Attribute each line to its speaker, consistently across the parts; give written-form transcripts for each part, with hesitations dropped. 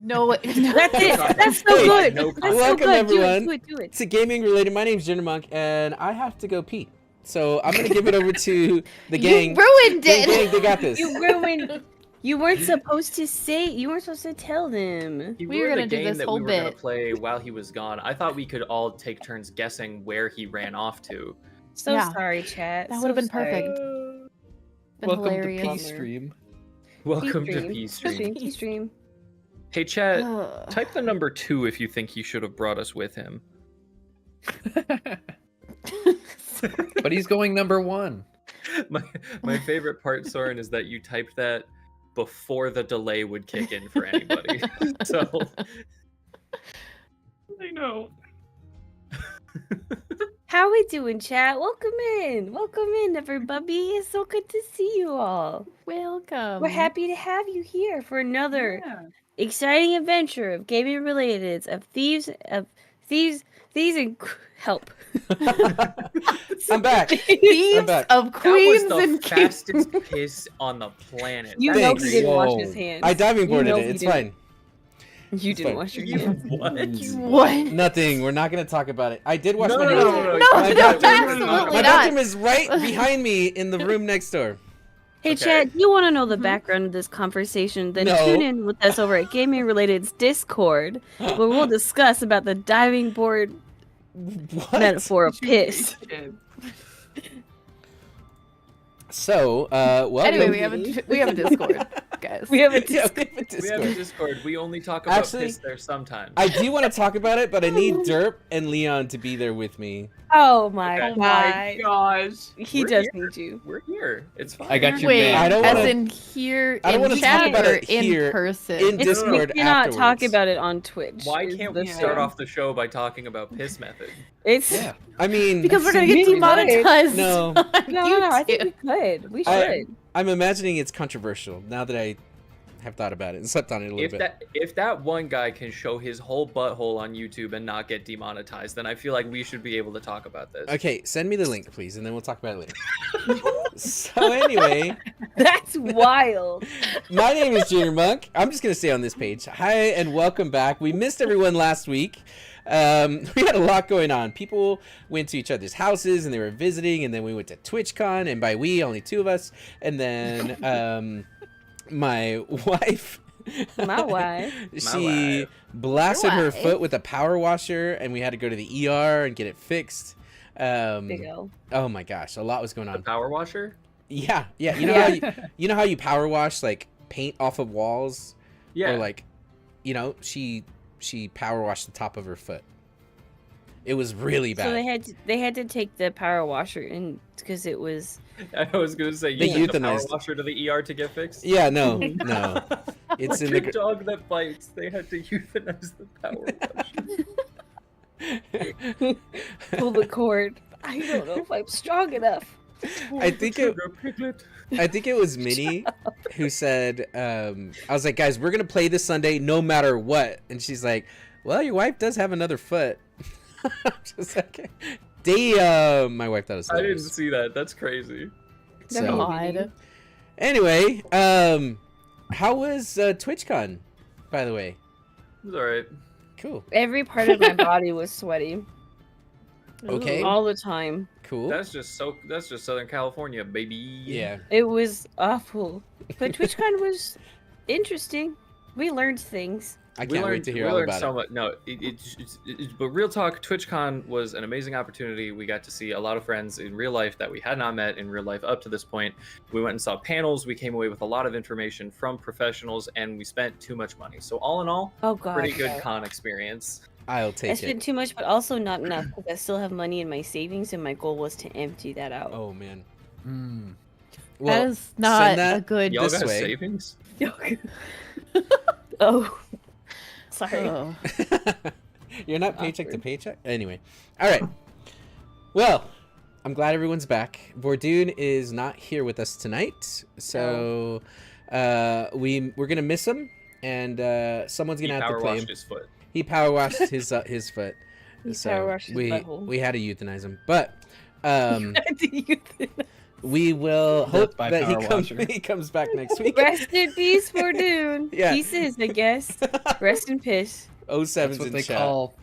Speaker 1: No,
Speaker 2: That's it. That's so good.
Speaker 3: No
Speaker 2: That's so
Speaker 4: Welcome,
Speaker 2: good.
Speaker 4: everyone.
Speaker 2: Do it.
Speaker 4: To gaming related. My name's Jinder Monk, and I have to go pee. So I'm gonna give it over to the gang.
Speaker 1: You ruined
Speaker 4: Gang,
Speaker 1: it.
Speaker 4: they got this.
Speaker 2: You ruined. You weren't supposed to say. You weren't supposed to tell them.
Speaker 3: He
Speaker 1: We were
Speaker 3: ruined
Speaker 1: gonna
Speaker 3: the
Speaker 1: do
Speaker 3: game
Speaker 1: this
Speaker 3: that
Speaker 1: whole
Speaker 3: we were gonna
Speaker 1: bit.
Speaker 3: play while he was gone. I thought we could all take turns guessing where he ran off to.
Speaker 2: So
Speaker 1: Yeah.
Speaker 2: sorry, chat.
Speaker 1: That
Speaker 2: So
Speaker 1: would have been
Speaker 2: sorry.
Speaker 1: perfect. Been
Speaker 5: Welcome
Speaker 1: hilarious.
Speaker 5: to P Stream.
Speaker 3: Welcome to P Stream.
Speaker 2: P stream.
Speaker 3: Hey, chat.
Speaker 1: Ugh.
Speaker 3: Type the number 2 if you think he should have brought us with him.
Speaker 5: But he's going number 1.
Speaker 3: My favorite part, Soren, is that you typed that before the delay would kick in for anybody. So I know.
Speaker 2: How we doing, chat? Welcome in, everybody. It's so good to see you all.
Speaker 1: Welcome.
Speaker 2: We're happy to have you here for another exciting adventure of gaming related, of thieves and help.
Speaker 4: I'm back.
Speaker 1: Thieves
Speaker 4: I'm back.
Speaker 1: of queens
Speaker 3: That was
Speaker 1: and
Speaker 3: the
Speaker 1: kings.
Speaker 3: fastest piss on the planet.
Speaker 2: You
Speaker 3: That's
Speaker 2: know
Speaker 4: Thanks.
Speaker 2: he didn't wash
Speaker 5: Whoa.
Speaker 2: his hands.
Speaker 4: I diving boarded
Speaker 2: know
Speaker 4: it.
Speaker 2: he
Speaker 4: It's
Speaker 2: didn't.
Speaker 4: fine.
Speaker 2: You
Speaker 4: It's
Speaker 2: didn't
Speaker 4: fine.
Speaker 2: wash your
Speaker 3: You
Speaker 2: hands.
Speaker 3: what?
Speaker 1: What?
Speaker 4: Nothing. We're not gonna talk about it. I did wash
Speaker 3: No,
Speaker 4: my
Speaker 3: no,
Speaker 4: hands.
Speaker 3: no, no,
Speaker 1: No,
Speaker 4: My
Speaker 1: no,
Speaker 4: bathroom-
Speaker 1: absolutely
Speaker 4: My
Speaker 1: not.
Speaker 4: bathroom is right behind me in the room next door.
Speaker 2: Hey,
Speaker 3: Okay.
Speaker 2: Chad, you want to know the
Speaker 1: Mhm.
Speaker 2: background of this conversation? Then
Speaker 4: No.
Speaker 2: tune in with us over at Gaming Related's Discord, where we'll discuss about the diving board
Speaker 4: What?
Speaker 2: metaphor of piss.
Speaker 4: So, welcome.
Speaker 1: Anyway, we have a Discord, guys.
Speaker 2: We have a
Speaker 4: Yeah,
Speaker 2: Discord.
Speaker 4: we have a
Speaker 3: We have a
Speaker 4: Discord.
Speaker 3: Discord. We only talk about
Speaker 4: Actually,
Speaker 3: piss there sometimes.
Speaker 4: I do want to talk about it, but I need Derp and Leon to be there with me.
Speaker 2: Oh my
Speaker 3: Okay.
Speaker 1: Oh my
Speaker 2: god.
Speaker 1: gosh.
Speaker 2: He
Speaker 3: We're
Speaker 2: does
Speaker 3: here.
Speaker 2: need you.
Speaker 3: We're here. It's fine.
Speaker 5: I got you,
Speaker 1: Wait,
Speaker 5: man.
Speaker 4: I don't
Speaker 1: as
Speaker 4: wanna-
Speaker 1: in here
Speaker 4: I don't
Speaker 1: in
Speaker 4: wanna
Speaker 1: chat
Speaker 4: talk about
Speaker 1: or
Speaker 4: it
Speaker 1: in
Speaker 4: here
Speaker 1: person?
Speaker 4: in
Speaker 2: It's,
Speaker 4: Discord
Speaker 2: we cannot talk
Speaker 4: afterwards.
Speaker 2: about it on Twitch.
Speaker 3: Why
Speaker 2: is
Speaker 3: can't
Speaker 2: the
Speaker 3: we start
Speaker 2: thing.
Speaker 3: off the show by talking about piss method?
Speaker 2: It's
Speaker 5: Yeah.
Speaker 4: I mean,
Speaker 1: Because we're gonna get
Speaker 2: We could.
Speaker 1: demonetized.
Speaker 4: No.
Speaker 1: on
Speaker 2: no. I think
Speaker 1: YouTube.
Speaker 2: we could. We
Speaker 4: I-
Speaker 2: should.
Speaker 4: I'm imagining it's controversial now that I have thought about it and slept on it a little bit.
Speaker 3: If that one guy can show his whole butthole on YouTube and not get demonetized, then I feel like we should be able to talk about this.
Speaker 4: Okay, send me the link, please, and then we'll talk about it later. So anyway,
Speaker 2: That's wild.
Speaker 4: my name is Junior Monk. I'm just gonna stay on this page. Hi and welcome back. We missed everyone last week. We had a lot going on. People went to each other's houses and they were visiting, and then we went to TwitchCon, and by we, only 2 of us. And then my wife,
Speaker 2: My wife.
Speaker 4: she
Speaker 3: wife.
Speaker 4: blasted
Speaker 1: Your
Speaker 4: her
Speaker 1: wife.
Speaker 4: foot with a power washer, and we had to go to the ER and get it fixed.
Speaker 2: Big L.
Speaker 4: Oh my gosh, a lot was going
Speaker 3: The
Speaker 4: on.
Speaker 3: power washer?
Speaker 4: Yeah. You know
Speaker 2: Yeah.
Speaker 4: how you power wash like paint off of walls,
Speaker 3: Yeah.
Speaker 4: or like, she power washed the top of her foot. It was really bad.
Speaker 2: So they had to take the power washer in because it was.
Speaker 3: I was gonna say
Speaker 4: They
Speaker 3: you took the power
Speaker 4: euthanized-
Speaker 3: washer to the ER to get fixed.
Speaker 4: Yeah, no. It's in
Speaker 3: Like
Speaker 4: the
Speaker 3: a dog that bites. They had to euthanize the power washer.
Speaker 2: Pull the cord. I don't know if I'm strong enough.
Speaker 4: I think it
Speaker 3: Sugar piglet.
Speaker 4: I think it was Minnie who said, I was like, guys, we're gonna play this Sunday no matter what. And she's like, well, your wife does have another foot. I'm just like, damn, my wife thought it was
Speaker 3: I didn't
Speaker 4: hilarious.
Speaker 3: see that. That's crazy.
Speaker 4: So,
Speaker 1: God.
Speaker 4: anyway, how was TwitchCon, by the way?
Speaker 3: It's alright.
Speaker 4: Cool.
Speaker 2: Every part of my body was sweaty.
Speaker 4: Okay.
Speaker 2: All the time.
Speaker 4: Cool.
Speaker 3: That's just Southern California, baby.
Speaker 4: Yeah.
Speaker 2: It was awful. But TwitchCon was interesting. We learned things.
Speaker 4: I can't wait to hear all about
Speaker 3: so
Speaker 4: it.
Speaker 3: much. No, but real talk, TwitchCon was an amazing opportunity. We got to see a lot of friends in real life that we had not met in real life up to this point. We went and saw panels. We came away with a lot of information from professionals, and we spent too much money. So all in all,
Speaker 2: Oh god.
Speaker 3: pretty good con experience.
Speaker 4: I'll
Speaker 2: I
Speaker 4: take
Speaker 2: spent
Speaker 4: it.
Speaker 2: too much, but also not enough because I still have money in my savings, and my goal was to empty that out.
Speaker 4: Oh man.
Speaker 5: Mm.
Speaker 1: That is not
Speaker 4: that
Speaker 1: a good.
Speaker 3: Y'all
Speaker 4: This
Speaker 3: got
Speaker 4: way.
Speaker 3: savings?
Speaker 2: Oh, sorry.
Speaker 1: Oh.
Speaker 4: You're not paycheck to
Speaker 2: Awkward.
Speaker 4: paycheck? Anyway. All right. Well, I'm glad everyone's back. Vordoon is not here with us tonight. So we're going to miss him, and someone's
Speaker 3: He
Speaker 4: going to have
Speaker 3: power
Speaker 4: to play
Speaker 3: washed
Speaker 4: him.
Speaker 3: his foot.
Speaker 4: He power washed his foot.
Speaker 2: He
Speaker 4: So
Speaker 2: power washed his
Speaker 4: we
Speaker 2: butthole.
Speaker 4: we had to euthanize him. But We will
Speaker 5: Death
Speaker 4: hope
Speaker 5: by
Speaker 4: that
Speaker 5: Power Washer.
Speaker 4: he comes back next week.
Speaker 2: Rest in peace, Fortune.
Speaker 4: Yeah.
Speaker 2: Pieces, I guess. Rest in peace.
Speaker 4: 07's
Speaker 5: That's what
Speaker 4: in
Speaker 5: they
Speaker 4: chat.
Speaker 5: call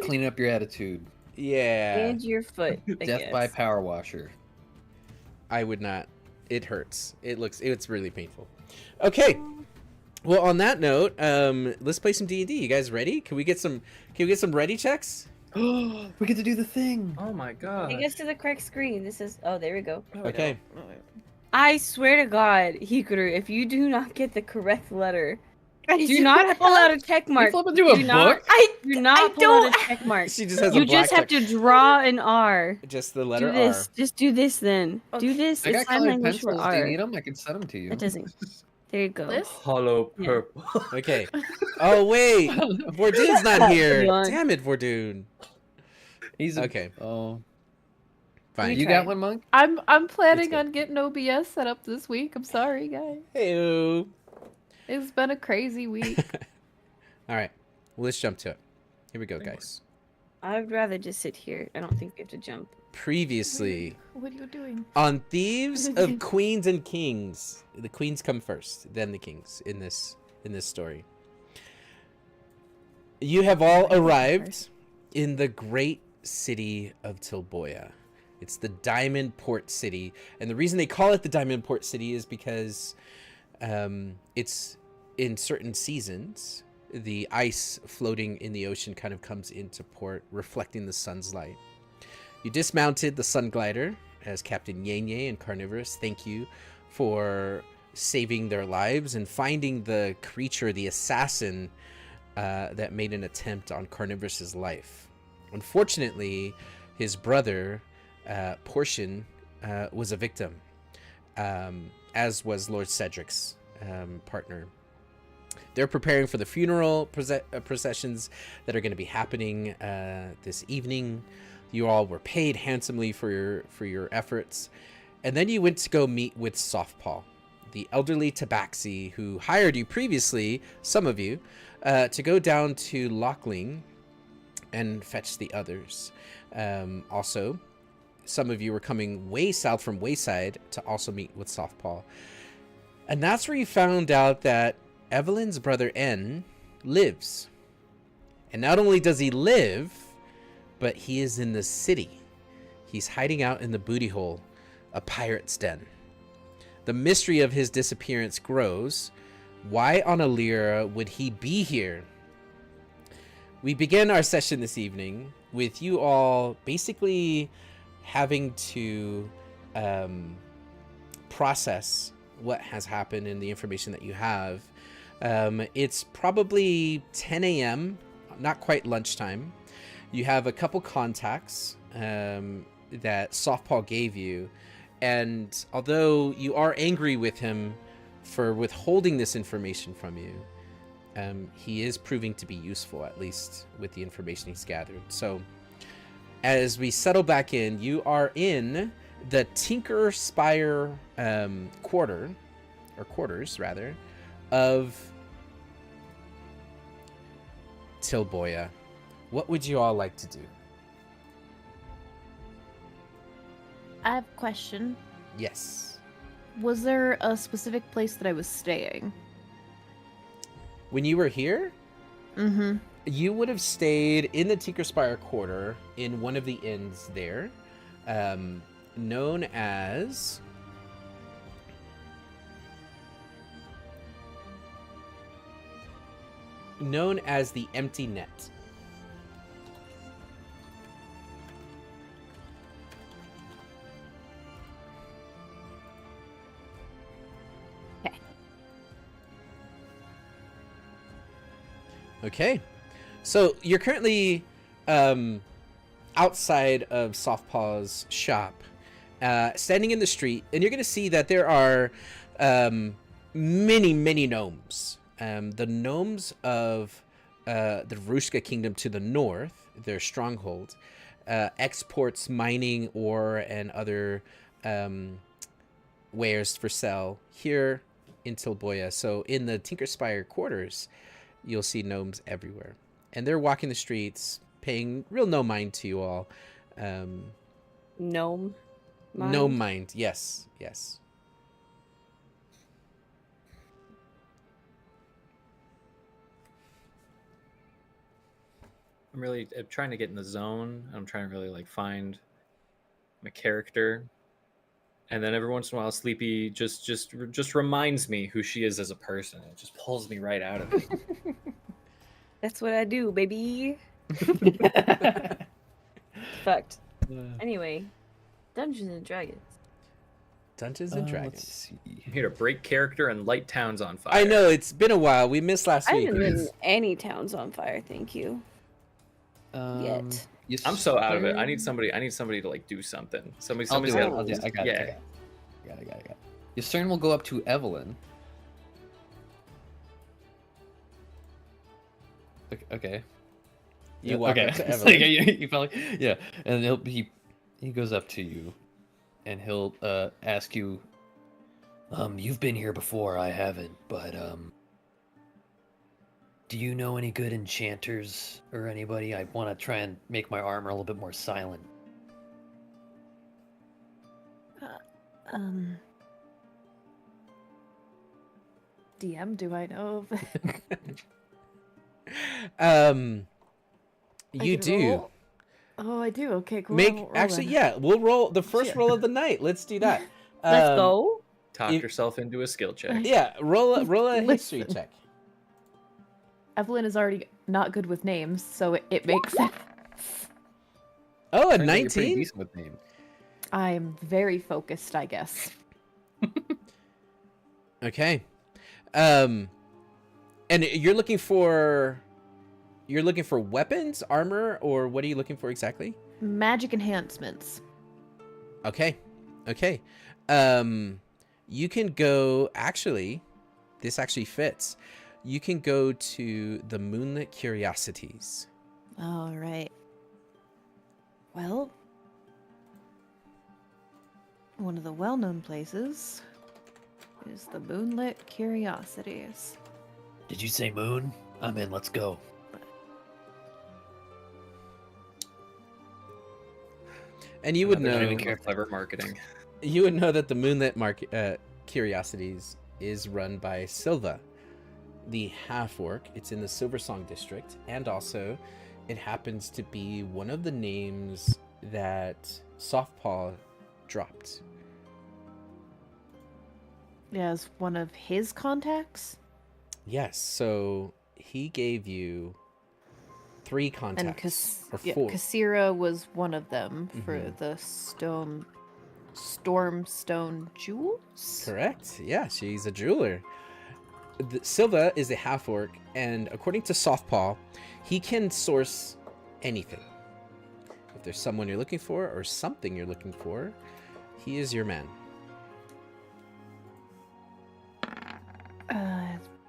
Speaker 5: clean up your attitude.
Speaker 4: Yeah.
Speaker 2: And your foot, I
Speaker 5: Death by
Speaker 2: guess.
Speaker 5: Power Washer.
Speaker 4: I would not. It hurts. It's really painful. Okay. Well, on that note, let's play some D&D. You guys ready? Can we get some ready checks?
Speaker 5: We get to do the thing.
Speaker 3: Oh my god.
Speaker 2: Take us to the correct screen. This is. Oh, there we go.
Speaker 1: No, we
Speaker 4: Okay.
Speaker 1: don't. No, we-
Speaker 2: I swear to God, Hikaru, if you do not get the correct letter,
Speaker 1: I
Speaker 2: do not pull out a check
Speaker 5: You
Speaker 2: mark.
Speaker 5: flip into a
Speaker 2: Do not-
Speaker 5: book?
Speaker 2: Do not pull out a check mark.
Speaker 4: She just has
Speaker 2: You
Speaker 4: a black
Speaker 2: just have
Speaker 4: check.
Speaker 2: to draw an R.
Speaker 4: Just the letter
Speaker 2: Do this.
Speaker 4: R.
Speaker 2: Just do this then.
Speaker 1: Okay.
Speaker 2: Do this.
Speaker 5: I
Speaker 2: It's
Speaker 5: got
Speaker 2: sign
Speaker 5: colored
Speaker 2: language for
Speaker 5: pencils. Do you
Speaker 2: R.
Speaker 5: need them? I can send them to you.
Speaker 2: That doesn't. There you go.
Speaker 1: This?
Speaker 3: Hollow
Speaker 2: Yeah.
Speaker 3: purple.
Speaker 4: Okay. Oh wait, Vordoon's not here.
Speaker 2: Yawn.
Speaker 4: Damn it, Vordoon.
Speaker 5: He's
Speaker 4: Okay.
Speaker 5: Oh,
Speaker 4: Fine.
Speaker 5: you
Speaker 2: try.
Speaker 5: got one, Monk?
Speaker 1: I'm planning
Speaker 4: good.
Speaker 1: on getting OBS set up this week. I'm sorry, guys.
Speaker 4: Hey.
Speaker 1: It's been a crazy week.
Speaker 4: All right. Well, let's jump to it. Here we go, guys.
Speaker 2: I'd rather just sit here. I don't think we have to jump.
Speaker 4: Previously
Speaker 1: What are you doing?
Speaker 4: on Thieves of Queens and Kings. The queens come first, then the kings in this story. You have all arrived in the great city of Tilboya. It's the Diamond Port City, and the reason they call it the Diamond Port City is because it's in certain seasons the ice floating in the ocean kind of comes into port, reflecting the sun's light. You dismounted the Sun Glider as Captain Yenye and Carnivorous. Thank you for saving their lives and finding the creature, the assassin, that made an attempt on Carnivorous's life. Unfortunately, his brother, Portion, was a victim, as was Lord Cedric's partner. They're preparing for the funeral processions that are going to be happening this evening. You all were paid handsomely for your efforts. And then you went to go meet with Softpaw, the elderly tabaxi who hired you previously, some of you, to go down to Lockling and fetch the others. Also, some of you were coming way south from Wayside to also meet with Softpaw. And that's where you found out that Evelyn's brother N lives. And not only does he live, but he is in the city. He's hiding out in the booty hole, a pirate's den. The mystery of his disappearance grows. Why on Alira would he be here? We begin our session this evening with you all basically having to process what has happened and the information that you have. It's probably 10 a.m., not quite lunchtime. You have a couple contacts that Softpaw gave you, and although you are angry with him for withholding this information from you, he is proving to be useful, at least with the information he's gathered. So as we settle back in, you are in the Tinker Spire quarters of Tilboya. What would you all like to do?
Speaker 1: I have a question.
Speaker 4: Yes.
Speaker 1: Was there a specific place that I was staying?
Speaker 4: When you were here,
Speaker 1: Mm-hmm.
Speaker 4: you would have stayed in the Tinker Spire quarter in one of the inns there, known as the Empty Net. Okay, so you're currently outside of Softpaw's shop, standing in the street, and you're going to see that there are many gnomes. The gnomes of the Rushka Kingdom to the north, their stronghold, exports mining ore and other wares for sale here in Tilboya. So in the Tinker Spire quarters, you'll see gnomes everywhere, and they're walking the streets, paying real no mind to you all.
Speaker 2: Gnome.
Speaker 4: No
Speaker 2: Mind?
Speaker 4: mind. Yes. Yes.
Speaker 3: I'm trying to get in the zone. I'm trying to really like find my character, and then every once in a while, Sleepy just reminds me who she is as a person. It just pulls me right out of it.
Speaker 2: That's what I do, baby. Fucked. Anyway, Dungeons and Dragons.
Speaker 4: Dungeons and Dragons.
Speaker 5: Let's see.
Speaker 3: I'm here to break character and light towns on fire.
Speaker 4: I know it's been a while. We missed last
Speaker 2: I
Speaker 4: week.
Speaker 2: haven't written any towns on fire, thank you. Yet.
Speaker 3: I'm so out of it. I need somebody to like do something. Somebody's
Speaker 5: I'll do
Speaker 3: got
Speaker 5: it.
Speaker 3: to.
Speaker 5: I'll do it. I got
Speaker 3: yeah.
Speaker 5: it. I got it. Yasern will go up to Evelyn. Okay.
Speaker 4: You walk
Speaker 5: okay.
Speaker 4: up to
Speaker 5: It's like,
Speaker 4: Evelyn.
Speaker 5: you felt like, yeah, and he goes up to you, and he'll ask you. You've been here before. I haven't, but do you know any good enchanters or anybody? I want to try and make my armor a little bit more silent.
Speaker 1: DM, do I know of? I
Speaker 4: You
Speaker 1: can
Speaker 4: do.
Speaker 1: roll? Oh, I do. Okay, cool. I
Speaker 4: Make
Speaker 1: won't roll
Speaker 4: actually,
Speaker 1: then.
Speaker 4: yeah. We'll roll the first
Speaker 1: Shit.
Speaker 4: roll of the night. Let's do that.
Speaker 2: Let's
Speaker 4: Um,
Speaker 2: go.
Speaker 3: Talk
Speaker 4: If-
Speaker 3: yourself into a skill check.
Speaker 4: Yeah, roll a history
Speaker 1: Listen.
Speaker 4: check.
Speaker 1: Evelyn is already not good with names, so it makes sense.
Speaker 4: Oh, a
Speaker 5: Turns out you're pretty
Speaker 4: 19.
Speaker 5: decent with names.
Speaker 1: I'm very focused, I guess.
Speaker 4: Okay. And you're looking for weapons, armor, or what are you looking for exactly?
Speaker 1: Magic enhancements.
Speaker 4: Okay. You can go, actually, this actually fits. You can go to the Moonlit Curiosities.
Speaker 1: All right. Well, one of the well-known places is the Moonlit Curiosities.
Speaker 5: Did you say moon? I'm in. Let's go.
Speaker 4: And you would
Speaker 3: Another
Speaker 4: know,
Speaker 3: time for clever marketing.
Speaker 4: you would know that the Moonlit Curiosities is run by Silva, the half-orc. It's in the Silver Song district, and also it happens to be one of the names that Softpaw dropped.
Speaker 1: Yeah, as one of his contacts.
Speaker 4: Yes, so he gave you 3
Speaker 1: And
Speaker 4: contacts, or 4.
Speaker 1: Kassira was one of them for
Speaker 4: Mhm.
Speaker 1: the Stormstone Jewels?
Speaker 4: Correct. Yeah, she's a jeweler. Silva is a half-orc, and according to Softpaw, he can source anything. If there's someone you're looking for or something you're looking for, he is your man.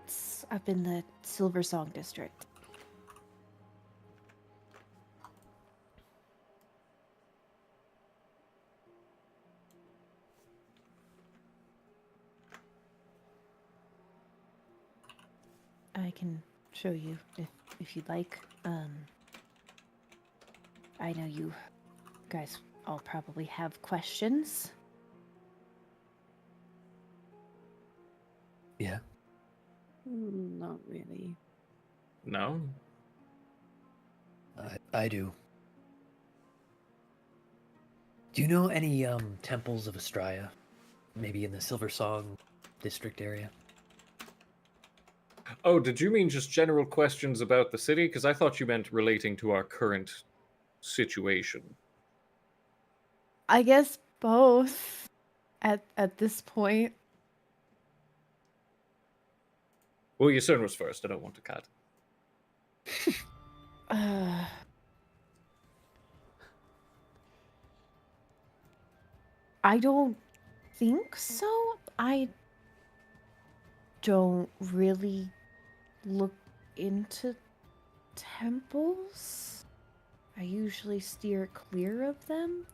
Speaker 1: It's up in the Silver Song district. I can show you if you'd like. I know you guys all probably have questions.
Speaker 5: Yeah.
Speaker 2: Not really.
Speaker 3: No?
Speaker 5: I do. Do you know any temples of Astraea? Maybe in the Silver Song district area?
Speaker 3: Oh, did you mean just general questions about the city? Because I thought you meant relating to our current situation.
Speaker 1: I guess both at this point.
Speaker 3: Well, your son was first. I don't want to cut.
Speaker 1: I don't think so. I don't really look into temples. I usually steer clear of them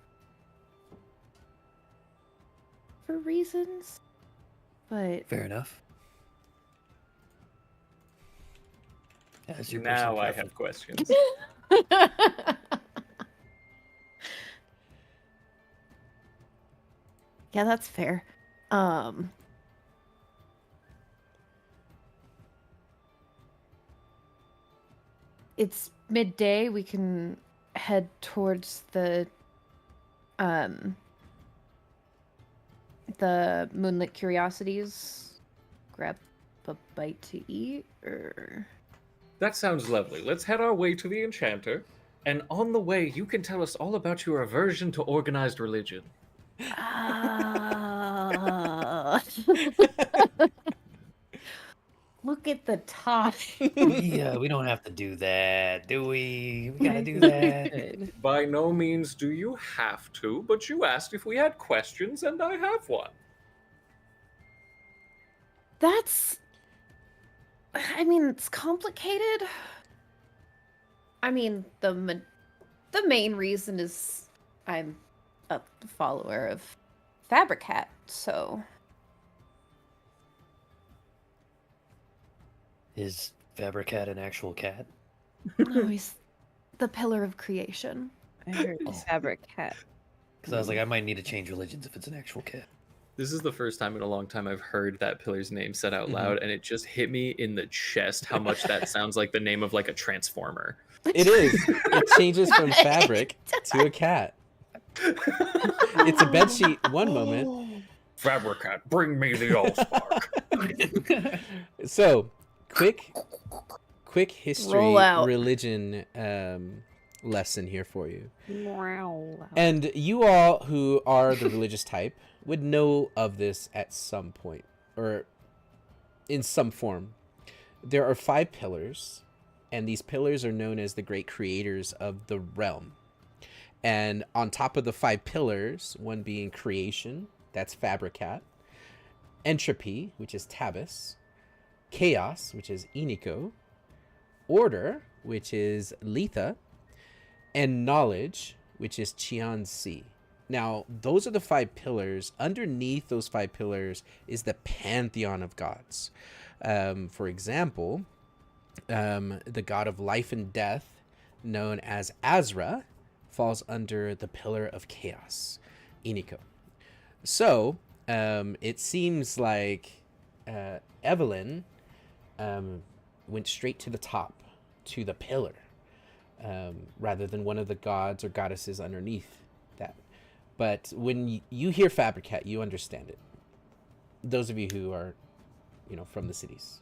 Speaker 1: for reasons. But
Speaker 5: Fair enough. As your
Speaker 3: Now
Speaker 5: personal
Speaker 3: I
Speaker 5: preference.
Speaker 3: have questions.
Speaker 1: Yeah, that's fair. It's midday. We can head towards um the Moonlit Curiosities. Grab a bite to eat, or
Speaker 3: That sounds lovely. Let's head our way to the Enchanter, and on the way, you can tell us all about your aversion to organized religion.
Speaker 1: ah. Look at the top.
Speaker 5: Yeah, we don't have to do that, do we? We gotta do that.
Speaker 2: Good.
Speaker 3: By no means do you have to, but you asked if we had questions, and I have one.
Speaker 1: That's. I mean, it's complicated. I mean, the main reason is I'm a follower of Fabricat, so
Speaker 5: Is Fabricat an actual cat?
Speaker 1: no, he's the pillar of creation.
Speaker 2: I heard
Speaker 5: Oh.
Speaker 2: fabric cat.
Speaker 5: Because I was like, I might need to change religions if it's an actual cat.
Speaker 3: This is the first time in a long time I've heard that pillar's name said out
Speaker 4: Mhm.
Speaker 3: loud, and it just hit me in the chest how much that sounds like the name of like a transformer.
Speaker 4: It is. It changes from fabric to a cat. It's a bedsheet one moment.
Speaker 3: Fabricat, bring me the Allspark.
Speaker 4: So, quick history
Speaker 1: Roll out.
Speaker 4: religion lesson here for you.
Speaker 2: Wow.
Speaker 4: And you all who are the religious type would know of this at some point or in some form. There are 5 pillars, and these pillars are known as the great creators of the realm. And on top of the 5 pillars, one being creation, that's Fabricat, entropy, which is Tabus, chaos, which is Inico, order, which is Letha, and knowledge, which is Chianzi. Now, those are the 5 pillars. Underneath those 5 pillars is the pantheon of gods. For example, the god of life and death, known as Azra, falls under the pillar of chaos, Inico. So, it seems like Evelyn went straight to the top, to the pillar, rather than one of the gods or goddesses underneath that. But when you hear Fabricat, you understand it. Those of you who are, from the cities.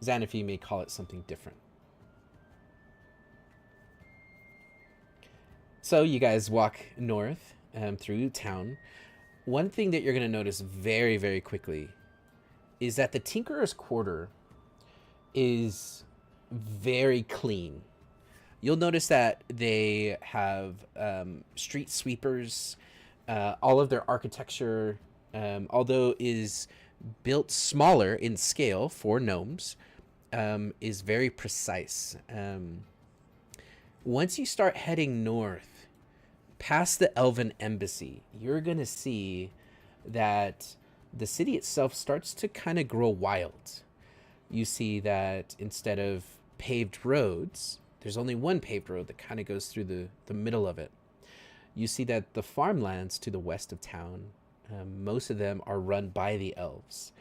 Speaker 4: Xanaphi may call it something different. So you guys walk north through town. One thing that you're going to notice very, very quickly is that the Tinkerer's Quarter is very clean. You'll notice that they have street sweepers. All of their architecture, although is built smaller in scale for gnomes, is very precise. Once you start heading north, past the Elven Embassy, you're going to see that the city itself starts to kind of grow wild. You see that instead of paved roads, there's only one paved road that kind of goes through the middle of it. You see that the farmlands to the west of town, most of them are run by the elves.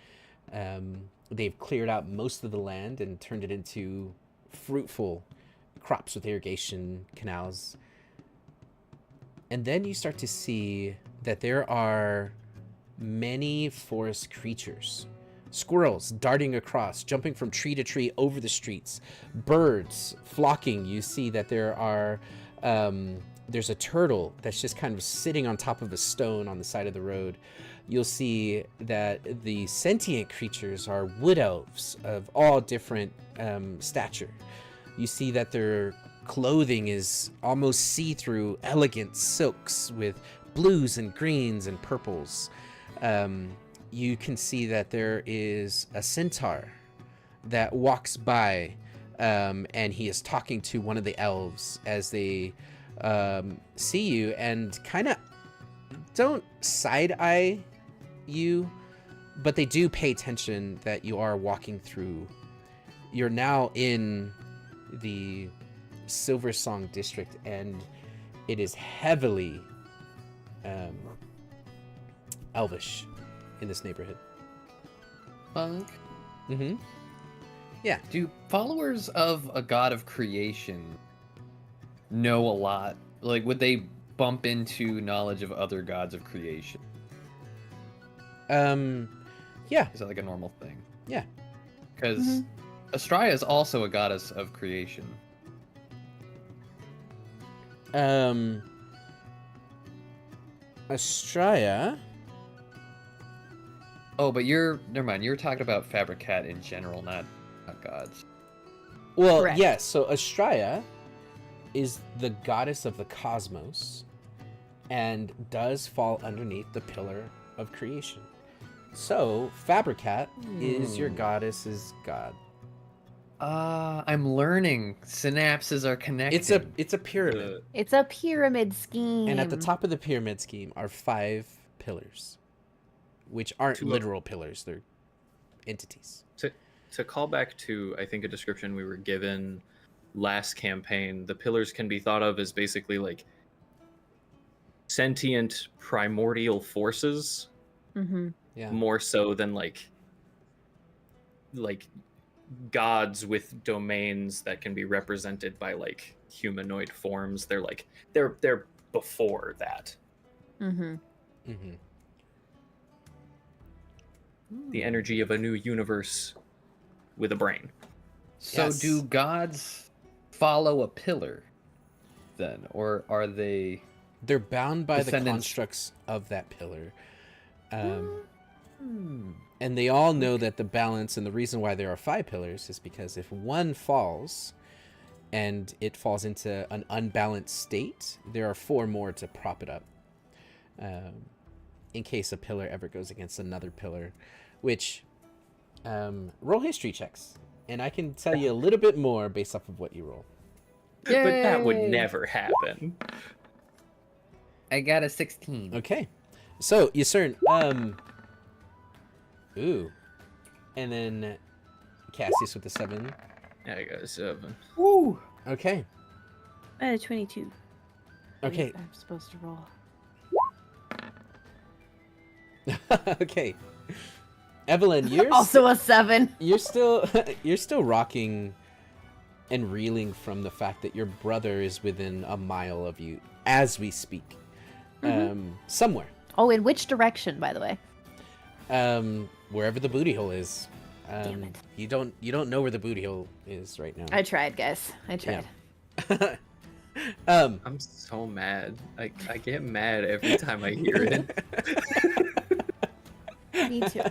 Speaker 4: They've cleared out most of the land and turned it into fruitful crops with irrigation canals. And then you start to see that there are many forest creatures. Squirrels darting across, jumping from tree to tree over the streets. Birds flocking. You see that there are, there's a turtle that's just kind of sitting on top of a stone on the side of the road. You'll see that the sentient creatures are wood elves of all different stature. You see that their clothing is almost see-through, elegant silks with blues and greens and purples. You can see that there is a centaur that walks by, and he is talking to one of the elves as they see you and kind of don't side-eye you, but they do pay attention that you are walking through. You're now in the Silver Song district, and it is heavily Elvish in this neighborhood.
Speaker 5: Monk,
Speaker 4: Mm-hmm.
Speaker 5: do followers of a god of creation know a lot? Like, would they bump into knowledge of other gods of creation?
Speaker 4: Yeah.
Speaker 5: Is that like a normal thing?
Speaker 4: Yeah.
Speaker 5: Because Astraea is also a goddess of creation.
Speaker 4: Astraea.
Speaker 5: Oh, but never mind. You're talking about Fabricat in general, not gods.
Speaker 4: Well,
Speaker 1: Correct.
Speaker 4: yes. So Astraea is the goddess of the cosmos, and does fall underneath the pillar of creation. So Fabricat is your goddess's god.
Speaker 5: I'm learning. Synapses are connected.
Speaker 4: It's a pyramid,
Speaker 1: It's a pyramid scheme.
Speaker 4: and at the top of the pyramid scheme are 5 pillars, which aren't
Speaker 3: To a-
Speaker 4: literal pillars; they're entities.
Speaker 3: To call back to, I think, a description we were given last campaign, the pillars can be thought of as basically like sentient primordial forces,
Speaker 4: Yeah.
Speaker 3: more so than like gods with domains that can be represented by like humanoid forms. They're before that.
Speaker 4: Mm-hmm.
Speaker 3: The energy of a new universe with a brain.
Speaker 5: So
Speaker 4: Yes.
Speaker 5: do gods follow a pillar then? Or are they...
Speaker 4: They're bound by the
Speaker 5: Descendants.
Speaker 4: constructs of that pillar. And they all know that the balance, and the reason why there are 5 pillars is because if one falls and it falls into an unbalanced state, there are 4 more to prop it up. In case a pillar ever goes against another pillar, which roll history checks. And I can tell you a little bit more based off of what you roll.
Speaker 3: But that would
Speaker 5: Yay!
Speaker 3: never happen.
Speaker 5: I got a 16.
Speaker 4: Okay. So, Yusern, ooh. And then Cassius with the 7.
Speaker 3: Yeah, I got a 7.
Speaker 5: Woo!
Speaker 4: Okay.
Speaker 2: I had a 22.
Speaker 4: Okay.
Speaker 1: I'm supposed to roll.
Speaker 4: Okay. Evelyn, you're
Speaker 1: Also a 7.
Speaker 4: you're still rocking and reeling from the fact that your brother is within a mile of you as we speak. Somewhere.
Speaker 1: Oh, in which direction, by the way?
Speaker 4: Wherever the booty hole is.
Speaker 1: Damn it.
Speaker 4: You don't know where the booty hole is right now.
Speaker 1: I tried, guys. I tried.
Speaker 3: I'm so mad. I get mad every time I hear it.
Speaker 1: Me too.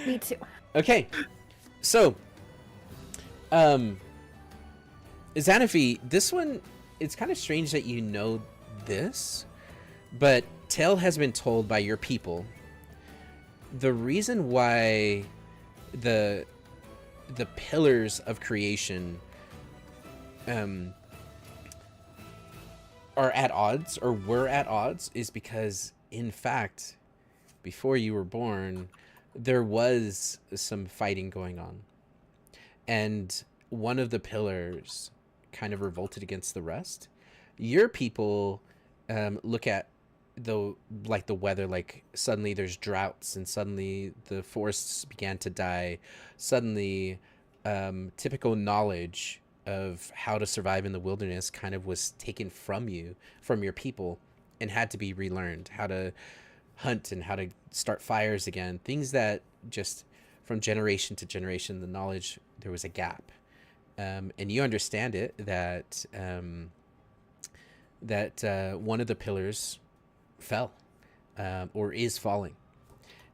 Speaker 1: Me too.
Speaker 4: Okay. So, Xanafi, this one, it's kind of strange that you know this, but tale has been told by your people. The reason why the pillars of creation are at odds, or were at odds, is because, in fact, before you were born, there was some fighting going on. And one of the pillars kind of revolted against the rest. Your people look at the weather, like suddenly there's droughts and suddenly the forests began to die. Suddenly typical knowledge of how to survive in the wilderness kind of was taken from your people, and had to be relearned. How to hunt and how to start fires again. Things that just from generation to generation, the knowledge, there was a gap. And you understand it, that one of the pillars fell, or is falling.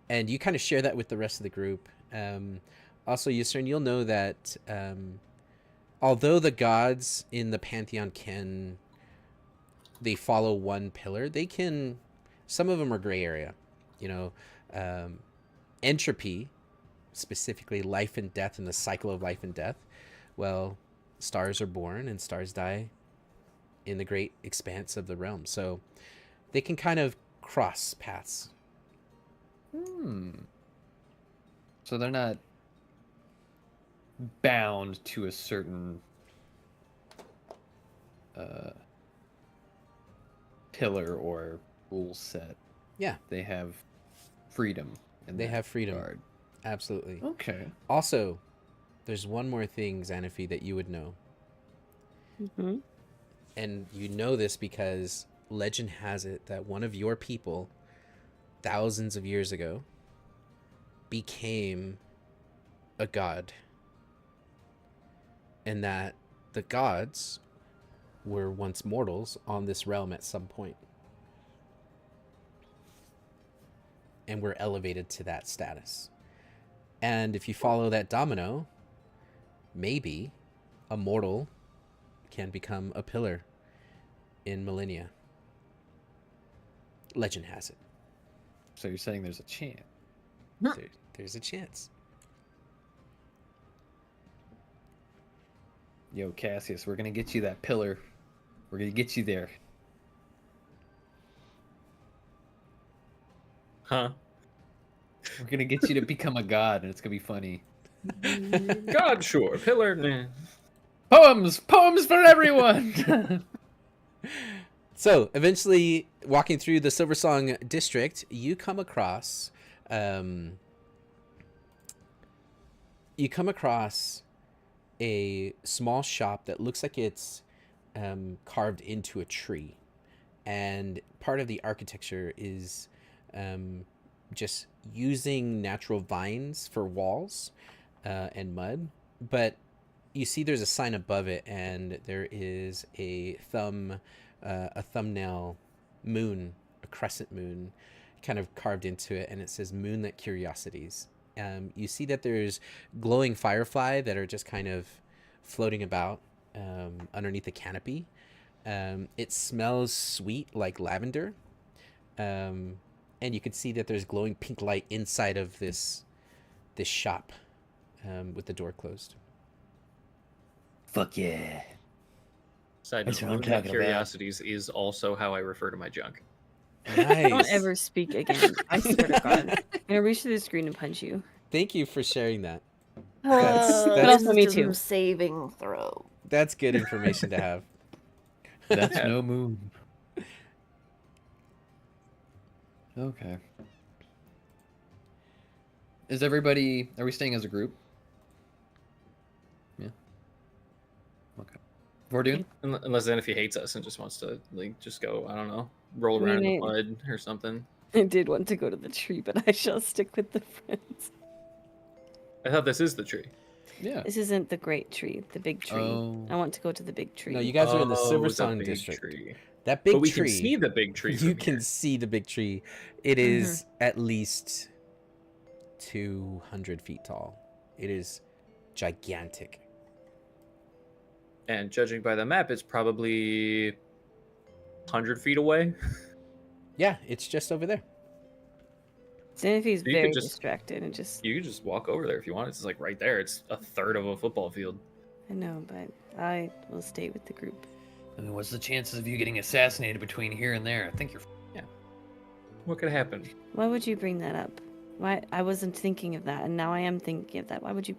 Speaker 4: And you kind of share that with the rest of the group. Also, Yusern, you'll know that although the gods in the Pantheon they follow one pillar, they can, some of them are gray area. Entropy, specifically life and death and the cycle of life and death. Well, stars are born and stars die in the great expanse of the realm. So they can kind of cross paths.
Speaker 5: So they're not bound to a certain pillar or rule set.
Speaker 4: Yeah.
Speaker 5: They have freedom. In
Speaker 4: They
Speaker 5: that
Speaker 4: have freedom.
Speaker 5: regard.
Speaker 4: Absolutely.
Speaker 5: Okay.
Speaker 4: Also, there's one more thing, Xanafi, that you would know.
Speaker 2: Mm-hmm.
Speaker 4: And you know this because legend has it that one of your people, thousands of years ago, became a god. And that the gods were once mortals on this realm at some point. And were elevated to that status. And if you follow that domino, maybe a mortal can become a pillar in millennia. Legend has it.
Speaker 5: So you're saying there's a chance.
Speaker 4: There's a chance.
Speaker 5: Yo, Cassius, we're gonna get you that pillar. We're gonna get you there.
Speaker 3: Huh?
Speaker 5: We're gonna get you to become a god, and it's gonna be funny.
Speaker 3: God, sure. Pillar. Nah.
Speaker 5: Poems for everyone.
Speaker 4: So eventually, walking through the Silversong district, you come across a small shop that looks like it's carved into a tree, and part of the architecture is just using natural vines for walls and mud. But you see there's a sign above it, and there is a thumbnail moon, a crescent moon, kind of carved into it, and it says Moonlit Curiosities. You see that there's glowing firefly that are just kind of floating about underneath the canopy. It smells sweet like lavender. And you can see that there's glowing pink light inside of this shop with the door closed.
Speaker 5: Fuck yeah.
Speaker 3: Side
Speaker 5: That's
Speaker 3: note,
Speaker 5: what I'm
Speaker 3: Moonlit
Speaker 5: talking
Speaker 3: Curiosities is also how I refer to my junk.
Speaker 4: Nice.
Speaker 2: Don't ever speak again. I swear to God. I'm gonna reach through the screen and punch you.
Speaker 4: Thank you for sharing that.
Speaker 2: But also me too.
Speaker 1: Saving throw.
Speaker 4: That's good information to have.
Speaker 5: That's no moon. Okay. Is everybody? Are we staying as a group? Yeah. Okay. Vordoon?
Speaker 3: Unless then if he hates us and just wants to like just go, I don't know, roll around in the mud or something.
Speaker 2: I did want to go to the tree, but I shall stick with the friends.
Speaker 3: I thought this is the tree.
Speaker 5: Yeah.
Speaker 2: This isn't the great tree, the big tree.
Speaker 5: Oh.
Speaker 2: I want to go to the big tree.
Speaker 4: No, you guys are in the
Speaker 3: Oh,
Speaker 4: Silversong
Speaker 3: big
Speaker 4: district.
Speaker 3: tree.
Speaker 4: That big
Speaker 3: But we
Speaker 4: tree.
Speaker 3: can see the big tree.
Speaker 4: You
Speaker 3: from
Speaker 4: can
Speaker 3: here.
Speaker 4: see the big tree. It is at least 200 feet tall. It is gigantic.
Speaker 3: And judging by the map, it's probably 100 feet away.
Speaker 4: Yeah, it's just over there.
Speaker 2: Xanafi's
Speaker 3: You could
Speaker 2: very
Speaker 3: just-
Speaker 2: distracted and just.
Speaker 3: You could just walk over there if you want. It's like right there. It's a third of a football field.
Speaker 2: I know, but I will stay with the group.
Speaker 5: I mean, what's the chances of you getting assassinated between here and there? I think you're.
Speaker 3: What could happen?
Speaker 2: Why would you bring that up? Why? I wasn't thinking of that, and now I am thinking of that. Why would you?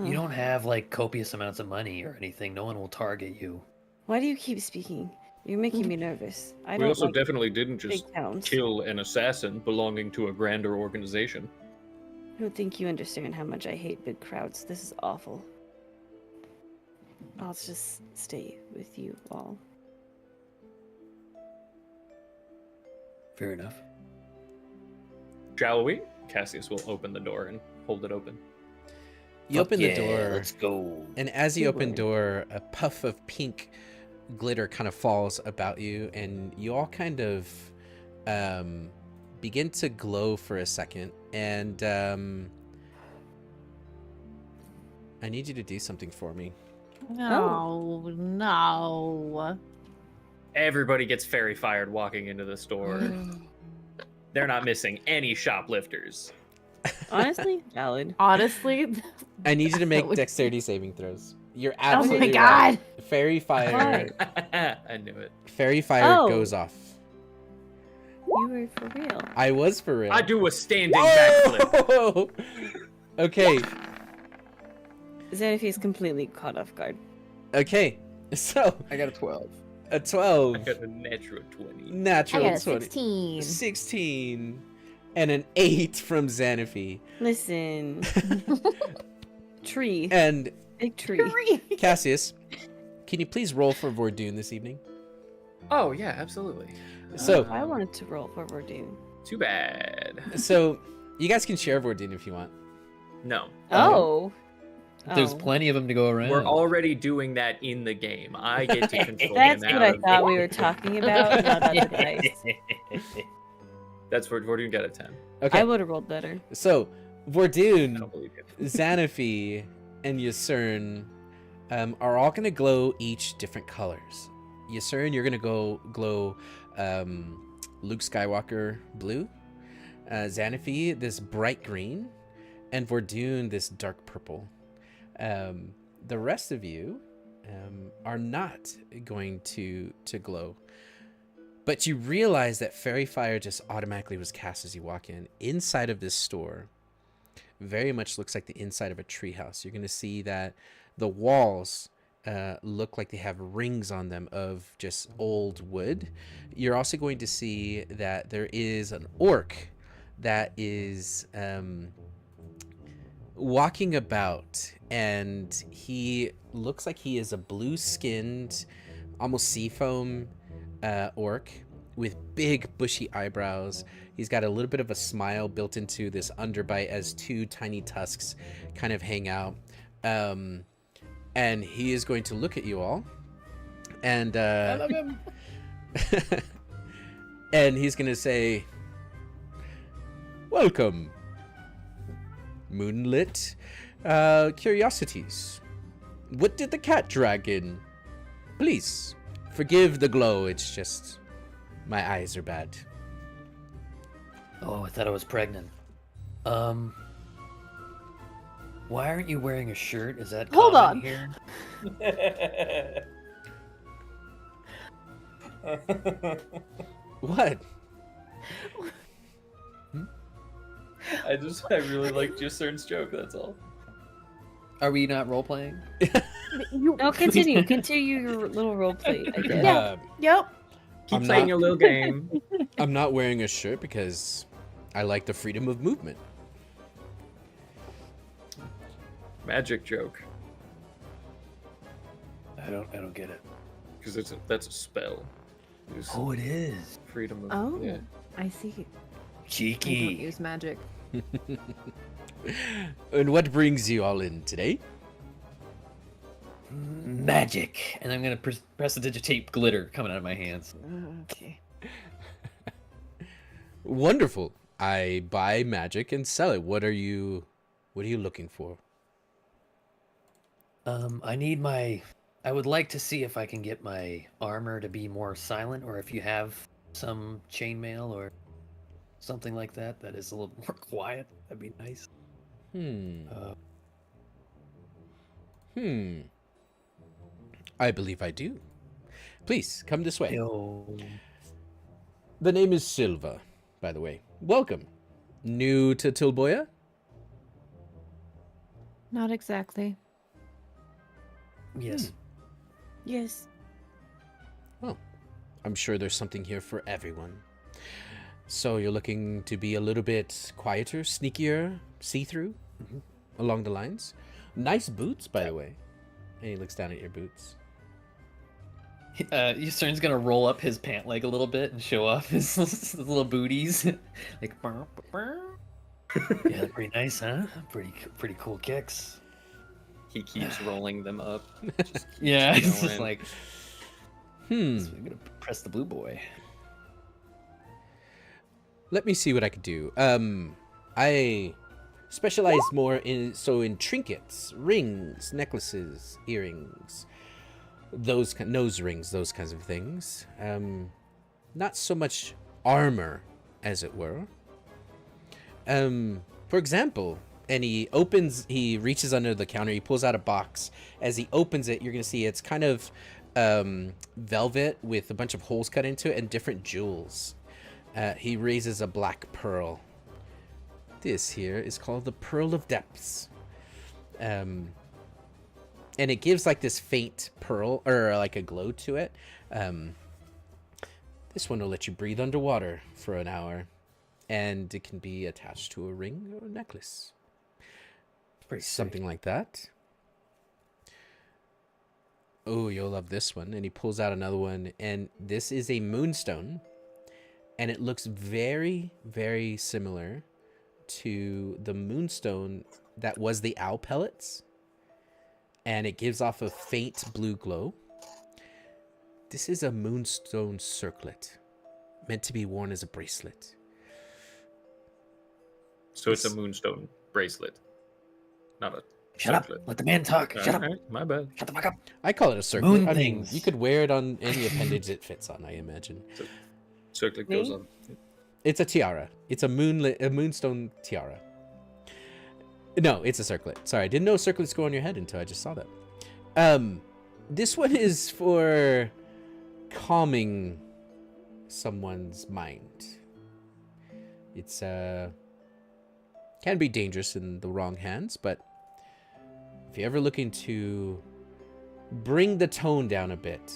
Speaker 5: You don't have like copious amounts of money or anything. No one will target you.
Speaker 2: Why do you keep speaking? You're making me nervous. I
Speaker 3: We
Speaker 2: don't
Speaker 3: also
Speaker 2: like
Speaker 3: definitely didn't just
Speaker 2: big towns.
Speaker 3: kill an assassin belonging to a grander organization.
Speaker 2: I don't think you understand how much I hate big crowds. This is awful. I'll just stay with you all.
Speaker 5: Fair enough.
Speaker 3: Shall we? Cassius will open the door and hold it open.
Speaker 4: You open the door,
Speaker 5: Let's go.
Speaker 4: and as you open
Speaker 2: boy.
Speaker 4: door, a puff of pink glitter kind of falls about you, and you all kind of begin to glow for a second. And I need you to do something for me.
Speaker 1: No, no.
Speaker 3: Everybody gets fairy fired walking into the store. They're not missing any shoplifters.
Speaker 2: Honestly, valid.
Speaker 1: Honestly,
Speaker 4: I need you to make
Speaker 1: would-
Speaker 4: dexterity saving throws. You're
Speaker 1: oh my
Speaker 4: absolutely
Speaker 1: god.
Speaker 4: right. Fairy fire.
Speaker 3: I knew it.
Speaker 4: Fairy fire
Speaker 2: Oh.
Speaker 4: goes off.
Speaker 2: You were for real.
Speaker 4: I was for real.
Speaker 3: I do a standing backflip.
Speaker 4: Whoa! Okay,
Speaker 2: Xanafi is completely caught off guard.
Speaker 4: okay. So
Speaker 5: I got a 12.
Speaker 4: A 12.
Speaker 3: I got a natural 20.
Speaker 4: Natural
Speaker 1: I got a
Speaker 4: 20.
Speaker 1: 16.
Speaker 4: 16. And an 8 from Xanaphy.
Speaker 2: Listen. Tree.
Speaker 4: And
Speaker 2: Big tree.
Speaker 4: Cassius, can you please roll for Vordoon this evening?
Speaker 3: Oh yeah, absolutely.
Speaker 4: So-
Speaker 2: I wanted to roll for Verdun.
Speaker 3: Too bad.
Speaker 4: So, you guys can share Vordoon if you want.
Speaker 3: No.
Speaker 2: Oh.
Speaker 5: There's
Speaker 2: Oh.
Speaker 5: plenty of them to go around.
Speaker 3: We're already doing that in the game. I get to control
Speaker 2: That's
Speaker 3: him
Speaker 2: what
Speaker 3: out
Speaker 2: I
Speaker 3: of
Speaker 2: thought we
Speaker 3: it.
Speaker 2: were talking about, not about the dice.
Speaker 3: That's where Vordoon got a 10.
Speaker 4: Okay.
Speaker 2: I would have rolled better.
Speaker 4: So,
Speaker 3: I
Speaker 4: Vordoon,
Speaker 3: don't believe you.
Speaker 4: Xanaphy, and Ysern are all going to glow each different colors. Ysern, you're going to glow Luke Skywalker blue. Xanaphy, this bright green. And Vordoon, this dark purple. The rest of you are not going to glow. But you realize that fairy fire just automatically was cast as you walk in. Inside of this store, very much looks like the inside of a treehouse. You're going to see that the walls look like they have rings on them of just old wood. You're also going to see that there is an orc that is walking about, and he looks like he is a blue-skinned, almost seafoam orc with big bushy eyebrows. He's got a little bit of a smile built into this underbite as two tiny tusks kind of hang out. And he is going to look at you all, and
Speaker 5: I love him.
Speaker 4: and he's going to say, "Welcome, moonlit curiosities. What did the cat drag in? Please, forgive the glow. It's just my eyes are bad."
Speaker 5: Oh, I thought I was pregnant. Why aren't you wearing a shirt? Is that
Speaker 2: Hold
Speaker 5: common
Speaker 2: on.
Speaker 5: here?
Speaker 4: What?
Speaker 3: I really liked Ysern's joke, that's all.
Speaker 5: Are we not role playing?
Speaker 2: No, continue. Continue your little role play. I guess.
Speaker 1: Yeah. Yep.
Speaker 3: Keep
Speaker 4: I'm
Speaker 3: playing
Speaker 4: not-
Speaker 3: your little game.
Speaker 4: I'm not wearing a shirt because I like the freedom of movement.
Speaker 3: Magic joke.
Speaker 5: I don't get it.
Speaker 3: Because that's a spell. Use
Speaker 5: Oh, it is.
Speaker 3: freedom of
Speaker 1: Oh,
Speaker 3: yeah.
Speaker 1: I see. I don't
Speaker 5: Cheeky.
Speaker 1: use magic.
Speaker 4: And what brings you all in today?
Speaker 5: Magic. And I'm gonna prestidigitate glitter coming out of my hands.
Speaker 1: Okay.
Speaker 4: Wonderful. I buy magic and sell it. What are you looking for?
Speaker 5: I would like to see if I can get my armor to be more silent, or if you have some chainmail or something like that that is a little more quiet. That'd be nice.
Speaker 4: I believe I do. Please, come this way.
Speaker 5: Yo.
Speaker 4: The name is Silva, by the way. Welcome. New to Tilboya?
Speaker 1: Not exactly.
Speaker 5: Yes.
Speaker 2: Yes.
Speaker 4: Well, I'm sure there's something here for everyone. So you're looking to be a little bit quieter, sneakier, see-through, along the lines? Nice boots, by the way. And he looks down at your boots.
Speaker 5: Ysern's gonna roll up his pant leg a little bit and show off his little booties. Like, burr, burr. Yeah, pretty nice, huh? Pretty cool kicks.
Speaker 3: He keeps rolling them up. Just
Speaker 5: Yeah,
Speaker 3: keeps
Speaker 5: it's just
Speaker 3: going.
Speaker 5: like,
Speaker 4: Hmm.
Speaker 5: so I'm gonna press the blue boy.
Speaker 4: Let me see what I could do. I specialize more in trinkets, rings, necklaces, earrings, nose rings, those kinds of things. Not so much armor, as it were. For example, and he reaches under the counter, he pulls out a box. As he opens it, you're gonna see it's kind of velvet with a bunch of holes cut into it and different jewels. He raises a black pearl. This here is called the Pearl of Depths. And and it gives like this faint pearl or like a glow to it. This one will let you breathe underwater for an hour, and it can be attached to a ring or a necklace.
Speaker 5: Pretty
Speaker 4: Something like that. Oh, you'll love this one. And he pulls out another one, and this is a moonstone, and it looks very, very similar to the moonstone that was the owl pellets, and it gives off a faint blue glow. This is a moonstone circlet, meant to be worn as a bracelet.
Speaker 3: So it's a moonstone bracelet, not a
Speaker 5: Shut up.
Speaker 3: circlet.
Speaker 5: Let the man talk. Shut up.
Speaker 3: Alright, my bad.
Speaker 5: Shut the fuck up.
Speaker 4: I call it a circlet.
Speaker 5: Moon
Speaker 4: I mean,
Speaker 5: things.
Speaker 4: you could wear it on any appendage it fits on, I imagine.
Speaker 3: Circlet goes
Speaker 2: Me?
Speaker 3: on.
Speaker 4: It's a tiara. It's a moonstone tiara. No, it's a circlet. Sorry, I didn't know circlets go on your head until I just saw that. This one is for calming someone's mind. It's can be dangerous in the wrong hands, but if you're ever looking to bring the tone down a bit,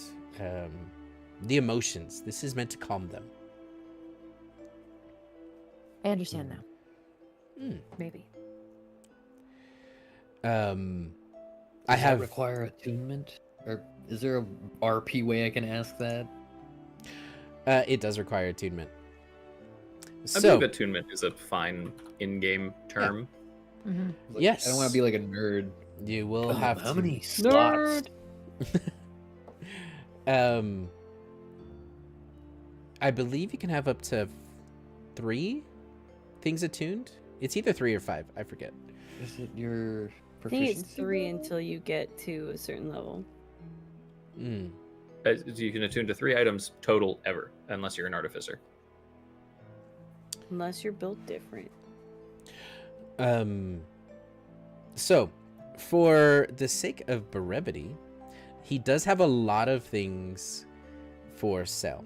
Speaker 4: the emotions, this is meant to calm them.
Speaker 1: I understand now. Maybe.
Speaker 4: I
Speaker 5: Does that
Speaker 4: have
Speaker 5: require attunement, or is there a RP way I can ask that?
Speaker 4: it does require attunement.
Speaker 3: I
Speaker 4: So,
Speaker 3: believe attunement is a fine in-game term.
Speaker 1: Mm-hmm.
Speaker 5: Like,
Speaker 4: Yes.
Speaker 5: I don't want to be like a nerd.
Speaker 4: you will
Speaker 5: Oh,
Speaker 4: have
Speaker 5: how
Speaker 4: to.
Speaker 5: many slots?
Speaker 4: I believe you can have up to 3 things attuned. It's either 3 or 5. I forget.
Speaker 5: Is it your
Speaker 2: I think it's
Speaker 5: proficiency?
Speaker 2: 3 until you get to a certain level.
Speaker 4: Mm.
Speaker 3: You can attune to 3 items total ever, unless you're an artificer.
Speaker 2: Unless you're built different.
Speaker 4: So, for the sake of brevity, he does have a lot of things for sale.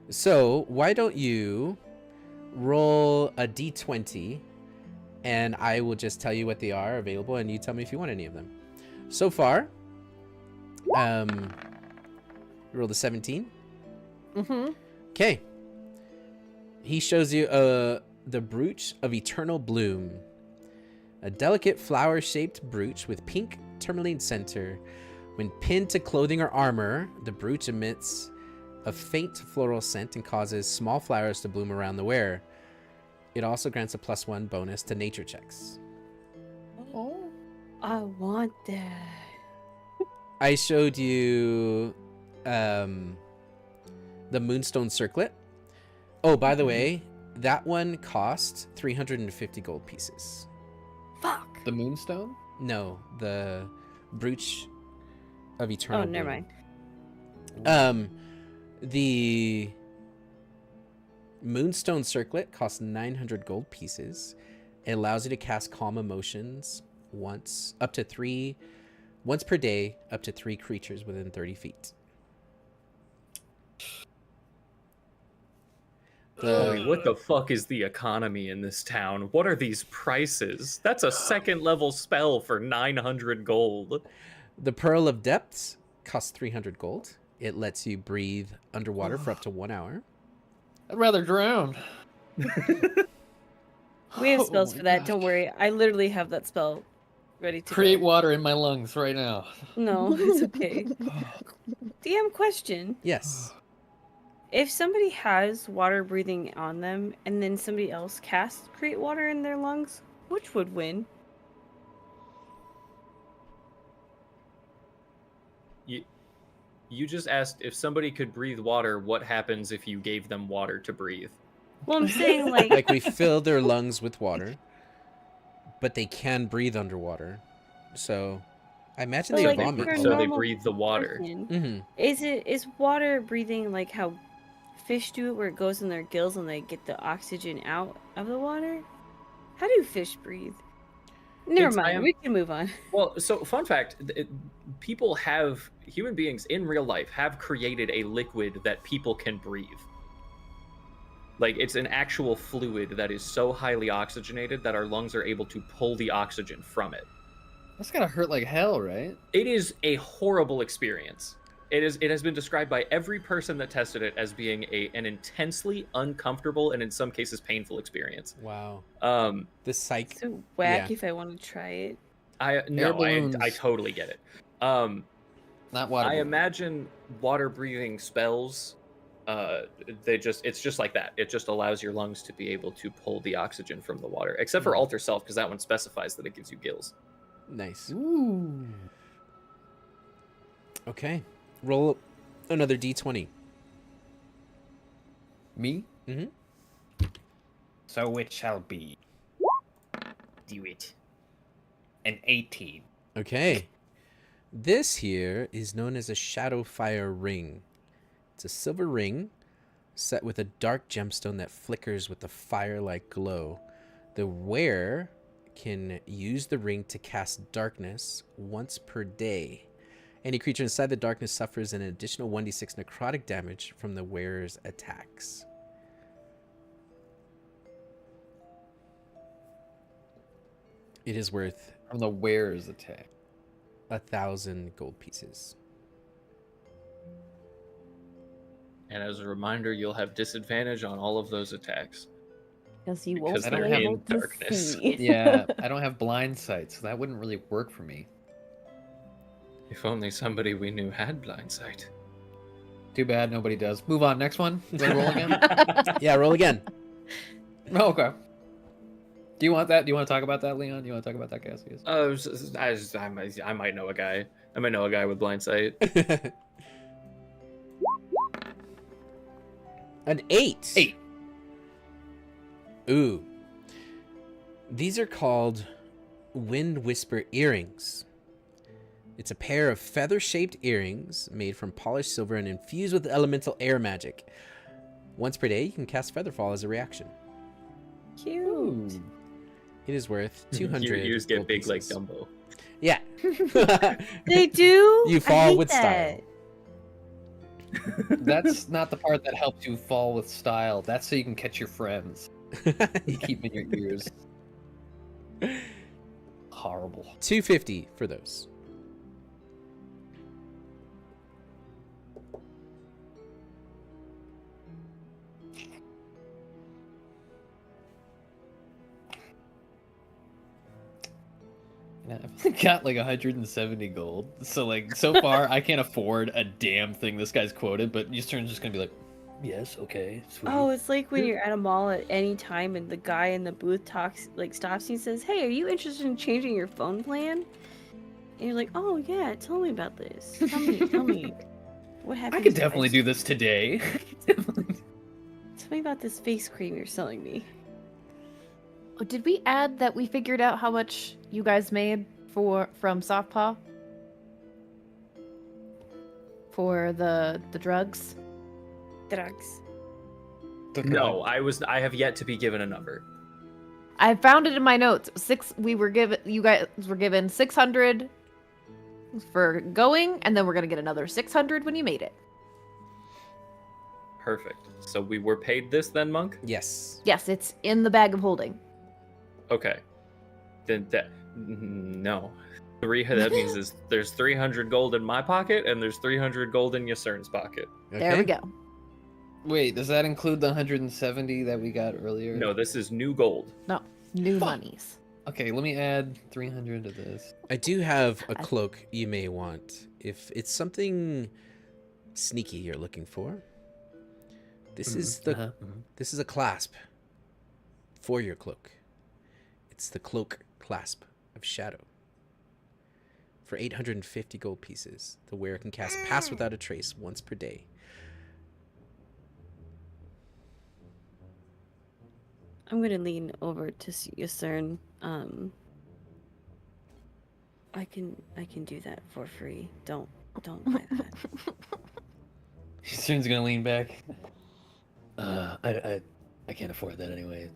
Speaker 4: So, why don't you roll a d20, and I will just tell you what they are available, and you tell me if you want any of them. So far, you rolled a 17.
Speaker 2: Mm-hmm.
Speaker 4: Okay. He shows you the brooch of eternal bloom. A delicate flower-shaped brooch with pink tourmaline center. When pinned to clothing or armor, the brooch emits a faint floral scent and causes small flowers to bloom around the wearer. It also grants a +1 bonus to nature checks.
Speaker 2: Oh, I want that.
Speaker 4: I showed you the moonstone circlet. Oh, by the way, that one cost 350 gold pieces.
Speaker 2: Fuck.
Speaker 5: The moonstone?
Speaker 4: No, the brooch of eternal
Speaker 2: Oh, never
Speaker 4: bloom.
Speaker 2: mind.
Speaker 4: The moonstone circlet costs 900 gold pieces. It allows you to cast calm emotions once per day, up to 3 creatures within 30 feet.
Speaker 3: Holy, what the fuck is the economy in this town? What are these prices? That's a second level spell for 900 gold.
Speaker 4: The Pearl of Depths costs 300 gold. It lets you breathe underwater for up to 1 hour.
Speaker 5: I'd rather drown.
Speaker 2: We have
Speaker 5: Oh
Speaker 2: spells
Speaker 5: my
Speaker 2: for that.
Speaker 5: gosh.
Speaker 2: Don't worry. I literally have that spell ready to
Speaker 5: Create
Speaker 2: go.
Speaker 5: water in my lungs right now.
Speaker 2: No, it's okay. DM question.
Speaker 4: Yes.
Speaker 2: If somebody has water breathing on them and then somebody else casts create water in their lungs, which would win?
Speaker 3: You just asked if somebody could breathe water, what happens if you gave them water to breathe?
Speaker 2: Well, I'm saying like,
Speaker 4: Like we fill their lungs with water, but they can breathe underwater. So I imagine
Speaker 2: But,
Speaker 4: they
Speaker 2: like,
Speaker 4: vomit.
Speaker 2: for a
Speaker 3: So they
Speaker 2: normal
Speaker 3: breathe the water.
Speaker 2: person,
Speaker 4: Mm-hmm.
Speaker 2: is water breathing like how fish do it, where it goes in their gills and they get the oxygen out of the water? How do fish breathe? Never mind. We can move on.
Speaker 3: Well, so fun fact, human beings in real life have created a liquid that people can breathe. Like, it's an actual fluid that is so highly oxygenated that our lungs are able to pull the oxygen from it.
Speaker 5: That's gotta hurt like hell, right?
Speaker 3: It is a horrible experience. It has been described by every person that tested it as being an intensely uncomfortable and in some cases painful experience.
Speaker 4: Wow.
Speaker 3: Um,
Speaker 4: The psych.
Speaker 2: So whack
Speaker 4: Yeah.
Speaker 2: if I want to try it.
Speaker 3: I
Speaker 5: balloons.
Speaker 3: totally get it.
Speaker 5: Not water.
Speaker 3: I
Speaker 5: balloons.
Speaker 3: imagine water breathing spells. It's just like that. It just allows your lungs to be able to pull the oxygen from the water, except for Alter Self, because that one specifies that it gives you gills.
Speaker 4: Nice.
Speaker 5: Ooh.
Speaker 4: Okay. Roll another d20.
Speaker 5: Me?
Speaker 4: Mm-hmm.
Speaker 6: So it shall be. Do it. An 18.
Speaker 4: Okay. This here is known as a Shadow Fire Ring. It's a silver ring set with a dark gemstone that flickers with a fire-like glow. The wearer can use the ring to cast darkness once per day. Any creature inside the darkness suffers an additional 1d6 necrotic damage from the wearer's attacks. It is worth
Speaker 5: From the wearer's attack.
Speaker 4: 1,000 gold pieces.
Speaker 3: And as a reminder, you'll have disadvantage on all of those attacks.
Speaker 1: Because you
Speaker 3: Because
Speaker 1: won't be
Speaker 5: they're
Speaker 1: able
Speaker 3: in
Speaker 1: to
Speaker 3: darkness.
Speaker 1: see.
Speaker 5: Yeah, I don't have blind sight, so that wouldn't really work for me.
Speaker 3: If only somebody we knew had blind sight.
Speaker 5: Too bad nobody does. Move on. Next one. Do I roll again?
Speaker 4: Yeah, roll again.
Speaker 5: Oh, okay. Do you want that? Do you want to talk about that, Leon? Do you want to talk about that, Cassius?
Speaker 3: I might know a guy. I might know a guy with blind sight.
Speaker 4: An 8.
Speaker 5: 8.
Speaker 4: Ooh. These are called Wind Whisper earrings. It's a pair of feather-shaped earrings made from polished silver and infused with elemental air magic. Once per day, you can cast Featherfall as a reaction.
Speaker 2: Cute.
Speaker 4: It is worth 200
Speaker 3: Your ears get
Speaker 4: gold
Speaker 3: big like
Speaker 4: pieces.
Speaker 3: Dumbo.
Speaker 4: Yeah.
Speaker 2: They do?
Speaker 4: You
Speaker 2: I
Speaker 4: fall
Speaker 2: hate
Speaker 4: with
Speaker 2: that.
Speaker 5: That's not the part that helps you fall with style. That's so you can catch your friends. You keep them in your ears. Horrible.
Speaker 4: 250 for those.
Speaker 5: I've got like 170 gold. So like so far I can't afford a damn thing this guy's quoted, but Eastern's just gonna be like, yes, okay, sweet.
Speaker 2: Oh, it's like when you're at a mall at any time and the guy in the booth stops you and says, "Hey, are you interested in changing your phone plan?" And you're like, "Oh yeah, tell me about this. Tell me. What happened?"
Speaker 5: I could definitely do this today.
Speaker 2: Tell me about this face cream you're selling me.
Speaker 1: Oh, did we add that we figured out how much you guys made from Softpaw? For the drugs?
Speaker 2: Drugs.
Speaker 3: No, I have yet to be given a number.
Speaker 1: I found it in my notes. You guys were given 600 for going, and then we're gonna get another 600 when you made it.
Speaker 3: Perfect. So we were paid this then, Monk?
Speaker 4: Yes.
Speaker 1: Yes, it's in the bag of holding.
Speaker 3: Okay. Then no. That means there's 300 gold in my pocket and there's 300 gold in Yasern's pocket.
Speaker 1: There we go.
Speaker 5: Wait, does that include the 170 that we got earlier?
Speaker 3: No, this is new gold.
Speaker 1: No, new monies.
Speaker 5: Okay, let me add 300 to this.
Speaker 4: I do have a cloak you may want. If it's something sneaky you're looking for. This is this is a clasp for your cloak. It's the cloak clasp of shadow. For 850 gold pieces, the wearer can cast Pass Without a Trace once per day.
Speaker 2: I'm gonna lean over to Yasern. I can do that for free. Don't buy that.
Speaker 5: Eastern's gonna lean back. I can't afford that anyway.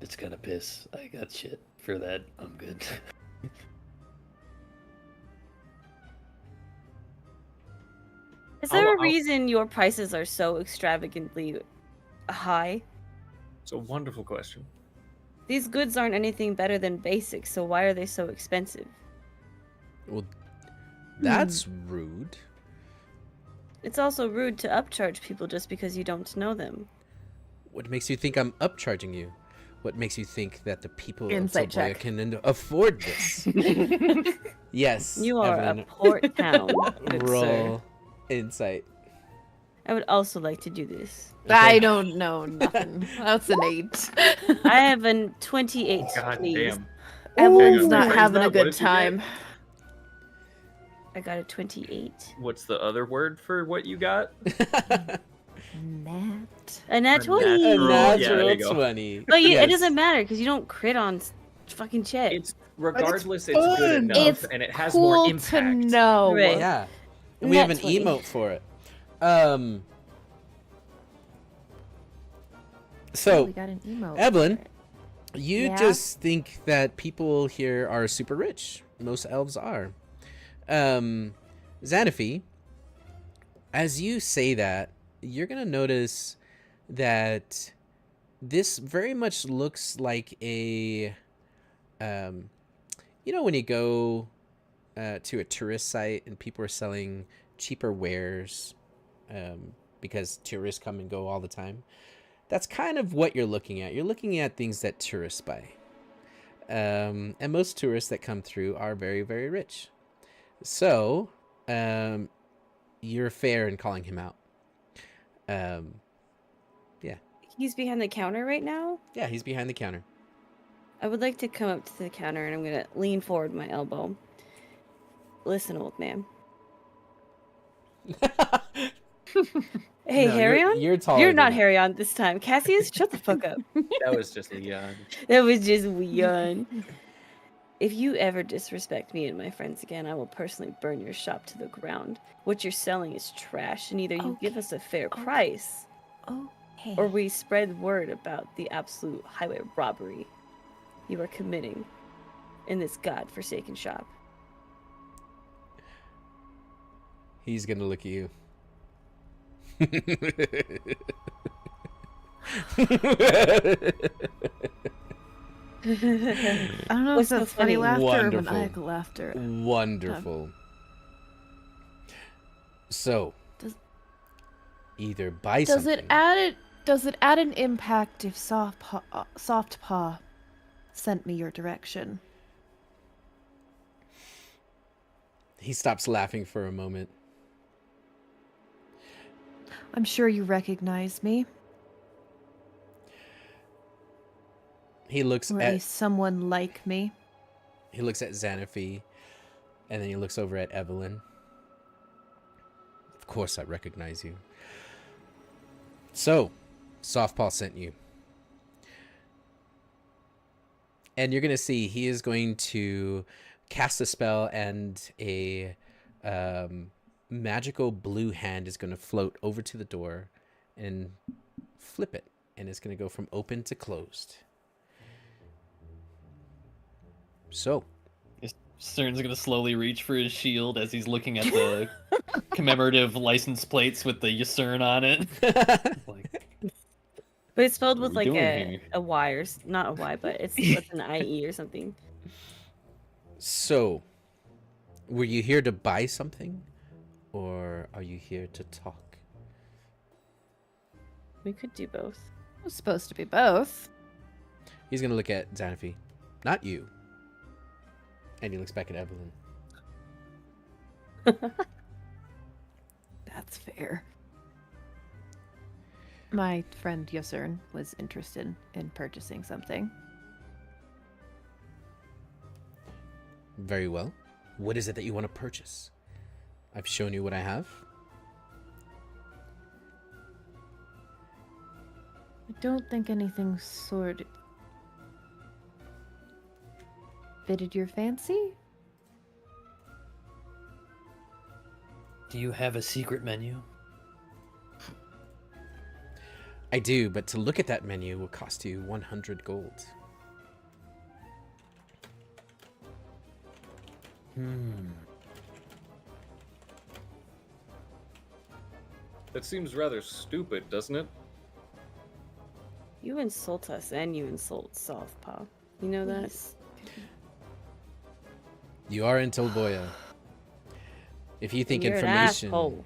Speaker 5: It's gonna piss. I got shit for that. I'm good.
Speaker 2: Is there a reason your prices are so extravagantly high?
Speaker 3: It's a wonderful question.
Speaker 2: These goods aren't anything better than basic, so why are they so expensive?
Speaker 4: Well, that's rude.
Speaker 2: It's also rude to upcharge people just because you don't know them.
Speaker 4: What makes you think I'm upcharging you? What makes you think that the people
Speaker 1: Insight
Speaker 4: of Toboya
Speaker 1: check.
Speaker 4: can afford this? Yes.
Speaker 2: You are
Speaker 4: Evelyn,
Speaker 2: a port town, good sir.
Speaker 4: roll insight.
Speaker 2: I would also like to do this.
Speaker 1: I don't know nothing. That's an 8.
Speaker 2: I have a 28,
Speaker 3: God
Speaker 2: please.
Speaker 3: damn.
Speaker 1: Evelyn's
Speaker 3: Ooh.
Speaker 1: not
Speaker 3: Rephrase
Speaker 1: having
Speaker 3: that.
Speaker 1: a
Speaker 3: What
Speaker 1: good
Speaker 3: did you get?
Speaker 1: time.
Speaker 2: I got a 28.
Speaker 3: What's the other word for what you got?
Speaker 1: Nat.
Speaker 2: A nat
Speaker 3: A
Speaker 2: 20.
Speaker 4: A
Speaker 3: natural- yeah, there
Speaker 4: natural
Speaker 3: you go.
Speaker 4: 20.
Speaker 2: But
Speaker 4: Yes.
Speaker 2: it doesn't matter because you don't crit on fucking shit.
Speaker 3: It's regardless, it's
Speaker 4: fun.
Speaker 3: good enough,
Speaker 1: It's
Speaker 3: and it has
Speaker 1: cool
Speaker 3: more
Speaker 1: to
Speaker 3: impact.
Speaker 1: know.
Speaker 2: Right.
Speaker 4: Yeah. And we have an
Speaker 2: Nat 20.
Speaker 4: emote for it. So,
Speaker 1: we got an emote.
Speaker 4: Evelyn, you
Speaker 1: Yeah?
Speaker 4: just think that people here are super rich. Most elves are. Xanaphi, as you say that, you're going to notice that this very much looks like a, you know, when you go to a tourist site and people are selling cheaper wares because tourists come and go all the time. That's kind of what you're looking at. You're looking at things that tourists buy. And most tourists that come through are very, very rich. So, you're fair in calling him out. Yeah.
Speaker 2: He's behind the counter right now.
Speaker 4: Yeah, he's behind the counter.
Speaker 2: I would like to come up to the counter and I'm going to lean forward my elbow. Listen, old man. Hey,
Speaker 4: No,
Speaker 2: Harryon?
Speaker 4: You're taller
Speaker 2: You're
Speaker 4: than
Speaker 2: not
Speaker 4: that.
Speaker 2: Harryon this time. Cassius, shut the fuck up.
Speaker 3: That was just Leon.
Speaker 2: That was just weird. If you ever disrespect me and my friends again, I will personally burn your shop to the ground. What you're selling is trash, and either you give us a fair price,
Speaker 1: Okay.
Speaker 2: or we spread word about the absolute highway robbery you are committing in this godforsaken shop.
Speaker 4: He's gonna look at you.
Speaker 1: I don't know
Speaker 2: What's
Speaker 1: if
Speaker 2: so
Speaker 1: that's funny
Speaker 2: funny?
Speaker 1: laughter
Speaker 4: Wonderful.
Speaker 1: or maniacal laughter.
Speaker 4: Wonderful. So,
Speaker 1: Does-
Speaker 4: either buy
Speaker 1: Does
Speaker 4: something.
Speaker 1: does it add an impact if Soft Paw sent me your direction?
Speaker 4: He stops laughing for a moment.
Speaker 1: I'm sure you recognize me,
Speaker 4: He looks
Speaker 1: or at
Speaker 4: at
Speaker 1: least someone like me.
Speaker 4: Xanaphi, and then he looks over at Evelyn. Of course, I recognize you. So, Softpaw sent you, and you're gonna see he is going to cast a spell, and a magical blue hand is going to float over to the door and flip it, and it's going to go from open to closed. So,
Speaker 5: Cern's gonna slowly reach for his shield as he's looking at the commemorative license plates with the Ysern on it. Like,
Speaker 2: But it's spelled
Speaker 5: What
Speaker 2: with
Speaker 5: are we
Speaker 2: like
Speaker 5: doing here?
Speaker 2: a Y or not a Y, but it's with an IE or something.
Speaker 4: so, were you here to buy something, or are you here to talk?
Speaker 2: We could do both.
Speaker 1: It was supposed to be both.
Speaker 4: He's gonna look at Xanaphi, not you, and he looks back at Evelyn.
Speaker 1: That's fair. My friend Ysern was interested in purchasing something.
Speaker 4: Very well. What is it that you want to purchase? I've shown you what I have.
Speaker 1: I don't think anything sort fitted your fancy.
Speaker 5: do you have a secret menu?
Speaker 4: I do, but to look at that menu will cost you 100 gold.
Speaker 3: That seems rather stupid, doesn't it?
Speaker 2: You insult us and you insult Southpaw. You know that?
Speaker 1: Please.
Speaker 4: You are in Tolboya. If you think
Speaker 2: You're an
Speaker 4: information,
Speaker 2: asshole.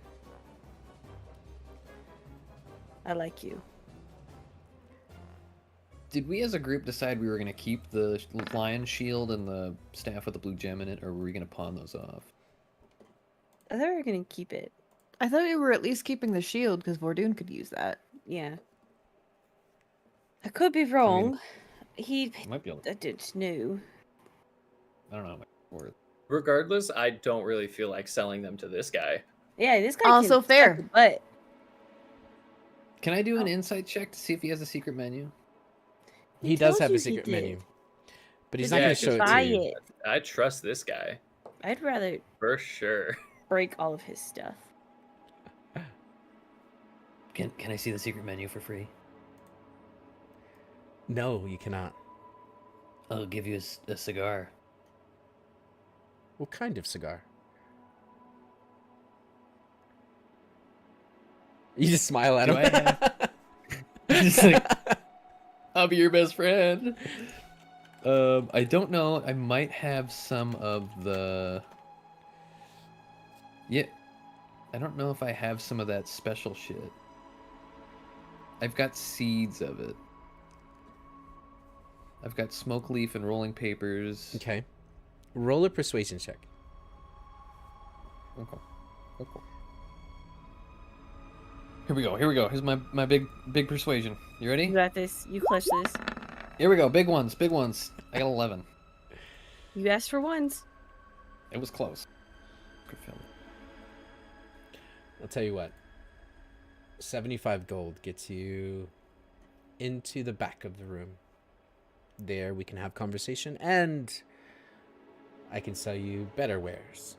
Speaker 2: I like you.
Speaker 5: Did we as a group decide we were going to keep the lion shield and the staff with the blue gem in it, or were we going to pawn those off?
Speaker 2: I thought we were gonna keep it.
Speaker 1: I thought we were at least keeping the shield because Vordoon could use that.
Speaker 2: Yeah. I could be wrong. He
Speaker 5: Might be able to,
Speaker 2: I didn't know.
Speaker 5: I don't know. Or
Speaker 3: Regardless, I don't really feel like selling them to this guy.
Speaker 2: Yeah, this guy
Speaker 1: Also
Speaker 2: can suck
Speaker 1: fair.
Speaker 2: the butt.
Speaker 5: can I do an insight check to see if he has a secret menu?
Speaker 4: he does
Speaker 2: told
Speaker 4: have
Speaker 2: you
Speaker 4: a
Speaker 2: he
Speaker 4: secret
Speaker 2: did.
Speaker 4: menu, but he's
Speaker 2: But
Speaker 4: not
Speaker 3: Yeah,
Speaker 4: going to show it
Speaker 2: buy
Speaker 4: to you.
Speaker 2: it.
Speaker 3: I trust this guy
Speaker 2: I'd rather
Speaker 3: for sure.
Speaker 2: break all of his stuff.
Speaker 5: Can I see the secret menu for free?
Speaker 4: No, you cannot.
Speaker 5: I'll give you a cigar.
Speaker 4: What kind of cigar? You just smile at
Speaker 5: Do
Speaker 4: him.
Speaker 5: I Just like, I'll be your best friend. I don't know. I might have some of the. Yeah, I don't know if I have some of that special shit. I've got seeds of it. I've got smoke leaf and rolling papers.
Speaker 4: Okay. Roll a persuasion check.
Speaker 5: Okay. Okay. Here we go. Here we go. Here's my big persuasion. You ready?
Speaker 2: You got this. You clutch this.
Speaker 5: Here we go. Big ones. Big ones. I got 11.
Speaker 2: You asked for ones.
Speaker 5: It was close. Good feeling.
Speaker 4: I'll tell you what. 75 gold gets you into the back of the room. There we can have conversation and I can sell you better wares.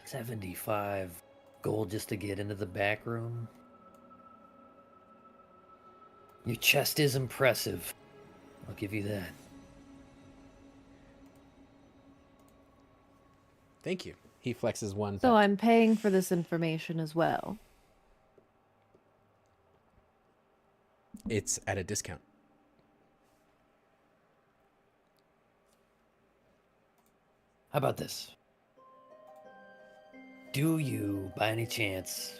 Speaker 5: $75 gold just to get into the back room. Your chest is impressive. I'll give you that.
Speaker 4: Thank you. He flexes one.
Speaker 1: So
Speaker 4: thumb.
Speaker 1: I'm paying for this information as well.
Speaker 4: It's at a discount.
Speaker 5: How about this? Do you, by any chance,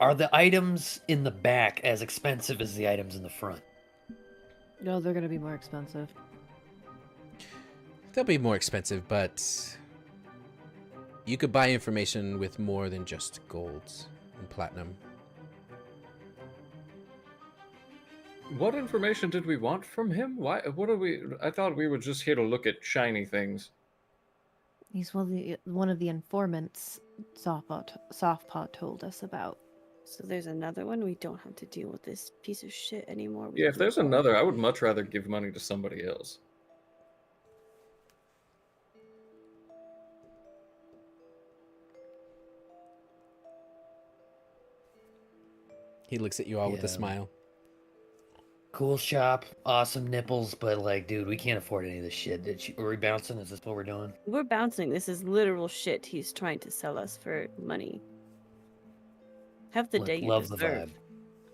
Speaker 5: are the items in the back as expensive as the items in the front?
Speaker 1: No, they're gonna be more expensive.
Speaker 4: They'll be more expensive, but you could buy information with more than just gold and platinum.
Speaker 3: What information did we want from him? Why? What are we? I thought we were just here to look at shiny things.
Speaker 1: He's one of the informants Softpaw told us about.
Speaker 2: So there's another one. We don't have to deal with this piece of shit anymore.
Speaker 3: Yeah, if there's another, I would much rather give money to somebody else.
Speaker 4: He looks at you all with a
Speaker 5: Yeah.
Speaker 4: smile.
Speaker 5: Cool shop, awesome nipples, but like, dude, we can't afford any of this shit. Are we bouncing? Is this what we're doing?
Speaker 2: We're bouncing. This is literal shit he's trying to sell us for money. Have the
Speaker 5: Look,
Speaker 2: day you
Speaker 5: love the
Speaker 2: deserve.
Speaker 5: vibe.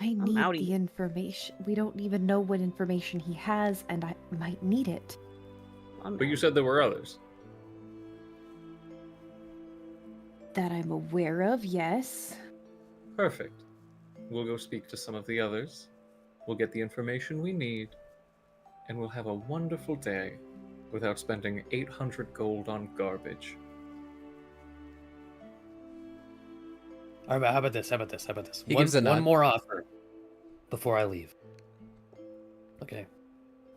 Speaker 1: I need
Speaker 2: outie.
Speaker 1: the information. We don't even know what information he has, and I might need it.
Speaker 3: But you said there were others.
Speaker 1: That I'm aware of, yes.
Speaker 3: Perfect. We'll go speak to some of the others. We'll get the information we need, and we'll have a wonderful day without spending 800 gold on garbage.
Speaker 5: All right, how about this? How about this? How about this?
Speaker 4: He
Speaker 5: One,
Speaker 4: gives a
Speaker 5: one
Speaker 4: nod.
Speaker 5: more offer before I leave. Okay.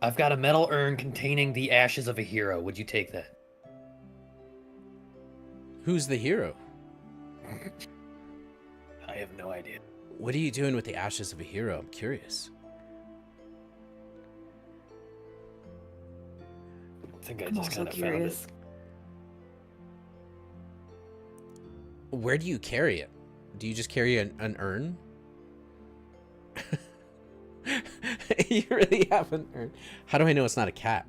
Speaker 5: I've got a metal urn containing the ashes of a hero. Would you take that?
Speaker 4: Who's the hero?
Speaker 5: I have no idea.
Speaker 4: What are you doing with the ashes of a hero? I'm curious.
Speaker 5: I think I
Speaker 1: I'm
Speaker 5: just
Speaker 1: also
Speaker 5: kind of
Speaker 1: curious.
Speaker 5: found
Speaker 4: Where do you carry it? Do you just carry an urn? You really have an urn. How do I know it's not a cat?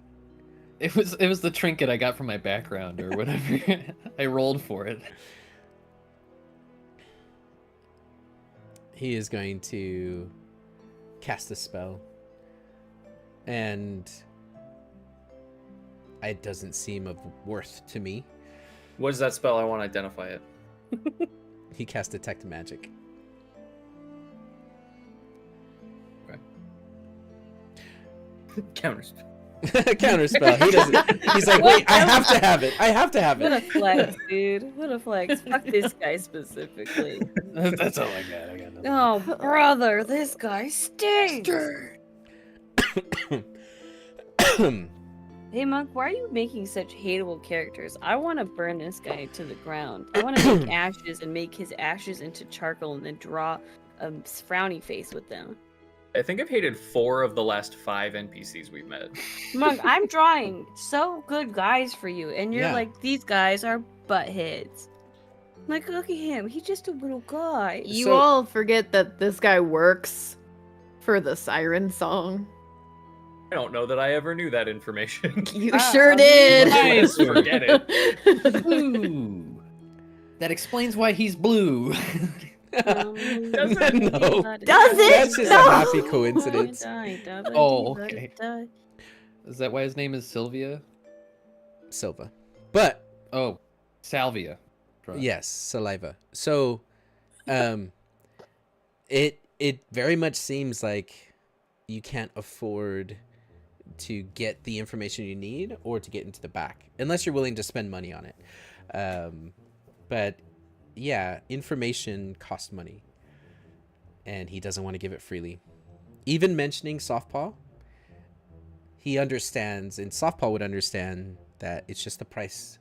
Speaker 5: it. It was the trinket I got from my background or whatever. I rolled for it.
Speaker 4: he is going to cast a spell. And it doesn't seem of worth to me.
Speaker 3: What is that spell? I want to identify it.
Speaker 4: He cast Detect Magic.
Speaker 3: Counterspell.
Speaker 4: Counterspell. He doesn't. He's like, wait, I have to have it. I have to have
Speaker 2: What a
Speaker 4: it.
Speaker 2: flex, dude. What a flex. Fuck this guy specifically.
Speaker 5: That's all I got. I got nothing.
Speaker 2: Oh, brother, this guy stinks. Hey, Monk, why are you making such hateable characters? I want to burn this guy to the ground. I want to make ashes and make his ashes into charcoal and then draw a frowny face with them.
Speaker 3: I think I've hated 4 of the last 5 NPCs we've met.
Speaker 2: Monk, I'm drawing so good guys for you, and you're
Speaker 4: Yeah.
Speaker 2: like, these guys are buttheads. I'm like, look at him. He's just a little guy.
Speaker 1: You
Speaker 4: So-
Speaker 1: all forget that this guy works for the siren song.
Speaker 3: I don't know that I ever knew that information.
Speaker 1: You sure did.
Speaker 3: Nice, forget it.
Speaker 5: Blue. That explains why he's blue.
Speaker 4: No.
Speaker 1: Does it?
Speaker 4: That's just
Speaker 1: No.
Speaker 4: a happy coincidence.
Speaker 5: Oh, okay. Is that why his name is Sylvia?
Speaker 4: Silva. But
Speaker 5: Oh, Salvia. Right.
Speaker 4: yes, saliva. So, it very much seems like you can't afford to get the information you need or to get into the back unless you're willing to spend money on it. But yeah, information costs money, and he doesn't want to give it freely. Even mentioning Softpaw, he understands, and Softpaw would understand that it's just the price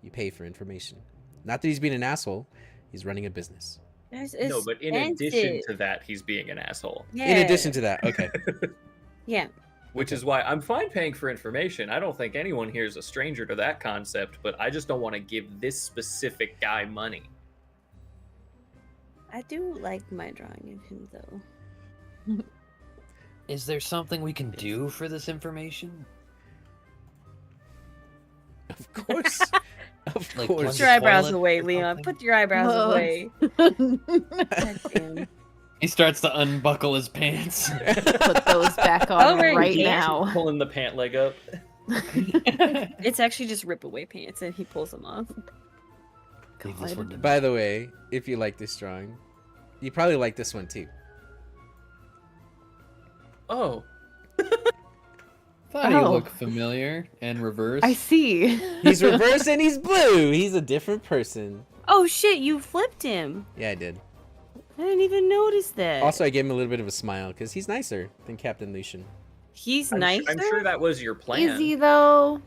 Speaker 4: you pay for information. Not that he's being an asshole, he's running a business.
Speaker 3: No, but in addition to that, he's being an asshole.
Speaker 4: In addition to that, okay.
Speaker 2: Yeah.
Speaker 3: Which is why I'm fine paying for information. I don't think anyone here is a stranger to that concept, but I just don't want to give this specific guy money.
Speaker 2: I do like my drawing of him, though.
Speaker 5: Is there something we can do for this information?
Speaker 4: Of course. Of
Speaker 5: Like
Speaker 4: course.
Speaker 2: Put your eyebrows
Speaker 5: toilet
Speaker 2: away,
Speaker 5: or
Speaker 2: Leon.
Speaker 5: something?
Speaker 2: Put your eyebrows
Speaker 1: Oh.
Speaker 2: away. God damn.
Speaker 5: He starts to unbuckle his pants.
Speaker 1: Put those back on
Speaker 2: Over
Speaker 1: right
Speaker 2: here.
Speaker 1: now.
Speaker 3: Pulling the pant leg up.
Speaker 2: It's actually just rip away pants, and he pulls them off.
Speaker 5: Leave this one to me.
Speaker 4: By the way, if you like this drawing, you probably like this one too.
Speaker 3: Oh,
Speaker 5: Thought he
Speaker 1: Oh.
Speaker 5: looked familiar and reversed.
Speaker 1: I see.
Speaker 4: He's reversed and he's blue. He's a different person.
Speaker 2: Oh shit! You flipped him.
Speaker 4: Yeah, I did.
Speaker 2: I didn't even notice that.
Speaker 4: Also, I gave him a little bit of a smile because he's nicer than Captain Lucian.
Speaker 2: he's
Speaker 3: I'm
Speaker 2: nicer.
Speaker 3: sure that was your plan.
Speaker 1: Is he though?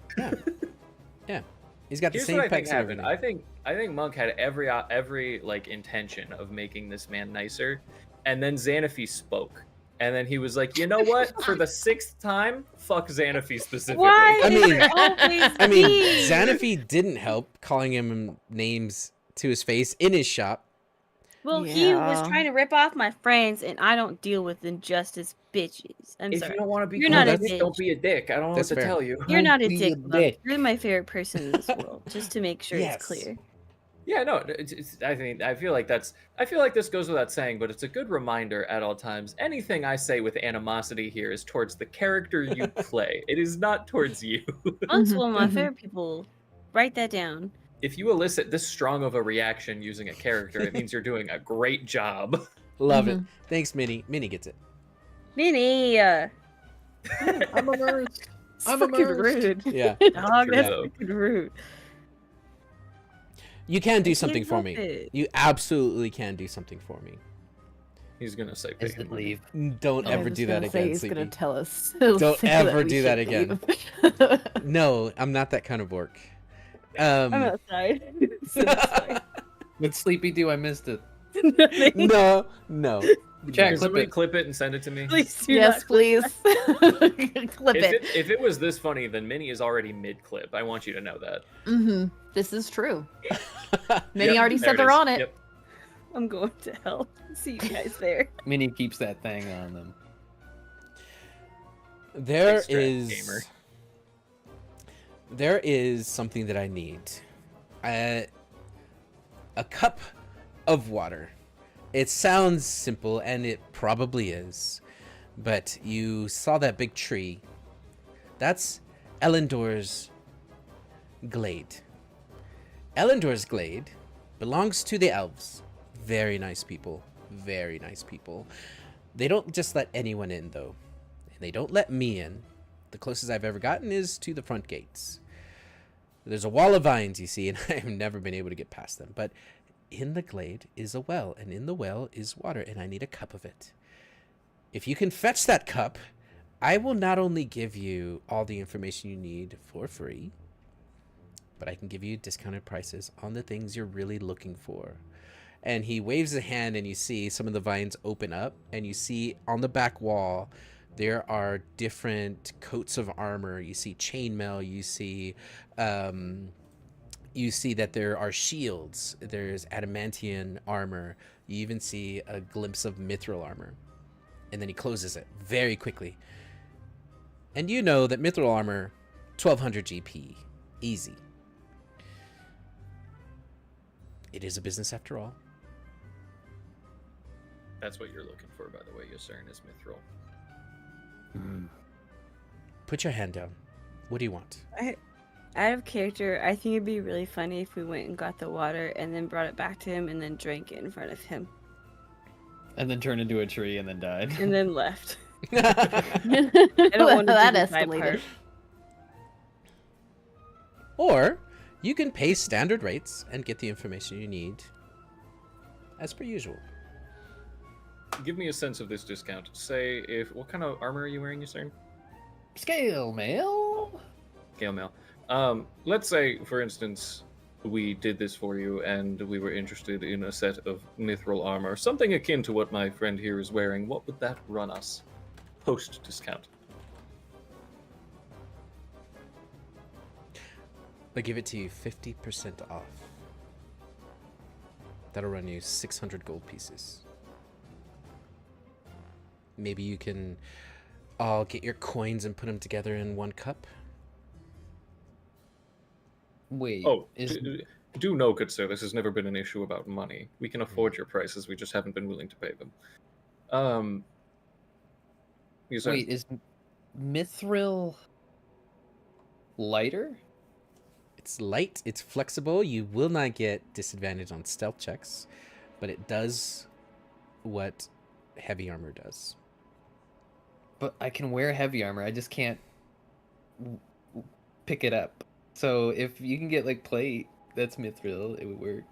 Speaker 4: Yeah. He's got the
Speaker 3: Here's
Speaker 4: same
Speaker 3: what I think
Speaker 4: pecs and
Speaker 3: happened.
Speaker 4: everything.
Speaker 3: I think Monk had every like intention of making this man nicer, and then Xanaphy spoke, and then he was like, you know what? For the 6th time, fuck Xanaphy specifically.
Speaker 2: Why?
Speaker 4: I mean-
Speaker 2: is it always
Speaker 4: I mean,
Speaker 2: me?
Speaker 4: Xanaphy didn't help calling him names to his face in his shop.
Speaker 2: Well, he was
Speaker 1: Yeah.
Speaker 2: trying to rip off my friends, and I don't deal with injustice bitches. I'm
Speaker 3: If
Speaker 2: sorry.
Speaker 3: you don't want to be
Speaker 2: You're
Speaker 3: cool,
Speaker 2: not a
Speaker 3: then
Speaker 2: bitch.
Speaker 3: don't be a dick. I don't know what
Speaker 4: That's
Speaker 3: to
Speaker 4: fair.
Speaker 3: tell you.
Speaker 2: You're not a
Speaker 6: Be a
Speaker 2: dick, Buck.
Speaker 6: bitch.
Speaker 2: You're my favorite person in this world. Just to make sure
Speaker 4: Yes.
Speaker 2: it's clear.
Speaker 3: Yeah, no, I feel like this goes without saying, but it's a good reminder at all times. Anything I say with animosity here is towards the character you play. It is not towards you.
Speaker 2: Monk's one of my
Speaker 1: mhm.
Speaker 2: favorite people. Write that down.
Speaker 3: If you elicit this strong of a reaction using a character, it means you're doing a great job.
Speaker 4: Love it. Thanks, Minnie. Minnie gets it.
Speaker 2: Minnie,
Speaker 5: I'm immersed. I'm
Speaker 1: fucking
Speaker 5: immersed.
Speaker 1: rude.
Speaker 4: Yeah.
Speaker 2: dog, that's
Speaker 3: though.
Speaker 2: fucking rude.
Speaker 4: You can do
Speaker 2: I
Speaker 4: something
Speaker 2: can't
Speaker 4: for
Speaker 2: help
Speaker 4: me.
Speaker 2: it.
Speaker 4: You absolutely can do something for me.
Speaker 3: He's gonna say pay him
Speaker 5: Instant
Speaker 3: money.
Speaker 5: leave.
Speaker 4: Don't
Speaker 5: Oh.
Speaker 4: ever do that again,
Speaker 1: He's
Speaker 4: Sleepy.
Speaker 1: gonna tell us.
Speaker 4: Don't
Speaker 1: say
Speaker 4: ever
Speaker 1: we
Speaker 4: do that
Speaker 1: should
Speaker 4: again.
Speaker 1: leave.
Speaker 4: No, I'm not that kind of orc.
Speaker 2: I'm outside. So sorry.
Speaker 5: What Sleepy do? I missed it.
Speaker 2: Nothing.
Speaker 4: no.
Speaker 5: Jack,
Speaker 3: Can
Speaker 5: clip
Speaker 3: somebody
Speaker 5: it.
Speaker 3: clip it and send it to me?
Speaker 2: Please do
Speaker 1: Yes,
Speaker 2: not.
Speaker 1: please. Clip it.
Speaker 3: If it was this funny, then Minnie is already mid-clip. I want you to know that.
Speaker 1: This is true. Minnie
Speaker 3: Yep,
Speaker 1: already
Speaker 3: there
Speaker 1: said they're
Speaker 3: is.
Speaker 1: on it.
Speaker 3: Yep.
Speaker 2: I'm going to hell. See you guys there.
Speaker 5: Minnie keeps that thing on them.
Speaker 4: There
Speaker 3: Extra
Speaker 4: is
Speaker 3: gamer.
Speaker 4: There is something that I need. A cup of water. It sounds simple, and it probably is. But you saw that big tree. That's Elendor's glade. Elendor's glade belongs to the elves. Very nice people. Very nice people. They don't just let anyone in, though. And they don't let me in. The closest I've ever gotten is to the front gates. There's a wall of vines, you see, and I've never been able to get past them. But in the glade is a well, and in the well is water, and I need a cup of it. If you can fetch that cup, I will not only give you all the information you need for free, but I can give you discounted prices on the things you're really looking for. And he waves a hand, and you see some of the vines open up, and you see on the back wall there are different coats of armor. You see chainmail. You see that there are shields. There's adamantium armor. You even see a glimpse of mithril armor. And then he closes it very quickly. And you know that mithril armor, 1200 GP, easy. It is a business after all.
Speaker 3: That's what you're looking for, by the way, Yosern, is mithril.
Speaker 4: Put your hand down. What do you want?
Speaker 2: Out of character, I think it'd be really funny if we went and got the water and then brought it back to him and then drank it in front of him.
Speaker 5: And then turned into a tree and then died.
Speaker 2: And then left. I
Speaker 1: I
Speaker 2: don't want to
Speaker 1: that
Speaker 2: do the side
Speaker 1: escalated.
Speaker 2: part.
Speaker 4: Or you can pay standard rates and get the information you need as per usual.
Speaker 3: Give me a sense of this discount. Say, what kind of armor are you wearing, Yosern?
Speaker 5: Scale mail.
Speaker 3: Scale mail. Let's say, for instance, we did this for you and we were interested in a set of mithril armor, something akin to what my friend here is wearing. What would that run us post discount?
Speaker 4: I give it to you 50% off. That'll run you 600 gold pieces. Maybe you can all get your coins and put them together in one cup.
Speaker 5: Wait.
Speaker 3: Oh,
Speaker 5: is
Speaker 3: do know, good sir, this has never been an issue about money. We can afford your prices, we just haven't been willing to pay them. Yosern,
Speaker 5: wait is mithril lighter?
Speaker 4: It's light, it's flexible. You will not get disadvantage on stealth checks, but it does what heavy armor does.
Speaker 5: But I can wear heavy armor. I just can't pick it up. So if you can get like plate that's mithril, it would work.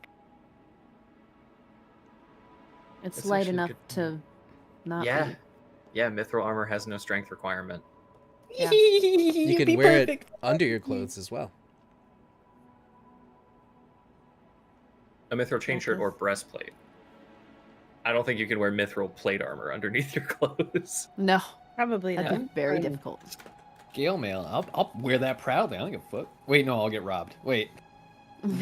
Speaker 1: It's
Speaker 3: That's
Speaker 1: light
Speaker 3: actually
Speaker 1: enough
Speaker 3: good.
Speaker 1: to not
Speaker 3: Yeah.
Speaker 1: be.
Speaker 3: Yeah, mithril armor has no strength requirement.
Speaker 1: Yeah.
Speaker 4: You can wear it under your clothes as well.
Speaker 3: A mithril chain shirt or
Speaker 1: Okay.
Speaker 3: breastplate. I don't think you can wear mithril plate armor underneath your clothes.
Speaker 1: No,
Speaker 2: Probably
Speaker 1: that'd
Speaker 2: not.
Speaker 1: be very difficult.
Speaker 5: Scale mail. I'll wear that proudly. I don't give a fuck. Wait, no, I'll get robbed. Wait.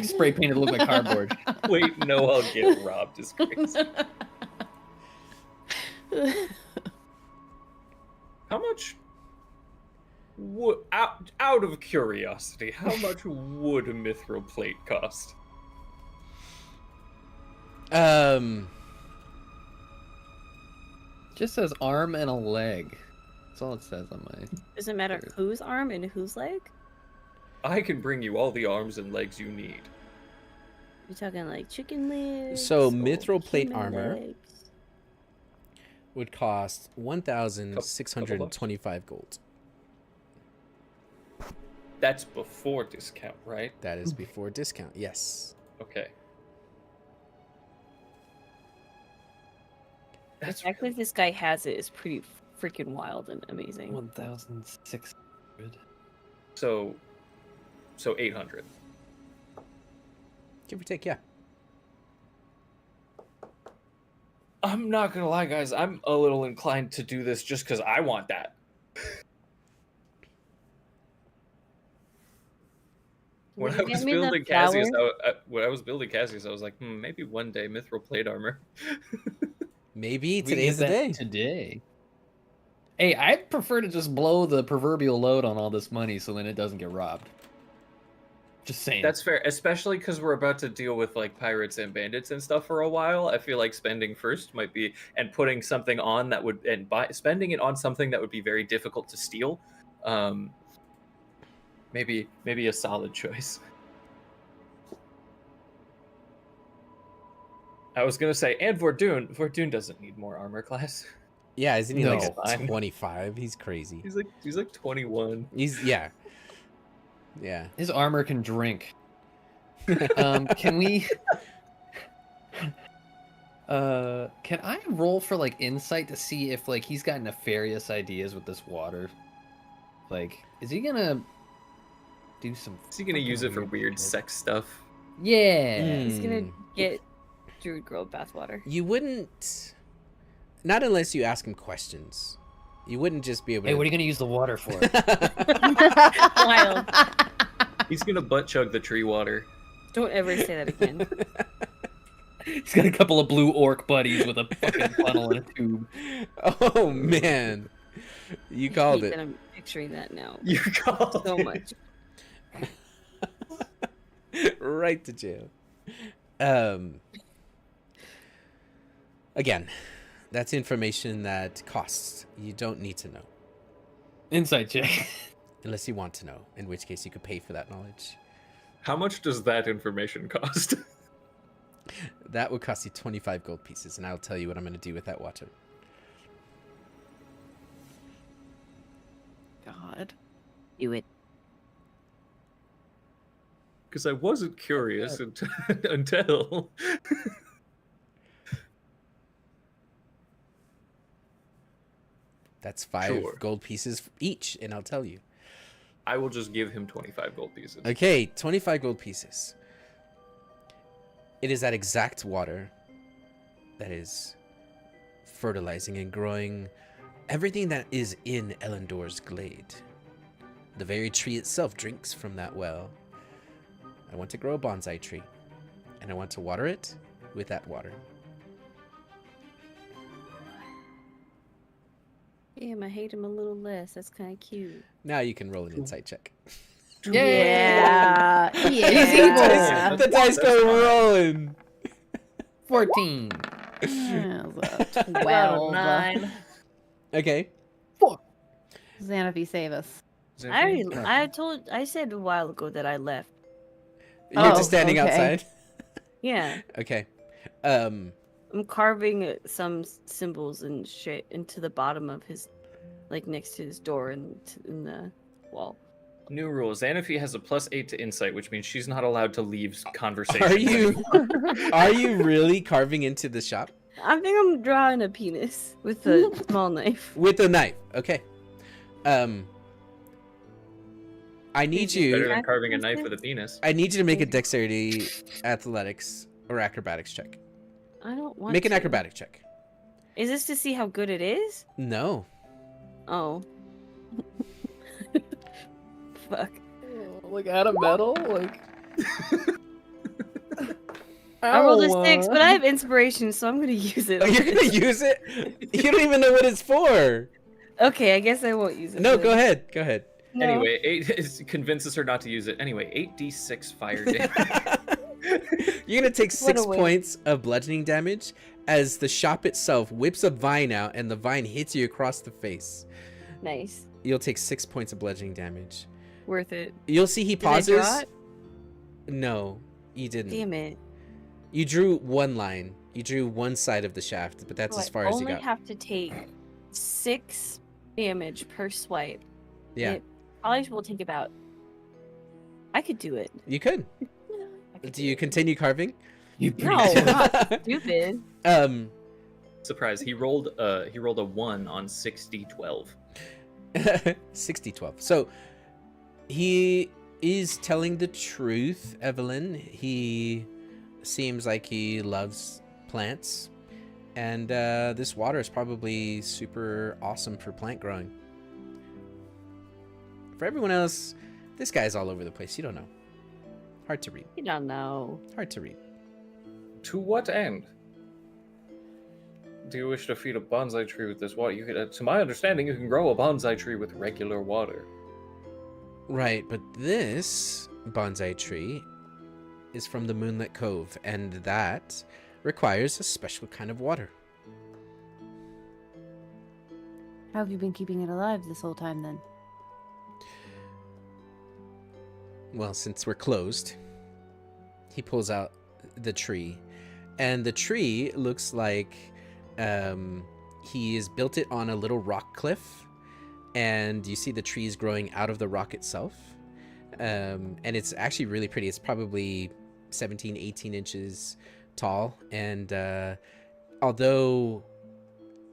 Speaker 5: Spray painted to look like cardboard.
Speaker 3: Wait, no, I'll get robbed. Is crazy. How much would, out of curiosity, how much would a mithril plate cost?
Speaker 5: Just says arm and a leg. That's all it says on my.
Speaker 2: Doesn't matter whose arm and whose leg.
Speaker 3: I can bring you all the arms and legs you need.
Speaker 2: You're talking like chicken legs.
Speaker 4: So
Speaker 2: or
Speaker 4: mithril plate
Speaker 2: human
Speaker 4: armor
Speaker 2: legs?
Speaker 4: would cost 1,625 gold.
Speaker 3: That's before discount, right?
Speaker 4: That is before discount. Yes.
Speaker 3: Okay.
Speaker 2: The
Speaker 3: That's
Speaker 2: fact that this guy has it is pretty freaking wild and amazing.
Speaker 5: 1,600.
Speaker 3: so 800.
Speaker 4: Give or take, yeah.
Speaker 3: I'm not gonna lie, guys. I'm a little inclined to do this just because I want that. When I
Speaker 2: Will you
Speaker 3: was
Speaker 2: get me the
Speaker 3: building Cassius,
Speaker 2: flower?
Speaker 3: when I was building Cassius, I was like, maybe one day mithril plate armor.
Speaker 4: Maybe
Speaker 5: We can
Speaker 4: today's the
Speaker 5: get that
Speaker 4: day.
Speaker 5: Today. Hey, I'd prefer to just blow the proverbial load on all this money so then it doesn't get robbed. Just saying.
Speaker 3: That's fair, especially because we're about to deal with like pirates and bandits and stuff for a while. I feel like spending first might be and putting something on that would spending it on something that would be very difficult to steal. Maybe a solid choice. I was gonna say, and Vordoon doesn't need more armor class.
Speaker 4: Yeah, isn't he
Speaker 5: No.
Speaker 4: like
Speaker 3: Fine.
Speaker 4: 25? He's crazy.
Speaker 3: He's like 21.
Speaker 4: Yeah.
Speaker 5: His armor can drink. Can we? Can I roll for like insight to see if like he's got nefarious ideas with this water? Like, is he gonna do some?
Speaker 3: Is he gonna use it for weird
Speaker 5: shit?
Speaker 3: sex stuff?
Speaker 5: Yeah.
Speaker 2: He's gonna
Speaker 4: Hmm.
Speaker 2: get Druid Girl bathwater.
Speaker 4: You wouldn't, not unless you ask him questions. You wouldn't just be able to.
Speaker 5: Hey, what are you gonna use the water for?
Speaker 2: Wild.
Speaker 3: He's gonna butt chug the tree water.
Speaker 2: Don't ever say that again.
Speaker 5: He's got a couple of blue orc buddies with a fucking funnel and a tube.
Speaker 4: Oh man, you called
Speaker 2: Hate that
Speaker 4: it.
Speaker 2: I'm picturing that now.
Speaker 3: You called
Speaker 2: So
Speaker 3: it.
Speaker 2: much.
Speaker 4: Right to jail. Again, that's information that costs. You don't need to know
Speaker 5: Insight check.
Speaker 4: unless you want to know, in which case you could pay for that knowledge.
Speaker 3: How much does that information cost?
Speaker 4: That would cost you 25 gold pieces, and I'll tell you what I'm going to do with that water.
Speaker 1: God.
Speaker 2: Do it.
Speaker 3: Because I wasn't curious until.
Speaker 4: That's 5
Speaker 3: Sure.
Speaker 4: gold pieces each, and I'll tell you.
Speaker 3: I will just give him 25 gold pieces.
Speaker 4: Okay, 25 gold pieces. It is that exact water that is fertilizing and growing everything that is in Elendor's glade. The very tree itself drinks from that well. I want to grow a bonsai tree, and I want to water it with that water.
Speaker 2: Damn, I hate him a little less. That's kind of cute.
Speaker 4: Now you can roll an insight check.
Speaker 1: Yeah.
Speaker 5: Yeah.
Speaker 4: The dice go rolling.
Speaker 5: 14.
Speaker 1: Yeah, it was a
Speaker 2: 12.
Speaker 1: 9.
Speaker 4: Okay.
Speaker 1: Xanafi, save us.
Speaker 2: I said a while ago that I left.
Speaker 4: You're
Speaker 1: Oh,
Speaker 4: just standing
Speaker 1: okay.
Speaker 4: outside.
Speaker 2: Yeah.
Speaker 4: Okay.
Speaker 2: I'm carving some symbols and shit into the bottom of his, like next to his door and in the wall.
Speaker 3: New rule: Xanafi has a +8 to insight, which means she's not allowed to leave conversation.
Speaker 4: Are you really carving into the shop
Speaker 2: I think I'm drawing a penis with a small knife.
Speaker 4: with a knife? Okay. I need
Speaker 3: Better
Speaker 4: you.
Speaker 3: than carving a knife with a penis.
Speaker 4: I need you to make a dexterity, athletics, or acrobatics check.
Speaker 2: I don't want
Speaker 4: Make an
Speaker 2: to.
Speaker 4: acrobatic check.
Speaker 2: Is this to see how good it is?
Speaker 4: No.
Speaker 2: Oh. Fuck.
Speaker 5: Like out of metal? Like.
Speaker 2: I rolled a 6, but I have inspiration, so I'm gonna use it.
Speaker 4: Oh, you're gonna use it? You don't even know what it's for.
Speaker 2: Okay, I guess I won't use it.
Speaker 4: No,
Speaker 2: then.
Speaker 4: go ahead. Go ahead.
Speaker 2: No.
Speaker 3: Anyway, 8 convinces her not to use it. Anyway, 8d6 fire damage.
Speaker 4: You're gonna take
Speaker 2: What a
Speaker 4: 6
Speaker 2: waste.
Speaker 4: points of bludgeoning damage as the shop itself whips a vine out and the vine hits you across the face.
Speaker 2: Nice.
Speaker 4: You'll take 6 points of bludgeoning damage.
Speaker 2: Worth it.
Speaker 4: You'll see he
Speaker 2: Did I
Speaker 4: pauses.
Speaker 2: draw it?
Speaker 4: No, you didn't.
Speaker 2: Damn it.
Speaker 4: You drew one line. You drew one side of the shaft, but that's
Speaker 2: So
Speaker 4: as far
Speaker 2: I
Speaker 4: as you
Speaker 2: only
Speaker 4: got.
Speaker 2: have to take 6 damage per swipe.
Speaker 4: Yeah,
Speaker 2: It probably will take about. I could do it.
Speaker 4: you could.
Speaker 2: I could
Speaker 4: Do you continue carving?
Speaker 5: You
Speaker 2: No,
Speaker 5: pretty-
Speaker 2: not stupid.
Speaker 3: Surprise! He rolled a 1 on 6d12.
Speaker 4: 60-12. So he is telling the truth, Evelyn. He seems like he loves plants, and this water is probably super awesome for plant growing. For everyone else, this guy's all over the place. You don't know. Hard to read.
Speaker 2: You don't know.
Speaker 4: Hard to read.
Speaker 3: To what end? Do you wish to feed a bonsai tree with this water? You could, to my understanding, you can grow a bonsai tree with regular water.
Speaker 4: Right, but this bonsai tree is from the Moonlit Cove, and that requires a special kind of water.
Speaker 1: How have you been keeping it alive this whole time then?
Speaker 4: Well, since we're closed, he pulls out the tree, and the tree looks like he has built it on a little rock cliff, and you see the trees growing out of the rock itself. And it's actually really pretty. It's probably 17, 18 inches tall, and although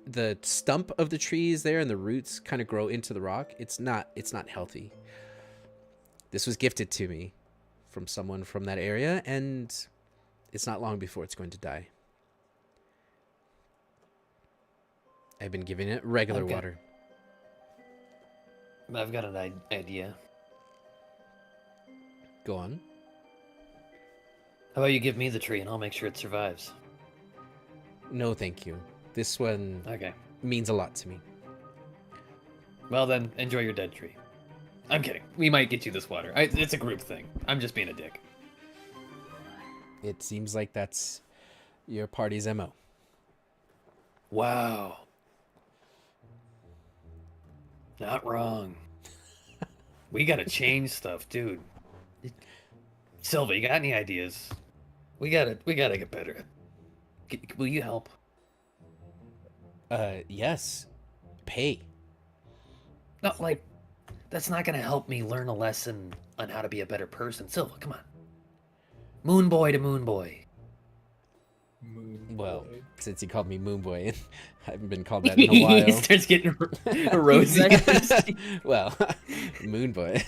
Speaker 4: the stump of the tree is there and the roots kind of grow into the rock, it's not healthy. This was gifted to me from someone from that area, and it's not long before it's going to die. I've been giving it regular
Speaker 5: Okay.
Speaker 4: water.
Speaker 5: I've got an idea.
Speaker 4: Go on.
Speaker 5: How about you give me the tree and I'll make sure it survives?
Speaker 4: No, thank you. This one
Speaker 5: Okay.
Speaker 4: means a lot to me.
Speaker 5: Well then, enjoy your dead tree. I'm kidding. We might get you this water. It's a group thing. I'm just being a dick.
Speaker 4: It seems like that's your party's MO.
Speaker 5: Wow. Not wrong. We gotta change stuff, dude. Silva, you got any ideas? We gotta get better. Will you help?
Speaker 4: Yes. Pay.
Speaker 5: No, like, that's not gonna help me learn a lesson on how to be a better person. Silva, come on. Moon boy to moon boy.
Speaker 4: Well, since you called me Moon Boy, I haven't been called that in a while.
Speaker 5: He starts getting rosy.
Speaker 4: Well, Moon Boy.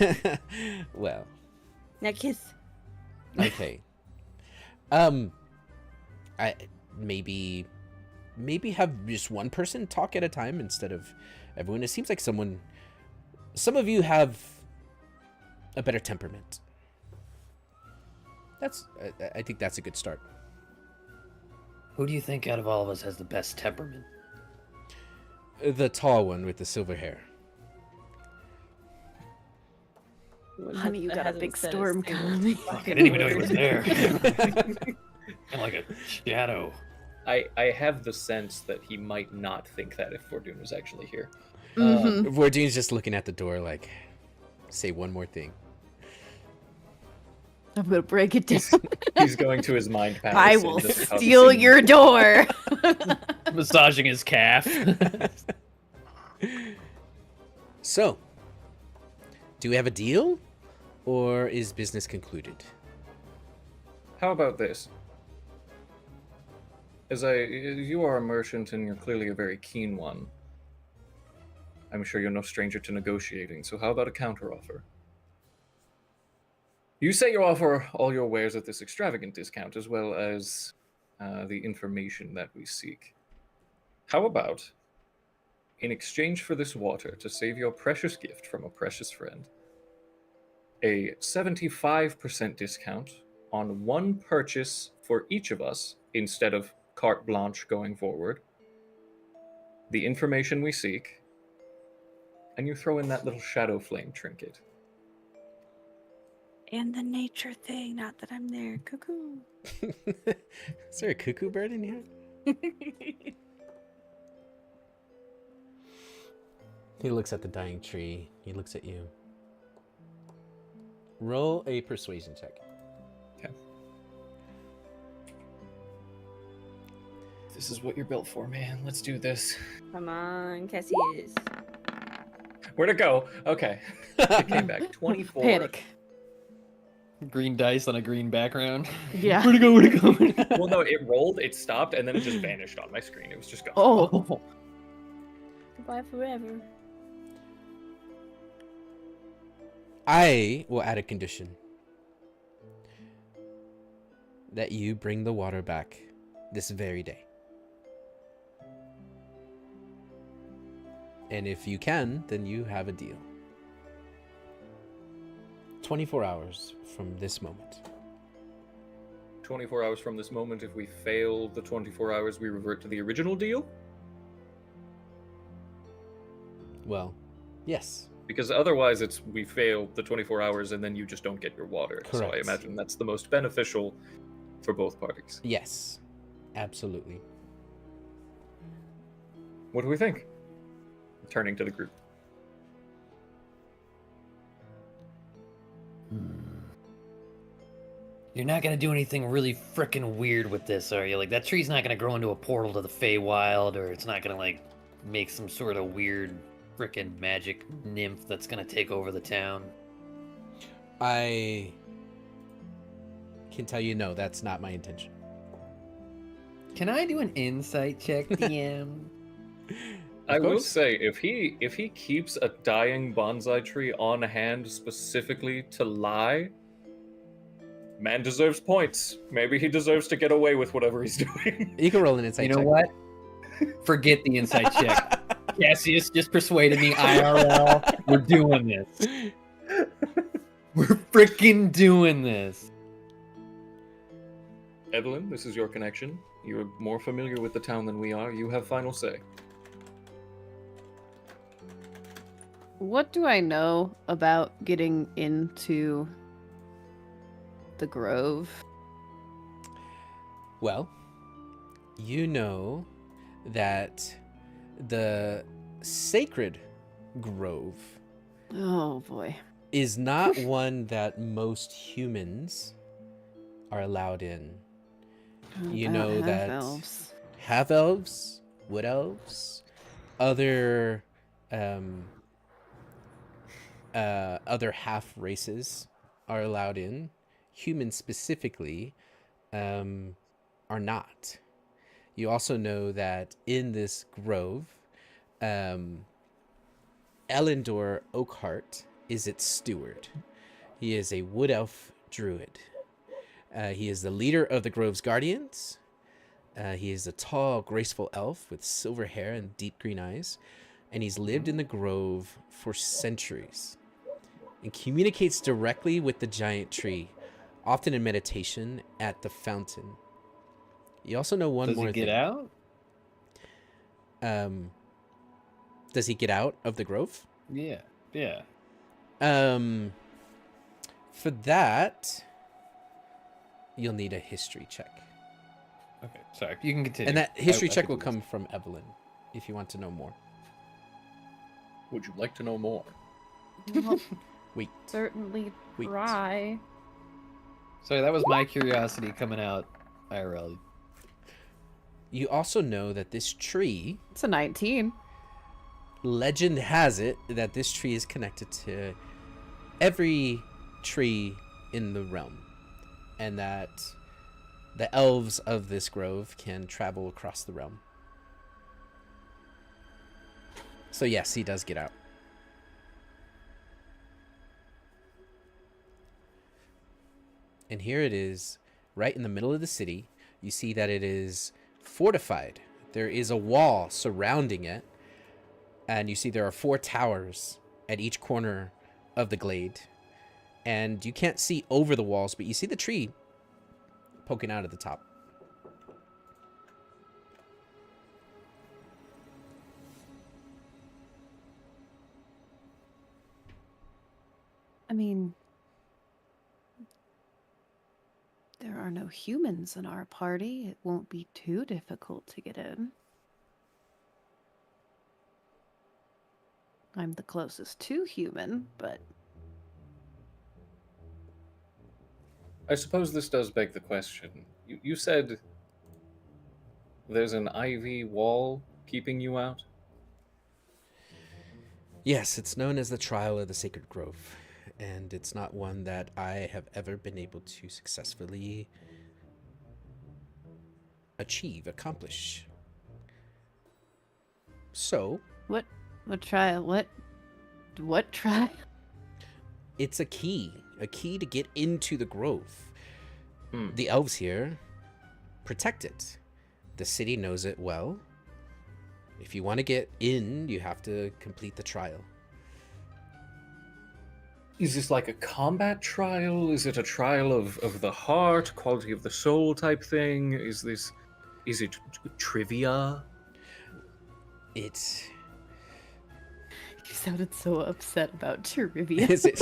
Speaker 4: Well,
Speaker 2: Now kiss.
Speaker 4: okay. I maybe have just one person talk at a time instead of everyone. It seems like some of you have a better temperament. I think that's a good start.
Speaker 5: Who do you think out of all of us has the best temperament?
Speaker 4: The tall one with the silver hair.
Speaker 1: Honey, you got a
Speaker 2: Hasn't
Speaker 1: big
Speaker 2: said
Speaker 1: storm
Speaker 2: single
Speaker 1: coming.
Speaker 5: Fuck, I didn't even know he was there. I'm like a shadow.
Speaker 3: I have the sense that he might not think that if Fortune was actually here.
Speaker 1: Mhm.
Speaker 4: Vordine's just looking at the door like, say one more thing.
Speaker 1: I'm gonna break it down.
Speaker 3: He's going to his mind palace.
Speaker 1: I
Speaker 3: and
Speaker 1: will
Speaker 3: just how the
Speaker 1: steal
Speaker 3: scene-
Speaker 1: your door.
Speaker 5: Massaging his calf.
Speaker 4: So, do we have a deal, or is business concluded?
Speaker 3: How about this? You are a merchant and you're clearly a very keen one. I'm sure you're no stranger to negotiating, so how about a counteroffer? You say you offer all your wares at this extravagant discount, as well as the information that we seek. How about, in exchange for this water, to save your precious gift from a precious friend, a 75% discount on one purchase for each of us instead of carte blanche going forward, the information we seek, and you throw in that little shadow flame trinket.
Speaker 2: And the nature thing, not that I'm there. Cuckoo.
Speaker 4: Is there a cuckoo bird in here? He looks at the dying tree. He looks at you. Roll a persuasion check.
Speaker 3: Okay. This is what you're built for, man. Let's do this.
Speaker 2: Come on, Cassius.
Speaker 3: Where'd it go? Okay. It came back. 24.
Speaker 1: Panic.
Speaker 5: Green dice on a green background.
Speaker 1: Yeah.
Speaker 5: Where'd it go? Where'd it go?
Speaker 3: Well, no, it rolled, it stopped, and then it just vanished on my screen. It was just gone.
Speaker 1: Oh.
Speaker 2: Goodbye forever.
Speaker 4: I will add a condition. That you bring the water back this very day. And if you can, then you have a deal. 24 hours from this moment.
Speaker 3: 24 hours from this moment. If we fail the 24 hours, we revert to the original deal?
Speaker 4: Well, yes.
Speaker 3: Because otherwise we fail the 24 hours and then you just don't get your water. So I
Speaker 4: Correct.
Speaker 3: imagine that's the most beneficial for both parties.
Speaker 4: Yes, absolutely.
Speaker 3: What do we think? Turning to the group.
Speaker 5: You're not gonna do anything really frickin' weird with this, are you? Like, that tree's not gonna grow into a portal to the Feywild, or it's not gonna, like, make some sort of weird frickin' magic nymph that's gonna take over the town.
Speaker 4: I can tell you, no, that's not my intention.
Speaker 5: Can I do an insight check, DM?
Speaker 3: I will
Speaker 4: course.
Speaker 3: say, if he keeps a dying bonsai tree on hand specifically to lie, man deserves points. Maybe he deserves to get away with whatever he's doing.
Speaker 4: You can roll an insight
Speaker 5: You know
Speaker 4: check.
Speaker 5: what? Forget the insight check. Cassius just persuaded me IRL. We're doing this. We're freaking doing this.
Speaker 3: Evelyn, this is your connection. You're more familiar with the town than we are. You have final say.
Speaker 1: What do I know about getting into the grove?
Speaker 4: Well, you know that the sacred grove
Speaker 1: Oh boy.
Speaker 4: is not one that most humans are allowed in. You
Speaker 1: About
Speaker 4: know that
Speaker 1: half-elves.
Speaker 4: half elves, wood elves, other half races are allowed in. Humans specifically are not. You also know that in this grove, Elendor Oakhart is its steward. He is a wood elf druid. He is the leader of the grove's guardians. He is a tall, graceful elf with silver hair and deep green eyes, and he's lived in the grove for centuries and communicates directly with the giant tree, often in meditation at the fountain. You also know one
Speaker 5: Does
Speaker 4: more
Speaker 5: he get
Speaker 4: thing.
Speaker 5: out?
Speaker 4: Does he get out of the grove?
Speaker 5: Yeah. Yeah.
Speaker 4: For that, you'll need a history check.
Speaker 5: Okay. Sorry. You can continue.
Speaker 4: And that history
Speaker 5: I
Speaker 4: check
Speaker 5: could
Speaker 4: will
Speaker 5: do
Speaker 4: come from Evelyn, if you want to know more.
Speaker 3: Would you like to know more?
Speaker 1: Well,
Speaker 4: Wait.
Speaker 1: certainly
Speaker 4: Wait.
Speaker 1: try.
Speaker 5: this. Sorry, that was my curiosity coming out IRL.
Speaker 4: You also know that this tree,
Speaker 1: It's a 19.
Speaker 4: legend has it that this tree is connected to every tree in the realm, and that the elves of this grove can travel across the realm. So yes, he does get out. And here it is, right in the middle of the city. You see that it is fortified. There is a wall surrounding it. And you see there are 4 towers at each corner of the glade. And you can't see over the walls, but you see the tree poking out at the top.
Speaker 1: I mean, there are no humans in our party. It won't be too difficult to get in. I'm the closest to human, but
Speaker 3: I suppose this does beg the question. You said there's an ivy wall keeping you out?
Speaker 4: Yes, it's known as the Trial of the Sacred Grove. And it's not one that I have ever been able to successfully accomplish. So,
Speaker 1: what trial? What trial?
Speaker 4: it's a key to get into the grove.
Speaker 3: Hmm.
Speaker 4: The elves here protect it. The city knows it well. If you want to get in, you have to complete the trial.
Speaker 3: Is this like a combat trial? Is it a trial of the heart, quality of the soul type thing? Is it trivia?
Speaker 4: It's
Speaker 1: You sounded so upset about trivia.
Speaker 4: Is it?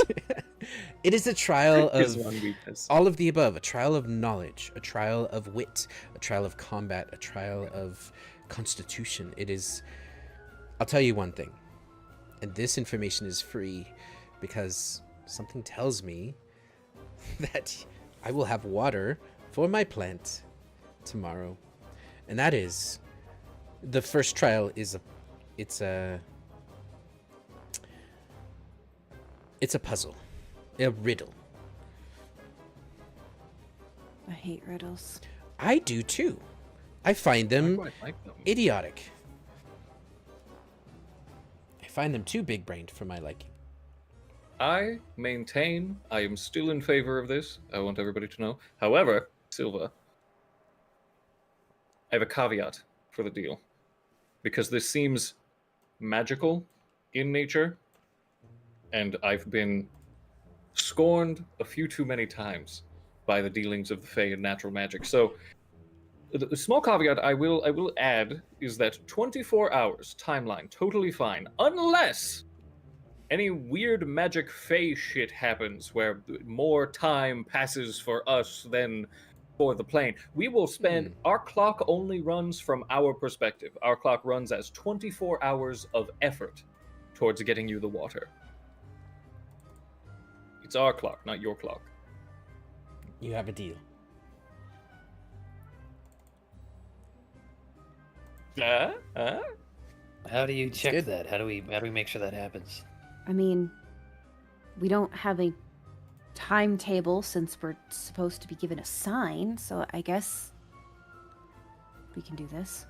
Speaker 4: It is a trial
Speaker 3: His
Speaker 4: of
Speaker 3: one weakness.
Speaker 4: all of the above. A trial of knowledge, a trial of wit, a trial of combat, a trial of constitution. It is. I'll tell you one thing, and this information is free because something tells me that I will have water for my plant tomorrow, and that is the first trial. It's a puzzle, a riddle.
Speaker 2: I hate riddles.
Speaker 4: I do too. I find
Speaker 3: I
Speaker 4: them
Speaker 3: quite like them.
Speaker 4: idiotic. I find them too big-brained for my liking.
Speaker 3: I maintain I am still in favor of this. I want everybody to know. However, Silva, I have a caveat for the deal. Because this seems magical in nature, and I've been scorned a few too many times by the dealings of the Fae and natural magic. So, the small caveat I will add is that 24 hours timeline, totally fine, unless any weird magic Fae shit happens where more time passes for us than for the plane. We will spend our clock only runs from our perspective. Our clock runs as 24 hours of effort towards getting you the water. It's our clock, not your clock.
Speaker 4: You have a deal.
Speaker 5: How do you check
Speaker 4: good.
Speaker 5: that? How do we make sure that happens?
Speaker 2: I mean, we don't have a timetable since we're supposed to be given a sign, so I guess we can do this.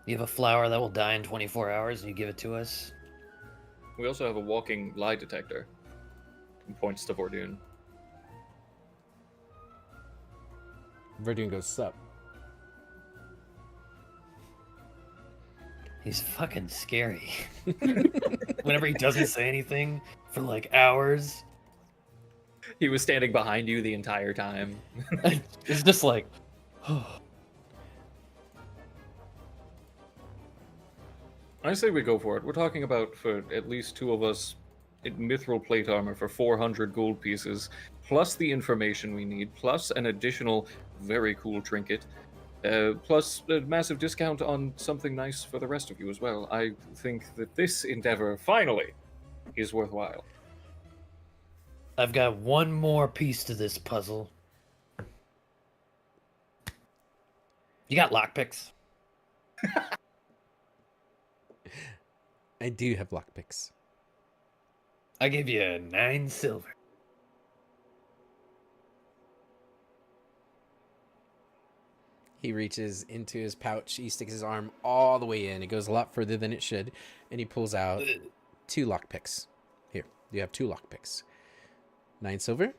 Speaker 5: You have a flower that will die in 24 hours, and you give it to us.
Speaker 3: We also have a walking lie detector. He points to Vordoon.
Speaker 4: Verdun goes, sup.
Speaker 5: He's fucking scary. Whenever he doesn't say anything for like hours,
Speaker 3: He was standing behind you the entire time.
Speaker 5: it's just like,
Speaker 3: I say we go for it. We're talking about, for at least two of us, mithril plate armor for 400 gold pieces, plus the information we need, plus an additional very cool trinket, plus a massive discount on something nice for the rest of you as well. I think that this endeavor, finally, is worthwhile.
Speaker 5: I've got one more piece to this puzzle. You got lockpicks?
Speaker 4: I do have lockpicks.
Speaker 5: I give you 9 silver.
Speaker 4: He reaches into his pouch. He sticks his arm all the way in. It goes a lot further than it should. And he pulls out 2 lockpicks. Here, you have 2 lockpicks. 9 silver.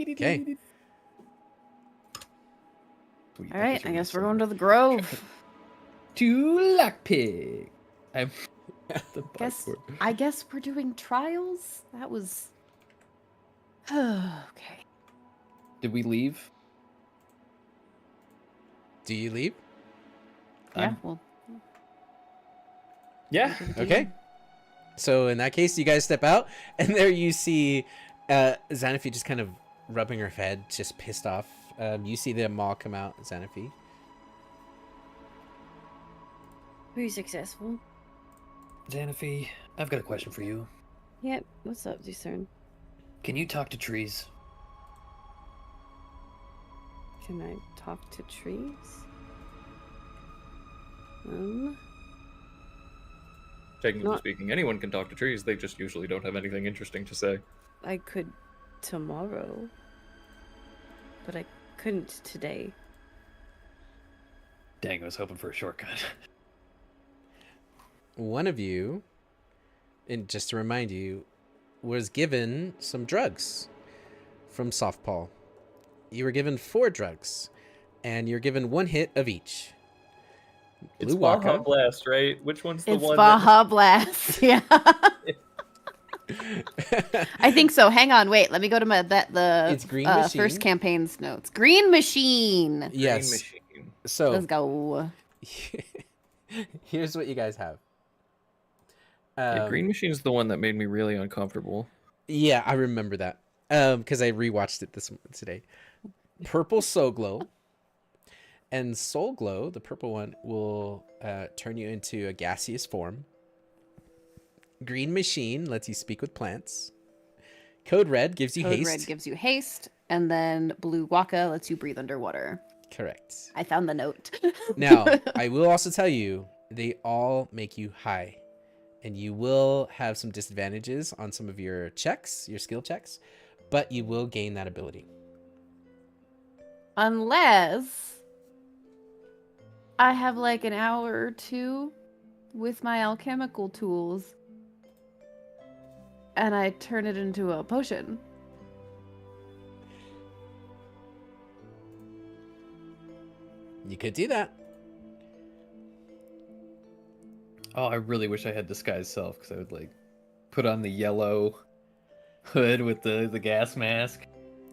Speaker 4: Okay.
Speaker 2: All right, I guess we're going to the Grove.
Speaker 5: 2 lockpick. I'm the
Speaker 2: I guess we're doing trials. That was okay.
Speaker 5: Did we leave?
Speaker 4: Do you leave?
Speaker 2: Yeah, well,
Speaker 3: Yeah.
Speaker 4: Okay. So in that case, you guys step out, and there you see Xanaphi just kind of rubbing her head, just pissed off. You see the maw come out, Xanaphi.
Speaker 2: were you successful?
Speaker 5: Xanaphi, I've got a question for you.
Speaker 2: Yep. What's up, Discern?
Speaker 5: Can you talk to trees?
Speaker 2: Can I talk to trees?
Speaker 3: Technically
Speaker 2: Not-
Speaker 3: speaking, anyone can talk to trees. They just usually don't have anything interesting to say.
Speaker 2: I could tomorrow, but I couldn't today.
Speaker 5: Dang, I was hoping for a shortcut.
Speaker 4: One of you, and just to remind you, was given some drugs from Softpaw. You were given 4 drugs, and you're given 1 hit of each.
Speaker 3: It's
Speaker 4: Blue
Speaker 3: Baja
Speaker 4: Waka.
Speaker 3: Blast, right? Which one's the
Speaker 1: It's
Speaker 3: one?
Speaker 1: Baja Blast. Yeah. I think so. Hang on, wait. Let me go to
Speaker 4: It's Green Machine.
Speaker 1: first campaign's notes. Green Machine.
Speaker 3: Green
Speaker 4: Yes.
Speaker 3: Machine.
Speaker 4: So
Speaker 1: Let's go.
Speaker 4: here's what you guys have.
Speaker 3: Yeah, Green Machine's the one that made me really uncomfortable.
Speaker 4: Yeah, I remember that. Because I rewatched it today. Purple Soul Glow. And Soul Glow, the purple one, will turn you into a gaseous form. Green Machine lets you speak with plants. Code Red gives you
Speaker 1: Code
Speaker 4: haste.
Speaker 1: Red gives you haste, and then Blue Waka lets you breathe underwater.
Speaker 4: Correct.
Speaker 1: I found the note.
Speaker 4: Now, I will also tell you, they all make you high. And you will have some disadvantages on some of your checks, your skill checks, but you will gain that ability.
Speaker 1: Unless I have like an hour or two with my alchemical tools and I turn it into a potion.
Speaker 4: You could do that.
Speaker 5: Oh, I really wish I had Disguise Self, because I would like put on the yellow hood with the gas mask.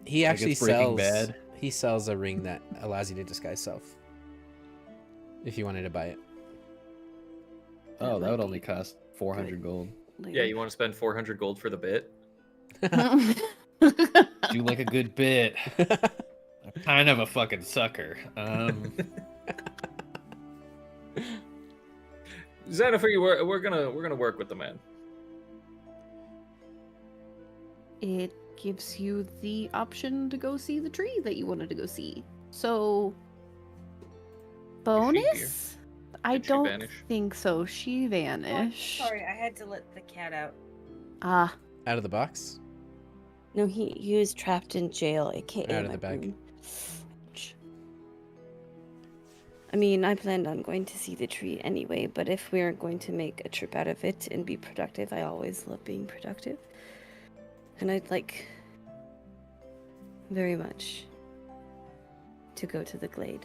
Speaker 4: He
Speaker 5: Like
Speaker 4: actually
Speaker 5: it's Breaking
Speaker 4: sells.
Speaker 5: Bad.
Speaker 4: He sells a ring that allows you to disguise self. If you wanted to buy it.
Speaker 5: Oh, that
Speaker 1: might
Speaker 5: would
Speaker 1: be
Speaker 5: only cost 400 gold.
Speaker 3: Yeah, you want to spend 400 gold for the bit?
Speaker 5: Do like a good bit. I'm kind of a fucking sucker.
Speaker 3: Xanafer, we're gonna work with the man.
Speaker 1: It gives you the option to go see the tree that you wanted to go see. So, bonus? I
Speaker 3: Did she
Speaker 1: don't
Speaker 3: vanish?
Speaker 1: think so. She vanished.
Speaker 2: Sorry, I had to let the cat out.
Speaker 1: Ah,
Speaker 4: Out of the box?
Speaker 2: No, he was trapped in jail, aka
Speaker 4: Out of
Speaker 2: my
Speaker 4: the bag.
Speaker 2: room. I mean, I planned on going to see the tree anyway, but if we aren't going to make a trip out of it and be productive, I always love being productive. And I'd like very much to go to the glade.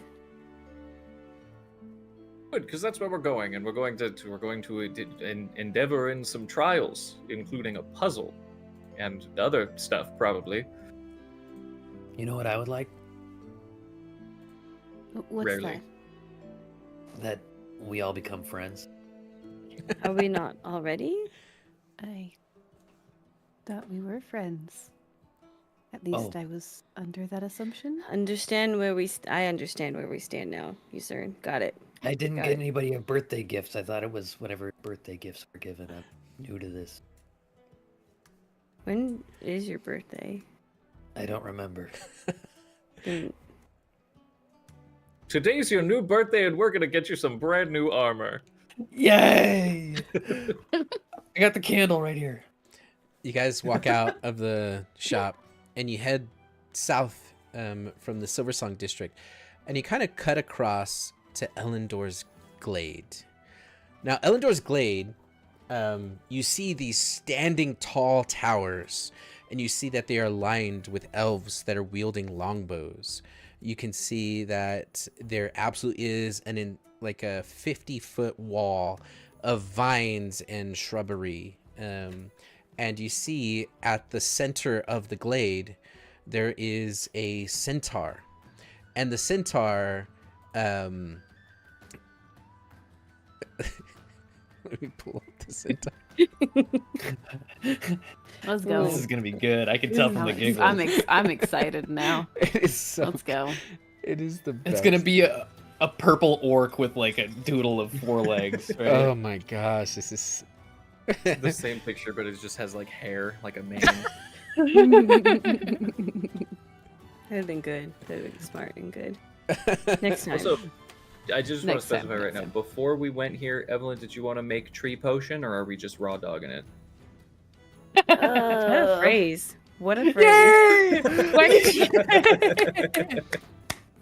Speaker 3: Good, because that's where we're going, and we're going to endeavor in some trials, including a puzzle, and other stuff probably.
Speaker 5: You know what I would like?
Speaker 1: what's
Speaker 3: Rarely.
Speaker 5: That we all become friends.
Speaker 2: Are we not already?
Speaker 1: that? I thought we were friends. At least I was under that assumption.
Speaker 2: I understand where we stand now, Usurn. Got it.
Speaker 5: I didn't
Speaker 2: Got
Speaker 5: get
Speaker 2: it.
Speaker 5: anybody a birthday gifts. I thought it was whatever birthday gifts were given. I'm new to this.
Speaker 2: When is your birthday?
Speaker 5: I don't remember.
Speaker 2: Then
Speaker 3: Today's your new birthday, and we're gonna get you some brand new armor.
Speaker 5: Yay! I got the candle right here.
Speaker 4: You guys walk out of the shop and you head south from the Silversong district, and you kind of cut across to Ellendor's Glade. Now, Ellendor's Glade, you see these standing tall towers, and you see that they are lined with elves that are wielding longbows. You can see that there absolutely is like a 50-foot wall of vines and shrubbery. And you see at the center of the glade, there is a centaur. And the centaur, let me pull up the centaur.
Speaker 1: Let's go.
Speaker 5: This is gonna be good. I can tell from the giggles.
Speaker 1: I'm excited now.
Speaker 4: It is so
Speaker 1: Let's go.
Speaker 4: It is the best.
Speaker 5: It's gonna be a purple orc with like a doodle of 4 legs, right?
Speaker 4: Oh my gosh, this is
Speaker 3: The same picture, but it just has like hair, like a mane.
Speaker 2: that would have been good. That would have been smart and good. Next time.
Speaker 3: Also, I just want to
Speaker 1: Next time,
Speaker 3: specify right
Speaker 1: next
Speaker 3: now.
Speaker 1: time.
Speaker 3: Before we went here, Evelyn, did you want to make tree potion, or are we just raw dogging it?
Speaker 2: What a phrase. What a phrase. Why did you...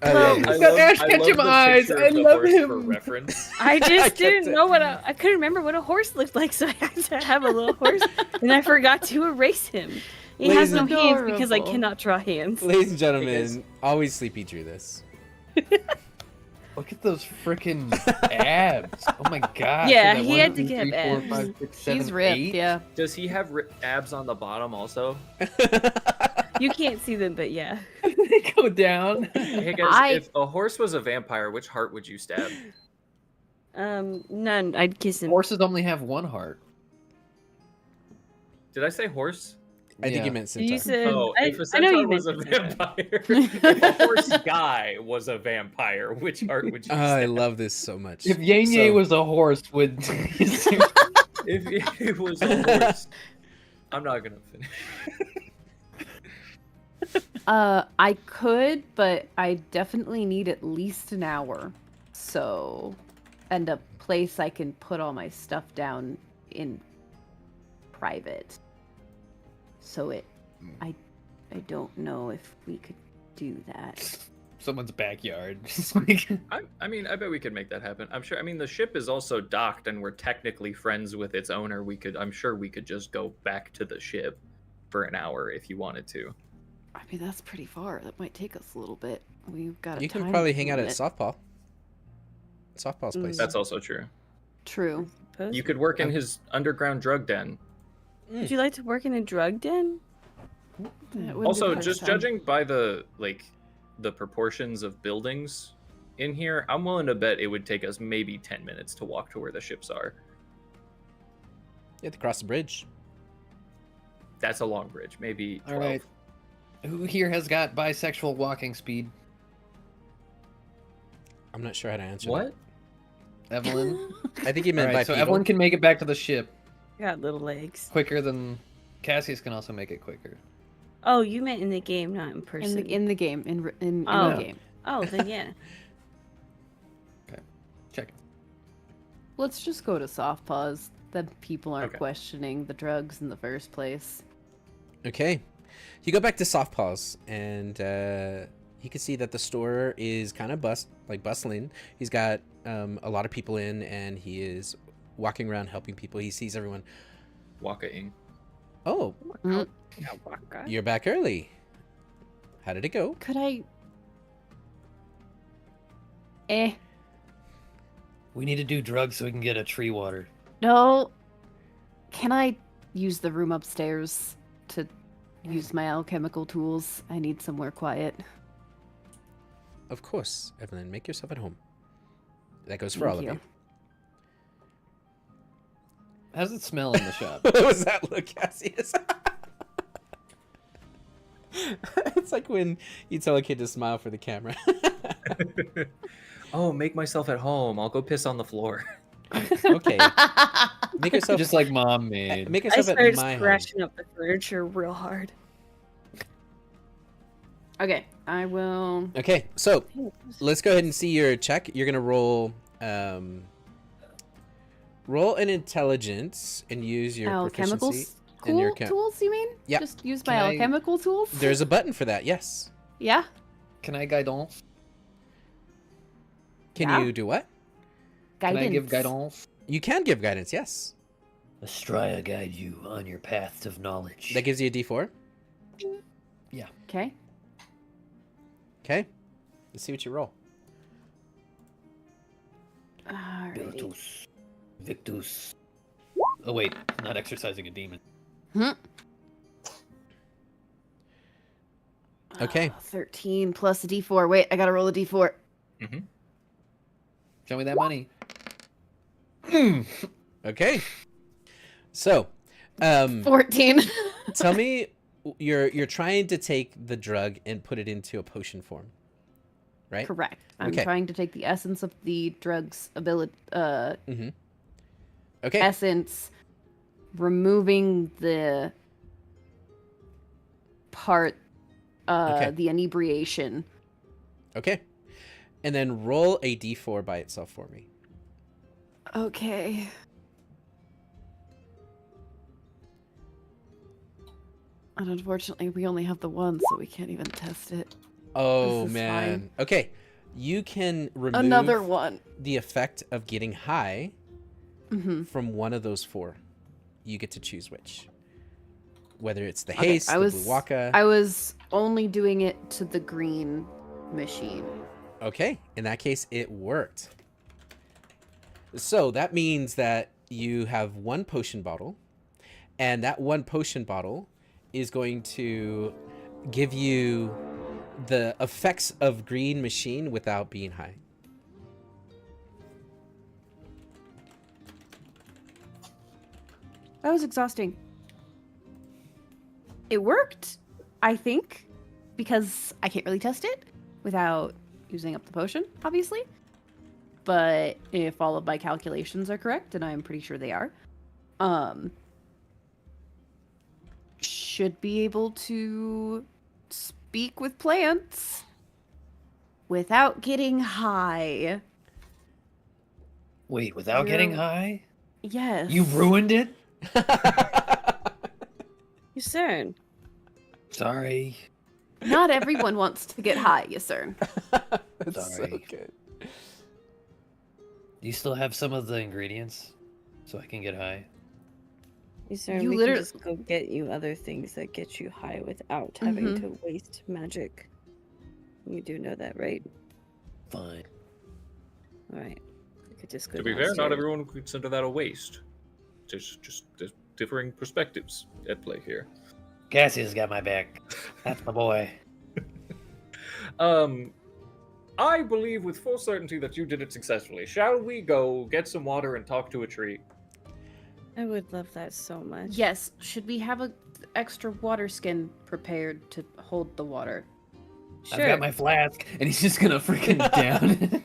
Speaker 4: Oh, yeah,
Speaker 3: I
Speaker 4: it is.
Speaker 3: love-
Speaker 5: Ash
Speaker 3: I
Speaker 5: Ketchum
Speaker 3: love the
Speaker 5: eyes.
Speaker 3: picture
Speaker 5: I
Speaker 3: of the
Speaker 5: love
Speaker 3: horse
Speaker 5: him.
Speaker 3: For reference.
Speaker 2: I
Speaker 4: I
Speaker 2: just
Speaker 4: kept
Speaker 2: didn't know what I couldn't remember what a horse looked like, so I had to have a little horse, and I forgot to erase him. He has no
Speaker 1: Ladies-
Speaker 2: hands because I
Speaker 1: Adorable.
Speaker 2: cannot draw hands.
Speaker 4: Ladies and gentlemen,
Speaker 3: Because-
Speaker 4: always Sleepy drew this.
Speaker 5: Look at those freaking abs. Oh my god.
Speaker 2: Yeah,
Speaker 5: So that
Speaker 2: he
Speaker 5: one,
Speaker 2: had to
Speaker 5: two,
Speaker 2: get
Speaker 5: three, four,
Speaker 2: abs.
Speaker 5: five, six, seven,
Speaker 1: He's ripped,
Speaker 5: 8?
Speaker 1: yeah.
Speaker 3: Does he have abs on the bottom also?
Speaker 2: You can't see them, but yeah.
Speaker 5: They go down.
Speaker 3: Hey guys,
Speaker 1: I-
Speaker 3: if a horse was a vampire, which heart would you stab?
Speaker 2: None. I'd kiss him.
Speaker 5: Horses only have 1 heart.
Speaker 3: Did I say horse?
Speaker 4: I think
Speaker 5: Yeah.
Speaker 4: you meant
Speaker 2: You
Speaker 4: centaur.
Speaker 2: said
Speaker 3: Oh, if a
Speaker 2: I know
Speaker 3: centaur
Speaker 2: you
Speaker 3: was a
Speaker 2: meant centaur.
Speaker 3: vampire, if a horse guy was a vampire, which art would you
Speaker 4: Oh, I
Speaker 3: stab?
Speaker 4: love this so much.
Speaker 5: If Yang
Speaker 4: So-
Speaker 5: was a horse, would
Speaker 3: If it was a horse, I'm not gonna finish.
Speaker 1: I could, but I definitely need at least an hour. So, and a place I can put all my stuff down in private. So I don't know if we could do that.
Speaker 5: someone's backyard? Just like-
Speaker 3: I mean, I bet we could make that happen. I'm sure. I mean, the ship is also docked, and we're technically friends with its owner. I'm sure we could just go back to the ship for an hour if you wanted to.
Speaker 1: I mean, that's pretty far. That might take us a little bit. We've got a
Speaker 4: You can
Speaker 1: time
Speaker 4: probably hang out at
Speaker 1: limit.
Speaker 4: Softball. Softball's place.
Speaker 3: That's also true.
Speaker 1: True.
Speaker 3: You could work in his underground drug den.
Speaker 2: Would you like to work in a drug den?
Speaker 1: That wouldn't be
Speaker 3: Also,
Speaker 1: the first
Speaker 3: just
Speaker 1: time.
Speaker 3: judging by the proportions of buildings in here, I'm willing to bet it would take us maybe 10 minutes to walk to where the ships are.
Speaker 4: You have to cross the bridge.
Speaker 3: That's a long bridge, maybe 12.
Speaker 5: All right. Who here has got bisexual walking speed?
Speaker 4: I'm not sure how to answer
Speaker 3: What?
Speaker 5: Evelyn.
Speaker 4: that. I think you
Speaker 5: All
Speaker 4: meant
Speaker 5: right, so
Speaker 4: bipedal.
Speaker 5: Evelyn can make it back to the ship
Speaker 2: Got little legs.
Speaker 5: quicker than Cassius can also make it quicker.
Speaker 2: Oh, you meant in the game, not in person.
Speaker 1: in the game in
Speaker 2: Oh.
Speaker 1: the game.
Speaker 2: Oh, then yeah.
Speaker 5: Check it.
Speaker 1: Let's just go to soft pause. Then people aren't
Speaker 3: Okay.
Speaker 1: questioning the drugs in the first place.
Speaker 4: Okay. You go back to Soft Paws, and you can see that the store is kind of bustling. He's got a lot of people in, and he is walking around helping people. He sees everyone.
Speaker 3: Waka-ing.
Speaker 4: Oh,
Speaker 1: Mm.
Speaker 4: you're back early. How did it go?
Speaker 1: Could I?
Speaker 5: We need to do drugs so we can get a tree water.
Speaker 1: No. Can I use the room upstairs to use my alchemical tools? I need somewhere quiet.
Speaker 4: Of course, Evelyn. Make yourself at home. That goes for
Speaker 1: Thank
Speaker 4: all of
Speaker 1: you.
Speaker 4: you.
Speaker 5: How's it smell in the shop?
Speaker 4: What was that look, Cassius? It's like when you tell a kid to smile for the camera.
Speaker 3: Oh, make myself at home. I'll go piss on the floor.
Speaker 4: Okay. Make yourself
Speaker 5: Just like mom made.
Speaker 4: make
Speaker 2: I
Speaker 4: yourself at
Speaker 2: started
Speaker 4: my home.
Speaker 2: scratching up the furniture real hard.
Speaker 1: Okay, I will.
Speaker 4: Okay, so let's go ahead and see your check. You're gonna roll roll an intelligence and use your
Speaker 1: Alchemical
Speaker 4: proficiency and your
Speaker 1: tools, you mean?
Speaker 4: Yeah.
Speaker 1: Just use my
Speaker 5: Can I-
Speaker 1: alchemical tools?
Speaker 4: There's a button for that, yes.
Speaker 1: Yeah?
Speaker 5: Can I guidance?
Speaker 4: Can
Speaker 1: Yeah.
Speaker 4: you do what?
Speaker 5: Can
Speaker 1: Guidance.
Speaker 5: I give guidance?
Speaker 4: You can give guidance, yes.
Speaker 5: Estrella guide you on your path of knowledge.
Speaker 4: That gives you a D4.
Speaker 1: Okay.
Speaker 4: Okay. Let's see what you roll.
Speaker 1: Alrighty.
Speaker 5: Virtus. Victus. Oh wait, not exercising a demon.
Speaker 4: Okay.
Speaker 1: 13 plus a d4. Wait, I gotta roll a d4.
Speaker 5: Show me that money.
Speaker 4: Okay. So,
Speaker 1: 14.
Speaker 4: tell me you're trying to take the drug and put it into a potion form. Right?
Speaker 1: Correct. I'm
Speaker 4: Okay.
Speaker 1: trying to take the essence of the drug's ability,
Speaker 4: Okay.
Speaker 1: essence, removing the part,
Speaker 4: Okay.
Speaker 1: the inebriation.
Speaker 4: Okay. And then roll a D4 by itself for me.
Speaker 1: Okay. And unfortunately, we only have the one, so we can't even test it.
Speaker 4: Oh
Speaker 1: This is
Speaker 4: man.
Speaker 1: fine.
Speaker 4: Okay. You can remove
Speaker 1: Another one.
Speaker 4: the effect of getting high
Speaker 1: Mm-hmm.
Speaker 4: from one of those four. You get to choose which. Whether it's the
Speaker 1: Okay,
Speaker 4: haste, the blue waka.
Speaker 1: I was only doing it to the green machine.
Speaker 4: Okay, in that case, it worked. So that means that you have one potion bottle, and that one potion bottle is going to give you the effects of green machine without being high.
Speaker 1: That was exhausting. It worked, I think, because I can't really test it without using up the potion, obviously. But if all of my calculations are correct, and I'm pretty sure they are, should be able to speak with plants without getting high.
Speaker 5: Wait, without getting
Speaker 1: You're-
Speaker 5: high?
Speaker 1: Yes.
Speaker 5: You ruined it?
Speaker 2: You CERN.
Speaker 5: Sorry.
Speaker 1: Not everyone wants to get high, yes, sir.
Speaker 4: That's so
Speaker 5: Sorry.
Speaker 4: good.
Speaker 5: Do you still have some of the ingredients so I can get high?
Speaker 2: You CERN,
Speaker 1: You
Speaker 2: we
Speaker 1: literally-
Speaker 2: can just go get you other things that get you high without having to waste magic. You do know that, right?
Speaker 5: Fine.
Speaker 2: Alright. We could just go
Speaker 3: To be fair, not
Speaker 2: downstairs.
Speaker 3: everyone would consider that a waste. Just differing perspectives at play here.
Speaker 5: Cassia's got my back. That's my boy.
Speaker 3: I believe with full certainty that you did it successfully. Shall we go get some water and talk to a tree?
Speaker 2: I would love that so much.
Speaker 1: Yes. Should we have a extra water skin prepared to hold the water?
Speaker 2: Sure.
Speaker 5: I've got my flask, and he's just gonna freaking down.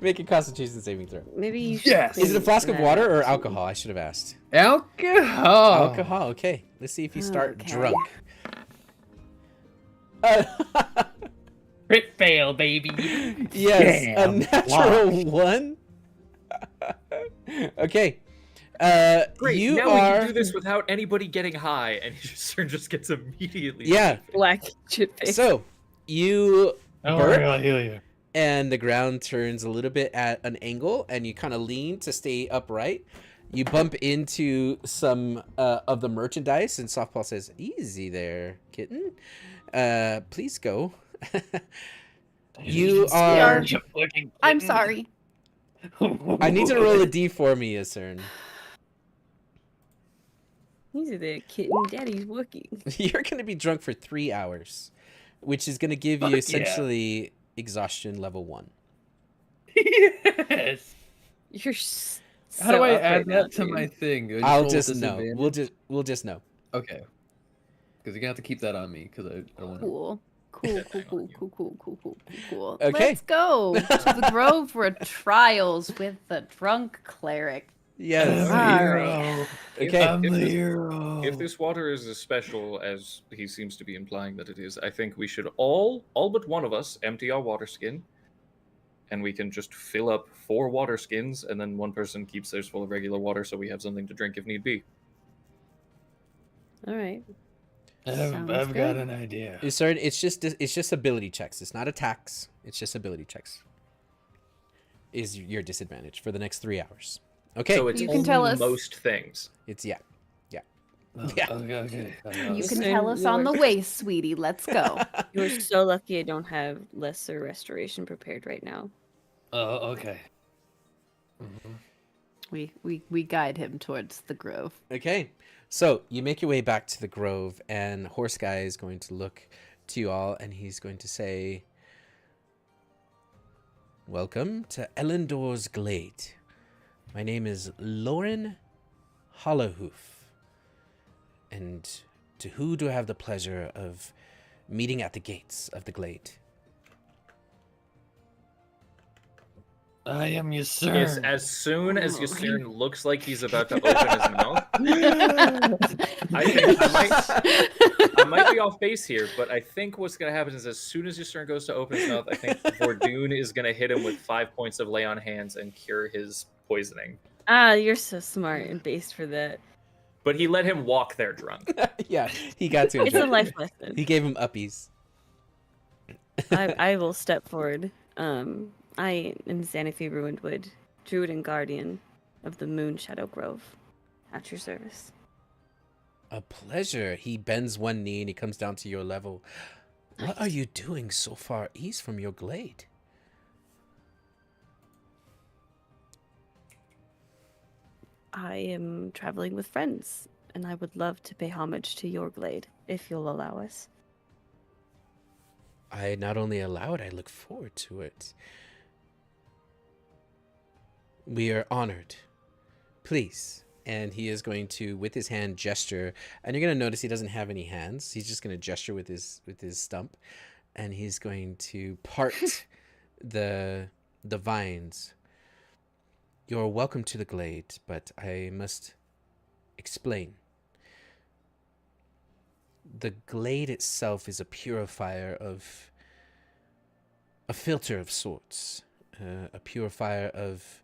Speaker 4: Make a Constitution saving throw.
Speaker 2: Maybe you should.
Speaker 5: Yes.
Speaker 4: Is it a
Speaker 2: clean
Speaker 4: flask of
Speaker 2: that
Speaker 4: water
Speaker 2: up,
Speaker 4: or
Speaker 2: too.
Speaker 4: alcohol? I should have asked.
Speaker 5: Alcohol.
Speaker 4: Alcohol. Okay. Let's see if you start
Speaker 1: Okay.
Speaker 4: drunk.
Speaker 6: Crit fail, baby.
Speaker 4: Yes, a
Speaker 5: Damn,
Speaker 4: natural one. Okay.
Speaker 3: Great.
Speaker 4: You
Speaker 3: now
Speaker 4: are.
Speaker 3: we can do this without anybody getting high, and just gets immediately.
Speaker 4: Yeah.
Speaker 2: Black chip face.
Speaker 4: So you
Speaker 5: Don't
Speaker 4: burp,
Speaker 5: worry, I'll heal you.
Speaker 4: and the ground turns a little bit at an angle, and you kind of lean to stay upright. You bump into some of the merchandise, and Softball says, "Easy there, kitten. Please go." You are.
Speaker 1: I'm sorry.
Speaker 4: I need to roll a D for me, Asern.
Speaker 2: He's there, kitten. Daddy's Wookie.
Speaker 4: You're going to be drunk for 3 hours, which is going to give
Speaker 5: Fuck
Speaker 4: you
Speaker 5: yeah.
Speaker 4: essentially exhaustion level 1.
Speaker 5: Yes.
Speaker 2: You're so
Speaker 5: How do I
Speaker 2: up
Speaker 5: add
Speaker 2: right now,
Speaker 5: that to
Speaker 2: dude.
Speaker 5: my thing? Do I
Speaker 4: I'll
Speaker 5: roll
Speaker 4: just know.
Speaker 5: disadvantage?
Speaker 4: We'll just know.
Speaker 5: Okay. Because you're gonna have to keep that on me because I don't want to.
Speaker 1: Cool. Cool.
Speaker 4: Okay.
Speaker 1: Let's go to the grove for trials with the drunk cleric.
Speaker 4: Yes.
Speaker 1: Alright.
Speaker 4: Okay.
Speaker 5: I'm
Speaker 3: If
Speaker 5: the
Speaker 3: this-
Speaker 5: hero.
Speaker 3: If this water is as special as he seems to be implying that it is, I think we should all but one of us, empty our water skin, and we can just fill up 4 water skins, and then one person keeps theirs full of regular water, so we have something to drink if need be.
Speaker 2: Alright.
Speaker 1: Sounds
Speaker 5: I've got
Speaker 1: good.
Speaker 5: an idea.
Speaker 4: Sorry, it's just ability checks. It's not attacks. It's just ability checks. Is your disadvantage for the next 3 hours. Okay.
Speaker 3: So it's
Speaker 1: You can tell us-
Speaker 3: most things.
Speaker 4: It's yeah.
Speaker 5: Oh,
Speaker 4: Yeah.
Speaker 5: Okay.
Speaker 1: You
Speaker 2: Listen,
Speaker 1: can tell us on the
Speaker 2: Lord.
Speaker 1: way, sweetie. Let's go.
Speaker 2: You're so lucky I don't have lesser restoration prepared right now.
Speaker 5: Oh, okay. Mhm.
Speaker 1: We guide him towards the grove.
Speaker 4: Okay. So you make your way back to the grove, and Horse Guy is going to look to you all, and he's going to say, "Welcome to Ellendor's Glade. My name is Lauren Hollowhoof. And to who do I have the pleasure of meeting at the gates of the glade?"
Speaker 5: I am your sir.
Speaker 3: Yes, as soon as Ysern looks like he's about to open his mouth, I think I might be off base here, but I think what's going to happen is as soon as Ysern goes to open his mouth, I think Vordoon is going to hit him with 5 points of lay on hands and cure his poisoning.
Speaker 2: Ah, you're so smart and based for that.
Speaker 3: But he let him walk there drunk.
Speaker 4: Yeah, he got to
Speaker 2: It's a
Speaker 4: enjoy.
Speaker 2: life lesson.
Speaker 4: He gave him uppies.
Speaker 2: I will step forward. I am Xanafi Ruinedwood, Druid and Guardian of the Moon Shadow Grove. At your service.
Speaker 4: A pleasure. He bends one knee and he comes down to your level. What are you doing so far east from your glade?
Speaker 2: I am traveling with friends, and I would love to pay homage to your glade, if you'll allow us.
Speaker 4: I not only allow it, I look forward to it. We are honored. Please, and he is going to, with his hand, gesture. And you're going to notice he doesn't have any hands. He's just going to gesture with his stump, and he's going to part the vines. You're welcome to the glade, but I must explain. The glade itself is a purifier of a filter of sorts, a purifier of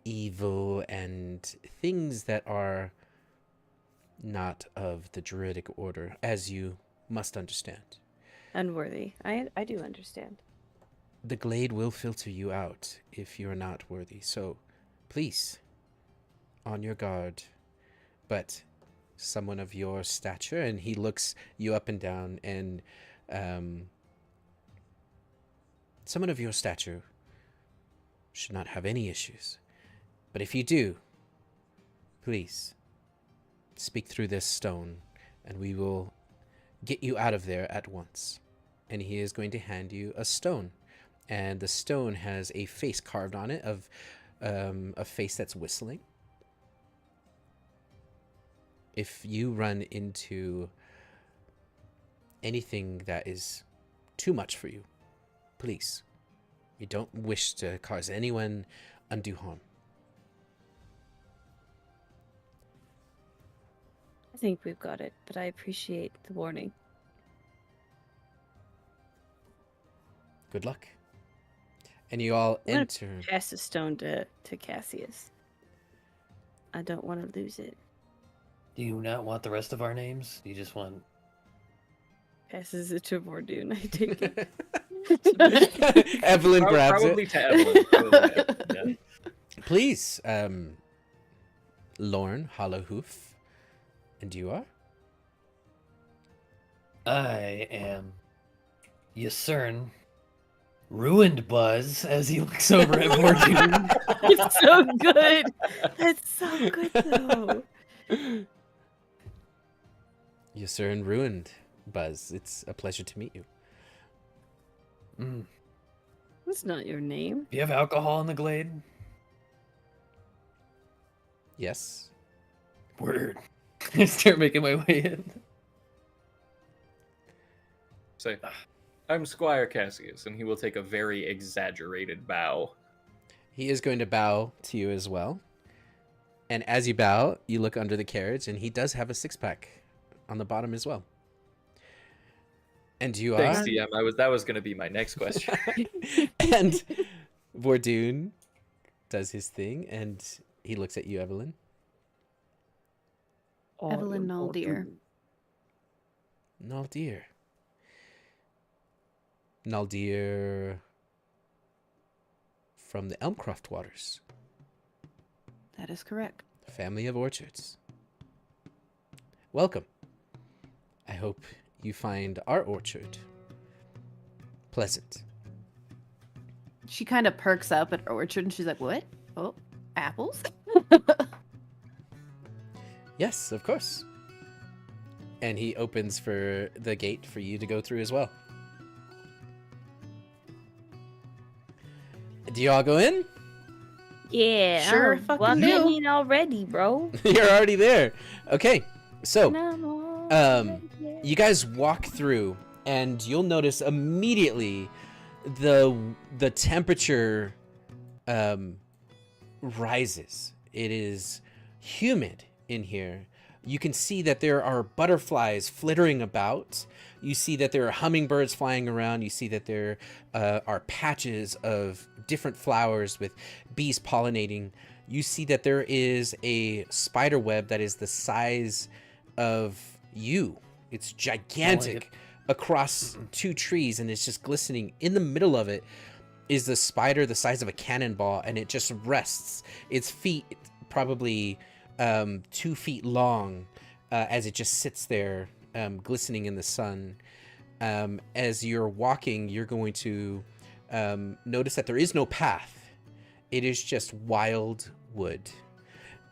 Speaker 4: evil and things that are not of the druidic order, as you must understand.
Speaker 2: Unworthy. I do understand.
Speaker 4: The glade will filter you out if you're not worthy, so please, on your guard. But someone of your stature, and he looks you up and down, and someone of your stature should not have any issues. But if you do, please speak through this stone, and we will get you out of there at once. And he is going to hand you a stone, and the stone has a face carved on it of a face that's whistling. If you run into anything that is too much for you, please, we don't wish to cause anyone undue harm.
Speaker 2: I think we've got it, but I appreciate the warning.
Speaker 4: Good luck. And you all
Speaker 2: I'm gonna
Speaker 4: enter.
Speaker 2: Pass the stone to Cassius. I don't want to lose it.
Speaker 5: Do you not want the rest of our names? You just want...
Speaker 2: Passes it to Vordoon. I take it.
Speaker 4: Evelyn grabs
Speaker 3: Probably
Speaker 4: it.
Speaker 3: to Evelyn. Yeah.
Speaker 4: Please, Lorne Hollowhoof. And you are?
Speaker 5: I am Yasern Ruined Buzz as he looks over at Vordoon.
Speaker 2: It's so good. That's so good, though.
Speaker 4: Yasern Ruined Buzz. It's a pleasure to meet you.
Speaker 5: Mm.
Speaker 2: That's not your name.
Speaker 5: Do you have alcohol in the glade?
Speaker 4: Yes.
Speaker 5: Word. I start making my way in.
Speaker 3: Say, I'm Squire Cassius, and he will take a very exaggerated bow.
Speaker 4: He is going to bow to you as well. And as you bow, you look under the carriage, and he does have a six-pack on the bottom as well. And you
Speaker 3: Thanks,
Speaker 4: are?
Speaker 3: DM. That was going to be my next question.
Speaker 4: And Vordoon does his thing, and he looks at you, Evelyn.
Speaker 1: Evelyn Naldir.
Speaker 4: Naldir. Naldir from the Elmcroft Waters.
Speaker 1: That is correct.
Speaker 4: Family of orchards. Welcome. I hope you find our orchard pleasant.
Speaker 1: She kind of perks up at orchard and she's like, "What? Oh, apples?"
Speaker 4: Yes, of course. And he opens for the gate for you to go through as well. Do you all go in?
Speaker 2: Yeah,
Speaker 1: Sure
Speaker 2: I'm
Speaker 1: fucking
Speaker 2: walking
Speaker 1: do.
Speaker 2: in already, bro.
Speaker 4: You're already there. Okay, so
Speaker 2: No,
Speaker 4: you guys walk through, and you'll notice immediately the temperature rises. It is humid in here. You can see that there are butterflies flittering about. You see that there are hummingbirds flying around. You see that there are patches of different flowers with bees pollinating. You see that there is a spider web that is the size of you. It's gigantic across two trees, and it's just glistening. In the middle of it is the spider the size of a cannonball, and it just rests. Its feet probably 2 feet long as it just sits there glistening in the sun. As you're walking, you're going to notice that there is no path. It is just wild wood.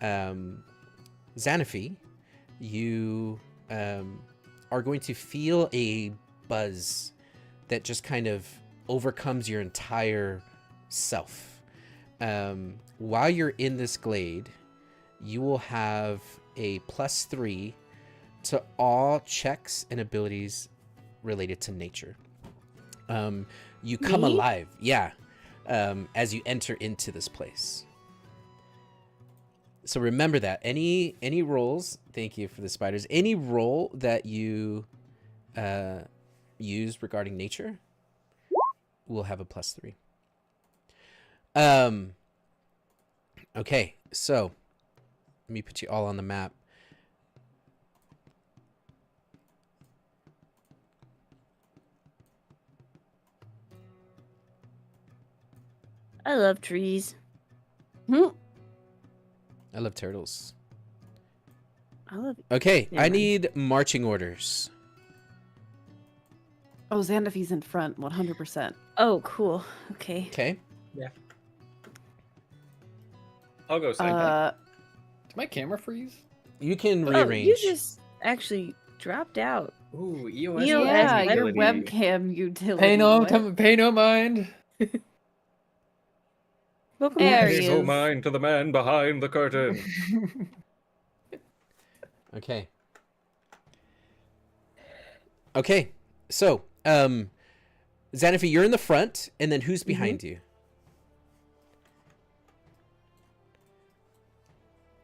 Speaker 4: Xanaphi, you are going to feel a buzz that just kind of overcomes your entire self. While you're in this glade, you will have a +3 to all checks and abilities related to nature. You come
Speaker 2: Me?
Speaker 4: alive, yeah, as you enter into this place. So remember that any rolls. Thank you for the spiders. Any roll that you use regarding nature will have a +3. Okay, so let me put you all on the map.
Speaker 2: I love trees.
Speaker 4: I love turtles.
Speaker 2: I love.
Speaker 4: Okay,
Speaker 2: Never
Speaker 4: I
Speaker 2: mind.
Speaker 4: need marching orders.
Speaker 1: Oh, Xanafy's in front, 100%.
Speaker 2: Oh, cool. Okay.
Speaker 4: Okay.
Speaker 3: I'll go second.
Speaker 5: Did my camera freeze?
Speaker 4: You can
Speaker 2: Oh,
Speaker 4: rearrange.
Speaker 2: you just actually dropped out.
Speaker 3: Ooh, EOS.
Speaker 2: EOS
Speaker 1: Yeah, your
Speaker 3: utility.
Speaker 1: webcam utility.
Speaker 5: Pay no mind.
Speaker 2: Welcome
Speaker 1: There
Speaker 2: back.
Speaker 1: he
Speaker 3: Pay no
Speaker 1: is.
Speaker 3: mind to the man behind the curtain.
Speaker 4: Okay. Okay. So, Xanafy, you're in the front, and then who's behind you?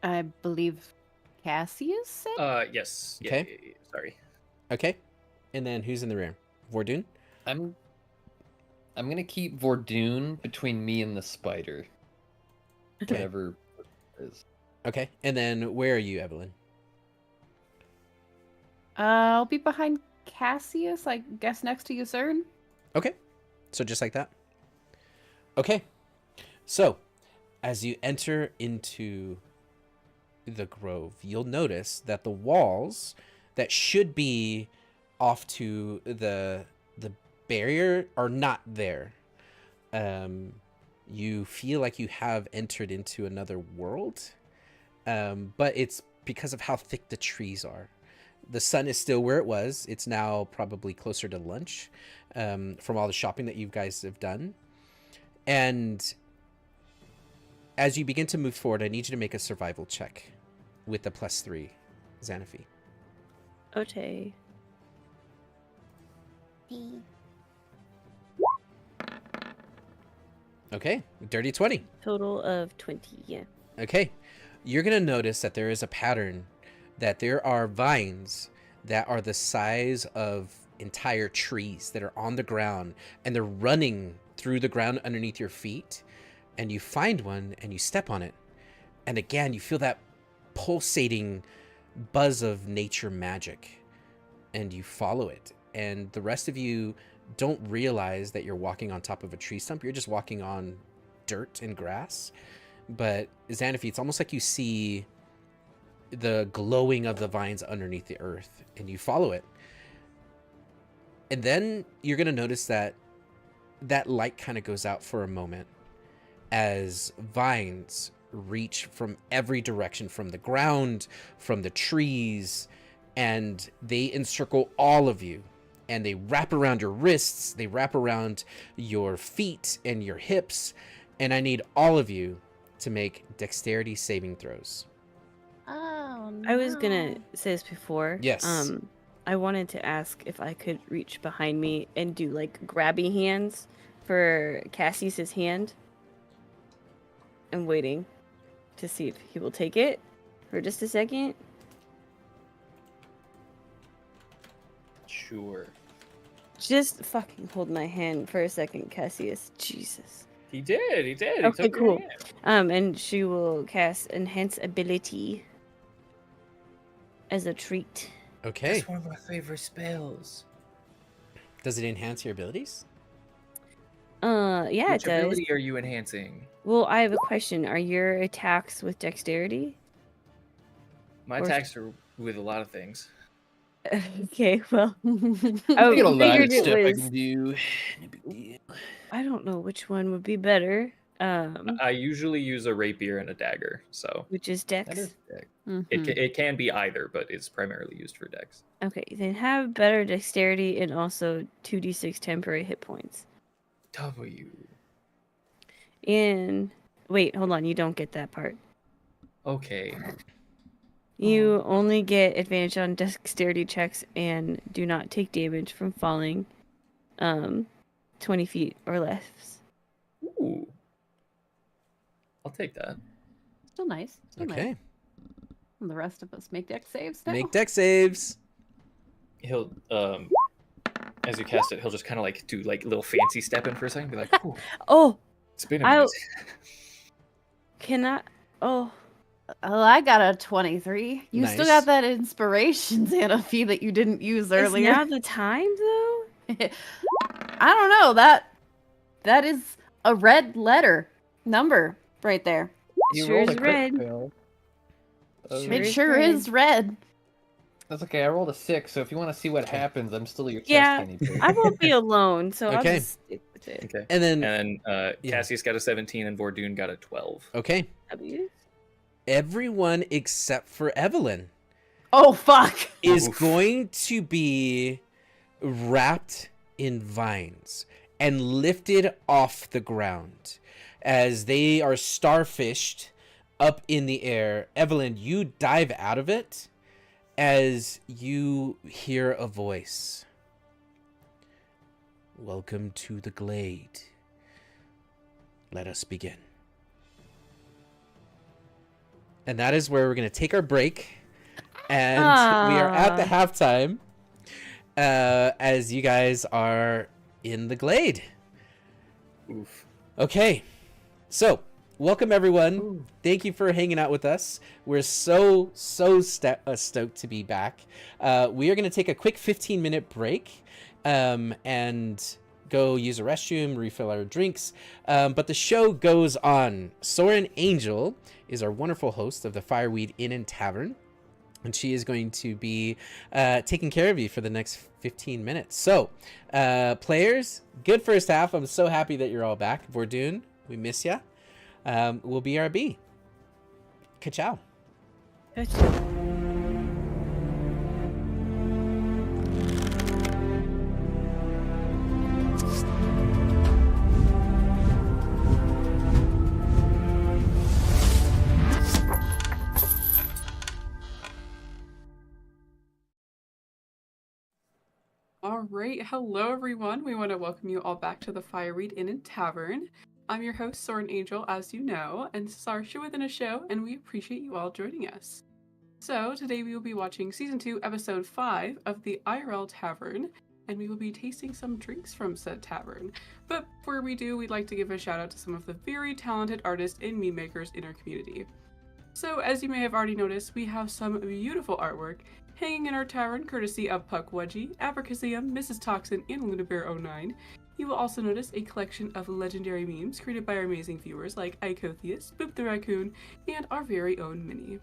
Speaker 1: I believe Cassius said?
Speaker 3: Yes. Yeah,
Speaker 4: Okay.
Speaker 3: yeah, sorry.
Speaker 4: Okay. And then who's in the rear? Vordoon?
Speaker 5: I'm gonna keep Vordoon between me and the spider.
Speaker 4: Okay.
Speaker 5: Whatever it is.
Speaker 4: Okay. And then where are you, Evelyn?
Speaker 1: I'll be behind Cassius, I guess next to you, CERN.
Speaker 4: Okay. So just like that. Okay. So, as you enter into the grove, you'll notice that the walls that should be off to the barrier are not there. You feel like you have entered into another world, but it's because of how thick the trees are. The sun is still where it was. It's now probably closer to lunch, from all the shopping that you guys have done. And as you begin to move forward, I need you to make a survival check with the +3, Xanafy.
Speaker 2: Okay.
Speaker 4: Okay, dirty 20.
Speaker 2: Total of 20. Yeah.
Speaker 4: Okay, you're going to notice that there is a pattern, that there are vines that are the size of entire trees that are on the ground, and they're running through the ground underneath your feet, and you find one and you step on it. And again, you feel that pulsating buzz of nature magic, and you follow it. And the rest of you don't realize that you're walking on top of a tree stump. You're just walking on dirt and grass. But Xanafy, it's almost like you see the glowing of the vines underneath the earth, and you follow it. And then you're going to notice that that light kind of goes out for a moment as vines reach from every direction, from the ground, from the trees, and they encircle all of you. And they wrap around your wrists, they wrap around your feet and your hips. And I need all of you to make dexterity saving throws.
Speaker 1: Oh, no.
Speaker 2: I was gonna say this before.
Speaker 4: Yes.
Speaker 2: I wanted to ask if I could reach behind me and do like grabby hands for Cassius's hand. I'm waiting to see if he will take it for just a second.
Speaker 3: Sure.
Speaker 2: Just fucking hold my hand for a second, Cassius. Jesus.
Speaker 3: He did. He did.
Speaker 2: Okay,
Speaker 3: he took your
Speaker 2: cool.
Speaker 3: hand.
Speaker 2: And she will cast Enhance Ability as a treat.
Speaker 4: Okay.
Speaker 3: That's one of my favorite spells.
Speaker 4: Does it enhance your abilities?
Speaker 2: Yeah,
Speaker 3: Which
Speaker 2: it does.
Speaker 3: ability are you enhancing?
Speaker 2: Well, I have a question. Are your attacks with dexterity?
Speaker 3: My
Speaker 2: Or-
Speaker 3: attacks are with a lot of things.
Speaker 2: Okay, well,
Speaker 5: I
Speaker 2: I
Speaker 5: got a lot
Speaker 2: figured
Speaker 5: of
Speaker 2: it
Speaker 5: stuff I
Speaker 2: was.
Speaker 5: can do. No big deal.
Speaker 2: I don't know which one would be better.
Speaker 3: I usually use a rapier and a dagger, so
Speaker 2: Which is dex.
Speaker 5: That is sick.
Speaker 3: it can be either, but it's primarily used for dex.
Speaker 2: Okay, then have better dexterity and also 2d6 temporary hit points.
Speaker 3: W.
Speaker 2: And wait, hold on, you don't get that part.
Speaker 3: Okay.
Speaker 2: You only get advantage on dexterity checks and do not take damage from falling 20 feet or less.
Speaker 3: Ooh. I'll take that.
Speaker 1: Still nice. Still nice.
Speaker 4: Okay.
Speaker 1: And the rest of us make deck saves now.
Speaker 4: Make deck saves.
Speaker 3: He'll as you cast it, he'll just kind of like do like a little fancy step in for a second, be like, "Ooh,
Speaker 2: Oh,
Speaker 3: it's been a minute."
Speaker 2: cannot. Oh,
Speaker 1: Oh, I got a 23. You still
Speaker 4: Nice.
Speaker 1: got that inspiration Santa fee that you didn't use
Speaker 2: is
Speaker 1: earlier.
Speaker 2: now the time though?
Speaker 1: I don't know. That is a red letter number right there.
Speaker 5: You
Speaker 2: Sure
Speaker 5: rolled
Speaker 2: is
Speaker 5: a crit
Speaker 2: red.
Speaker 5: fail.
Speaker 1: It
Speaker 2: is
Speaker 1: sure
Speaker 2: red.
Speaker 1: is red.
Speaker 5: That's okay. I rolled a 6, so if you want to see what happens, I'm still your test
Speaker 2: Yeah,
Speaker 5: guinea pig.
Speaker 2: I won't be alone, so I'll
Speaker 4: Okay.
Speaker 2: just stick with it.
Speaker 3: Okay.
Speaker 4: And then,
Speaker 3: And
Speaker 4: Yeah.
Speaker 3: Cassius got a 17 and Vordoon got a 12.
Speaker 4: okay.
Speaker 2: W?
Speaker 4: Everyone except for Evelyn
Speaker 1: Oh, fuck.
Speaker 4: is
Speaker 3: Oof.
Speaker 4: going to be wrapped in vines and lifted off the ground as they are starfished up in the air. Evelyn, you dive out of it as you hear a voice. Welcome to the glade. Let us begin. And that is where we're going to take our break. And we are at the halftime as you guys are in the glade.
Speaker 3: Oof.
Speaker 4: Okay. So, welcome everyone. Thank you for hanging out with us. We're so stoked to be back. We are going to take a quick 15-minute break and go use a restroom, refill our drinks. But the show goes on. Soren Angel is our wonderful host of the Fireweed Inn and Tavern, and she is going to be taking care of you for the next 15 minutes. So, players, good first half. I'm so happy that you're all back. Vordoon, we miss ya. We'll BRB. Ka-chow.
Speaker 7: All right, hello everyone. We want to welcome you all back to the Fireweed Inn and Tavern. I'm your host, Soren Angel, as you know, and this is our show within a show, and we appreciate you all joining us. So today we will be watching Season 2, Episode 5 of the IRL Tavern, and we will be tasting some drinks from said tavern. But before we do, we'd like to give a shout out to some of the very talented artists and meme makers in our community. So as you may have already noticed, we have some beautiful artwork hanging in our tavern courtesy of Puckwudgie, Abracaseum, Mrs. Toxin, and Lunabear09. You will also notice a collection of legendary memes created by our amazing viewers like Icotheus, Boop the Raccoon, and our very own Minnie.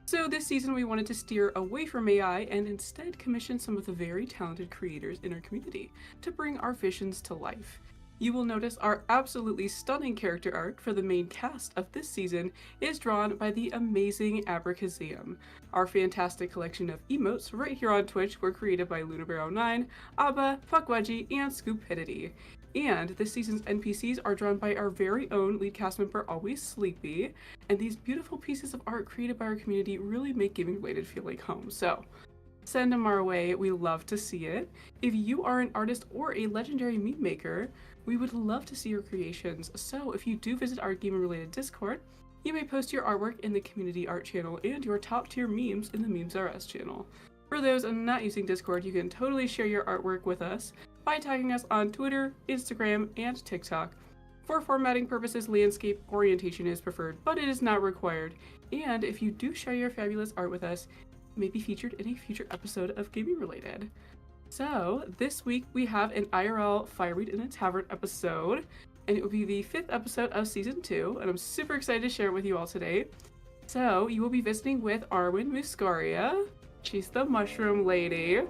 Speaker 7: So this season we wanted to steer away from AI and instead commission some of the very talented creators in our community to bring our visions to life. You will notice our absolutely stunning character art for the main cast of this season is drawn by the amazing Abracaseum. Our fantastic collection of emotes right here on Twitch were created by Lunabear09, Abba, Puckwudgie, and Scoopidity. And this season's NPCs are drawn by our very own lead cast member, Always Sleepy, and these beautiful pieces of art created by our community really make Gaming Related feel like home. So send them our way, we love to see it. If you are an artist or a legendary meme maker, we would love to see your creations. So if you do visit our Gaming Related Discord, you may post your artwork in the community art channel and your top tier memes in the Memes R Us channel. For those not using Discord, you can totally share your artwork with us by tagging us on Twitter, Instagram, and TikTok. For formatting purposes, landscape orientation is preferred, but it is not required. And if you do share your fabulous art with us, it may be featured in a future episode of Gaming Related. So, this week we have an IRL Fireweed in a Tavern episode, and it will be the 5th episode of Season 2, and I'm super excited to share it with you all today. So, you will be visiting with Arwen Muscaria. She's the mushroom lady.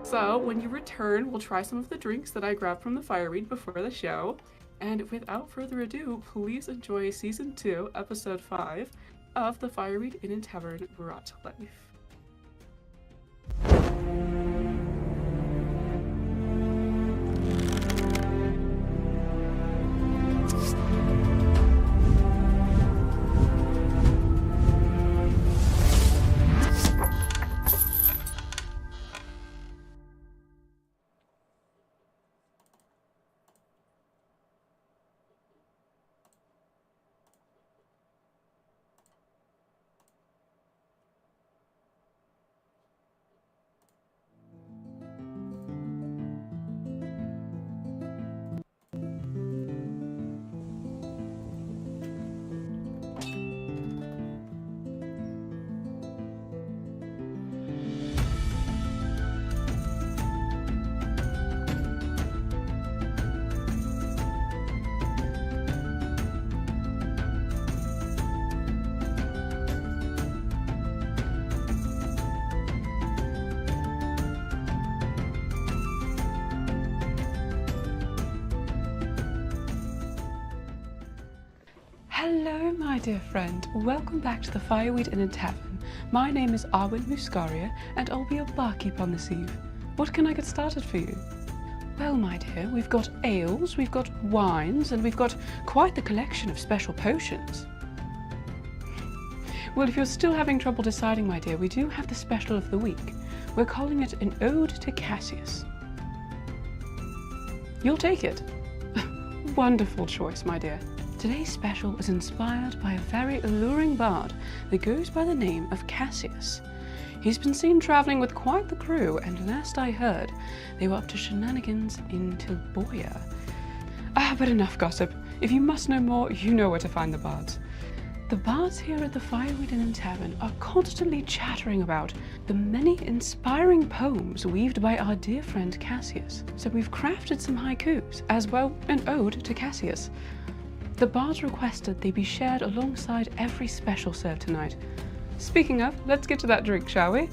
Speaker 7: So, when you return, we'll try some of the drinks that I grabbed from the Fireweed before the show. And without further ado, please enjoy Season 2, Episode 5 of the Fireweed Inn and Tavern brought to life. Hello, my dear friend. Welcome back to the Fireweed Inn and Tavern. My name is Arwen Muscaria, and I'll be your barkeep on this eve. What can I get started for you? Well, my dear, we've got ales, we've got wines, and we've got quite the collection of special potions. Well, if you're still having trouble deciding, my dear, we do have the special of the week. We're calling it an Ode to Cassius. You'll take it. Wonderful choice, my dear. Today's special is inspired by a very alluring bard that goes by the name of Cassius. He's been seen travelling with quite the crew, and last I heard, they were up to shenanigans in Tilboya. But enough gossip. If you must know more, you know where to find the bards. The bards here at the Fireweed Inn and Tavern are constantly chattering about the many inspiring poems weaved by our dear friend Cassius. So we've crafted some haikus, as well an ode to Cassius. The bards requested they be shared alongside every special served tonight. Speaking of, let's get to that drink, shall we?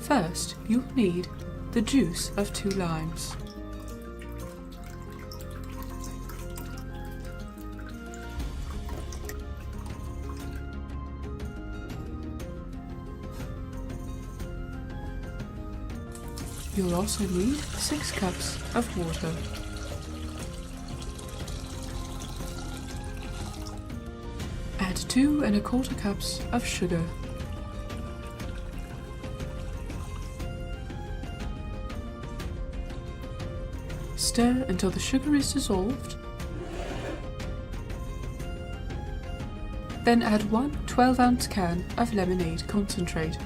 Speaker 7: First, you'll need the juice of 2 limes. You'll also need 6 cups of water. Add 2 1/4 cups of sugar. Stir until the sugar is dissolved. Then add 1 12-ounce can of lemonade concentrate.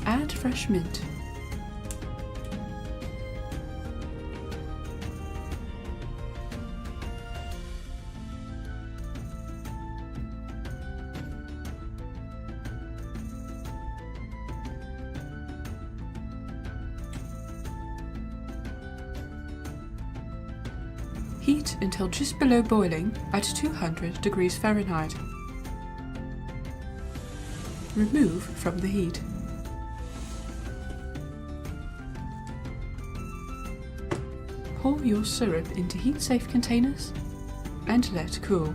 Speaker 7: Add fresh mint. Heat until just below boiling at 200 degrees Fahrenheit. Remove from the heat. Pour your syrup into heat-safe containers and let cool.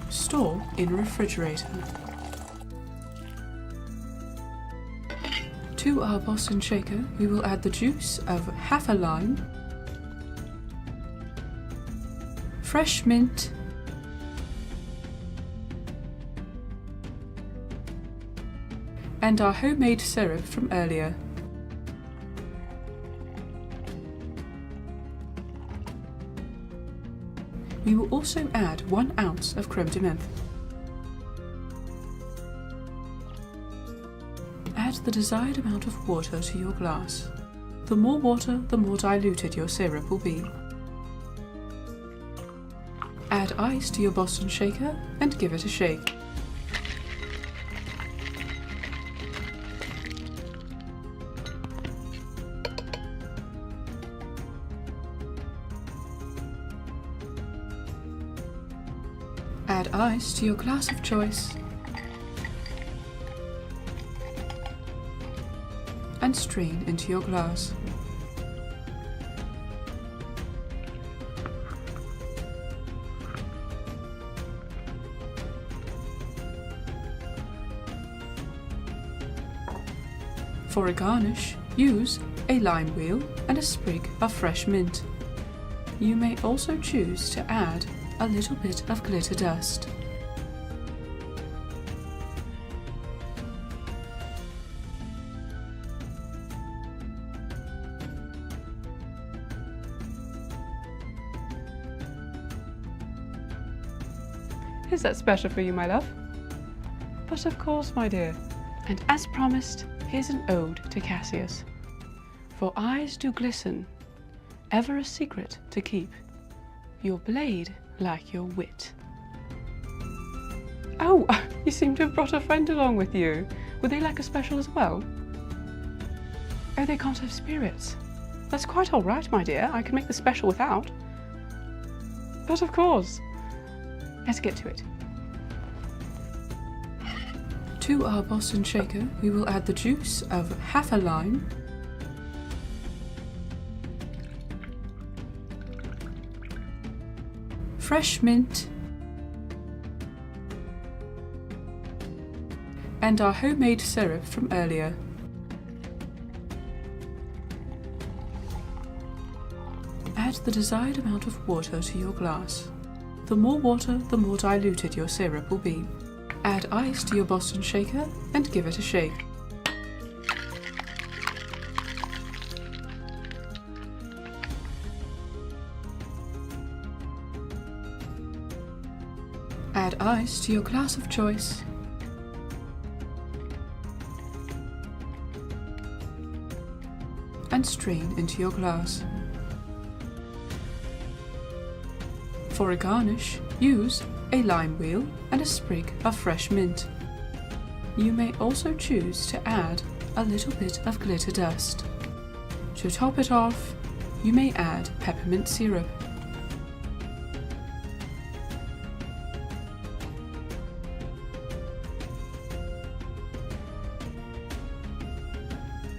Speaker 7: Store in refrigerator. To our Boston shaker, we will add the juice of half a lime, fresh mint, and our homemade syrup from earlier. We will also add 1 ounce of creme de menthe. Add the desired amount of water to your glass. The more water, the more diluted your syrup will be. Add ice to your Boston shaker and give it a shake. Add ice to your glass of choice and strain into your glass. For a garnish, use a lime wheel and a sprig of fresh mint. You may also choose to add a little bit of glitter dust. Is that special for you, my love? But of course, my dear. And as promised, here's an ode to Cassius. For eyes do glisten, ever a secret to keep. Your blade like your wit. Oh, you seem to have brought a friend along with you. Would they like a special as well? Oh, they can't have spirits. That's quite all right, my dear. I can make the special without. But of course. Let's get to it. To our Boston shaker, we will add the juice of half a lime, fresh mint, and our homemade syrup from earlier. Add the desired amount of water to your glass. The more water, the more diluted your syrup will be. Add ice to your Boston shaker and give it a shake. Add ice to your glass of choice. And strain into your glass. For a garnish, use a lime wheel and a sprig of fresh mint. You may also choose to add a little bit of glitter dust. To top it off, you may add peppermint syrup.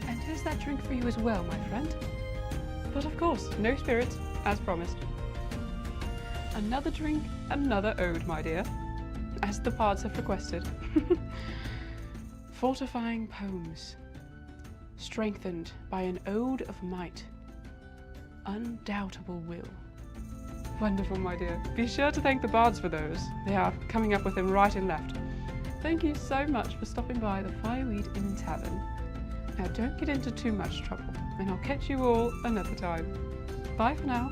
Speaker 8: And here's that drink for you as well, my friend. But of course, no spirits, as promised. Another drink, another ode, my dear, as the bards have requested. Fortifying poems, strengthened by an ode of might, undoubtable will. Wonderful, my dear. Be sure to thank the bards for those. They are coming up with them right and left. Thank you so much for stopping by the Fireweed Inn and Tavern. Now don't get into too much trouble, and I'll catch you all another time. Bye for now.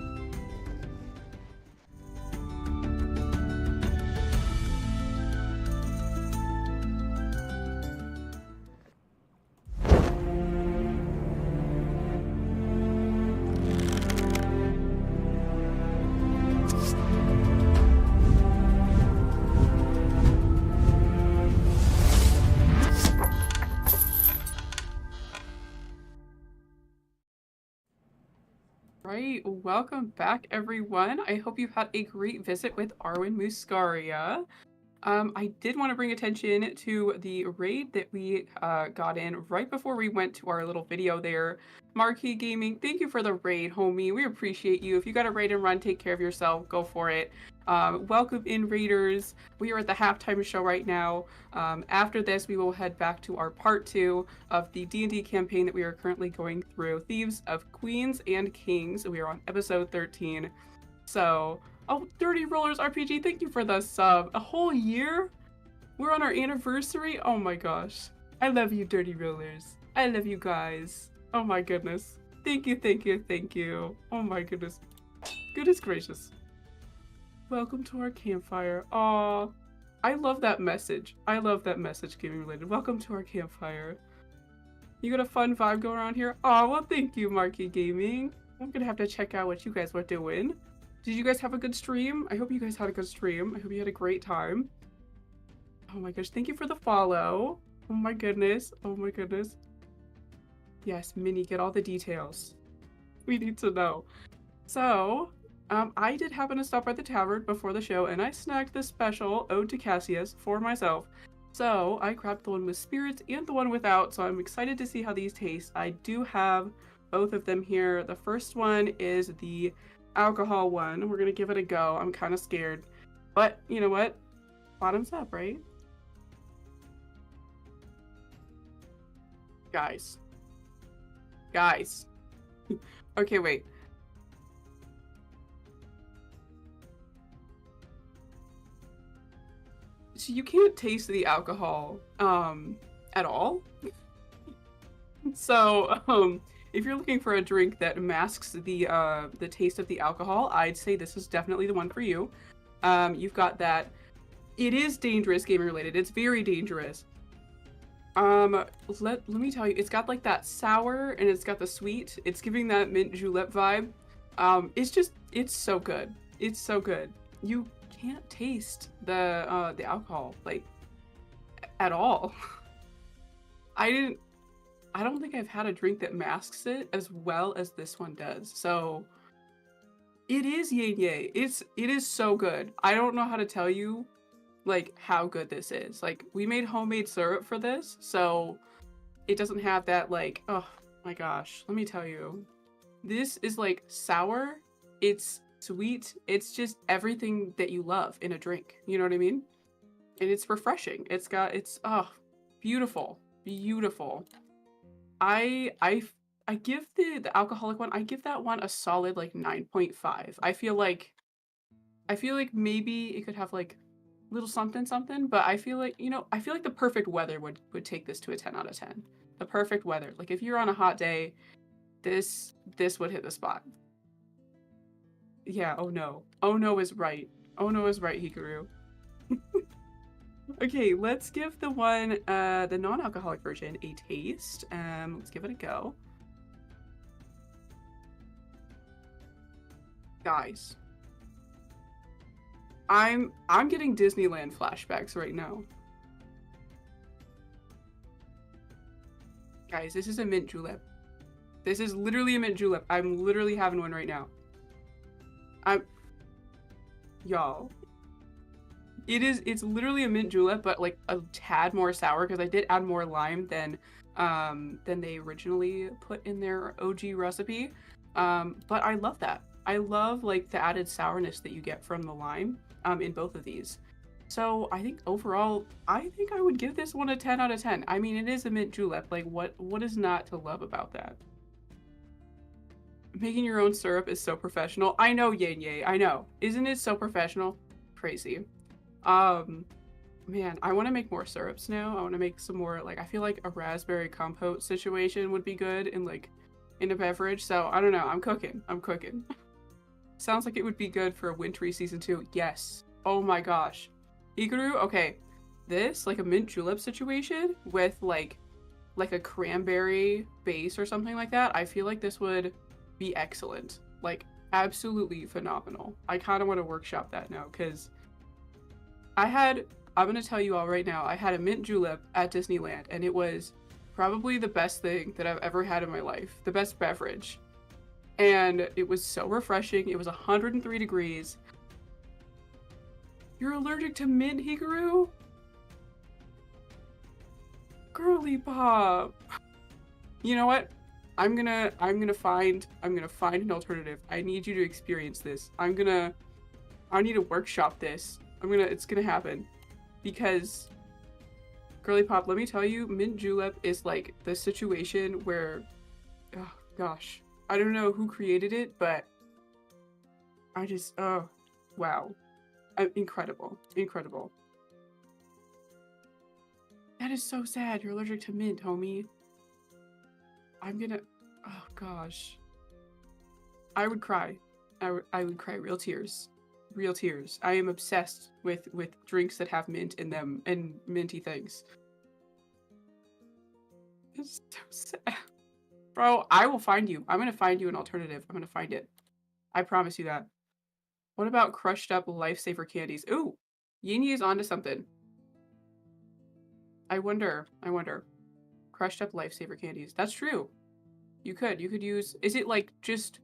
Speaker 7: Right, welcome back everyone. I hope you've had a great visit with Arwen Muscaria. I did want to bring attention to the raid that we got in right before we went to our little video there. Marquee Gaming, thank you for the raid, homie. We appreciate you. If you got a raid and run, take care of yourself. Go for it. Welcome in, raiders. We are at the halftime show right now. After this, we will head back to our part 2 of the D&D campaign that we are currently going through. Thieves of Queens and Kings. We are on episode 13. So... oh, Dirty Rollers RPG, thank you for the sub. A whole year? We're on our anniversary? Oh my gosh. I love you, Dirty Rollers. I love you guys. Oh my goodness. Thank you, thank you, thank you. Oh my goodness. Goodness gracious. Welcome to our campfire. Aw. I love that message. I love that message, gaming related. Welcome to our campfire. You got a fun vibe going around here? Aw, well thank you, Marquee Gaming. I'm gonna have to check out what you guys were doing. Did you guys have a good stream? I hope you guys had a good stream. I hope you had a great time. Oh my gosh, thank you for the follow. Oh my goodness. Oh my goodness. Yes, Minnie, get all the details. We need to know. So, I did happen to stop by the tavern before the show and I snagged this special Ode to Cassius for myself. So, I grabbed the one with spirits and the one without, so I'm excited to see how these taste. I do have both of them here. The first one is the alcohol one. We're gonna give it a go. I'm kind of scared, but you know what? Bottoms up, right? Guys. Okay, wait. So you can't taste the alcohol at all. So if you're looking for a drink that masks the taste of the alcohol, I'd say this is definitely the one for you. You've got that. It is dangerous, gaming related. It's very dangerous. Let me tell you, it's got like that sour and it's got the sweet. It's giving that mint julep vibe. It's so good. It's so good. You can't taste the alcohol like at all. I don't think I've had a drink that masks it as well as this one does. So it is yay yay. It is so good. I don't know how to tell you like how good this is. Like we made homemade syrup for this, so it doesn't have that like, oh my gosh, let me tell you. This is like sour, it's sweet, it's just everything that you love in a drink. You know what I mean? And it's refreshing. It's beautiful. Beautiful. I give the alcoholic one, I give that one a solid like 9.5. I feel like maybe it could have like little something something, but I feel like, I feel like the perfect weather would take this to a 10 out of 10. The perfect weather. Like if you're on a hot day, this would hit the spot. Yeah, oh no. Oh no is right. Oh no is right, Hikaru. Okay, let's give the one, the non-alcoholic version a taste. Let's give it a go. Guys, I'm getting Disneyland flashbacks right now. Guys, this is a mint julep. This is literally a mint julep. I'm literally having one right now. Y'all. It's literally a mint julep, but like a tad more sour because I did add more lime than they originally put in their OG recipe. But I love that. I love like the added sourness that you get from the lime in both of these. So I think overall, I think I would give this one a 10 out of 10. I mean, it is a mint julep. Like what is not to love about that? Making your own syrup is so professional. I know, Yay. I know. Isn't it so professional? Crazy. Man, I want to make more syrups now. I want to make some more, like, I feel like a raspberry compote situation would be good in a beverage. So I don't know. I'm cooking. Sounds like it would be good for a wintry season 2. Yes. Oh my gosh. Hikaru, okay. This, like a mint julep situation with like a cranberry base or something like that. I feel like this would be excellent. Like absolutely phenomenal. I kind of want to workshop that now because I'm going to tell you all right now, I had a mint julep at Disneyland and it was probably the best thing that I've ever had in my life. The best beverage. And it was so refreshing. It was 103 degrees. You're allergic to mint, Hikaru? Girly pop. You know what? I'm gonna find an alternative. I need you to experience this. I need to workshop this. It's gonna happen. Because girly pop, let me tell you, mint julep is like the situation where, oh gosh, I don't know who created it, but I just, oh, wow. Incredible. That is so sad. You're allergic to mint, homie. Oh gosh. I would cry. I would cry real tears. Real tears. I am obsessed with drinks that have mint in them and minty things. It's so sad. Bro, I will find you. I'm gonna find you an alternative. I'm gonna find it. I promise you that. What about crushed up lifesaver candies? Ooh, Yinyi is onto something. I wonder. Crushed up lifesaver candies. That's true. You could use, is it like just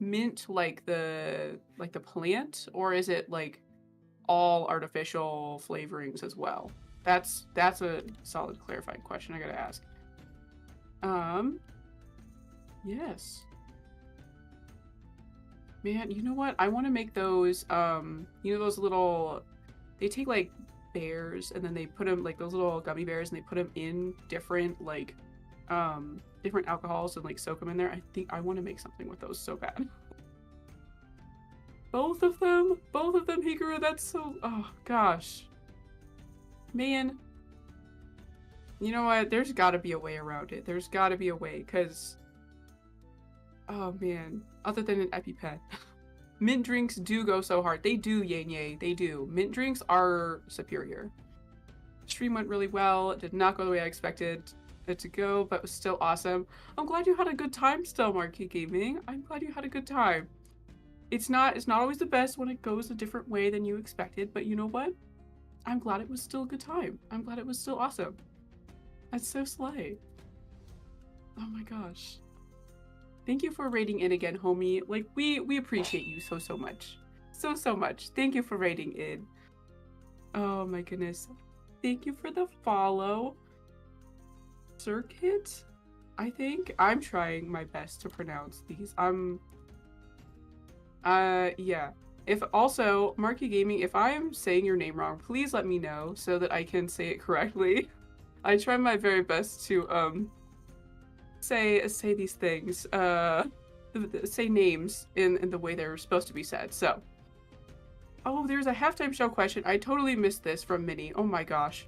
Speaker 7: mint like the plant, or is it like all artificial flavorings as well? That's a solid clarifying question I gotta ask. Yes. Man, you know what? I want to make those, those little, they take like bears and then they put them, like those little gummy bears, and they put them in different, like, different alcohols and like soak them in there. I think I want to make something with those so bad. Both of them, Hikaru, that's so, oh gosh. Man. You know what? There's gotta be a way around it. There's gotta be a way, because, oh man, other than an EpiPen. Mint drinks do go so hard. They do, Yay. They do. Mint drinks are superior. Stream went really well. It did not go the way I expected it to go, but it was still awesome. I'm glad you had a good time still, Marquee Gaming. I'm glad you had a good time. It's not always the best when it goes a different way than you expected, but you know what? I'm glad it was still a good time. I'm glad it was still awesome. That's so slay. Oh my gosh. Thank you for raiding in again, homie. Like, we appreciate you so much. So much. Thank you for raiding in. Oh my goodness. Thank you for the follow. Circuit? I think I'm trying my best to pronounce these. Yeah. If also, Marky Gaming, if I am saying your name wrong, please let me know so that I can say it correctly. I try my very best to say these things, say names in the way they're supposed to be said. So, oh, there's a halftime show question. I totally missed this from Minnie. Oh my gosh.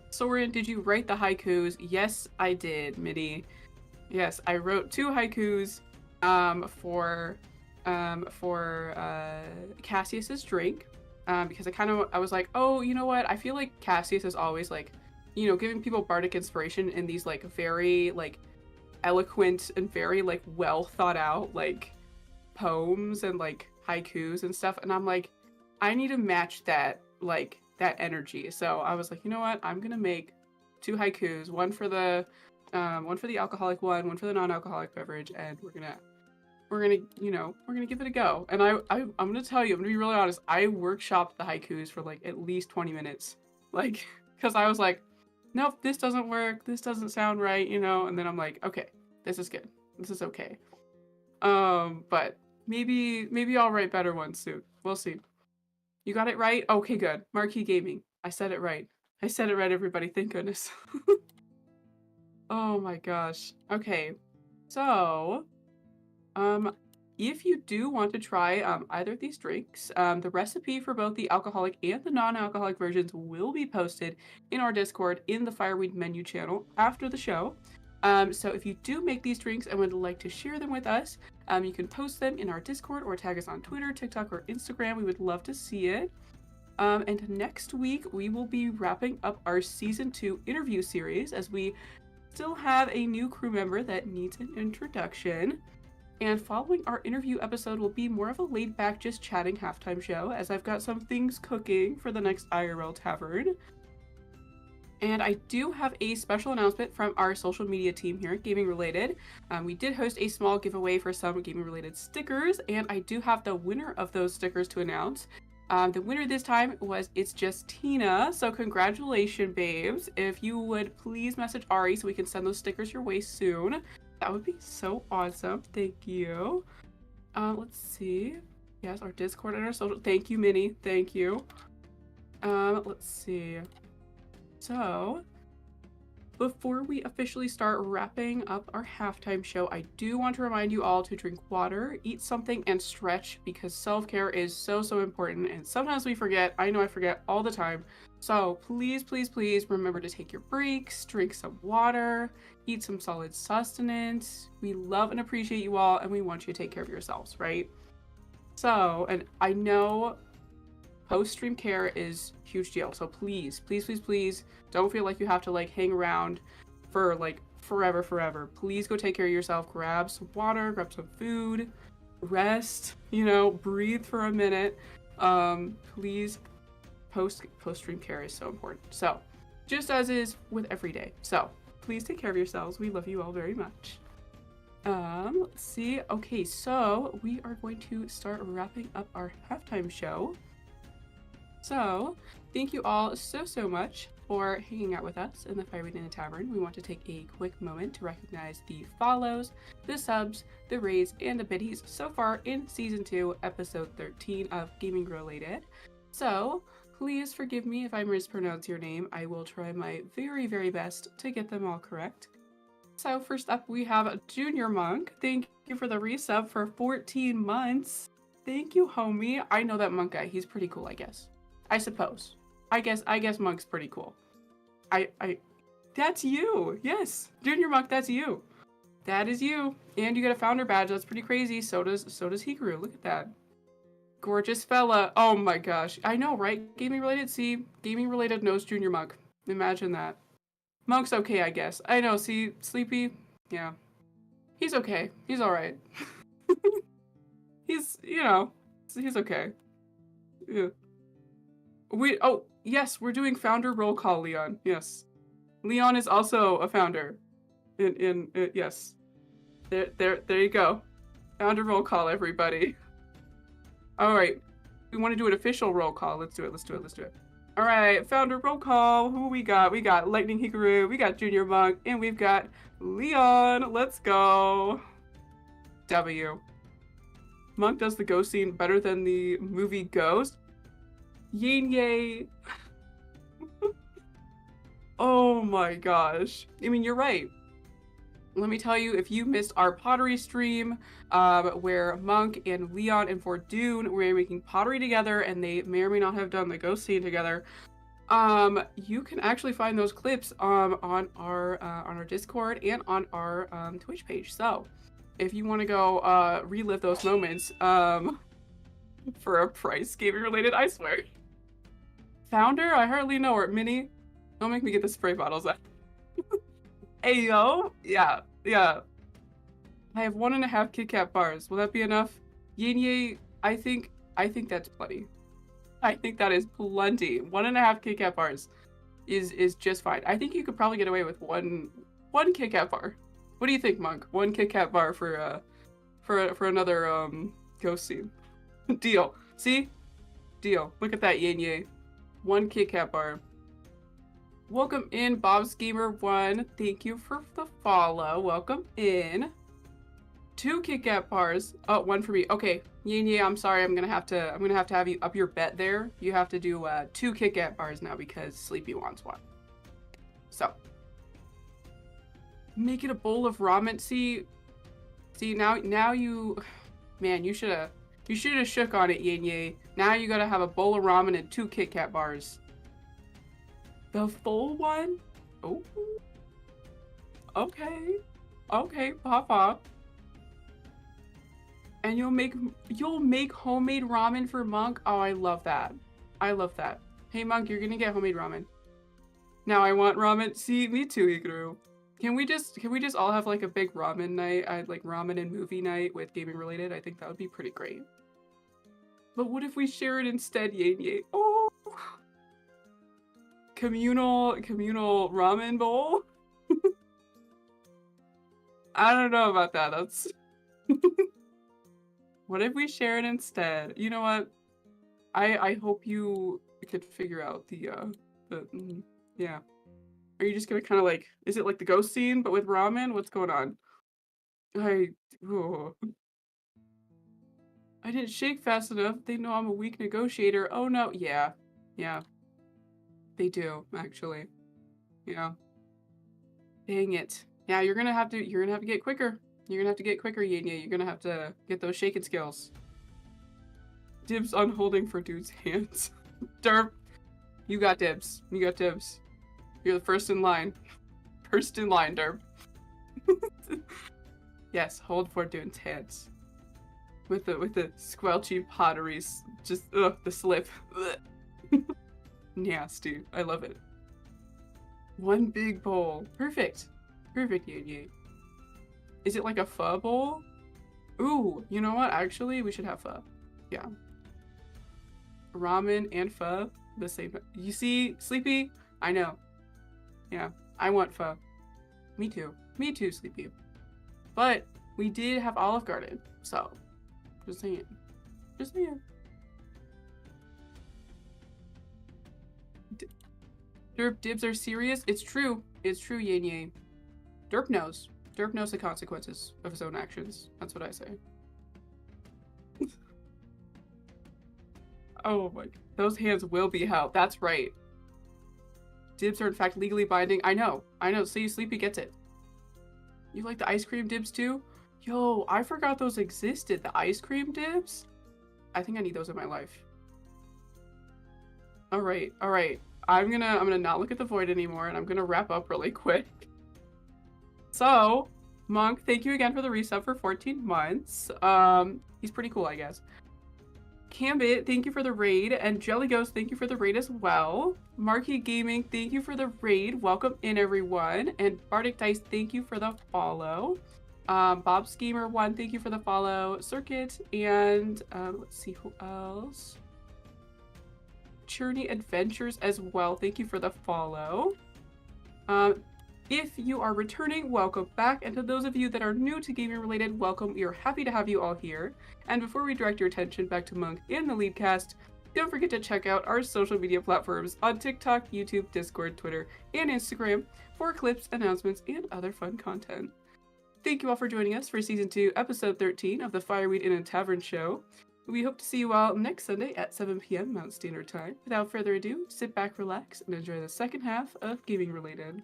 Speaker 7: Soren, did you write the haikus? Yes, I did, Minnie. Yes, I wrote 2 haikus for Cassius's drink, because I was like, oh, you know what? I feel like Cassius is always like, you know, giving people bardic inspiration in these like very like eloquent and very like well thought out like poems and like haikus and stuff, and I'm like, I need to match that like that energy. So I was like, you know what? I'm gonna make 2 haikus, one for the alcoholic one for the non-alcoholic beverage, and we're gonna give it a go. And I'm gonna tell you, I'm gonna be really honest, I workshopped the haikus for like at least 20 minutes, like, because I was like, nope, this doesn't work, this doesn't sound right, you know. And then I'm like, okay, this is good, this is okay. But maybe I'll write better ones soon. We'll see. You got it right? Okay, good. Marquee Gaming. I said it right. I said it right, everybody. Thank goodness. Oh my gosh. Okay. So, if you do want to try either of these drinks, the recipe for both the alcoholic and the non-alcoholic versions will be posted in our Discord in the Fireweed menu channel after the show. So if you do make these drinks and would like to share them with us, you can post them in our Discord or tag us on Twitter, TikTok, or Instagram. We would love to see it. And next week, we will be wrapping up our Season 2 interview series, as we still have a new crew member that needs an introduction. And following our interview episode will be more of a laid-back, just chatting halftime show, as I've got some things cooking for the next IRL Tavern. And I do have a special announcement from our social media team here at Gaming Related. We did host a small giveaway for some gaming related stickers, and I do have the winner of those stickers to announce. The winner this time was It's Just Tina, so congratulations, babes. If you would please message Ari so we can send those stickers your way soon. That would be so awesome. Thank you. Let's see. Yes, our Discord and our social. Thank you, Minnie. Thank you. Let's see. So, before we officially start wrapping up our halftime show, I do want to remind you all to drink water, eat something, and stretch, because self-care is so important, and sometimes we forget. I know I forget all the time. So please, please, please remember to take your breaks, drink some water, eat some solid sustenance. We love and appreciate you all, and we want you to take care of yourselves, right? So, and I know post-stream care is a huge deal, so please, please, please, please don't feel like you have to like hang around for like forever. Please go take care of yourself, grab some water, grab some food, rest, you know, breathe for a minute. Please, post-stream care is so important. So, just as is with every day. So, please take care of yourselves. We love you all very much. Let's see. Okay, so we are going to start wrapping up our halftime show. So, thank you all so much for hanging out with us in the Fireweed Inn Tavern. We want to take a quick moment to recognize the follows, the subs, the raids, and the biddies so far in Season 2, Episode 13 of Gaming Related. So, please forgive me if I mispronounce your name. I will try my very best to get them all correct. So, first up, we have a Junior Monk. Thank you for the resub for 14 months. Thank you, homie. I know that Monk guy. He's pretty cool, I guess. I suppose. I guess Monk's pretty cool. That's you. Yes. Junior Monk, that's you. That is you. And you get a founder badge. That's pretty crazy. So does Hikaru. Look at that. Gorgeous fella. Oh my gosh. I know, right? Gaming Related. See, Gaming Related knows Junior Monk. Imagine that. Monk's okay, I guess. I know. See, Sleepy. Yeah. He's okay. He's all right. He's okay. Yeah. Yes, we're doing founder roll call, Leon. Yes. Leon is also a founder. Yes. There you go. Founder roll call, everybody. All right. We want to do an official roll call. Let's do it. All right, founder roll call. Who we got? We got Lightning Hikaru, we got Junior Monk, and we've got Leon. Let's go. W. Monk does the ghost scene better than the movie Ghost. Yin Yay. Oh my gosh. I mean, you're right. Let me tell you, if you missed our pottery stream, where Monk and Leon and Fortune were making pottery together, and they may or may not have done the ghost scene together, you can actually find those clips on our Discord and on our Twitch page. So, if you want to go relive those moments, for a price gaming related, I swear. Founder, I hardly know her. Minnie, don't make me get the spray bottles out. Hey yo, yeah. I have 1.5 Kit Kat bars. Will that be enough? Yin Ye, I think that's plenty. I think that is plenty. 1.5 Kit Kat bars is just fine. I think you could probably get away with one Kit Kat bar. What do you think, Monk? 1 Kit Kat bar for another ghost scene. Deal. See? Deal. Look at that, Yin Ye. 1 Kit Kat bar. Welcome in, Bob's Gamer 1. Thank you for the follow. Welcome in. 2 Kit Kat bars. Oh, 1 for me. Okay, Yin Ye, I'm sorry. I'm gonna have to have you up your bet there. You have to do 2 Kit Kat bars now because Sleepy wants 1. So make it a bowl of ramen. See now you, man, you should have shook on it, Yin Ye. Now you gotta have a bowl of ramen and 2 Kit Kat bars. The full one? Oh. Okay. Okay, Papa. And you'll make homemade ramen for Monk? Oh, I love that. I love that. Hey Monk, you're gonna get homemade ramen. Now I want ramen. See, me too, Hikaru. Can we just all have like a big ramen night? I'd like ramen and movie night with gaming related. I think that would be pretty great. But what if we share it instead, Yin Ye? Oh. Communal ramen bowl? I don't know about that. That's what if we share it instead? You know what? I hope you could figure out the yeah. Are you just gonna kind of like, is it like the ghost scene but with ramen? What's going on? I didn't shake fast enough. They know I'm a weak negotiator. Oh no, yeah. They do, actually. Yeah. Dang it. Yeah, you're gonna have to get quicker. You're gonna have to get quicker, Yin Ye. You're gonna have to get those shaking skills. Dibs on holding for dude's hands. Derp. You got dibs. You're the first in line. First in line, Derp. Yes, hold for dude's hands. With the squelchy potteries. Just the slip. Nasty. I love it. 1 big bowl. Perfect. Perfect, Yin Ye. Is it like a pho bowl? Ooh, you know what? Actually, we should have pho. Yeah. Ramen and pho, the same. You see, Sleepy? I know. Yeah, I want pho. Me too. Me too, Sleepy. But we did have Olive Garden, so just saying. Just saying. Derp, dibs are serious? It's true. It's true, Yin Ye. Derp knows. Derp knows the consequences of his own actions. That's what I say. Oh my. Those hands will be held. That's right. Dibs are in fact legally binding. I know. See, Sleepy gets it. You like the ice cream dibs too? Yo, I forgot those existed. The ice cream dibs? I think I need those in my life. Alright. I'm gonna not look at the void anymore, and I'm gonna wrap up really quick. So, Monk, thank you again for the resub for 14 months. He's pretty cool, I guess. Cambit, thank you for the raid, and Jelly Ghost, thank you for the raid as well. Marquee Gaming, thank you for the raid. Welcome in, everyone. And Bardic Dice, thank you for the follow. Bob Schemer 1, thank you for the follow. Circuit, and let's see who else. Journey Adventures as well. Thank you for the follow. If you are returning, welcome back. And to those of you that are new to gaming related, welcome. We are happy to have you all here. And before we direct your attention back to Monk in the lead cast, Don't forget to check out our social media platforms on TikTok, YouTube, Discord, Twitter, and Instagram for clips, announcements, and other fun content. Thank you all for joining us for Season 2, Episode 13 of the Fireweed Inn and Tavern Show. We hope to see you all next Sunday at 7 p.m. Mountain Standard Time. Without further ado, sit back, relax, and enjoy the second half of Gaming Related.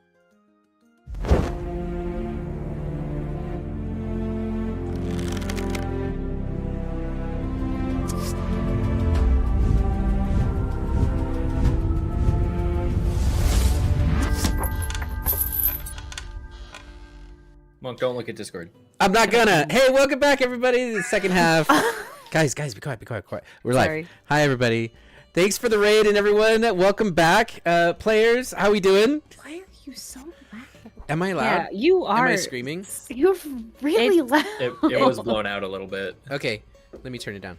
Speaker 3: Monk, don't look at Discord.
Speaker 4: I'm not gonna. Hey, welcome back, everybody, to the second half. guys, be quiet, be quiet, quiet. We're
Speaker 2: Sorry.
Speaker 4: live. Hi, everybody. Thanks for the raid and everyone. Welcome back, players. How we doing?
Speaker 1: Why are you so loud?
Speaker 4: Am I loud?
Speaker 2: Yeah, you
Speaker 4: Am
Speaker 2: are.
Speaker 4: I screaming?
Speaker 1: You're really loud.
Speaker 3: It was blown out a little bit.
Speaker 4: Okay, let me turn it down.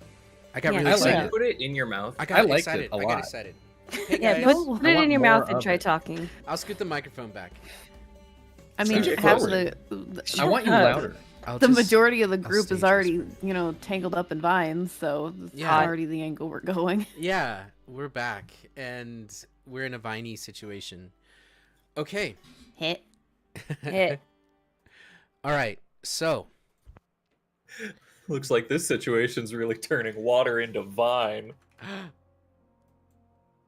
Speaker 4: I got
Speaker 2: Yeah,
Speaker 4: really
Speaker 6: I
Speaker 3: Can
Speaker 6: like
Speaker 3: you
Speaker 4: excited.
Speaker 3: put it in your mouth?
Speaker 4: I got
Speaker 6: liked
Speaker 4: excited.
Speaker 6: it a
Speaker 4: I got
Speaker 6: lot.
Speaker 4: excited. Hey,
Speaker 2: Yeah,
Speaker 4: guys.
Speaker 2: put it in your
Speaker 6: more
Speaker 2: mouth and
Speaker 6: of
Speaker 2: try
Speaker 6: it.
Speaker 2: talking.
Speaker 4: I'll scoot the microphone back.
Speaker 1: I mean,
Speaker 3: Sorry.
Speaker 1: half
Speaker 6: Forward.
Speaker 1: the
Speaker 6: I want you
Speaker 2: up.
Speaker 6: louder.
Speaker 4: I'll
Speaker 1: the
Speaker 4: just-
Speaker 1: majority of the
Speaker 4: I'll
Speaker 1: group
Speaker 4: stage
Speaker 1: is already, tangled up in vines, so it's
Speaker 4: Yeah.
Speaker 1: already the angle we're going.
Speaker 4: Yeah, we're back, and we're in a viney situation. Okay.
Speaker 1: Hit.
Speaker 2: Hit.
Speaker 4: All right, so
Speaker 3: Looks like this situation's really turning water into vine.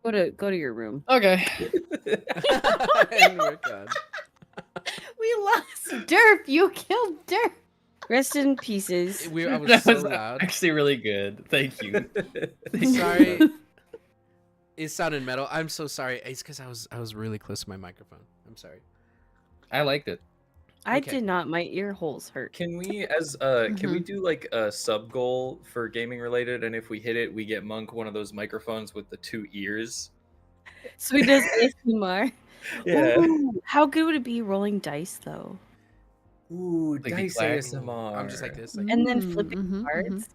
Speaker 2: Go to your room.
Speaker 6: Okay.
Speaker 4: and we're done.
Speaker 1: We lost Derp. You killed Derp.
Speaker 2: Rest in pieces.
Speaker 4: I was
Speaker 6: That
Speaker 4: so
Speaker 6: was
Speaker 4: loud.
Speaker 6: actually really good. Thank you.
Speaker 4: Sorry. It sounded metal. I'm so sorry. It's because I was really close to my microphone. I'm sorry.
Speaker 6: I liked it.
Speaker 2: I
Speaker 4: Okay.
Speaker 2: did not. My ear holes hurt.
Speaker 3: Can we can we do like a sub goal for gaming related, and if we hit it, we get Monk one of those microphones with the 2 ears?
Speaker 2: So he does ASMR.
Speaker 3: Yeah.
Speaker 2: Ooh, how good would it be rolling dice though?
Speaker 3: Ooh,
Speaker 6: Like
Speaker 3: dice
Speaker 6: black.
Speaker 3: ASMR.
Speaker 4: I'm just like this. Like,
Speaker 2: And then flipping
Speaker 1: Mhm,
Speaker 2: cards.
Speaker 1: mhm.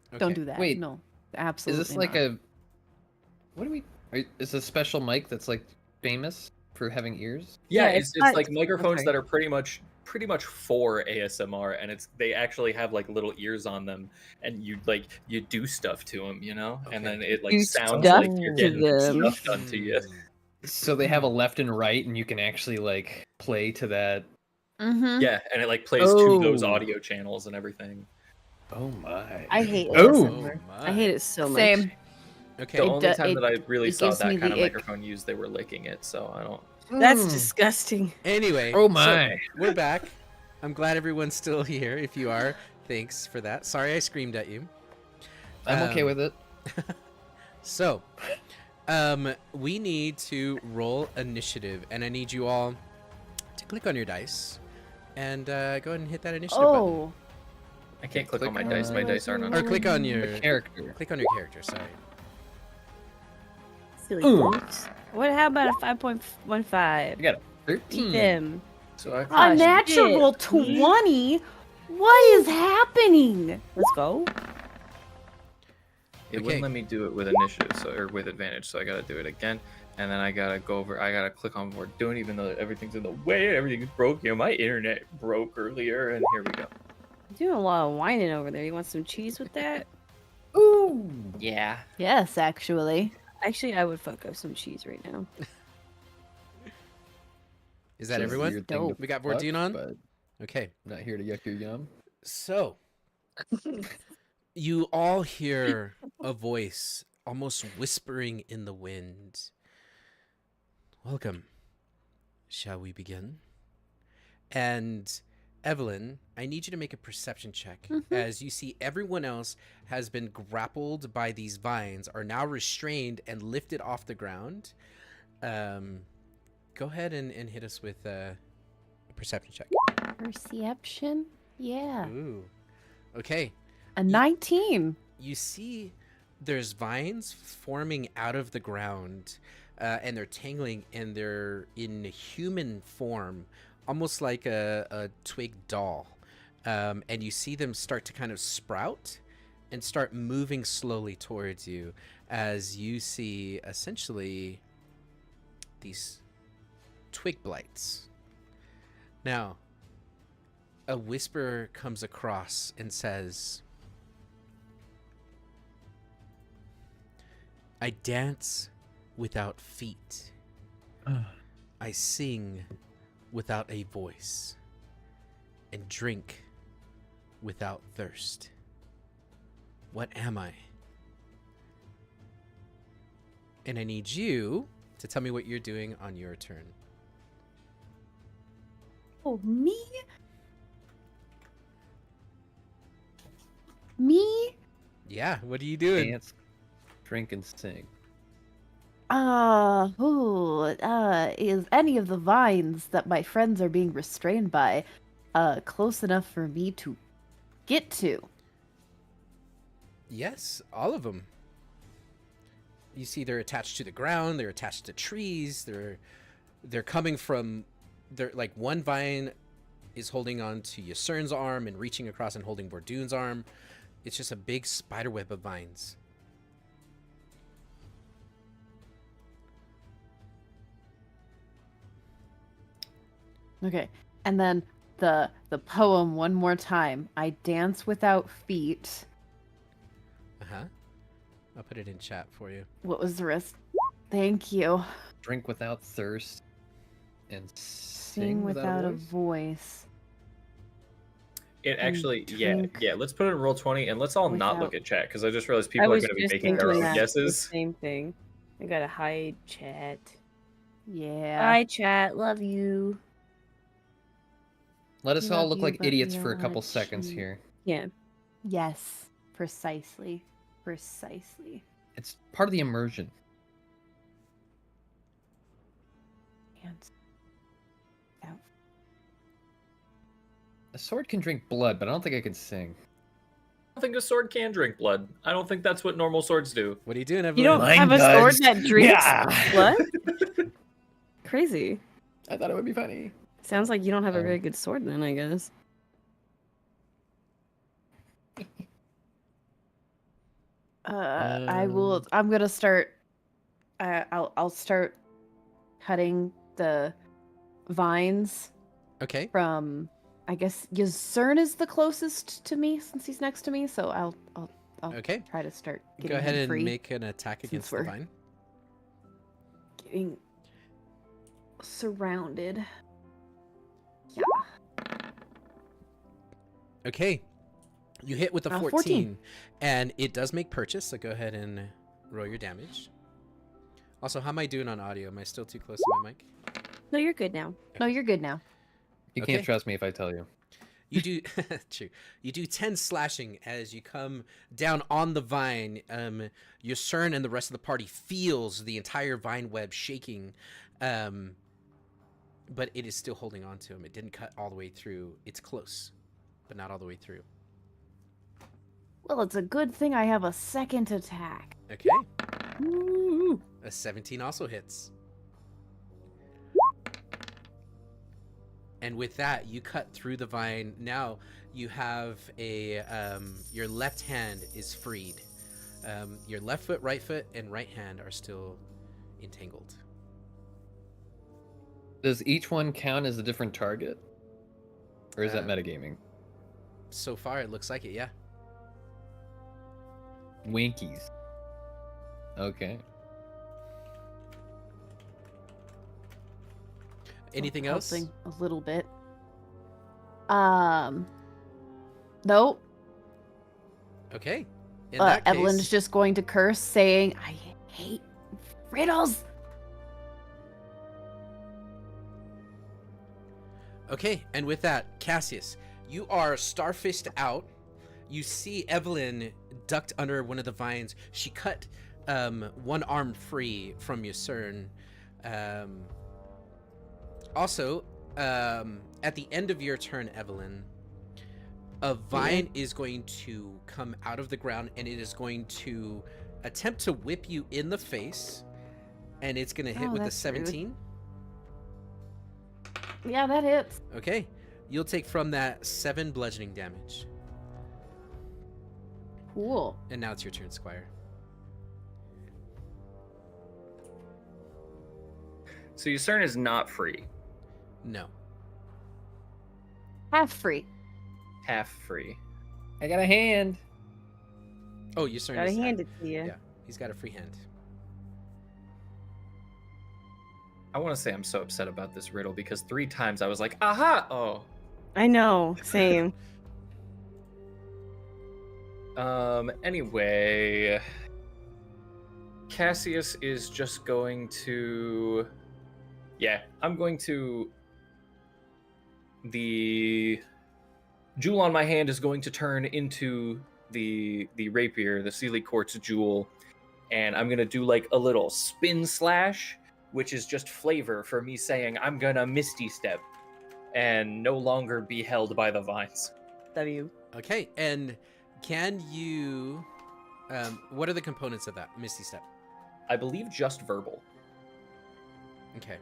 Speaker 4: okay.
Speaker 1: Don't do that.
Speaker 6: Wait,
Speaker 1: No,
Speaker 6: Is
Speaker 1: absolutely.
Speaker 6: this like
Speaker 1: not.
Speaker 6: a? What do we? Is a special mic that's like famous for having ears?
Speaker 3: Yeah,
Speaker 2: Yeah,
Speaker 3: it's
Speaker 2: it's not-
Speaker 3: like microphones
Speaker 2: okay.
Speaker 3: that are pretty much for ASMR, and they actually have like little ears on them, and you do stuff to them,
Speaker 4: Okay.
Speaker 3: and then it like
Speaker 2: Do
Speaker 3: sounds
Speaker 2: stuff
Speaker 3: like you're
Speaker 2: to
Speaker 3: getting
Speaker 2: them.
Speaker 3: stuff done to you.
Speaker 6: So they have a left and right, and you can actually like play to that.
Speaker 1: Mhm.
Speaker 3: Yeah, and it like plays to those
Speaker 6: Oh.
Speaker 3: audio channels and everything.
Speaker 6: Oh my!
Speaker 2: I hate
Speaker 6: Oh.
Speaker 2: ASMR.
Speaker 4: my.
Speaker 2: I hate it so much.
Speaker 1: Same.
Speaker 4: Okay.
Speaker 3: The
Speaker 1: It
Speaker 3: only
Speaker 1: do-
Speaker 3: time
Speaker 1: it-
Speaker 3: that I really
Speaker 1: it
Speaker 3: saw
Speaker 1: gives
Speaker 3: that
Speaker 1: me
Speaker 3: kind of
Speaker 1: the ick.
Speaker 3: microphone used, they were licking it, so I don't.
Speaker 2: That's
Speaker 6: Mm.
Speaker 2: disgusting.
Speaker 4: Anyway.
Speaker 6: Oh
Speaker 4: so
Speaker 6: my.
Speaker 4: we're back. I'm glad everyone's still here. If you are, thanks for that. Sorry I screamed at you.
Speaker 6: I'm okay with it.
Speaker 4: So, we need to roll initiative, and I need you all to click on your dice and go ahead and hit that initiative button.
Speaker 1: Oh,
Speaker 3: I can't click on my
Speaker 6: Click
Speaker 3: dice. My
Speaker 6: on-
Speaker 3: dice aren't on.
Speaker 4: Or click on your
Speaker 6: The character.
Speaker 4: click on your character. Sorry.
Speaker 2: Silly
Speaker 6: Ooh.
Speaker 2: boots. What? How about a 5.15?
Speaker 6: I got a
Speaker 2: Eat
Speaker 6: 13.
Speaker 2: them.
Speaker 3: So I
Speaker 2: Ah,
Speaker 1: a natural
Speaker 2: shit.
Speaker 1: 20. What is happening?
Speaker 2: Let's go.
Speaker 3: It
Speaker 4: Okay.
Speaker 3: wouldn't let me do it with initiative, or with advantage, so I gotta do it again. And then I gotta go over. I gotta click on what we're doing, even though everything's in the way. Everything's broke. My internet broke earlier, and here we go.
Speaker 2: Doing a lot of whining over there. You want some cheese with that?
Speaker 6: Ooh.
Speaker 3: Yeah.
Speaker 1: Yes, actually.
Speaker 2: Actually, I would fuck up some cheese right now.
Speaker 4: Is that
Speaker 6: So
Speaker 4: everyone?
Speaker 6: weird thing to
Speaker 1: Dope.
Speaker 4: We got
Speaker 6: fuck,
Speaker 4: Vortune on?
Speaker 6: But
Speaker 4: Okay.
Speaker 6: I'm not here to yuck your yum.
Speaker 4: So, you all hear a voice almost whispering in the wind. Welcome. Shall we begin? And Evelyn, I need you to make a perception check as you see everyone else has been grappled by these vines, are now restrained and lifted off the ground. Go ahead and hit us with a perception check.
Speaker 1: Perception? Yeah.
Speaker 4: Ooh. Okay.
Speaker 1: A 19.
Speaker 4: You see there's vines forming out of the ground, and they're tangling, and they're in human form, almost like a twig doll. And you see them start to kind of sprout and start moving slowly towards you as you see essentially these twig blights. Now, a whisper comes across and says, I dance without feet. I sing without a voice. And drink without thirst. What am I? And I need you to tell me what you're doing on your turn.
Speaker 1: Oh, me? Me?
Speaker 4: Yeah, what are you doing?
Speaker 6: Dance, drink, and sing.
Speaker 1: Is any of the vines that my friends are being restrained by close enough for me to get to?
Speaker 4: Yes, all of them. You see they're attached to the ground, they're attached to trees, they're coming from, they're like one vine is holding on to Ysern's arm and reaching across and holding Bordoon's arm. It's just a big spider web of vines.
Speaker 1: Okay, and then the poem one more time. I dance without feet.
Speaker 4: Uh-huh. I'll put it in chat for you.
Speaker 1: What was the rest? Thank you.
Speaker 6: Drink without thirst. And
Speaker 1: Sing without a voice.
Speaker 3: It actually,
Speaker 1: drink
Speaker 3: yeah. Let's put it in roll 20 and let's all not look
Speaker 1: without-
Speaker 3: at chat because I just realized
Speaker 2: I
Speaker 3: people are
Speaker 2: was
Speaker 3: going to be
Speaker 2: just
Speaker 3: making their
Speaker 2: thinking
Speaker 3: own
Speaker 2: that,
Speaker 3: guesses.
Speaker 2: the same thing. I gotta hide chat.
Speaker 1: Yeah.
Speaker 2: Hi, chat. Love you.
Speaker 6: Let us all
Speaker 1: Love
Speaker 6: look
Speaker 1: you,
Speaker 6: like
Speaker 1: but
Speaker 6: idiots
Speaker 1: we
Speaker 6: for a
Speaker 1: don't
Speaker 6: couple
Speaker 1: wanna
Speaker 6: seconds
Speaker 1: cheat.
Speaker 6: here.
Speaker 2: Yeah.
Speaker 1: Yes. Precisely. Precisely.
Speaker 6: It's part of the immersion.
Speaker 1: Dance without
Speaker 6: A sword can drink blood, but I don't think I can sing.
Speaker 3: I don't think a sword can drink blood. I don't think that's what normal swords do.
Speaker 4: What are you doing, Evelyn?
Speaker 2: You don't
Speaker 6: Mine
Speaker 2: have a sword
Speaker 6: does.
Speaker 2: that drinks
Speaker 6: Yeah.
Speaker 2: blood? Crazy.
Speaker 6: I thought it would be funny.
Speaker 2: Sounds like you don't have a
Speaker 6: Oh.
Speaker 2: very good sword then, I guess.
Speaker 1: I'm gonna start. I'll start cutting the vines
Speaker 4: Okay.
Speaker 1: from. I guess Ysern is the closest to me since he's next to me, so I'll
Speaker 4: Okay.
Speaker 1: try to start
Speaker 4: Go
Speaker 1: getting
Speaker 4: ahead
Speaker 1: him
Speaker 4: and
Speaker 1: free.
Speaker 4: make an attack against the
Speaker 1: we're-
Speaker 4: vine.
Speaker 1: Getting surrounded. Yeah.
Speaker 4: Okay. You hit with a 14,
Speaker 1: 14.
Speaker 4: and it does make purchase, so go ahead and roll your damage. Also, how am I doing on audio? Am I still too close to my mic?
Speaker 2: No, you're good now.
Speaker 1: No, you're good now.
Speaker 6: You
Speaker 4: Okay.
Speaker 6: can't trust me if I tell you.
Speaker 4: You do true. You do 10 slashing as you come down on the vine. Ysern and the rest of the party feels the entire vine web shaking, but it is still holding on to him. It didn't cut all the way through. It's close, but not all the way through.
Speaker 1: Well, it's a good thing I have a second attack.
Speaker 4: Okay.
Speaker 2: Ooh.
Speaker 4: A 17 also hits. And with that, you cut through the vine. Now you have a your left hand is freed. Your left foot, right foot, and right hand are still entangled.
Speaker 6: Does each one count as a different target? Or is that
Speaker 4: Uh,
Speaker 6: metagaming?
Speaker 4: So far, it looks like it. Yeah.
Speaker 6: Winkies. Okay.
Speaker 4: Anything else?
Speaker 1: Helping a little bit. Nope.
Speaker 4: Okay. In that
Speaker 1: Evelyn's
Speaker 4: case,
Speaker 1: just going to curse, saying, "I hate riddles."
Speaker 4: okay. And with that, Cassius, you are starfished out. You see Evelyn ducked under one of the vines. She cut one arm free from Ysern. Also, at the end of your turn, Evelyn, a vine is going to come out of the ground and it is going to attempt to whip you in the face. And it's going to hit
Speaker 1: Oh,
Speaker 4: with a
Speaker 1: that's rude.
Speaker 4: 17.
Speaker 1: Yeah, that hits.
Speaker 4: Okay. You'll take from that 7 bludgeoning damage.
Speaker 1: Cool.
Speaker 4: And now it's your turn, Squire.
Speaker 3: So Ysern is not free,
Speaker 4: No.
Speaker 1: Half free.
Speaker 3: half free.
Speaker 6: I got a hand.
Speaker 4: Oh, Ysern
Speaker 2: Gotta
Speaker 4: is
Speaker 2: hand it to you.
Speaker 4: Yeah, he's got a free hand.
Speaker 3: I want to say I'm so upset about this riddle because 3 times I was like, aha! Oh.
Speaker 2: I know, same.
Speaker 3: Anyway, Cassius is just going to, yeah, I'm going to, the jewel on my hand is going to turn into the rapier, the Sealy Quartz jewel, and I'm gonna do like a little spin slash, which is just flavor for me saying I'm gonna Misty Step and no longer be held by the vines.
Speaker 2: W.
Speaker 4: Okay, and can you... what are the components of that Misty Step?
Speaker 3: I believe just verbal,
Speaker 4: Okay.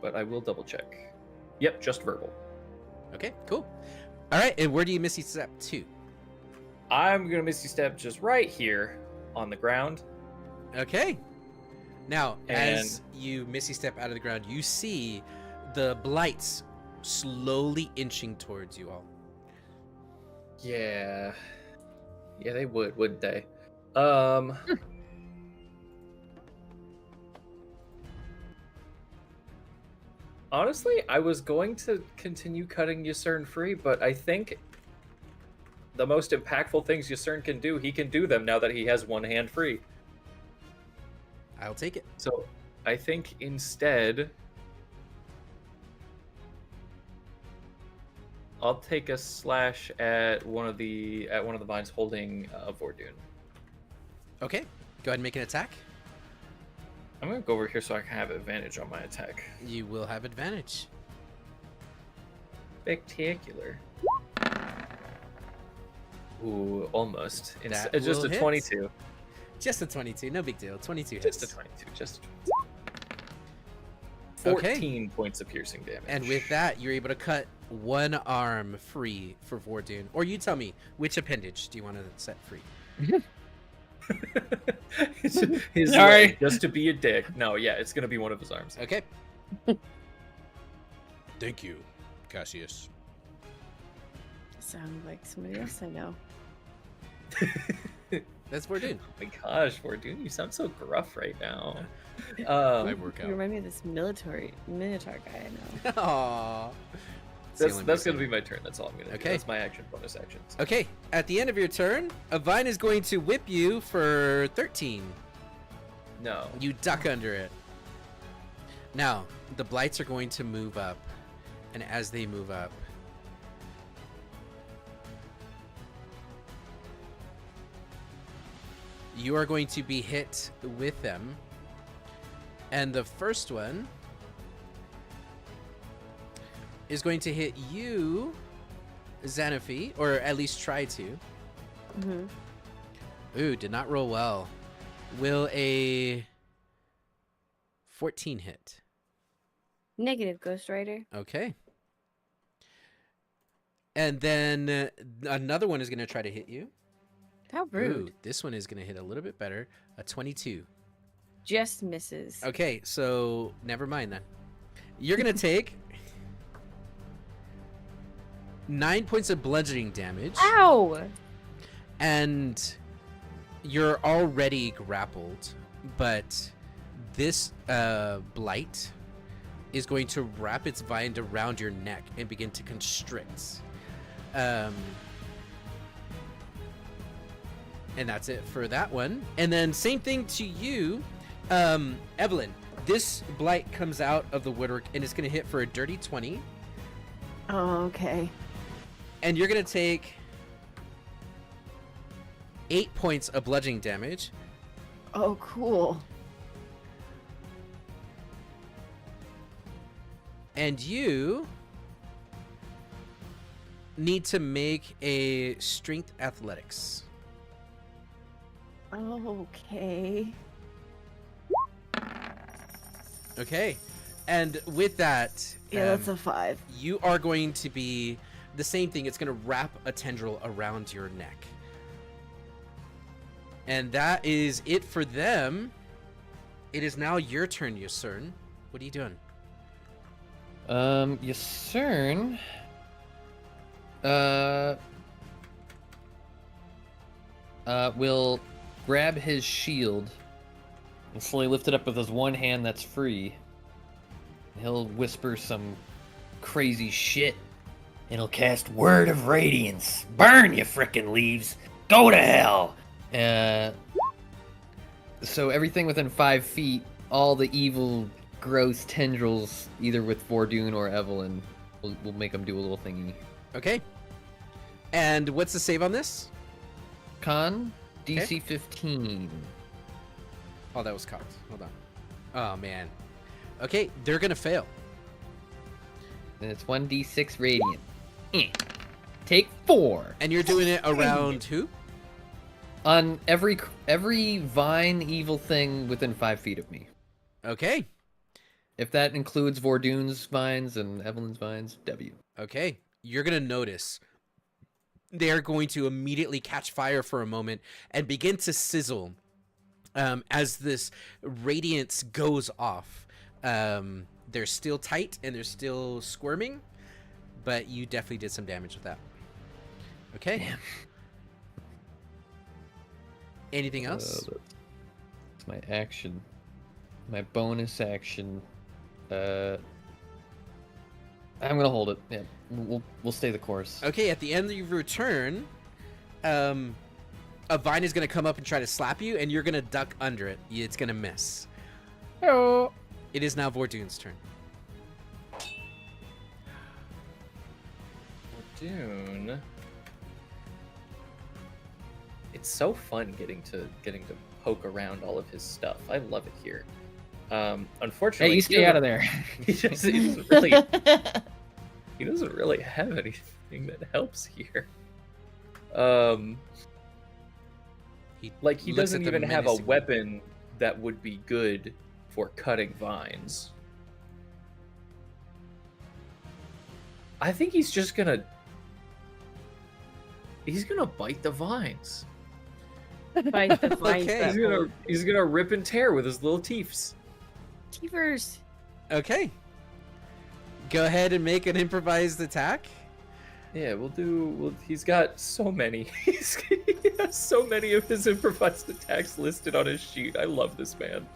Speaker 3: but I will double check. Yep, just verbal.
Speaker 4: Okay, cool. All right, and where do you Misty Step to?
Speaker 3: I'm gonna Misty Step just right here on the ground.
Speaker 4: Okay. Now,
Speaker 3: And-
Speaker 4: as you Misty Step out of the ground, you see the blights slowly inching towards you all.
Speaker 3: Yeah. Yeah, they would, wouldn't they? Honestly, I was going to continue cutting Ysern free, but I think the most impactful things Ysern can do, he can do them now that he has one hand free.
Speaker 4: I'll take it.
Speaker 3: So I think instead I'll take a slash at one of the vines holding Vordoon.
Speaker 4: Okay, go ahead and make an attack.
Speaker 3: I'm gonna go over here so I can have advantage on my attack.
Speaker 4: You will have advantage.
Speaker 3: Spectacular. Ooh, almost.
Speaker 4: That
Speaker 3: It's just
Speaker 4: will
Speaker 3: a
Speaker 4: hit.
Speaker 3: 22.
Speaker 4: Just a 22, no big deal. 22
Speaker 3: Just
Speaker 4: hits.
Speaker 3: a 22. Just a 22.
Speaker 4: Okay.
Speaker 3: 14 points of piercing damage.
Speaker 4: And with that, you're able to cut one arm free for Vordoon. Or you tell me, which appendage do you want to set free?
Speaker 3: his
Speaker 6: Sorry.
Speaker 3: leg, just to be a dick. No, yeah, it's gonna be one of his arms.
Speaker 4: Okay. Thank you, Cassius.
Speaker 2: Sound like somebody else I know.
Speaker 4: That's Vordoon.
Speaker 3: Oh my gosh, Vordoon, you sound so gruff right now.
Speaker 4: I work
Speaker 2: You
Speaker 4: out.
Speaker 2: remind me of this Minotaur guy I know.
Speaker 4: Aww.
Speaker 3: That's gonna be my turn. That's all I'm gonna do.
Speaker 4: Okay.
Speaker 3: That's my action, bonus actions.
Speaker 4: Okay, at the end of your turn, a vine is going to whip you for 13.
Speaker 3: No.
Speaker 4: You duck under it. Now, the blights are going to move up. And as they move up, you are going to be hit with them. And the first one is going to hit you, Xanaphi, or at least try to.
Speaker 2: Mm-hmm.
Speaker 4: Ooh, did not roll well. Will a 14 hit?
Speaker 2: Negative, Ghost Rider.
Speaker 4: Okay. And then another one is going to try to hit you.
Speaker 2: How rude.
Speaker 4: Ooh, this one is going to hit a little bit better. A 22.
Speaker 2: Just misses.
Speaker 4: Okay, so never mind then. You're going to take 9 points of bludgeoning damage.
Speaker 2: Ow!
Speaker 4: And you're already grappled, but this blight is going to wrap its vine around your neck and begin to constrict. And that's it for that one. And then same thing to you, Evelyn. This blight comes out of the woodwork and it's going to hit for a dirty 20.
Speaker 1: Oh, okay.
Speaker 4: And you're going to take 8 points of bludgeoning damage.
Speaker 1: Oh, cool.
Speaker 4: And you need to make a strength athletics.
Speaker 1: Okay.
Speaker 4: Okay. And with that,
Speaker 1: Yeah, that's a 5.
Speaker 4: you are going to be the same thing. It's going to wrap a tendril around your neck. And that is it for them. It is now your turn, Ysern. What are you doing?
Speaker 6: Ysern. Will grab his shield and slowly lift it up with his one hand that's free. He'll whisper some crazy shit.
Speaker 5: It'll cast Word of Radiance. Burn, you frickin' leaves. Go to hell.
Speaker 6: So everything within 5 feet, all the evil, gross tendrils, either with Vordoon or Evelyn, will make them do a little thingy.
Speaker 4: Okay. And what's the save on this?
Speaker 6: Con, DC 15.
Speaker 4: Oh, that was cocked. Hold on. Oh, man. Okay, they're going to fail.
Speaker 6: And it's 1d6 radiant. Take 4.
Speaker 4: And you're doing it around who?
Speaker 6: On every vine evil thing within 5 feet of me.
Speaker 4: Okay.
Speaker 6: If that includes Vordoon's vines and Evelyn's vines, W.
Speaker 4: Okay. You're going to notice they're going to immediately catch fire for a moment and begin to sizzle as this radiance goes off. They're still tight and they're still squirming, but you definitely did some damage with that. Okay.
Speaker 6: Damn.
Speaker 4: Anything else?
Speaker 6: That's my action. My bonus action. I'm gonna hold it. Yeah, we'll stay the course.
Speaker 4: Okay, at the end of your turn, a vine is going to come up and try to slap you, and you're going to duck under it. It's going to miss.
Speaker 6: Oh.
Speaker 4: It is now Vordoon's turn.
Speaker 3: Vordoon. It's so fun getting to poke around all of his stuff. I love it here. Unfortunately,
Speaker 6: Hey, you stay out of there.
Speaker 3: He doesn't really have anything that helps here. He doesn't even have a weapon that would be good for cutting vines. I think he's just gonna bite the vines.
Speaker 2: Bite the vines.
Speaker 4: Okay.
Speaker 3: He's gonna rip and tear with his little teeths.
Speaker 2: Teevers.
Speaker 4: Okay. Go ahead and make an improvised attack.
Speaker 3: Yeah, he's got so many. He has so many of his improvised attacks listed on his sheet. I love this man.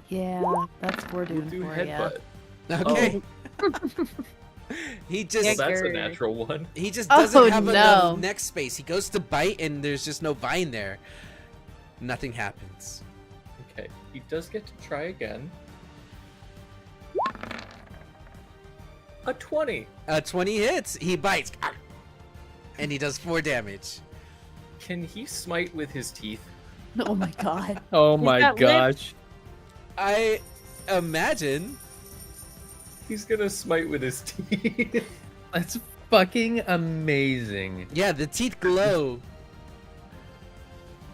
Speaker 1: Yeah, that's
Speaker 3: We'll
Speaker 1: Vordoon
Speaker 3: do
Speaker 1: for ya.
Speaker 3: headbutt.
Speaker 4: Okay. He just
Speaker 3: Well, that's a
Speaker 2: Gary.
Speaker 3: natural one.
Speaker 4: he just doesn't
Speaker 1: Oh,
Speaker 4: have
Speaker 1: no.
Speaker 4: enough neck space. He goes to bite and there's just no vine there. Nothing happens.
Speaker 3: Okay, he does get to try again. A 20.
Speaker 4: 20 hits. He bites. And he does 4 damage.
Speaker 3: Can he smite with his teeth?
Speaker 1: Oh my god.
Speaker 6: Oh
Speaker 2: He's
Speaker 6: my
Speaker 2: got
Speaker 6: gosh.
Speaker 4: I imagine.
Speaker 3: He's gonna smite with his teeth.
Speaker 6: That's fucking amazing.
Speaker 4: Yeah, the teeth glow.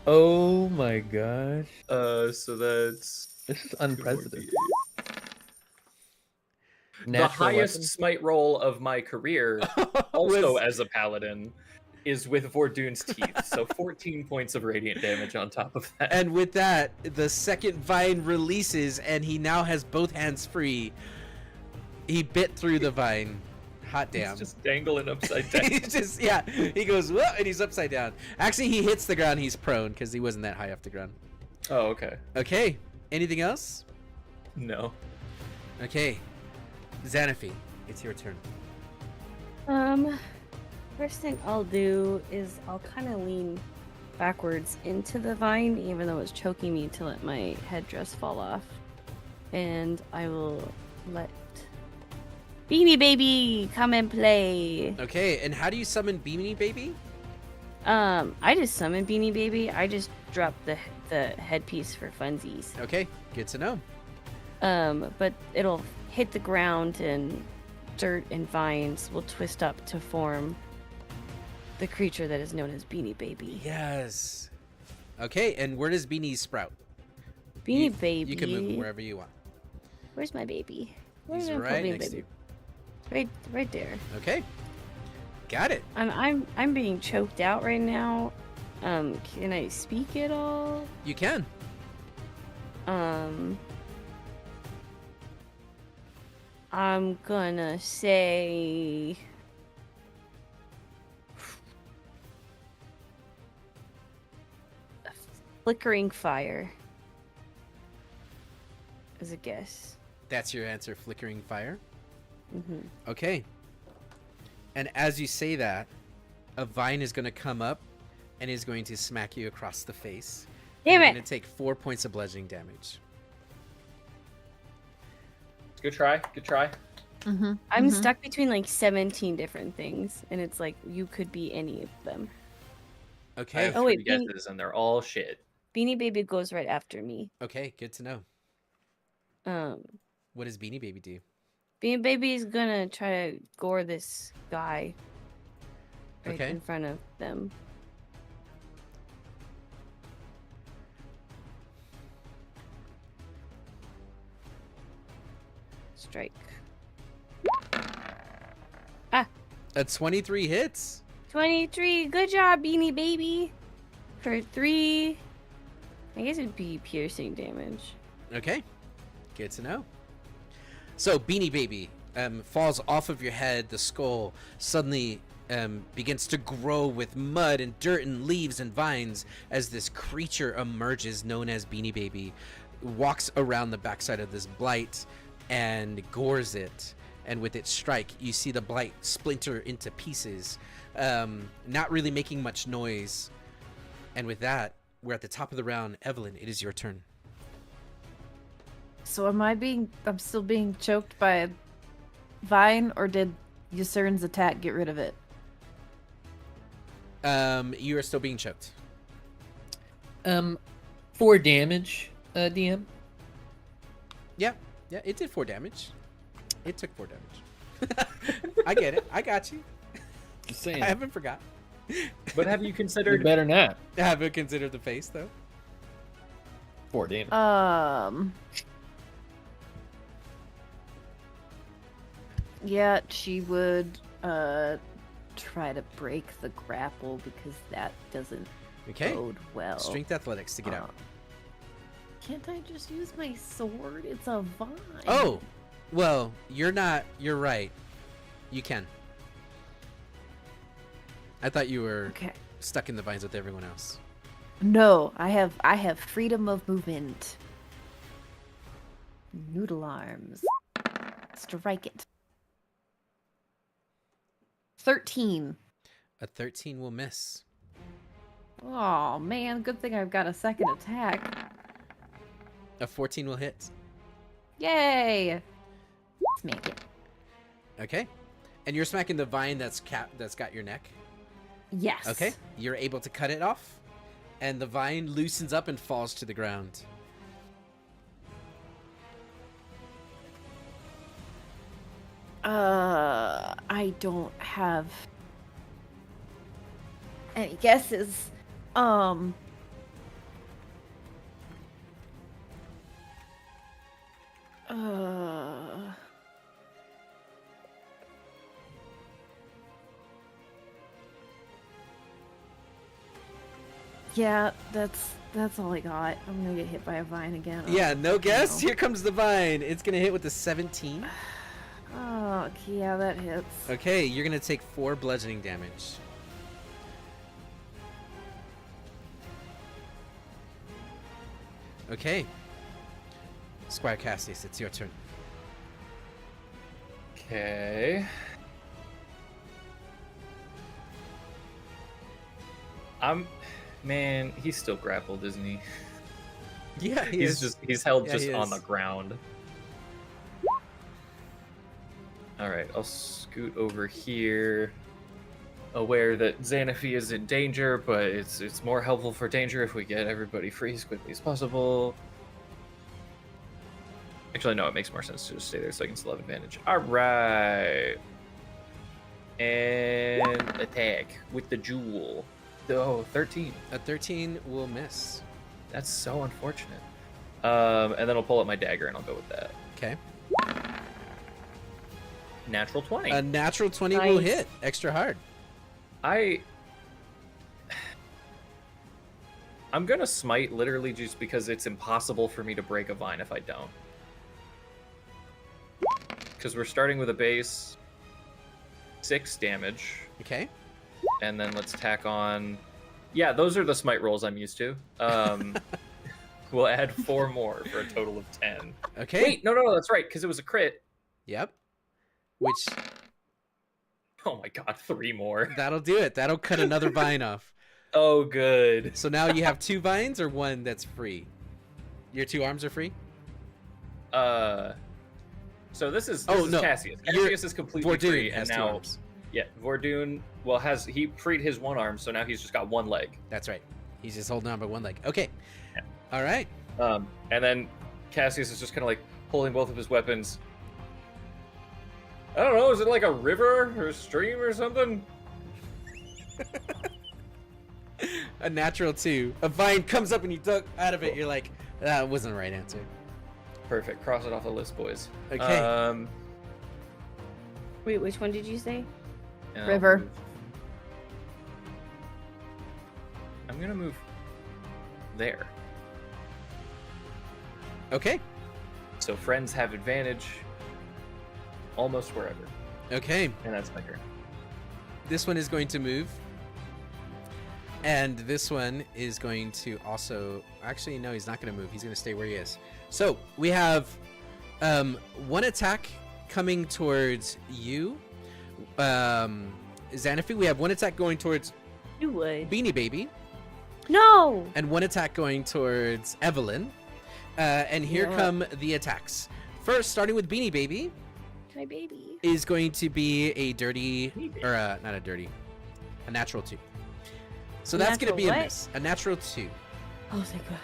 Speaker 6: Oh my gosh.
Speaker 3: So that's
Speaker 6: This is unprecedented.
Speaker 3: the
Speaker 6: Natural
Speaker 3: highest
Speaker 6: weapon?
Speaker 3: smite roll of my career, also as a paladin, is with Vordoon's teeth. So 14 points of radiant damage on top of that.
Speaker 4: And with that, the second vine releases, and he now has both hands free. He bit through the vine. Hot damn.
Speaker 3: He's just dangling upside down.
Speaker 4: He's just, yeah. He goes, whoa, and he's upside down. Actually, he hits the ground. He's prone because he wasn't that high off the ground.
Speaker 3: Oh, okay.
Speaker 4: Okay. Anything else?
Speaker 3: No.
Speaker 4: Okay. Xanaphi, it's your turn.
Speaker 2: First thing I'll do is I'll kind of lean backwards into the vine, even though it's choking me, to let my headdress fall off. And I will let Beanie Baby come and play.
Speaker 4: Okay, and how do you summon Beanie Baby?
Speaker 2: I just summoned Beanie Baby. I just dropped the headpiece for funsies.
Speaker 4: Okay, good to know.
Speaker 2: But it'll hit the ground and dirt and vines will twist up to form the creature that is known as Beanie Baby.
Speaker 4: Yes. Okay, and where does Beanie sprout?
Speaker 2: Beanie Baby.
Speaker 4: You can move him wherever you want.
Speaker 2: Where's my baby?
Speaker 4: He's
Speaker 2: did I put
Speaker 4: right
Speaker 2: Beanie
Speaker 4: next to you.
Speaker 2: Right there.
Speaker 4: Okay. Got it.
Speaker 2: I'm being choked out right now. Can I speak at all?
Speaker 4: You can.
Speaker 2: I'm gonna say flickering fire as a guess.
Speaker 4: That's your answer, flickering fire?
Speaker 2: Mm-hmm.
Speaker 4: Okay. And as you say that, a vine is going to come up and is going to smack you across the face.
Speaker 2: Damn
Speaker 4: You're
Speaker 2: it!
Speaker 4: going to take 4 points of bludgeoning damage.
Speaker 3: Good try. Good try.
Speaker 2: I'm stuck between like 17 different things, and it's like you could be any of them.
Speaker 3: I
Speaker 4: Okay.
Speaker 3: have
Speaker 2: Oh, wait,
Speaker 3: three guesses, and they're all shit.
Speaker 2: Beanie Baby goes right after me.
Speaker 4: Okay, good to know. What does Beanie Baby do?
Speaker 2: Beanie Baby's gonna try to gore this guy right
Speaker 4: Okay.
Speaker 2: in front of them. Strike.
Speaker 4: A 23 hits.
Speaker 2: 23. Good job, Beanie Baby. For 3. I guess it'd be piercing damage.
Speaker 4: Okay, good to know. So Beanie Baby falls off of your head. The skull suddenly begins to grow with mud and dirt and leaves and vines as this creature emerges known as Beanie Baby, walks around the backside of this blight and gores it. And with its strike, you see the blight splinter into pieces, not really making much noise. And with that, we're at the top of the round. Evelyn, it is your turn.
Speaker 1: So I'm still being choked by a vine, or did Yusurn's attack get rid of it?
Speaker 4: You are still being choked.
Speaker 6: 4 damage, DM.
Speaker 4: Yeah, it did 4 damage. It took 4 damage. I get it. I got you.
Speaker 6: Just saying.
Speaker 4: I haven't forgot.
Speaker 3: But have you
Speaker 6: You're
Speaker 3: considered?
Speaker 6: better not.
Speaker 4: I haven't considered the face though.
Speaker 6: 4 damage.
Speaker 1: Yeah, she would try to break the grapple because that doesn't
Speaker 4: Okay.
Speaker 1: bode well.
Speaker 4: Strength athletics to get out.
Speaker 1: Can't I just use my sword? It's a vine.
Speaker 4: Oh, well, you're right. You can. I thought you were
Speaker 1: Okay.
Speaker 4: stuck in the vines with everyone else.
Speaker 1: No, I have freedom of movement. Noodle arms. Strike it. 13.
Speaker 4: A 13 will miss.
Speaker 1: Oh man, good thing I've got a second attack.
Speaker 4: A 14 will hit.
Speaker 1: Yay! Smack it.
Speaker 4: Okay. And you're smacking the vine that's got your neck.
Speaker 1: Yes.
Speaker 4: Okay. You're able to cut it off, and the vine loosens up and falls to the ground.
Speaker 1: I don't have any guesses. Yeah, that's all I got. I'm gonna get hit by a vine again.
Speaker 4: Yeah, no guess.
Speaker 1: no.
Speaker 4: Here comes the vine. It's gonna hit with the 17.
Speaker 1: Oh, yeah, that hits.
Speaker 4: Okay, you're gonna take 4 bludgeoning damage. Okay. Squire Cassius, it's your turn.
Speaker 3: Okay. Man, he's still grappled, isn't he?
Speaker 4: Yeah,
Speaker 3: He's held
Speaker 4: Yeah,
Speaker 3: just
Speaker 4: he
Speaker 3: on
Speaker 4: is.
Speaker 3: the ground. All right, I'll scoot over here, aware that Xanaphi is in danger, but it's more helpful for danger if we get everybody free as quickly as possible. Actually, no, it makes more sense to just stay there so I can still have advantage. All right, and attack with the jewel. Oh, 13.
Speaker 4: A 13 will miss.
Speaker 3: That's so unfortunate. And then I'll pull up my dagger and I'll go with that.
Speaker 4: Okay.
Speaker 3: Natural 20.
Speaker 4: A natural 20 will
Speaker 2: Nice.
Speaker 4: hit. Extra hard.
Speaker 3: I'm gonna smite literally just because it's impossible for me to break a vine if I don't. Because we're starting with a base 6 damage,
Speaker 4: Okay.
Speaker 3: and then let's tack on. Yeah, those are the smite rolls I'm used to. we'll add 4 more for a total of 10.
Speaker 4: Okay.
Speaker 3: Wait, no, that's right, because it was a crit.
Speaker 4: Yep. Which
Speaker 3: Oh my god, 3 more.
Speaker 4: that'll do it. That'll cut another vine off.
Speaker 3: Oh, good.
Speaker 4: So now you have 2 vines or 1 that's free. Your 2 arms are free.
Speaker 3: So this is
Speaker 4: no.
Speaker 3: Cassius.
Speaker 4: You're-
Speaker 3: Cassius is completely
Speaker 4: Vordoon
Speaker 3: free,
Speaker 4: has
Speaker 3: and
Speaker 4: 2
Speaker 3: now
Speaker 4: arms.
Speaker 3: Vordoon he freed his 1 arm, so now he's just got 1 leg.
Speaker 4: That's right. He's just holding on by 1 leg. Okay.
Speaker 3: Yeah.
Speaker 4: All right.
Speaker 3: And then Cassius is just kind of like holding both of his weapons. I don't know, is it like a river or a stream or something?
Speaker 4: A natural 2. A vine comes up and you duck out of it. You're like, that wasn't the right answer.
Speaker 3: Perfect. Cross it off the list, boys.
Speaker 4: Okay.
Speaker 2: Wait, which one did you say?
Speaker 3: and I'll
Speaker 1: River.
Speaker 3: move- I'm gonna move there.
Speaker 4: Okay.
Speaker 3: So friends have advantage almost wherever.
Speaker 4: Okay.
Speaker 3: And that's my turn.
Speaker 4: This one is going to move. And this one is going to also... Actually, no, he's not going to move. He's going to stay where he is. So, we have 1 attack coming towards you. Xanafi, we have 1 attack going towards
Speaker 2: You would.
Speaker 4: Beanie Baby.
Speaker 2: No!
Speaker 4: And 1 attack going towards Evelyn. And here
Speaker 2: Yeah.
Speaker 4: come the attacks. First, starting with Beanie Baby,
Speaker 2: My baby.
Speaker 4: is going to be a dirty... Or not a dirty. A natural 2. So that's going to
Speaker 2: Natural
Speaker 4: be a
Speaker 2: what?
Speaker 4: miss. A natural 2.
Speaker 2: Oh, thank God.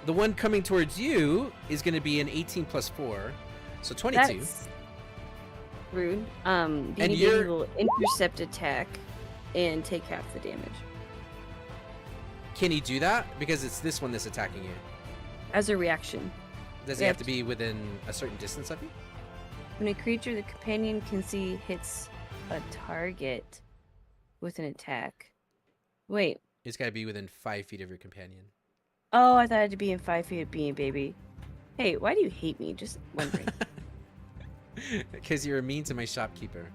Speaker 4: The one coming towards you is going to be an 18 plus 4. So 22.
Speaker 2: That's rude. Beanie Baby
Speaker 4: you're-
Speaker 2: will intercept attack and take half the damage.
Speaker 4: Can he do that? Because it's this one that's attacking you.
Speaker 2: As a reaction.
Speaker 4: Does he
Speaker 2: Yeah.
Speaker 4: have to be within a certain distance of you?
Speaker 2: When a creature the companion can see hits a target with an attack. Wait.
Speaker 4: He's got to be within 5 feet of your companion.
Speaker 2: Oh, I thought I had to be in 5 feet of Beanie Baby. Hey, why do you hate me? Just wondering.
Speaker 4: Because you're mean to my shopkeeper.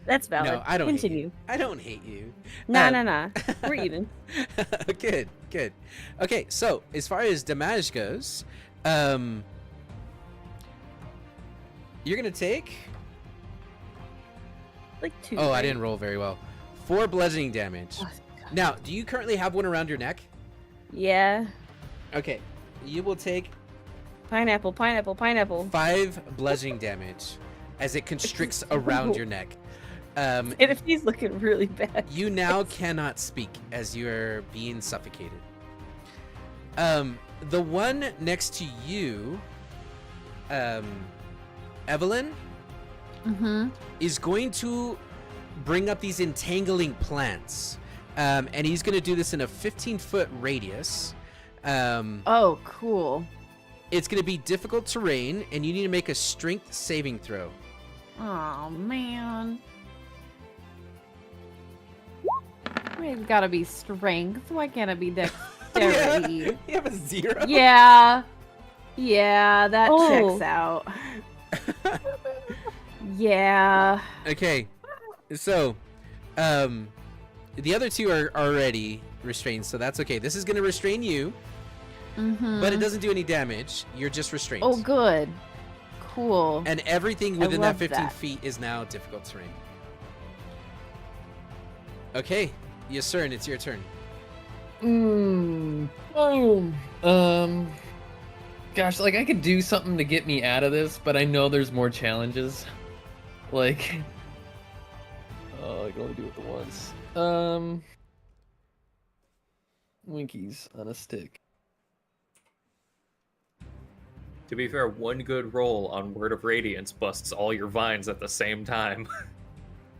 Speaker 2: That's valid.
Speaker 4: No, I don't hate
Speaker 2: Continue.
Speaker 4: you. I don't hate you.
Speaker 2: Nah,
Speaker 4: Um,
Speaker 2: nah, nah. We're even.
Speaker 4: Good, good. Okay, so as far as damage goes, you're gonna take.
Speaker 2: Like 2.
Speaker 4: Oh, I
Speaker 2: right?
Speaker 4: didn't roll very well. 4 bludgeoning damage.
Speaker 2: Oh,
Speaker 4: Now, do you currently have one around your neck?
Speaker 2: Yeah.
Speaker 4: Okay, you will take
Speaker 2: Pineapple, pineapple, pineapple.
Speaker 4: 5 bludgeoning damage as it constricts around your neck.
Speaker 2: And if he's looking really bad.
Speaker 4: You now cannot speak as you're being suffocated. The one next to you, Evelyn,
Speaker 1: Mm-hmm.
Speaker 4: is going to bring up these entangling plants. And he's going to do this in a 15-foot radius.
Speaker 1: Oh, cool.
Speaker 4: It's going to be difficult terrain, and you need to make a strength saving throw.
Speaker 1: Oh, man. It's gotta be strength. Why can't it be dexterity?
Speaker 4: You have a 0?
Speaker 1: Yeah. Yeah, that
Speaker 2: Oh.
Speaker 1: checks out. Yeah.
Speaker 4: Okay, so, the other 2 are already restrained, so that's okay. This is going to restrain you,
Speaker 1: Mm-hmm.
Speaker 4: but it doesn't do any damage. You're just restrained.
Speaker 1: Oh, good. Cool.
Speaker 4: And everything
Speaker 1: I
Speaker 4: within that
Speaker 1: love
Speaker 4: 15
Speaker 1: that.
Speaker 4: feet is now difficult terrain. Okay, yes, sir, and it's your turn.
Speaker 6: Gosh, like I could do something to get me out of this, but I know there's more challenges. Like, oh, I can only do it the once. Winkies on a stick.
Speaker 3: To be fair, one good roll on Word of Radiance busts all your vines at the same time.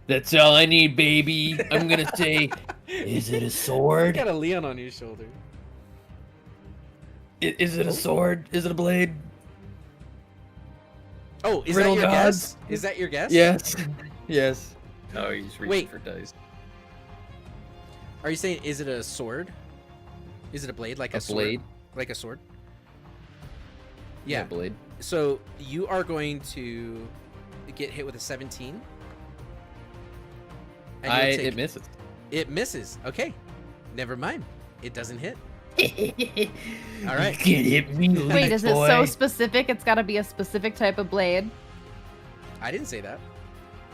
Speaker 6: That's all I need, baby. I'm gonna say, is it a
Speaker 4: You
Speaker 6: sword?
Speaker 4: got a Leon on your shoulder.
Speaker 6: Is it a sword? Is it a blade?
Speaker 4: Oh, is
Speaker 6: Riddle
Speaker 4: that your
Speaker 6: gods?
Speaker 4: guess? Is that your guess?
Speaker 6: Yes. Yes.
Speaker 3: Oh, he's reaching
Speaker 4: Wait.
Speaker 3: for dice.
Speaker 4: Are you saying, is it a sword? Is it a blade? Like a,
Speaker 6: A
Speaker 4: sword?
Speaker 6: blade?
Speaker 4: Like a sword?
Speaker 6: Yeah,
Speaker 4: Yeah.
Speaker 6: blade.
Speaker 4: So you are going to get hit with a 17. And you'll
Speaker 6: It
Speaker 4: take-
Speaker 6: misses.
Speaker 4: It misses. Okay. Never mind. It doesn't hit. All right.
Speaker 6: You can't hit me,
Speaker 1: Wait,
Speaker 6: little
Speaker 1: is it
Speaker 6: boy.
Speaker 1: so specific? It's got to be a specific type of blade.
Speaker 4: I didn't say that.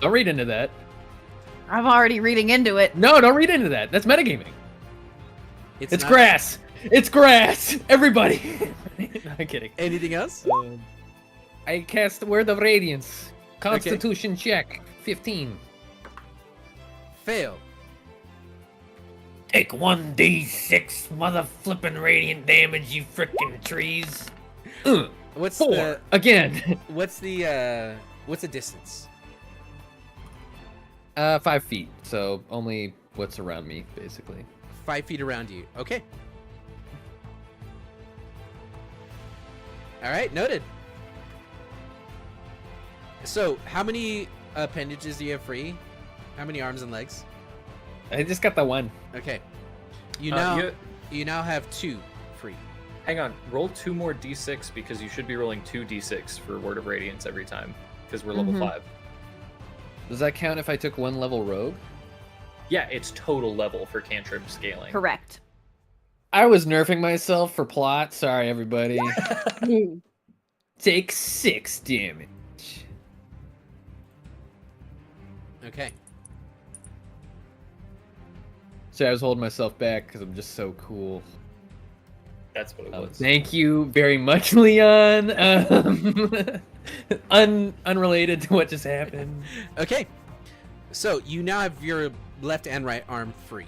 Speaker 6: Don't read into that.
Speaker 1: I'm already reading into it.
Speaker 6: No, don't read into that. That's metagaming. It's
Speaker 4: not-
Speaker 6: grass. It's grass. Everybody. No, I'm kidding.
Speaker 4: Anything else?
Speaker 6: I cast Word of Radiance. Constitution check. 15.
Speaker 4: Fail.
Speaker 6: Take 1d6 mother flippin' radiant damage, you frickin' trees.
Speaker 4: What's
Speaker 6: 4.
Speaker 4: the
Speaker 6: Again.
Speaker 4: what's the distance?
Speaker 6: 5 feet. So only what's around me, basically.
Speaker 4: 5 feet around you. Okay. All right, noted. So, how many appendages do you have free? How many arms and legs?
Speaker 6: I just got the one.
Speaker 4: Okay. You now have 2 free.
Speaker 3: Hang on, roll 2 more d6 because you should be rolling 2 d6 for Word of Radiance every time because we're level 5.
Speaker 6: Does that count if I took 1 level rogue?
Speaker 3: Yeah, it's total level for cantrip scaling.
Speaker 1: Correct.
Speaker 6: I was nerfing myself for plot. Sorry, everybody. Take 6 damage.
Speaker 4: Okay.
Speaker 6: So I was holding myself back because I'm just so cool.
Speaker 3: That's what it was.
Speaker 6: Thank you very much, Leon. Unrelated to what just happened.
Speaker 4: Okay. So, you now have your left and right arm free.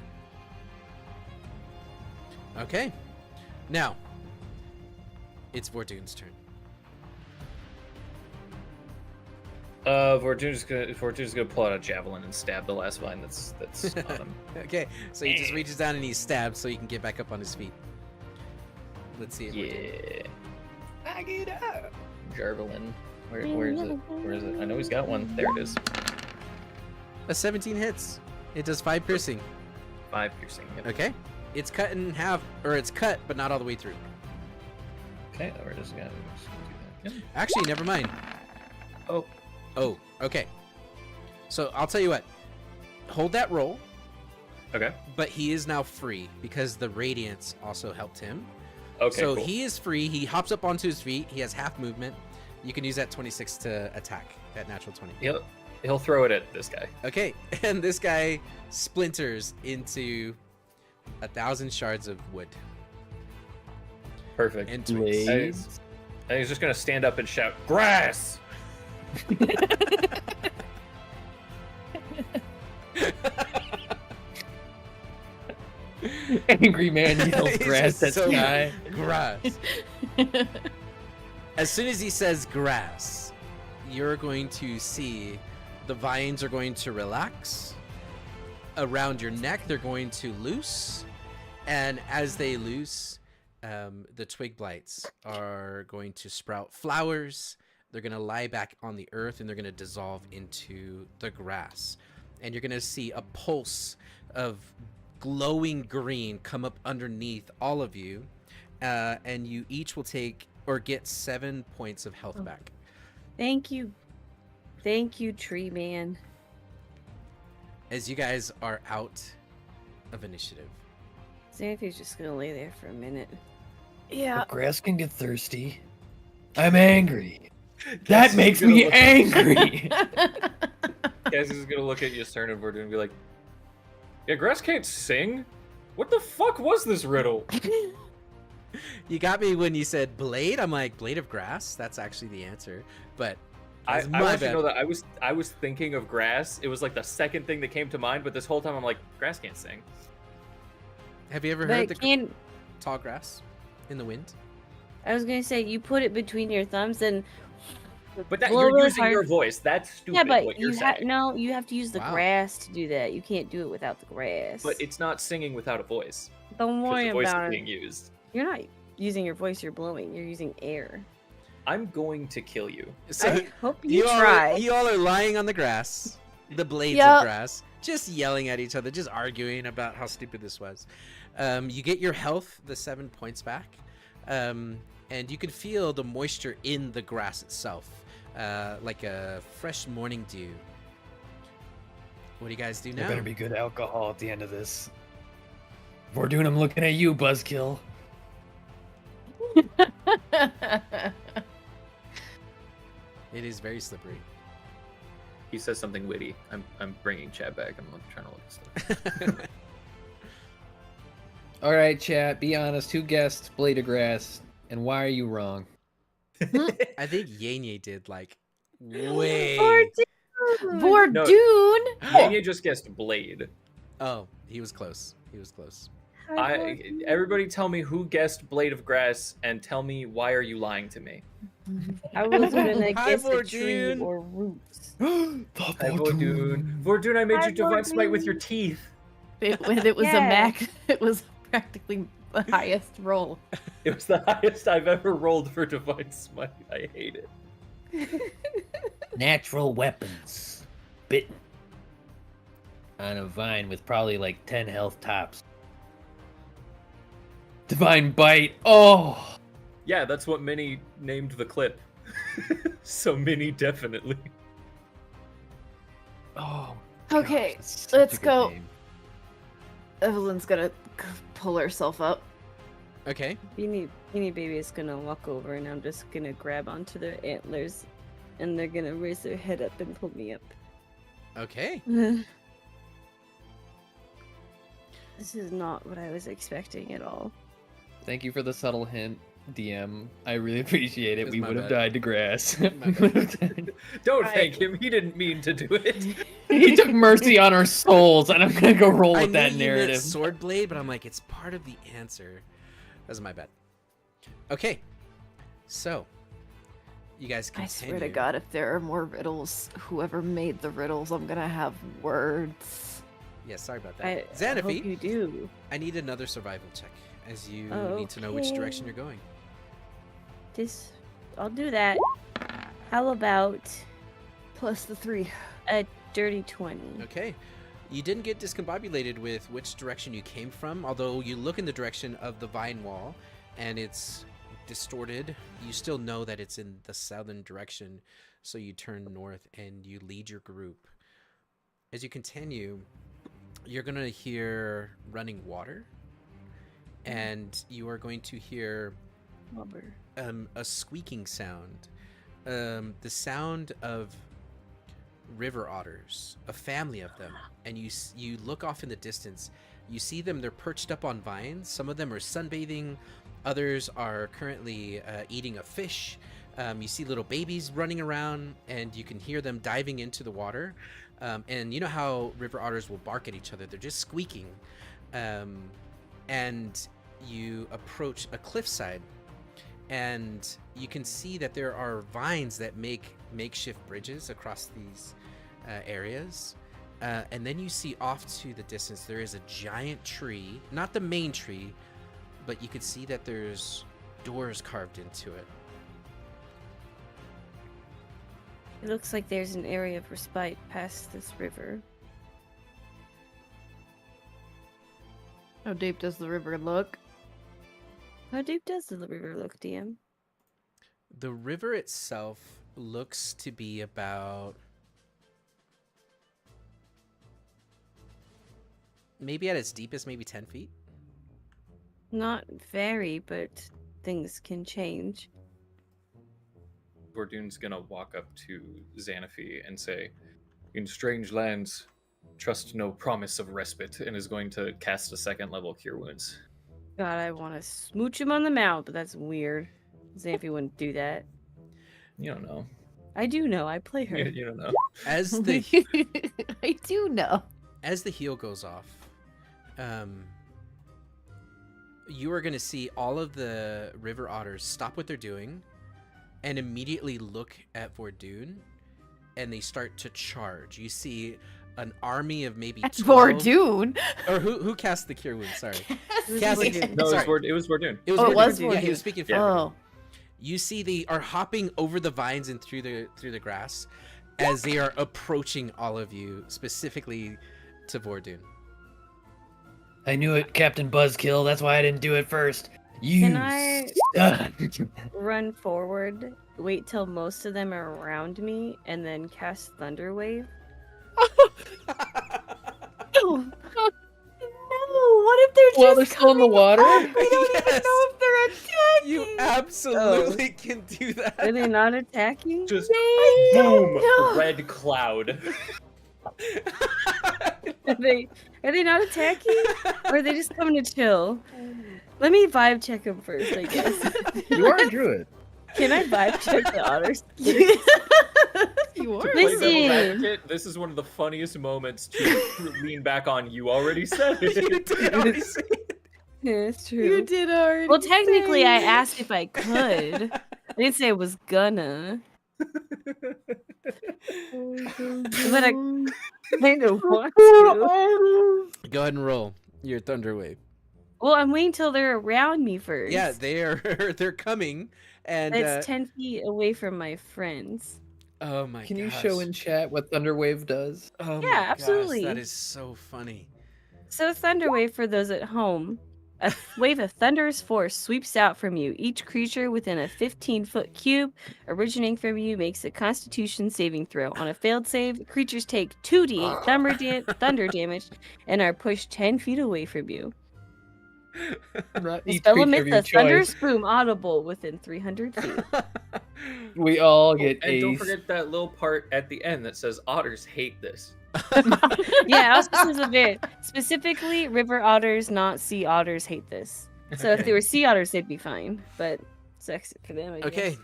Speaker 4: Okay. Now, it's Vordoon's turn.
Speaker 3: Vordoon's gonna pull out a javelin and stab the last vine that's on him.
Speaker 4: Okay, so he just reaches down and he stabs so he can get back up on his feet. Let's see it.
Speaker 3: Yeah.
Speaker 6: Back it up.
Speaker 3: Javelin. Where is it? Where is it? I know he's got one. There it is.
Speaker 4: A 17 hits. It does 5 piercing.
Speaker 3: 5 piercing. Yep.
Speaker 4: Okay. It's cut in half, or it's cut, but not all the way through.
Speaker 3: Okay, we're just gonna do that. Yep.
Speaker 4: Actually, never mind. Oh, okay. So I'll tell you what. Hold that roll,
Speaker 3: Okay.
Speaker 4: but he is now free because the radiance also helped him.
Speaker 3: Okay.
Speaker 4: So
Speaker 3: cool.
Speaker 4: he is free. He hops up onto his feet. He has half movement. You can use that 26 to attack. That natural 20.
Speaker 3: He'll throw it at this guy.
Speaker 4: Okay, and this guy splinters into 1,000 shards of wood
Speaker 3: Perfect.
Speaker 4: and twigs.
Speaker 3: And he's just gonna stand up and shout, "Grass!"
Speaker 6: Angry man yells
Speaker 4: He's
Speaker 6: grass
Speaker 4: just
Speaker 6: at
Speaker 4: so
Speaker 6: sky.
Speaker 4: Grass. As soon as he says grass, you're going to see the vines are going to relax. Around your neck, they're going to loose. And as they loose, the twig blights are going to sprout flowers. They're going to lie back on the earth and they're going to dissolve into the grass. And you're going to see a pulse of glowing green come up underneath all of you. And you each will take or get 7 points of health back.
Speaker 2: Thank you. Thank you, tree man.
Speaker 4: As you guys are out of initiative.
Speaker 2: Xanthi's just gonna lay there for a minute.
Speaker 5: But grass can get thirsty. I'm angry. That makes
Speaker 3: gonna
Speaker 5: me
Speaker 3: look-
Speaker 5: angry.
Speaker 3: Guys is gonna look at Ystern and Vordoon and be like, "Yeah, grass can't sing. What the fuck was this riddle?"
Speaker 4: You got me when you said blade. I'm like, blade of grass? That's actually the answer. But
Speaker 3: I
Speaker 4: that's my
Speaker 3: want you to
Speaker 4: bad.
Speaker 3: know that I was thinking of grass. It was like the second thing that came to mind, but this whole time I'm like, grass can't sing.
Speaker 4: Have you ever
Speaker 2: But
Speaker 4: heard
Speaker 2: it
Speaker 4: the
Speaker 2: can.
Speaker 4: tall grass in the wind?
Speaker 2: I was gonna say you put it between your thumbs and.
Speaker 3: But that
Speaker 2: blow
Speaker 3: you're
Speaker 2: really
Speaker 3: using
Speaker 2: hard.
Speaker 3: your voice. That's stupid.
Speaker 2: Yeah, but
Speaker 3: what you're
Speaker 2: you
Speaker 3: saying.
Speaker 2: no, you have to use the
Speaker 4: Wow.
Speaker 2: grass to do that. You can't do it without the grass.
Speaker 3: But it's not singing without a voice.
Speaker 2: Don't
Speaker 3: Because
Speaker 2: worry
Speaker 3: the voice
Speaker 2: about
Speaker 3: is
Speaker 2: it.
Speaker 3: being used.
Speaker 2: You're not using your voice. You're blowing. You're using air.
Speaker 3: I'm going to kill you.
Speaker 4: So
Speaker 2: I hope you
Speaker 4: all
Speaker 2: try.
Speaker 4: you all are lying on the grass, the blades
Speaker 1: Yup.
Speaker 4: of grass, just yelling at each other, just arguing about how stupid this was. You get your health, the 7 points back, and you can feel the moisture in the grass itself, like a fresh morning dew. What do you guys do
Speaker 5: There
Speaker 4: now?
Speaker 5: better be good alcohol at the end of this. Vordoon, I'm looking at you, Buzzkill.
Speaker 4: It is very slippery.
Speaker 3: He says something witty. I'm bringing Chad back. I'm trying to look at stuff.
Speaker 6: All right, chat. Be honest. Who guessed Blade of Grass, and why are you wrong?
Speaker 4: I think Yenye did like way.
Speaker 1: Vordoon!
Speaker 3: Yenye just guessed Blade.
Speaker 4: Oh, he was close. He was close.
Speaker 3: Everybody tell me who guessed Blade of Grass and tell me why are you lying to me?
Speaker 2: I was gonna
Speaker 4: Hi,
Speaker 2: guess a tree
Speaker 4: Vordoon.
Speaker 2: or roots.
Speaker 3: Hi, Vordoon. Vordoon, I made
Speaker 2: Hi,
Speaker 3: you divine smite with
Speaker 2: Vordoon.
Speaker 3: your teeth.
Speaker 1: When it was
Speaker 2: Yeah.
Speaker 1: a max, it was practically the highest roll.
Speaker 3: It was the highest I've ever rolled for divine smite. I hate it.
Speaker 6: Natural weapons. Bitten. On a vine with probably like 10 health tops. Divine Bite. Oh!
Speaker 3: Yeah, that's what Minnie named the clip. So Minnie definitely.
Speaker 6: Oh.
Speaker 1: Okay,
Speaker 6: gosh, that's such a
Speaker 1: let's
Speaker 6: good
Speaker 1: go.
Speaker 6: name.
Speaker 1: Evelyn's gonna pull herself up.
Speaker 4: Okay.
Speaker 2: Beanie Baby is gonna walk over, and I'm just gonna grab onto their antlers, and they're gonna raise their head up and pull me up.
Speaker 4: Okay.
Speaker 2: This is not what I was expecting at all.
Speaker 6: Thank you for the subtle hint, DM. I really appreciate it.
Speaker 4: It's
Speaker 6: We
Speaker 4: my
Speaker 6: would have
Speaker 4: bad.
Speaker 6: died to grass.
Speaker 4: My bad.
Speaker 3: Don't thank him. He didn't mean to do it.
Speaker 6: He took mercy on our souls, and I'm gonna go roll
Speaker 4: I
Speaker 6: with that
Speaker 4: knew you meant
Speaker 6: narrative.
Speaker 4: sword blade, but I'm like, it's part of the answer. That's my bad. Okay. So, you guys
Speaker 1: I
Speaker 4: continue.
Speaker 1: swear to God, if there are more riddles, whoever made the riddles, I'm gonna have words.
Speaker 4: Yeah, sorry about that.
Speaker 2: I hope
Speaker 4: Xanaphi,
Speaker 2: you do.
Speaker 4: I need another survival check, as you need to know which
Speaker 2: Okay.
Speaker 4: direction you're going.
Speaker 2: I'll do that. How about
Speaker 1: Plus the 3.
Speaker 2: a dirty 20?
Speaker 4: Okay. You didn't get discombobulated with which direction you came from, although you look in the direction of the vine wall, and it's distorted. You still know that it's in the southern direction, so you turn north and you lead your group. As you continue, you're going to hear running water, and you are going to hear
Speaker 2: Rubber.
Speaker 4: a squeaking sound. The sound of river otters, a family of them, and you look off in the distance. You see them. They're perched up on vines. Some of them are sunbathing. Others are currently eating a fish. You see little babies running around, and you can hear them diving into the water. And you know how river otters will bark at each other. They're just squeaking. And you approach a cliffside, and you can see that there are vines that make makeshift bridges across these areas. And then you see off to the distance, there is a giant tree, not the main tree, but you can see that there's doors carved into it.
Speaker 2: It looks like there's an area of respite past this river.
Speaker 1: How deep does the river look?
Speaker 2: How deep does the river look, DM?
Speaker 4: The river itself looks to be about maybe at its deepest, maybe 10 feet.
Speaker 2: Not very, but things can change.
Speaker 3: Vordoon's gonna walk up to Xanaphi and say, "In strange lands, trust no promise of respite," and is going to cast a second level Cure Wounds.
Speaker 2: God, I want to smooch him on the mouth, but that's weird. Xanaphi wouldn't do that.
Speaker 3: You don't know.
Speaker 2: I do know. I play her.
Speaker 3: You don't know.
Speaker 4: As the
Speaker 1: I do know.
Speaker 4: as the heal goes off, you are going to see all of the river otters stop what they're doing and immediately look at Vordoon, and they start to charge. You see an army of maybe
Speaker 1: That's
Speaker 4: 12
Speaker 1: Vordoon.
Speaker 4: Or who cast the cure wound? Sorry.
Speaker 2: It was
Speaker 4: Cassie.
Speaker 2: Vordoon.
Speaker 3: No,
Speaker 4: Sorry.
Speaker 3: it was Vordoon.
Speaker 4: It was
Speaker 1: Oh, it
Speaker 4: Vordoon.
Speaker 1: was
Speaker 4: Yeah, he was
Speaker 1: Vordoon.
Speaker 4: speaking for
Speaker 3: Yeah.
Speaker 4: everyone.
Speaker 1: Oh.
Speaker 4: You see they are hopping over the vines and through the grass as they are approaching all of you, specifically to Vordoon.
Speaker 6: I knew it, Captain Buzzkill. That's why I didn't do it first. You
Speaker 2: Can I
Speaker 6: stud.
Speaker 2: run forward, wait till most of them are around me, and then cast Thunder Wave?
Speaker 1: No, what if they're
Speaker 6: Well,
Speaker 1: just
Speaker 6: they're still in the
Speaker 1: coming
Speaker 6: water?
Speaker 1: up? We don't even
Speaker 4: Yes.
Speaker 1: know if they're attacking.
Speaker 4: You You absolutely can do that.
Speaker 2: Are they not attacking?
Speaker 3: Just
Speaker 1: They
Speaker 3: boom,
Speaker 1: don't know.
Speaker 3: red cloud.
Speaker 2: Are they not attacking? Or are they just coming to chill? Let me vibe check them first, I guess.
Speaker 6: You are a druid.
Speaker 2: Can I vibe check the otters?
Speaker 1: You are.
Speaker 3: To play devil's
Speaker 2: Listen.
Speaker 3: advocate, this is one of the funniest moments to lean back on. You already said
Speaker 4: You
Speaker 3: it.
Speaker 4: did already say it.
Speaker 2: Yeah, it's true.
Speaker 1: You did already.
Speaker 2: Well, technically, I
Speaker 1: say.
Speaker 2: asked if I could. I didn't say I was gonna. But I kind of want to.
Speaker 4: Go ahead and roll your thunder wave.
Speaker 2: Well, I'm waiting till they're around me first.
Speaker 4: Yeah, they're coming, and
Speaker 2: It's 10 feet away from my friends.
Speaker 4: oh my!
Speaker 6: Can you
Speaker 4: gosh.
Speaker 6: show in chat what Thunderwave does?
Speaker 4: Oh my
Speaker 2: Yeah,
Speaker 4: gosh,
Speaker 2: absolutely.
Speaker 4: that is so funny.
Speaker 2: So, Thunderwave, for those at home, a wave of thunderous force sweeps out from you. Each creature within a 15-foot cube originating from you makes a Constitution saving throw. On a failed save, creatures take 2d8 thunder damage and are pushed 10 feet away from you.
Speaker 6: Not
Speaker 2: The
Speaker 6: each
Speaker 2: spell
Speaker 6: creature
Speaker 2: emits
Speaker 6: of your
Speaker 2: a thunderous
Speaker 6: choice.
Speaker 2: boom audible within 300 feet.
Speaker 6: We all get
Speaker 3: And don't
Speaker 6: ace.
Speaker 3: forget that little part at the end that says otters hate this.
Speaker 2: Yeah, I was specifically river otters, not sea otters, hate this. So if they were sea otters, they'd be fine. But sex for them, I guess.
Speaker 4: Okay.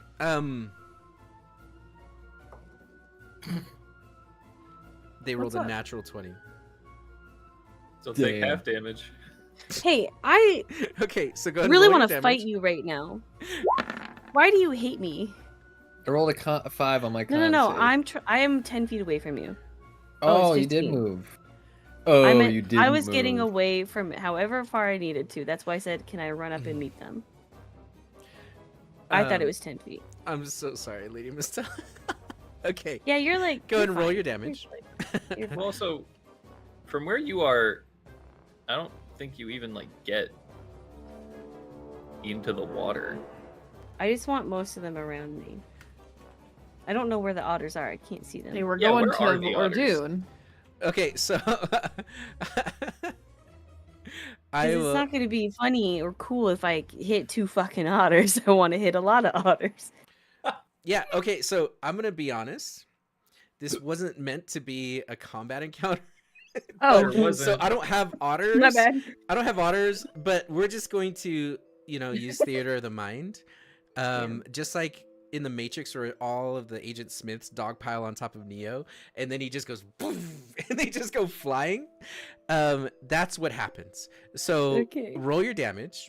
Speaker 4: They rolled
Speaker 2: What's
Speaker 4: a
Speaker 2: up?
Speaker 4: natural 20.
Speaker 3: So take
Speaker 6: Damn.
Speaker 3: half damage.
Speaker 2: Hey, I
Speaker 4: Okay, so go ahead.
Speaker 2: really
Speaker 4: want
Speaker 2: want to fight you right now. Why do you hate me?
Speaker 6: I rolled a 5 on my con
Speaker 2: No.
Speaker 6: save.
Speaker 2: I am 10 feet away from you.
Speaker 6: Oh,
Speaker 2: it's
Speaker 6: you did
Speaker 2: 15.
Speaker 6: move. Oh,
Speaker 2: I meant,
Speaker 6: you did.
Speaker 2: I was getting away from however far I needed to. That's why I said, can I run up and meet them? I thought it was 10 feet.
Speaker 4: I'm so sorry, Lady Mista. Okay.
Speaker 2: Yeah, you're like.
Speaker 4: Go
Speaker 2: you're
Speaker 4: ahead and roll
Speaker 2: fine.
Speaker 4: your damage.
Speaker 2: You're fine.
Speaker 3: Well, also, from where you are, I don't think you even like get into the water.
Speaker 2: I just want most of them around me. I don't know where the otters are. I can't see them.
Speaker 1: They were
Speaker 3: Yeah,
Speaker 1: going
Speaker 3: where are
Speaker 1: to
Speaker 3: the otters?
Speaker 1: Ordoon.
Speaker 4: Okay, so I
Speaker 2: It's
Speaker 4: will.
Speaker 2: not going to be funny or cool if I hit 2 fucking otters. I want to hit a lot of otters.
Speaker 4: Yeah. Okay, so I'm gonna be honest. This wasn't meant to be a combat encounter.
Speaker 2: Oh,
Speaker 3: There wasn't.
Speaker 4: So I don't have otters.
Speaker 2: my bad.
Speaker 4: I don't have otters, but we're just going to, use theater of the mind. Just like in the Matrix where all of the Agent Smiths dogpile on top of Neo, and then he just goes boom, and they just go flying. That's what happens. So
Speaker 2: Okay.
Speaker 4: roll your damage.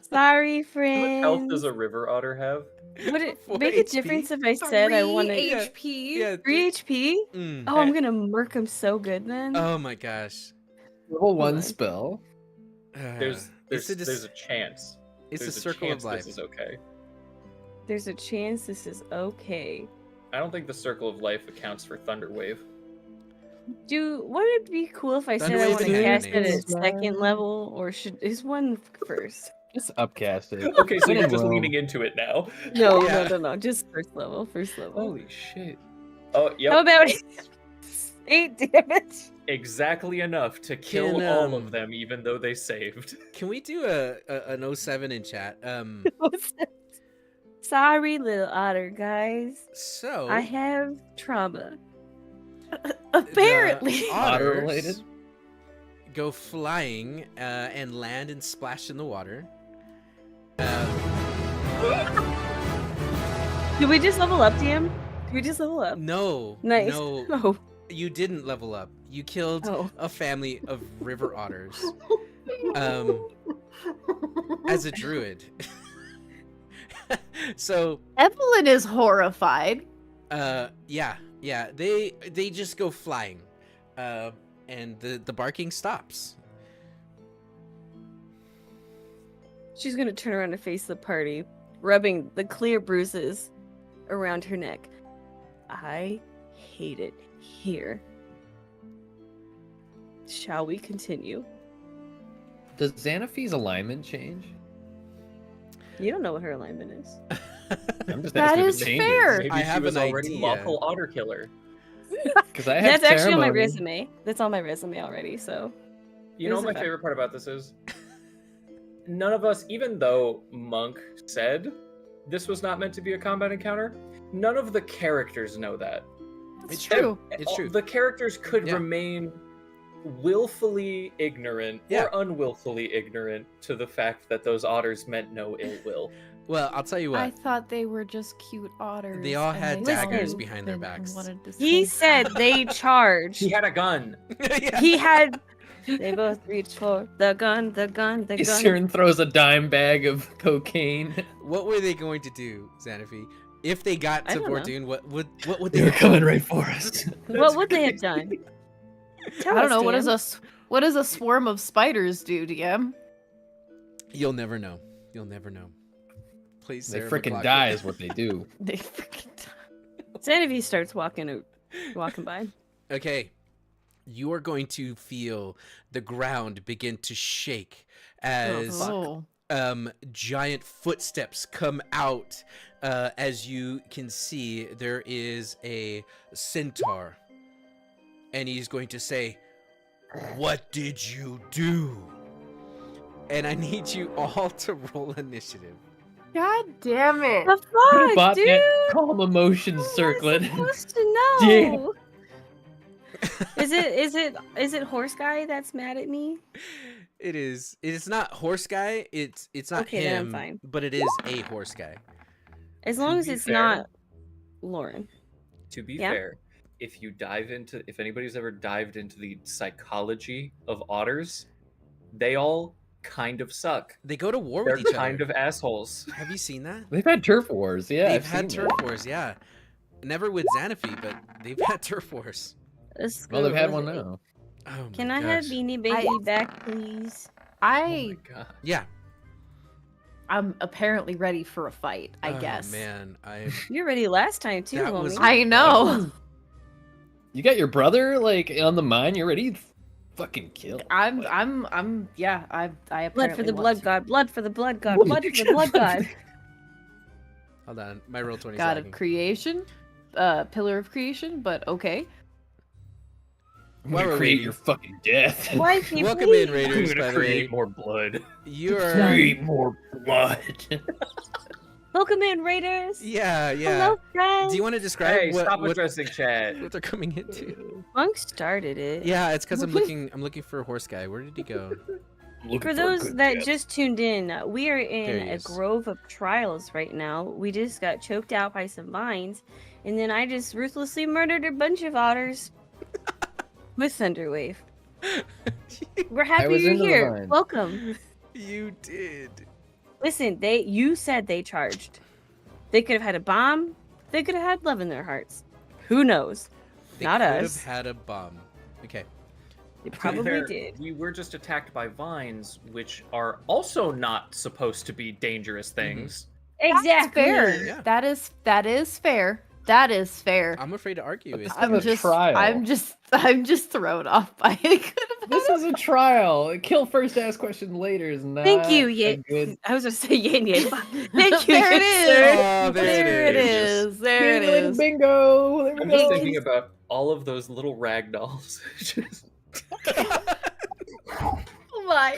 Speaker 2: Sorry,
Speaker 3: How much
Speaker 2: friend.
Speaker 3: health does a river otter have?
Speaker 2: Would it
Speaker 4: 4
Speaker 2: make a
Speaker 4: HP?
Speaker 2: difference if I said I want to...
Speaker 1: 3
Speaker 4: Yeah.
Speaker 1: HP.
Speaker 4: Yeah.
Speaker 2: 3 HP?
Speaker 4: Mm.
Speaker 2: Oh, I'm going to murk him so good then.
Speaker 4: Oh my gosh.
Speaker 6: Level 1
Speaker 2: on.
Speaker 6: spell.
Speaker 3: There's
Speaker 4: It's a
Speaker 3: there's a chance.
Speaker 4: It's
Speaker 3: There's
Speaker 4: a circle
Speaker 3: chance
Speaker 4: of life.
Speaker 3: This is okay.
Speaker 2: There's a chance this is okay.
Speaker 3: I don't think the circle of life accounts for Thunderwave.
Speaker 2: Would it be cool if I said I
Speaker 4: Thunderwave
Speaker 2: want to
Speaker 4: and
Speaker 2: cast it
Speaker 4: Hand
Speaker 2: at second level, or is one first?
Speaker 6: Just upcast it.
Speaker 3: Okay, so
Speaker 6: Let
Speaker 3: you're
Speaker 6: him
Speaker 3: just
Speaker 6: roll.
Speaker 3: leaning into it now.
Speaker 2: No,
Speaker 4: Yeah.
Speaker 2: no, just first level.
Speaker 3: Holy shit. Oh, yep.
Speaker 2: How about 8 damage?
Speaker 3: Exactly enough to kill
Speaker 4: Can,
Speaker 3: all of them, even though they saved.
Speaker 4: Can we do an 07 in chat?
Speaker 2: Sorry, little otter guys.
Speaker 4: So
Speaker 2: I have trauma.
Speaker 1: Apparently.
Speaker 4: the
Speaker 6: Otter
Speaker 4: otters
Speaker 6: related?
Speaker 4: go flying and land and splash in the water.
Speaker 2: Did we just level up, DM? Did we just level up?
Speaker 4: No,
Speaker 2: Nice.
Speaker 4: no,
Speaker 2: Oh.
Speaker 4: you didn't level up. You killed
Speaker 2: Oh.
Speaker 4: a family of river otters as a druid. So
Speaker 1: Evelyn is horrified.
Speaker 4: yeah, they just go flying, and the barking stops.
Speaker 2: She's gonna turn around and face the party, rubbing the clear bruises around her neck. I hate it here. Shall we continue?
Speaker 6: Does Xanafie's alignment change?
Speaker 2: You don't know what her alignment is.
Speaker 6: I'm just
Speaker 1: That
Speaker 6: asking if
Speaker 1: is
Speaker 6: it changes.
Speaker 1: fair.
Speaker 3: Maybe
Speaker 4: I
Speaker 3: she
Speaker 4: have
Speaker 3: was
Speaker 4: an
Speaker 3: already
Speaker 4: idea.
Speaker 3: lawful otter killer.
Speaker 6: Because I have
Speaker 2: That's actually on my
Speaker 6: ceremony.
Speaker 2: resume. That's on my resume already, so.
Speaker 3: You know
Speaker 2: Is
Speaker 3: what
Speaker 2: it
Speaker 3: my
Speaker 2: fair?
Speaker 3: favorite part about this is? none of us, even though Monk said this was not meant to be a combat encounter, none of the characters know that.
Speaker 1: It's true.
Speaker 4: It's true.
Speaker 3: The characters could
Speaker 4: Yeah.
Speaker 3: remain willfully ignorant
Speaker 4: Yeah.
Speaker 3: or unwillfully ignorant to the fact that those otters meant no ill will.
Speaker 4: Well, I'll tell you what.
Speaker 1: I thought they were just cute otters.
Speaker 4: They all
Speaker 1: and
Speaker 4: had
Speaker 1: they
Speaker 2: daggers
Speaker 1: all
Speaker 4: behind their backs.
Speaker 1: wanted to
Speaker 2: He
Speaker 1: say
Speaker 2: said they charged.
Speaker 3: He had a gun.
Speaker 4: Yeah.
Speaker 2: He had. They both reached for the gun, the gun, the gun.
Speaker 6: Cern throws a dime bag of cocaine.
Speaker 4: What were they going to do, Xanafi? If they got
Speaker 2: I
Speaker 4: to
Speaker 2: don't know.
Speaker 4: Vortune, what would
Speaker 6: They
Speaker 4: they
Speaker 6: were coming right for us.
Speaker 2: What would they have done? Tell
Speaker 1: I don't
Speaker 2: us,
Speaker 1: know. What
Speaker 2: DM.
Speaker 1: does a swarm of spiders do, DM?
Speaker 4: You'll never know. You'll never know. Please,
Speaker 6: They
Speaker 4: Sarah
Speaker 6: freaking
Speaker 4: McLachlan.
Speaker 6: die is what they do.
Speaker 1: They freaking.
Speaker 2: Xanavi starts walking by.
Speaker 4: Okay, you are going to feel the ground begin to shake as
Speaker 1: Oh.
Speaker 4: Giant footsteps come out. As you can see, there is a centaur, and he's going to say, "What did you do?" And I need you all to roll initiative.
Speaker 1: God damn it!
Speaker 2: The fuck,
Speaker 6: Bot
Speaker 2: dude?
Speaker 6: that calm emotion
Speaker 2: How am I
Speaker 6: circlet.
Speaker 2: supposed to know? Is it horse guy that's mad at me?
Speaker 4: It is. It's not horse guy. It's not
Speaker 2: Okay, then I'm
Speaker 4: him.
Speaker 2: fine.
Speaker 4: But it is a horse guy.
Speaker 2: As long as
Speaker 3: be
Speaker 2: it's
Speaker 3: fair-
Speaker 2: not Lauren.
Speaker 3: To be
Speaker 2: Yeah.
Speaker 3: fair, if anybody's ever dived into the psychology of otters, they all kind of suck.
Speaker 4: They go to war
Speaker 3: They're
Speaker 4: with each
Speaker 3: kind
Speaker 4: other.
Speaker 3: of assholes.
Speaker 4: Have you seen that?
Speaker 6: They've had turf wars, yeah.
Speaker 4: They've
Speaker 6: I've
Speaker 4: had
Speaker 6: seen
Speaker 4: turf
Speaker 6: that.
Speaker 4: wars, yeah. Never with Xanafi, but they've had turf wars.
Speaker 2: Let's
Speaker 6: Well,
Speaker 2: go
Speaker 6: they've had
Speaker 2: with
Speaker 6: one
Speaker 2: it.
Speaker 6: now.
Speaker 4: Oh
Speaker 2: Can
Speaker 4: my
Speaker 2: I have
Speaker 4: gosh.
Speaker 2: Beanie Baby back, please?
Speaker 3: Oh
Speaker 1: I
Speaker 3: my god.
Speaker 4: Yeah.
Speaker 1: I'm apparently ready for a fight. I
Speaker 4: Oh,
Speaker 1: guess.
Speaker 4: man, I.
Speaker 2: You were ready last time too,
Speaker 4: That
Speaker 2: homie.
Speaker 4: was-
Speaker 1: I know.
Speaker 6: You got your brother like on the mine. You're ready to fucking kill.
Speaker 1: Yeah. I apparently
Speaker 2: Blood for the
Speaker 1: want
Speaker 2: blood
Speaker 1: to.
Speaker 2: god, blood for the blood god, blood for the blood god.
Speaker 4: Hold on, my roll 20
Speaker 1: God
Speaker 4: second.
Speaker 1: of creation, pillar of creation. But okay.
Speaker 6: I'm
Speaker 4: While
Speaker 6: gonna
Speaker 4: we're
Speaker 6: create
Speaker 4: waiting-
Speaker 6: your fucking death.
Speaker 2: Why can't
Speaker 4: Welcome
Speaker 2: we?
Speaker 4: in, Raiders. By the way,
Speaker 3: more blood.
Speaker 4: you're.
Speaker 6: Create more blood.
Speaker 2: Welcome in, Raiders.
Speaker 4: Yeah, yeah.
Speaker 2: Hello, friends.
Speaker 4: Do you want to describe
Speaker 3: Hey, stop
Speaker 4: what
Speaker 3: addressing chat.
Speaker 4: they're coming into?
Speaker 2: Monk started it.
Speaker 4: Yeah, it's because I'm looking for a horse guy. Where did he go?
Speaker 2: For those that just tuned in, we are
Speaker 4: There
Speaker 2: in
Speaker 4: he
Speaker 2: a
Speaker 4: is.
Speaker 2: grove of trials right now. We just got choked out by some vines, and then I just ruthlessly murdered a bunch of otters with Thunderwave. We're happy
Speaker 6: was
Speaker 2: you're
Speaker 6: into the
Speaker 2: here.
Speaker 6: vines.
Speaker 2: Welcome.
Speaker 4: You did.
Speaker 2: Listen, you said they charged. They could have had a bomb. They could have had love in their hearts. Who knows?
Speaker 4: They
Speaker 2: Not
Speaker 4: could
Speaker 2: us.
Speaker 4: have had a bomb. Okay.
Speaker 2: They
Speaker 3: To be
Speaker 2: probably
Speaker 3: fair,
Speaker 2: did.
Speaker 3: We were just attacked by vines, which are also not supposed to be dangerous things.
Speaker 2: Exactly.
Speaker 1: That's fair.
Speaker 4: Yeah.
Speaker 1: That is fair. That is fair.
Speaker 4: I'm afraid to argue
Speaker 6: But
Speaker 4: with
Speaker 6: this
Speaker 4: you.
Speaker 6: is a trial.
Speaker 1: I'm just thrown off by it.
Speaker 6: This is a trial. Kill first, ask question later is not.
Speaker 2: Thank you,
Speaker 6: a
Speaker 2: Yin.
Speaker 6: good-
Speaker 2: I was going to say Yin Yin. Thank you,
Speaker 1: There it
Speaker 2: Yin,
Speaker 1: is.
Speaker 2: sir.
Speaker 4: Oh,
Speaker 1: There it is. There it
Speaker 6: Feeling
Speaker 1: is.
Speaker 6: Bingo. There we
Speaker 3: I'm just
Speaker 6: go.
Speaker 3: thinking about all of those little rag dolls. Just-
Speaker 1: Oh my.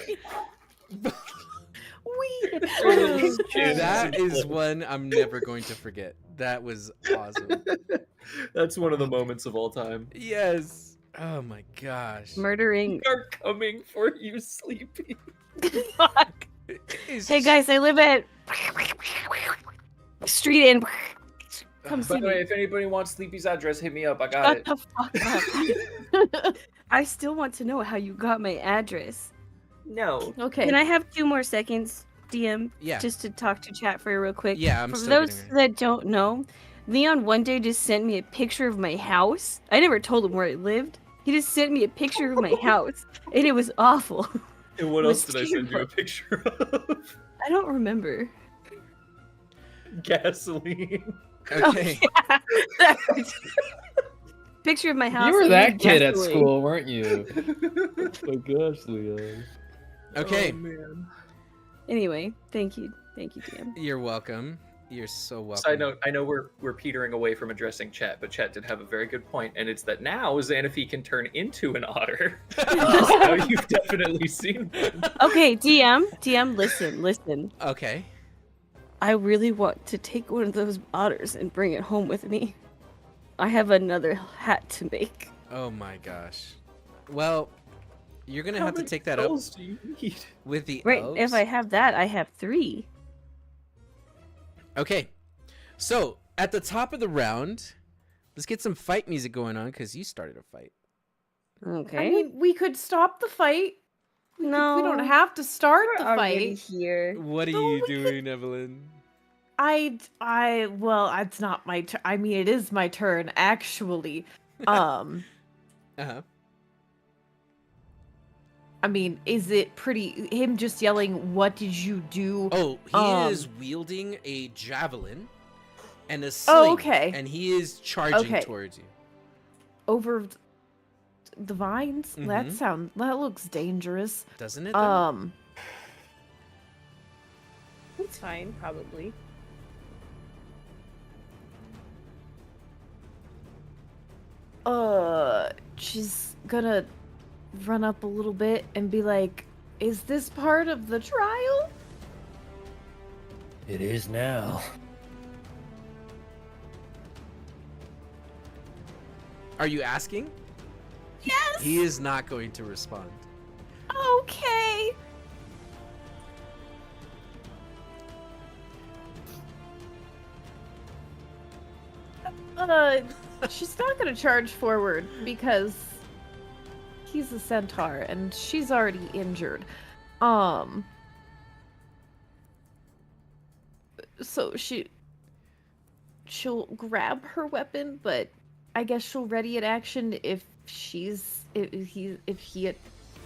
Speaker 4: That is one I'm never going to forget. That was awesome.
Speaker 3: That's one of the moments of all time.
Speaker 4: Yes. Oh my gosh.
Speaker 2: Murdering.
Speaker 3: Are coming for you, Sleepy.
Speaker 2: Fuck.
Speaker 4: It's
Speaker 2: Hey
Speaker 4: just-
Speaker 2: guys, I live at Street Inn. Come
Speaker 3: By
Speaker 2: see
Speaker 3: the way,
Speaker 2: me.
Speaker 3: if anybody wants Sleepy's address, hit me up. I got
Speaker 2: Shut
Speaker 3: it.
Speaker 2: the fuck up. I still want to know how you got my address.
Speaker 3: No.
Speaker 1: Okay.
Speaker 2: Can I have 2 more seconds, DM,
Speaker 4: Yeah.
Speaker 2: just to talk to chat for you real quick?
Speaker 4: Yeah, I'm
Speaker 2: For
Speaker 4: still
Speaker 2: those
Speaker 4: getting her.
Speaker 2: that don't know, Leon one day just sent me a picture of my house. I never told him where I lived. He just sent me a picture of my house, and it was awful.
Speaker 3: And what
Speaker 2: Was
Speaker 3: else did I send you a picture of?
Speaker 2: I don't remember.
Speaker 3: Gasoline.
Speaker 4: Okay.
Speaker 2: Picture of my house.
Speaker 6: You were
Speaker 2: and
Speaker 6: that kid at
Speaker 2: gasoline.
Speaker 6: school, weren't you? Oh gosh, Leon.
Speaker 4: Okay.
Speaker 3: Oh, man.
Speaker 2: Anyway, thank you, DM.
Speaker 4: You're welcome. You're so welcome.
Speaker 3: Side note, I know we're petering away from addressing Chet, but Chet did have a very good point, and it's that now Xanafi can turn into an otter. Now you've definitely seen one.
Speaker 2: Okay, DM, listen.
Speaker 4: Okay.
Speaker 2: I really want to take one of those otters and bring it home with me. I have another hat to make.
Speaker 4: Oh my gosh. Well, you're gonna
Speaker 3: How
Speaker 4: have to
Speaker 3: many
Speaker 4: take that up
Speaker 3: spells do you need?
Speaker 4: with the
Speaker 2: Right,
Speaker 4: elves.
Speaker 2: if I have that, I have 3.
Speaker 4: Okay. So at the top of the round, let's get some fight music going on because you started a fight.
Speaker 2: Okay.
Speaker 1: I mean, we could stop the fight. We don't
Speaker 2: No,
Speaker 1: have to start
Speaker 2: we're
Speaker 1: the
Speaker 2: already
Speaker 1: fight.
Speaker 2: here.
Speaker 4: What are
Speaker 1: No,
Speaker 4: you
Speaker 1: we
Speaker 4: doing, Evelyn?
Speaker 1: Well, it's not my turn. I mean, it is my turn, actually.
Speaker 4: Uh-huh.
Speaker 1: I mean, is it pretty, him just yelling, "What did you do?"
Speaker 4: Oh, he is wielding a javelin and a sling.
Speaker 1: Oh, okay.
Speaker 4: And he is charging
Speaker 1: Okay.
Speaker 4: towards you.
Speaker 1: Over the vines?
Speaker 4: Mhm.
Speaker 1: That looks dangerous.
Speaker 4: Doesn't it? Though?
Speaker 2: It's fine, probably.
Speaker 1: She's gonna run up a little bit and be like, "Is this part of the trial?"
Speaker 5: It is now.
Speaker 4: Are you asking?
Speaker 1: Yes.
Speaker 4: He is not going to respond.
Speaker 1: Okay. She's not gonna charge forward because he's a centaur and she's already injured. So she'll grab her weapon, but I guess she'll ready an action if he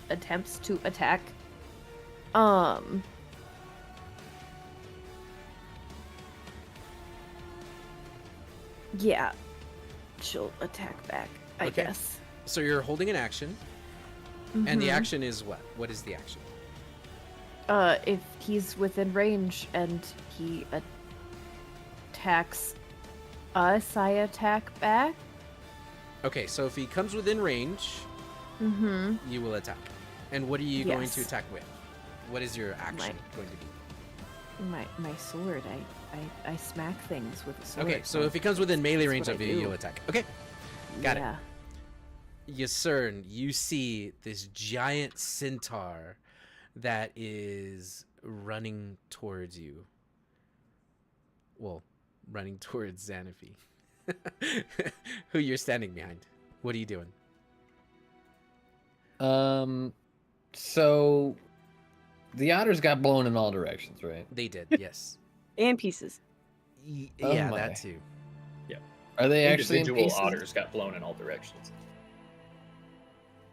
Speaker 1: attempts to attack. Yeah, she'll attack back, I
Speaker 4: Okay.
Speaker 1: guess.
Speaker 4: So you're holding an action, and the action is what? What is the action?
Speaker 1: If he's within range and he attacks us, I attack back.
Speaker 4: Okay, so if he comes within range, you will attack. And what are you going to
Speaker 1: Yes.
Speaker 4: attack with? What is your action going to be?
Speaker 1: My sword. I smack things with a sword.
Speaker 4: Okay, so if he comes within melee
Speaker 1: that's
Speaker 4: range
Speaker 1: what
Speaker 4: of
Speaker 1: I
Speaker 4: you,
Speaker 1: do.
Speaker 4: you'll attack. Okay, got it.
Speaker 1: Yeah.
Speaker 4: Yasern, you see this giant centaur that is running towards you. Well, running towards Xanafi, who you're standing behind. What are you doing?
Speaker 6: So the otters got blown in all directions, right?
Speaker 4: They did, yes.
Speaker 2: And pieces.
Speaker 6: Oh
Speaker 4: Yeah,
Speaker 6: my.
Speaker 4: that too.
Speaker 6: Are they actually in
Speaker 3: Individual
Speaker 6: pieces?
Speaker 3: otters got blown in all directions.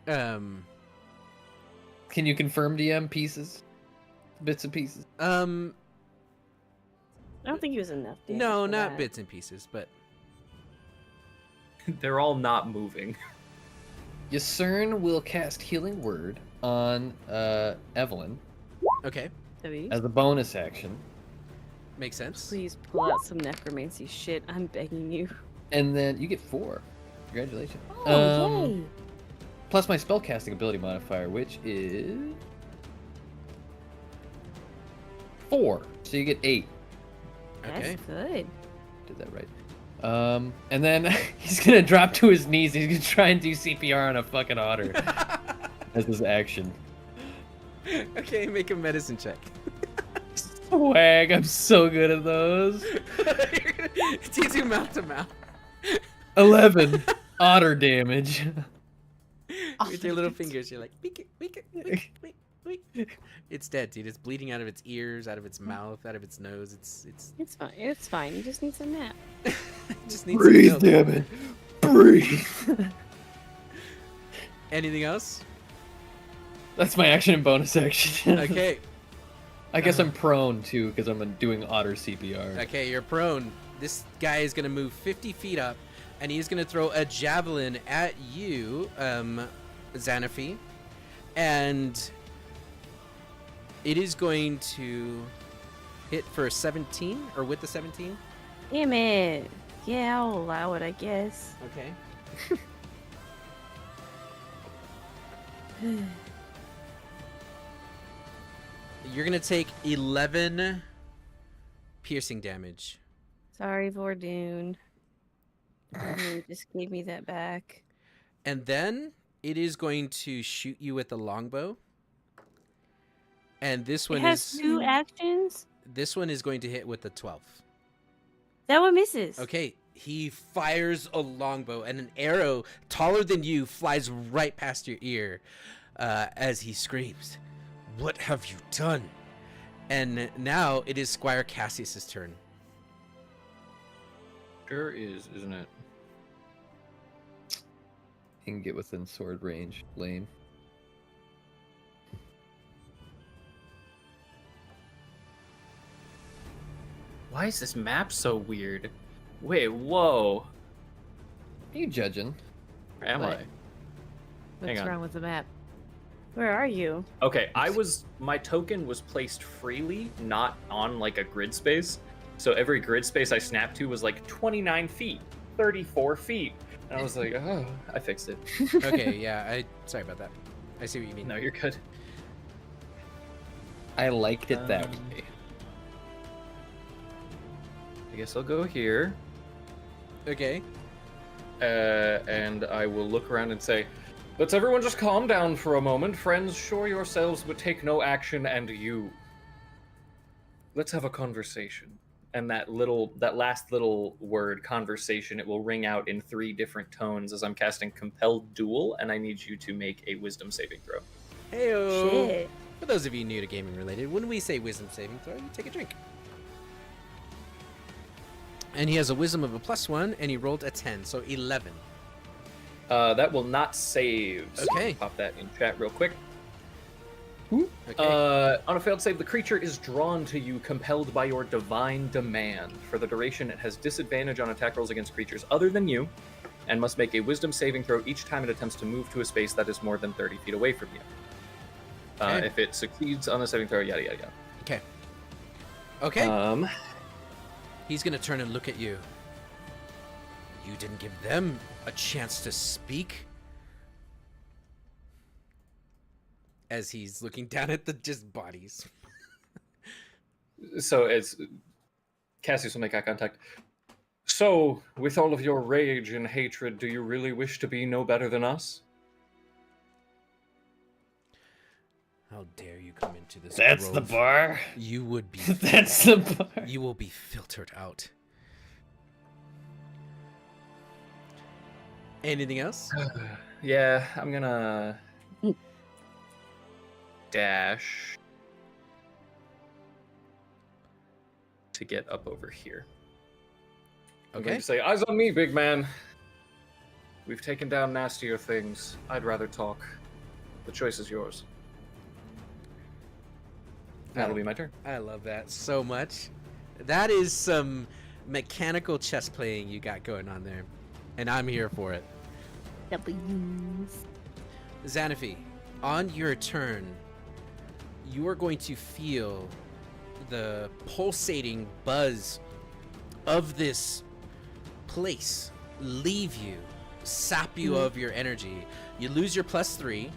Speaker 4: Um,
Speaker 6: Can you confirm DM pieces? Bits and pieces.
Speaker 2: I don't think he was enough. damage
Speaker 4: no,
Speaker 2: for
Speaker 4: not
Speaker 2: that.
Speaker 4: bits and pieces, but
Speaker 3: They're all not moving.
Speaker 6: Yasern will cast Healing Word on Evelyn
Speaker 4: okay,
Speaker 2: W?
Speaker 6: as a bonus action.
Speaker 4: makes sense.
Speaker 2: Please pull out some necromancy shit. I'm begging you.
Speaker 6: And then you get 4. Congratulations.
Speaker 2: Oh, yay!
Speaker 6: Plus my spellcasting ability modifier, which is 4. So you get 8.
Speaker 4: Okay,
Speaker 2: That's good.
Speaker 6: Did that right. And then he's gonna drop to his knees. He's gonna try and do CPR on a fucking otter as his action.
Speaker 4: okay, make a medicine check.
Speaker 6: Swag, I'm so good at those.
Speaker 4: You do mouth to mouth
Speaker 6: 11 otter damage.
Speaker 4: with your little fingers. You're like, weak it. It's dead, dude. It's bleeding out of its ears, out of its mouth, out of its nose.
Speaker 2: It's fine. It's fine. You just need some nap.
Speaker 4: It just needs some milk.
Speaker 6: damn it. Breathe.
Speaker 4: Anything else?
Speaker 6: That's my action and bonus action.
Speaker 4: Okay.
Speaker 6: I guess I'm prone too because I'm doing otter CPR.
Speaker 4: Okay, you're prone. This guy is gonna move 50 feet up, and he's gonna throw a javelin at you, Xanafi, and it is going to hit for 17, or with the 17.
Speaker 2: Damn it. Yeah, I'll allow it, I guess.
Speaker 4: Okay. You're gonna take 11 piercing damage.
Speaker 2: Sorry, Vordoon. You just gave me that back.
Speaker 4: And then it is going to shoot you with the longbow. And this
Speaker 2: It
Speaker 4: one
Speaker 2: has
Speaker 4: is
Speaker 2: 2 actions?
Speaker 4: this one is going to hit with the 12.
Speaker 2: That one misses.
Speaker 4: Okay, he fires a longbow, and an arrow taller than you flies right past your ear as he screams, "What have you done?" And now it is Squire Cassius's turn.
Speaker 3: Sure is, isn't it?
Speaker 6: You can get within sword range, lane.
Speaker 3: Why is this map so weird? Wait, whoa.
Speaker 6: Are you judging?
Speaker 3: Where am
Speaker 1: What?
Speaker 3: I?
Speaker 1: What's
Speaker 3: on.
Speaker 1: wrong with the map?
Speaker 2: Where are you?
Speaker 3: Okay, my token was placed freely, not on like a grid space. So every grid space I snapped to was like 29 feet, 34 feet. And I was like, oh, I fixed it.
Speaker 4: Okay, yeah, sorry about that. I see what you mean.
Speaker 3: No, you're good.
Speaker 6: I liked it that way.
Speaker 3: I guess I'll go here.
Speaker 4: Okay.
Speaker 3: And I will look around and say, let's everyone just calm down for a moment. Friends, show yourselves but take no action, and you. Let's have a conversation. And that last little word, conversation, it will ring out in 3 different tones as I'm casting Compelled Duel, and I need you to make a wisdom saving throw.
Speaker 4: Heyo.
Speaker 2: Shit.
Speaker 4: For those of you new to gaming related, when we say wisdom saving throw, you take a drink. And he has a wisdom of a +1, and he rolled a 10, so 11.
Speaker 3: That will not save. So
Speaker 4: Okay.
Speaker 3: Pop that in chat real quick.
Speaker 4: Okay.
Speaker 3: On a failed save, the creature is drawn to you, compelled by your divine demand. For the duration, it has disadvantage on attack rolls against creatures other than you, and must make a wisdom saving throw each time it attempts to move to a space that is more than 30 feet away from you.
Speaker 4: Okay.
Speaker 3: If it succeeds on the saving throw, yada yada yada.
Speaker 4: Okay. Okay. He's gonna turn and look at you. You didn't give them a chance to speak. As he's looking down at the just bodies.
Speaker 3: So it's Cassius will make eye contact. So, with all of your rage and hatred, do you really wish to be no better than us?
Speaker 4: How dare you come into this
Speaker 6: That's the
Speaker 4: grove.
Speaker 6: bar.
Speaker 4: You would be
Speaker 6: That's the bar.
Speaker 4: you will be filtered out. Anything else?
Speaker 3: Yeah, I'm gonna dash to get up over here. I'm going
Speaker 4: Okay.
Speaker 3: to say, eyes on me, big man. We've taken down nastier things. I'd rather talk. The choice is yours. That'll be my turn.
Speaker 4: I love that so much. That is some mechanical chess playing you got going on there. And I'm here for it.
Speaker 1: W's.
Speaker 4: Xanafi, on your turn, you are going to feel the pulsating buzz of this place leave you, sap you of your energy. You lose your +3,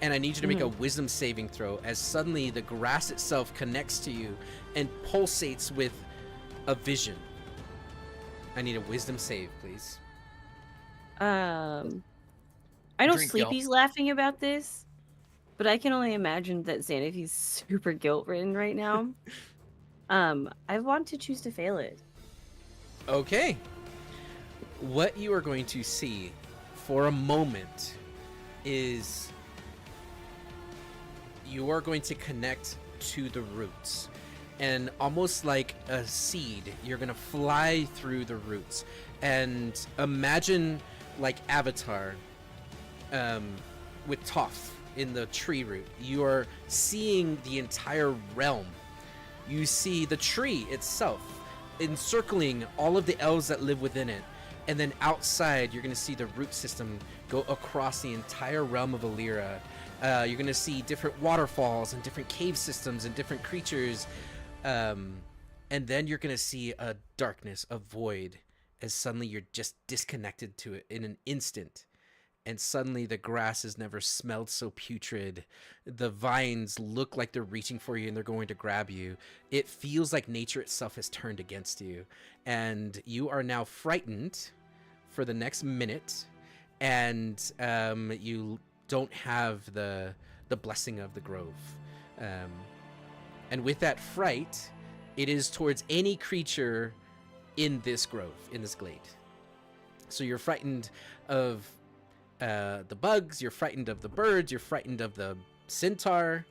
Speaker 4: and I need you to make a wisdom saving throw as suddenly the grass itself connects to you and pulsates with a vision. I need a wisdom save, please.
Speaker 2: I know
Speaker 6: Drink, y'all.
Speaker 2: Sleepy's laughing about this, but I can only imagine that Xanafi's super guilt-ridden right now. I want to choose to fail it.
Speaker 4: Okay. What you are going to see for a moment is you are going to connect to the roots. And almost like a seed, you're going to fly through the roots. And imagine like Avatar with Toph in the tree root. You are seeing the entire realm. You see the tree itself encircling all of the elves that live within it. And then outside, you're going to see the root system go across the entire realm of Alira. You're going to see different waterfalls and different cave systems and different creatures And then you're gonna see a darkness, a void, as suddenly you're just disconnected to it in an instant. And suddenly the grass has never smelled so putrid. The vines look like they're reaching for you and they're going to grab you. It feels like nature itself has turned against you. And you are now frightened for the next minute. And you don't have the blessing of the grove. And with that fright, it is towards any creature in this grove, in this glade. So you're frightened of the bugs, you're frightened of the birds, you're frightened of the centaur.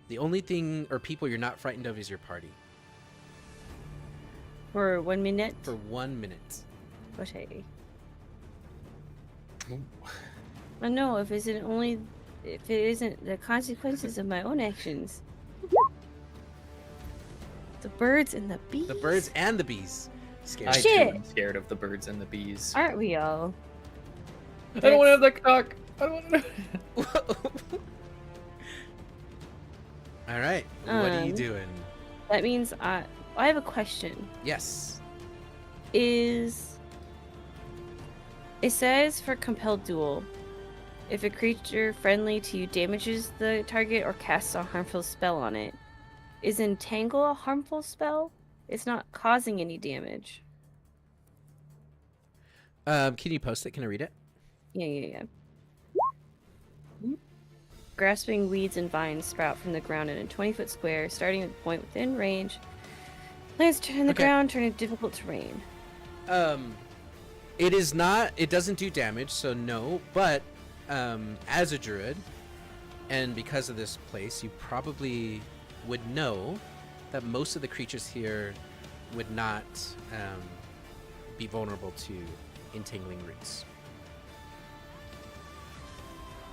Speaker 4: The only thing or people you're not frightened of is your party.
Speaker 2: For 1 minute.
Speaker 4: For 1 minute.
Speaker 2: Okay. I know if it isn't the consequences of my own actions. The birds and the bees.
Speaker 4: The birds and the bees. Scary.
Speaker 3: I too
Speaker 2: Shit.
Speaker 3: am scared of the birds and the bees.
Speaker 2: Aren't we all?
Speaker 6: I don't want to have that cock. I don't want to.
Speaker 4: All right. What are you doing?
Speaker 2: That means I have a question.
Speaker 4: Yes.
Speaker 2: It says for compelled duel, if a creature friendly to you damages the target or casts a harmful spell on it, is entangle a harmful spell? It's not causing any damage.
Speaker 4: Can you post it? Can I read it?
Speaker 2: Yeah. Grasping weeds and vines sprout from the ground in a 20-foot square, starting at a point within range. Plants turn the
Speaker 4: Okay.
Speaker 2: ground, turn it difficult terrain.
Speaker 4: It is not. It doesn't do damage, so no. But as a druid, and because of this place, you probably would know that most of the creatures here would not be vulnerable to entangling roots.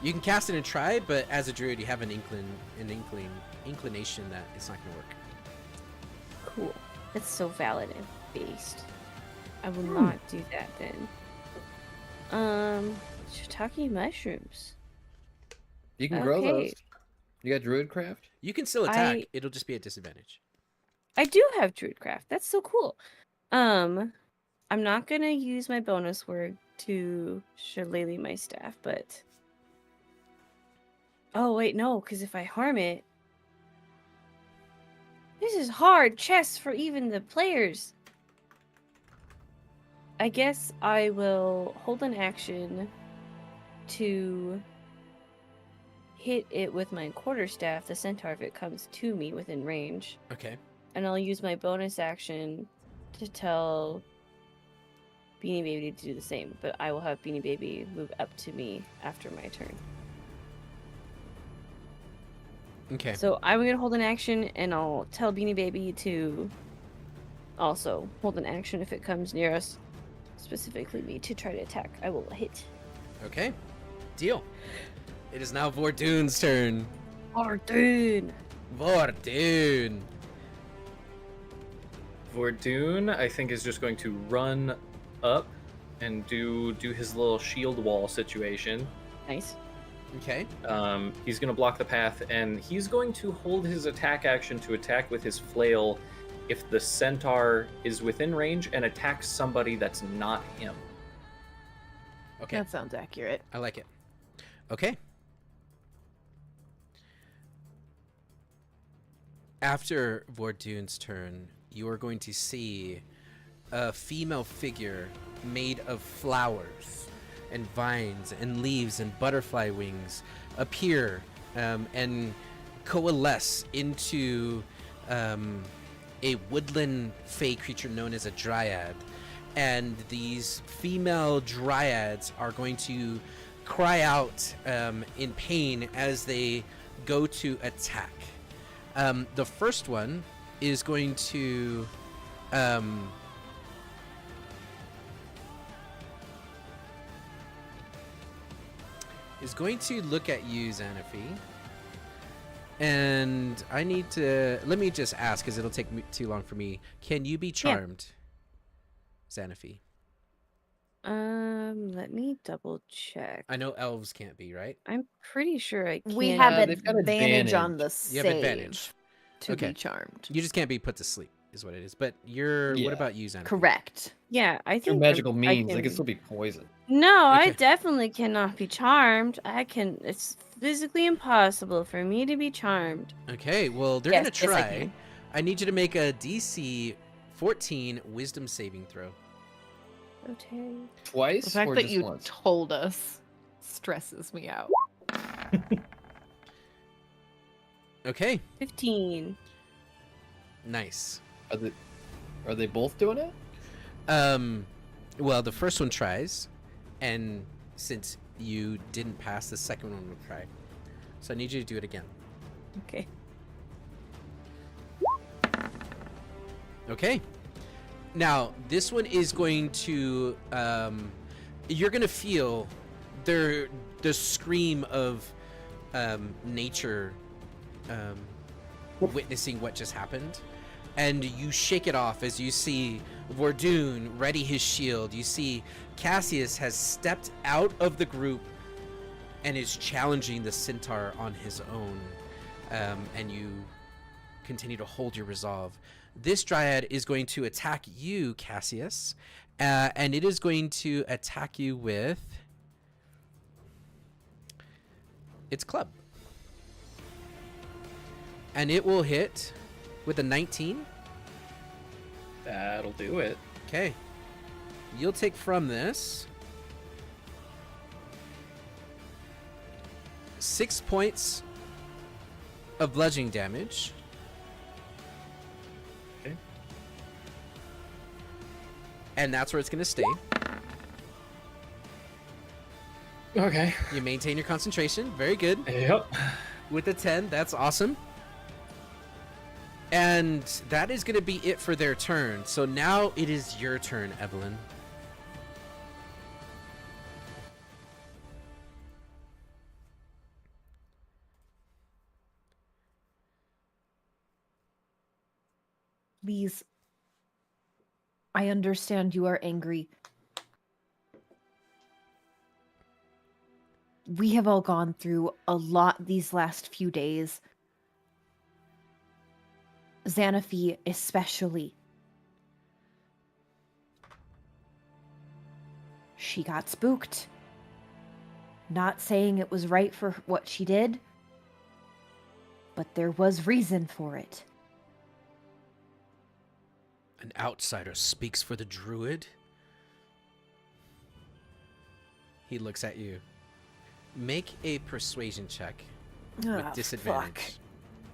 Speaker 4: You can cast it and try, but as a druid, you have an inclination that it's not going to work.
Speaker 2: Cool. That's so valid and based. I will not do that then. Shiitake mushrooms.
Speaker 6: You can grow
Speaker 2: Okay.
Speaker 6: those. You got Druidcraft?
Speaker 4: You can still attack. It'll just be a disadvantage.
Speaker 2: I do have Druidcraft. That's so cool. I'm not gonna use my bonus word to shillelagh my staff, but oh wait, no, because if I harm it, this is hard chess for even the players. I guess I will hold an action to hit it with my quarterstaff, the centaur, if it comes to me within range.
Speaker 4: Okay.
Speaker 2: And I'll use my bonus action to tell Beanie Baby to do the same, but I will have Beanie Baby move up to me after my turn.
Speaker 4: Okay.
Speaker 2: So I'm going to hold an action, and I'll tell Beanie Baby to also hold an action if it comes near us, specifically me, to try to attack. I will hit.
Speaker 4: Okay. Deal. It is now Vordoon's turn.
Speaker 2: Vordoon!
Speaker 4: Vordoon.
Speaker 3: Vordoon, I think, is just going to run up and do his little shield wall situation.
Speaker 2: Nice.
Speaker 4: Okay.
Speaker 3: He's going to block the path, and he's going to hold his attack action to attack with his flail if the centaur is within range and attacks somebody that's not him.
Speaker 4: Okay.
Speaker 1: That sounds accurate.
Speaker 4: I like it. Okay. After Vordoon's turn, you are going to see a female figure made of flowers and vines and leaves and butterfly wings appear and coalesce into a woodland fey creature known as a dryad. And these female dryads are going to cry out in pain as they go to attack. The first one is going to look at you, Xanaphi. And I need to let me just ask, because it'll take me too long for me. Can you be charmed, Xanaphi?
Speaker 2: Let me double check.
Speaker 4: I know elves can't be, right?
Speaker 2: I'm pretty sure I can.
Speaker 1: We have
Speaker 6: they've got
Speaker 1: advantage on
Speaker 6: advantage.
Speaker 1: the
Speaker 4: You
Speaker 1: save.
Speaker 4: have advantage.
Speaker 1: to
Speaker 4: Okay.
Speaker 1: be charmed.
Speaker 4: You just can't be put to sleep, is what it is. But you're.
Speaker 6: Yeah.
Speaker 4: What about you, Xanathar?
Speaker 1: Correct.
Speaker 2: Yeah, I
Speaker 6: Through
Speaker 2: think
Speaker 6: magical
Speaker 2: I
Speaker 6: means, they
Speaker 2: can-
Speaker 6: can still be poisoned.
Speaker 2: No, I
Speaker 4: Okay.
Speaker 2: definitely cannot be charmed. I can. It's physically impossible for me to be charmed.
Speaker 4: Okay. Well, they're
Speaker 2: Yes,
Speaker 4: gonna
Speaker 2: yes, I
Speaker 4: try.
Speaker 2: can.
Speaker 4: I need you to make a DC 14 Wisdom saving throw.
Speaker 2: Okay.
Speaker 6: Twice
Speaker 1: The fact
Speaker 6: or
Speaker 1: that
Speaker 6: just
Speaker 1: you
Speaker 6: once?
Speaker 1: told us stresses me out.
Speaker 4: Okay.
Speaker 2: 15.
Speaker 4: Nice.
Speaker 6: Are they both doing it?
Speaker 4: Well, the first one tries, and since you didn't pass, the second one will try. So I need you to do it again.
Speaker 2: Okay.
Speaker 4: Okay. Now, this one is going to, you're going to feel the scream of nature witnessing what just happened. And you shake it off as you see Vordoon ready his shield. You see Cassius has stepped out of the group and is challenging the centaur on his own. And you continue to hold your resolve. This dryad is going to attack you, Cassius, and it is going to attack you with its club. And it will hit with a 19.
Speaker 3: That'll do it.
Speaker 4: Okay. You'll take from this 6 points of bludgeoning damage.
Speaker 3: Okay.
Speaker 4: And that's where it's going to stay.
Speaker 3: Okay.
Speaker 4: You maintain your concentration. Very good.
Speaker 3: Yep.
Speaker 4: With a 10, that's awesome. And that is going to be it for their turn. So now it is your turn, Evelyn.
Speaker 1: Please. I understand you are angry. We have all gone through a lot these last few days. Xanaphi especially. She got spooked. Not saying it was right for what she did, but there was reason for it.
Speaker 4: An outsider speaks for the druid. He looks at you. Make a persuasion check with disadvantage.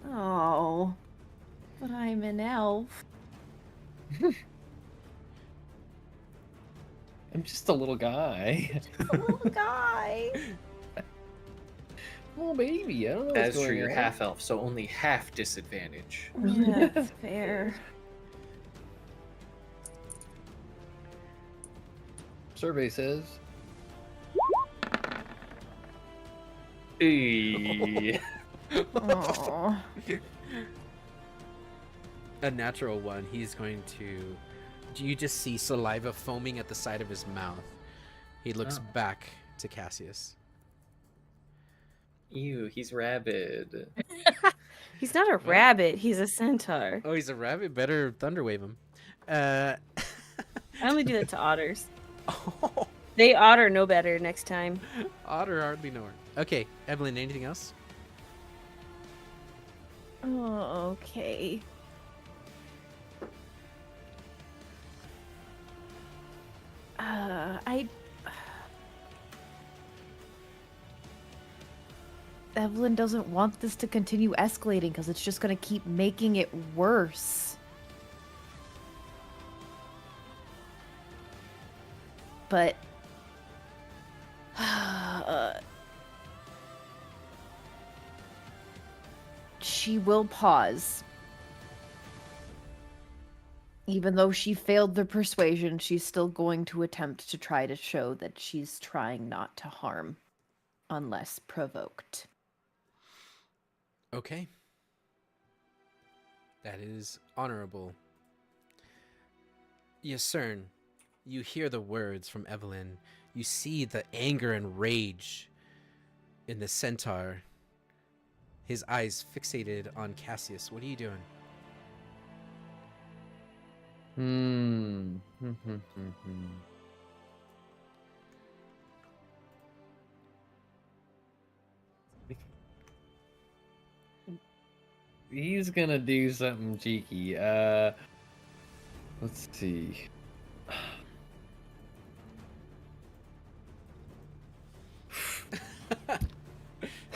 Speaker 1: Fuck. Oh, but I'm an elf.
Speaker 6: I'm just a little guy.
Speaker 1: A little guy.
Speaker 6: Little baby. I don't know.
Speaker 3: That's
Speaker 6: what's
Speaker 3: true.
Speaker 6: going
Speaker 3: You're
Speaker 6: on.
Speaker 3: half elf, so only half disadvantage.
Speaker 1: Yeah, that's fair.
Speaker 6: Survey says.
Speaker 3: Hey.
Speaker 1: Oh.
Speaker 4: A natural one. He's going to. You just see saliva foaming at the side of his mouth. He looks
Speaker 3: Oh.
Speaker 4: back to Cassius.
Speaker 3: Ew, he's rabid.
Speaker 2: He's not a rabbit. He's a centaur.
Speaker 4: Oh, he's a rabbit. Better thunderwave him.
Speaker 2: I only do that to otters.
Speaker 4: Oh,
Speaker 2: They otter know better next time.
Speaker 4: Otter hardly know her. Okay, Evelyn. Anything else?
Speaker 1: Oh, okay. Evelyn doesn't want this to continue escalating because it's just going to keep making it worse. But she will pause. Even though she failed the persuasion, she's still going to attempt to try to show that she's trying not to harm unless provoked.
Speaker 4: Okay. That is honorable. Yasern, you hear the words from Evelyn. You see the anger and rage in the centaur. his eyes fixated on Cassius. What are you doing?
Speaker 6: He's gonna do something cheeky. Let's see.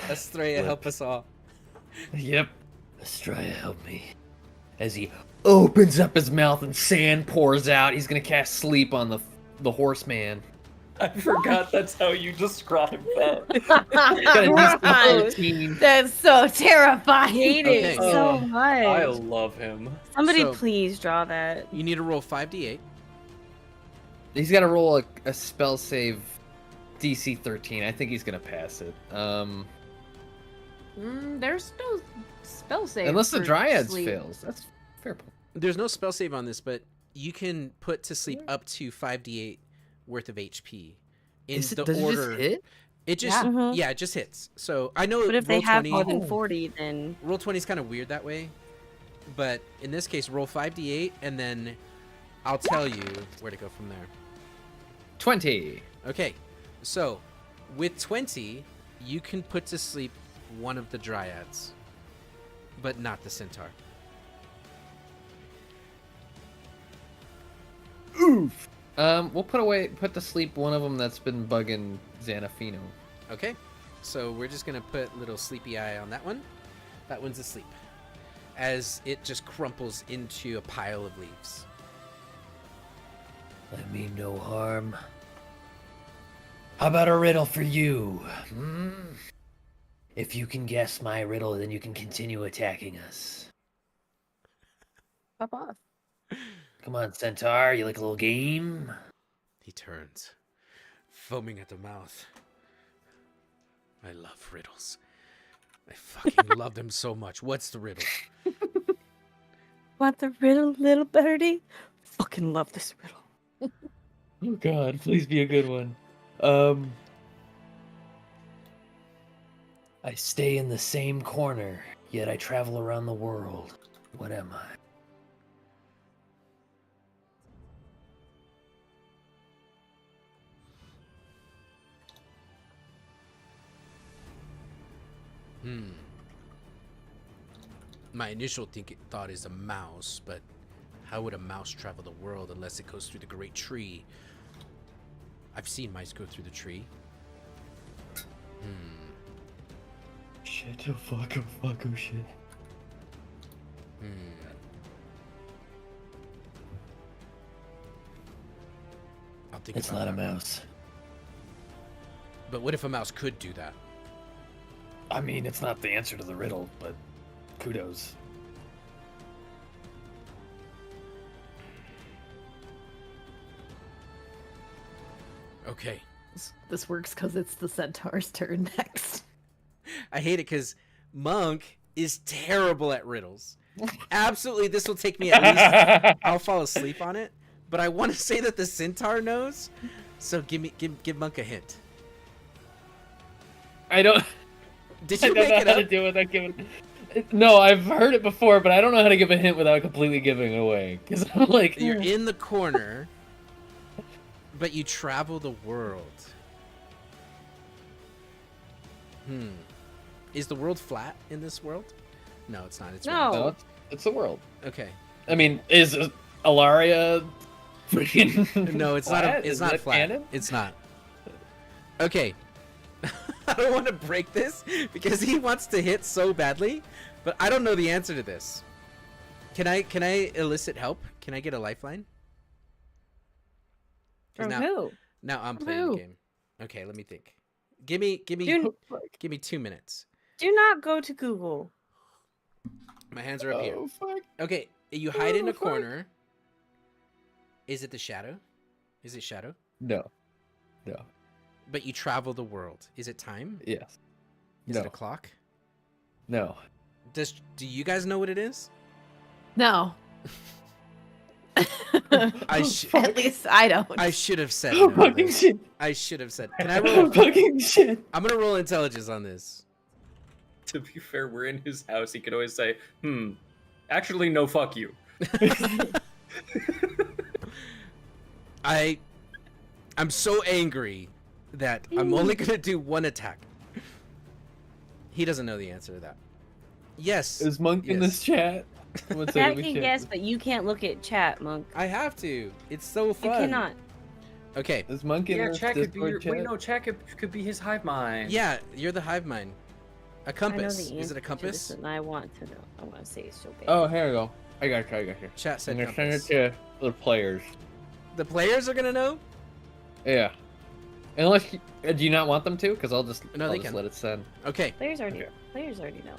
Speaker 4: Estrella,
Speaker 6: Look.
Speaker 4: help us all.
Speaker 6: Yep. Estrella, help me. As he opens up his mouth and sand pours out, he's gonna cast sleep on the horseman.
Speaker 3: I forgot that's how you described that.
Speaker 6: Got a DC
Speaker 2: Gross.
Speaker 6: 13.
Speaker 1: That's so
Speaker 2: I
Speaker 1: terrifying.
Speaker 2: hate
Speaker 4: Okay.
Speaker 2: it so much.
Speaker 3: I love him.
Speaker 2: Somebody
Speaker 4: So-
Speaker 2: please draw that.
Speaker 4: You need to roll 5d8.
Speaker 6: He's got to roll a spell save DC 13. I think he's gonna pass it.
Speaker 1: There's no spell save.
Speaker 6: Unless the
Speaker 1: for
Speaker 6: Dryads
Speaker 1: sleep.
Speaker 6: fails. That's fair point.
Speaker 4: There's no spell save on this, but you can put to sleep up to 5d8 worth of HP. In
Speaker 6: Does
Speaker 4: the
Speaker 6: it
Speaker 4: order,
Speaker 6: just hit?
Speaker 4: it just
Speaker 2: Yeah.
Speaker 4: it just hits. So I know.
Speaker 2: But if they
Speaker 4: roll
Speaker 2: have
Speaker 4: 20,
Speaker 2: more than 40, then
Speaker 4: roll 20 is kind of weird that way, but in this case, roll 5d8 and then I'll tell you where to go from there.
Speaker 6: 20.
Speaker 4: Okay, so with 20, you can put to sleep one of the Dryads, but not the Centaur.
Speaker 6: Oof. We'll put to sleep one of them that's been bugging Xanafino.
Speaker 4: Okay, so we're just gonna put little sleepy eye on that one. That one's asleep, as it just crumples into a pile of leaves.
Speaker 5: I mean no harm. How about a riddle for you? If you can guess my riddle, then you can continue attacking us.
Speaker 2: pop off.
Speaker 5: Come on, Centaur, you like a little game?
Speaker 4: He turns, foaming at the mouth. I love riddles. I fucking love them so much. What's the riddle?
Speaker 2: Want the riddle, little birdie? Fucking love this riddle.
Speaker 6: Oh god, please be a good one.
Speaker 5: I stay in the same corner, yet I travel around the world. What am I?
Speaker 4: My initial thought is a mouse, but how would a mouse travel the world unless it goes through the great tree? I've seen mice go through the tree.
Speaker 6: Shit, oh fuck, oh shit.
Speaker 4: I'll think
Speaker 5: It's
Speaker 4: about
Speaker 5: not a
Speaker 4: that one.
Speaker 5: mouse.
Speaker 4: But what if a mouse could do that?
Speaker 5: I mean, it's not the answer to the riddle, but kudos.
Speaker 4: Okay.
Speaker 1: This works because it's the Centaur's turn next.
Speaker 4: I hate it because Monk is terrible at riddles. Absolutely, this will take me at least. I'll fall asleep on it, but I want to say that the Centaur knows. So give Monk a hint.
Speaker 6: I don't
Speaker 4: Did
Speaker 6: I
Speaker 4: you
Speaker 6: don't
Speaker 4: make
Speaker 6: know
Speaker 4: it
Speaker 6: how
Speaker 4: up?
Speaker 6: to do it without giving. No, I've heard it before, but I don't know how to give a hint without completely giving it away. Because I'm like,
Speaker 4: You're in the corner, but you travel the world. Is the world flat in this world? No, it's not. It's
Speaker 2: No.
Speaker 4: round.
Speaker 6: no, it's the world.
Speaker 4: Okay.
Speaker 6: I mean, is Alaria freaking?
Speaker 4: No, it's not.
Speaker 6: flat?
Speaker 4: It's
Speaker 6: Is
Speaker 4: not
Speaker 6: that
Speaker 4: flat.
Speaker 6: canon?
Speaker 4: It's not. Okay. I don't want to break this because he wants to hit so badly, but I don't know the answer to this. Can I elicit help? Can I get a lifeline? 'Cause
Speaker 2: From who?
Speaker 4: Now I'm
Speaker 2: From
Speaker 4: playing the
Speaker 2: who?
Speaker 4: game. Okay, let me think. Give me
Speaker 2: Do
Speaker 4: 2 minutes.
Speaker 2: not go to Google.
Speaker 4: My hands are up here.
Speaker 6: Oh fuck!
Speaker 4: Okay, you hide in a
Speaker 6: fuck.
Speaker 4: corner. Is it the shadow? Is it shadow?
Speaker 6: No, no,
Speaker 4: But you travel the world. Is it time?
Speaker 6: yes,
Speaker 4: Is
Speaker 6: no,
Speaker 4: it a clock?
Speaker 6: no.
Speaker 4: Do you guys know what it is?
Speaker 1: No. At least I don't.
Speaker 4: I should have said
Speaker 6: Oh
Speaker 4: no.
Speaker 6: fucking
Speaker 4: then.
Speaker 6: shit!
Speaker 4: I should have said. Can I
Speaker 6: Oh
Speaker 4: roll?
Speaker 6: fucking shit!
Speaker 4: I'm gonna roll intelligence on this.
Speaker 3: To be fair, we're in his house. He could always say, actually, no, fuck you.
Speaker 4: I'm so angry that I'm only gonna do one attack. He doesn't know the answer to that. Yes.
Speaker 6: Is Monk in
Speaker 4: yes.
Speaker 6: this chat?
Speaker 2: Chat can guess, but you can't look at chat, Monk.
Speaker 4: I have to. It's so
Speaker 2: You
Speaker 4: fun.
Speaker 2: cannot.
Speaker 4: Okay.
Speaker 6: Is Monk in this
Speaker 3: chat could be
Speaker 6: Discord chat?
Speaker 3: wait, no, chat could be his hive mind.
Speaker 4: Yeah, you're the hive mind. A
Speaker 2: I know
Speaker 4: compass.
Speaker 2: the
Speaker 4: Is it a
Speaker 2: answer to
Speaker 4: compass?
Speaker 2: this, and I want to know. I want to say it so bad.
Speaker 6: Oh, here we go. I got you.
Speaker 4: Chat said
Speaker 6: I'm gonna send
Speaker 4: compass.
Speaker 6: it to the players.
Speaker 4: The players are gonna know?
Speaker 6: Yeah. Unless do you not want them to? Because I'll just
Speaker 4: No, they
Speaker 6: just
Speaker 4: can.
Speaker 6: let it send.
Speaker 4: Okay.
Speaker 2: Players already know.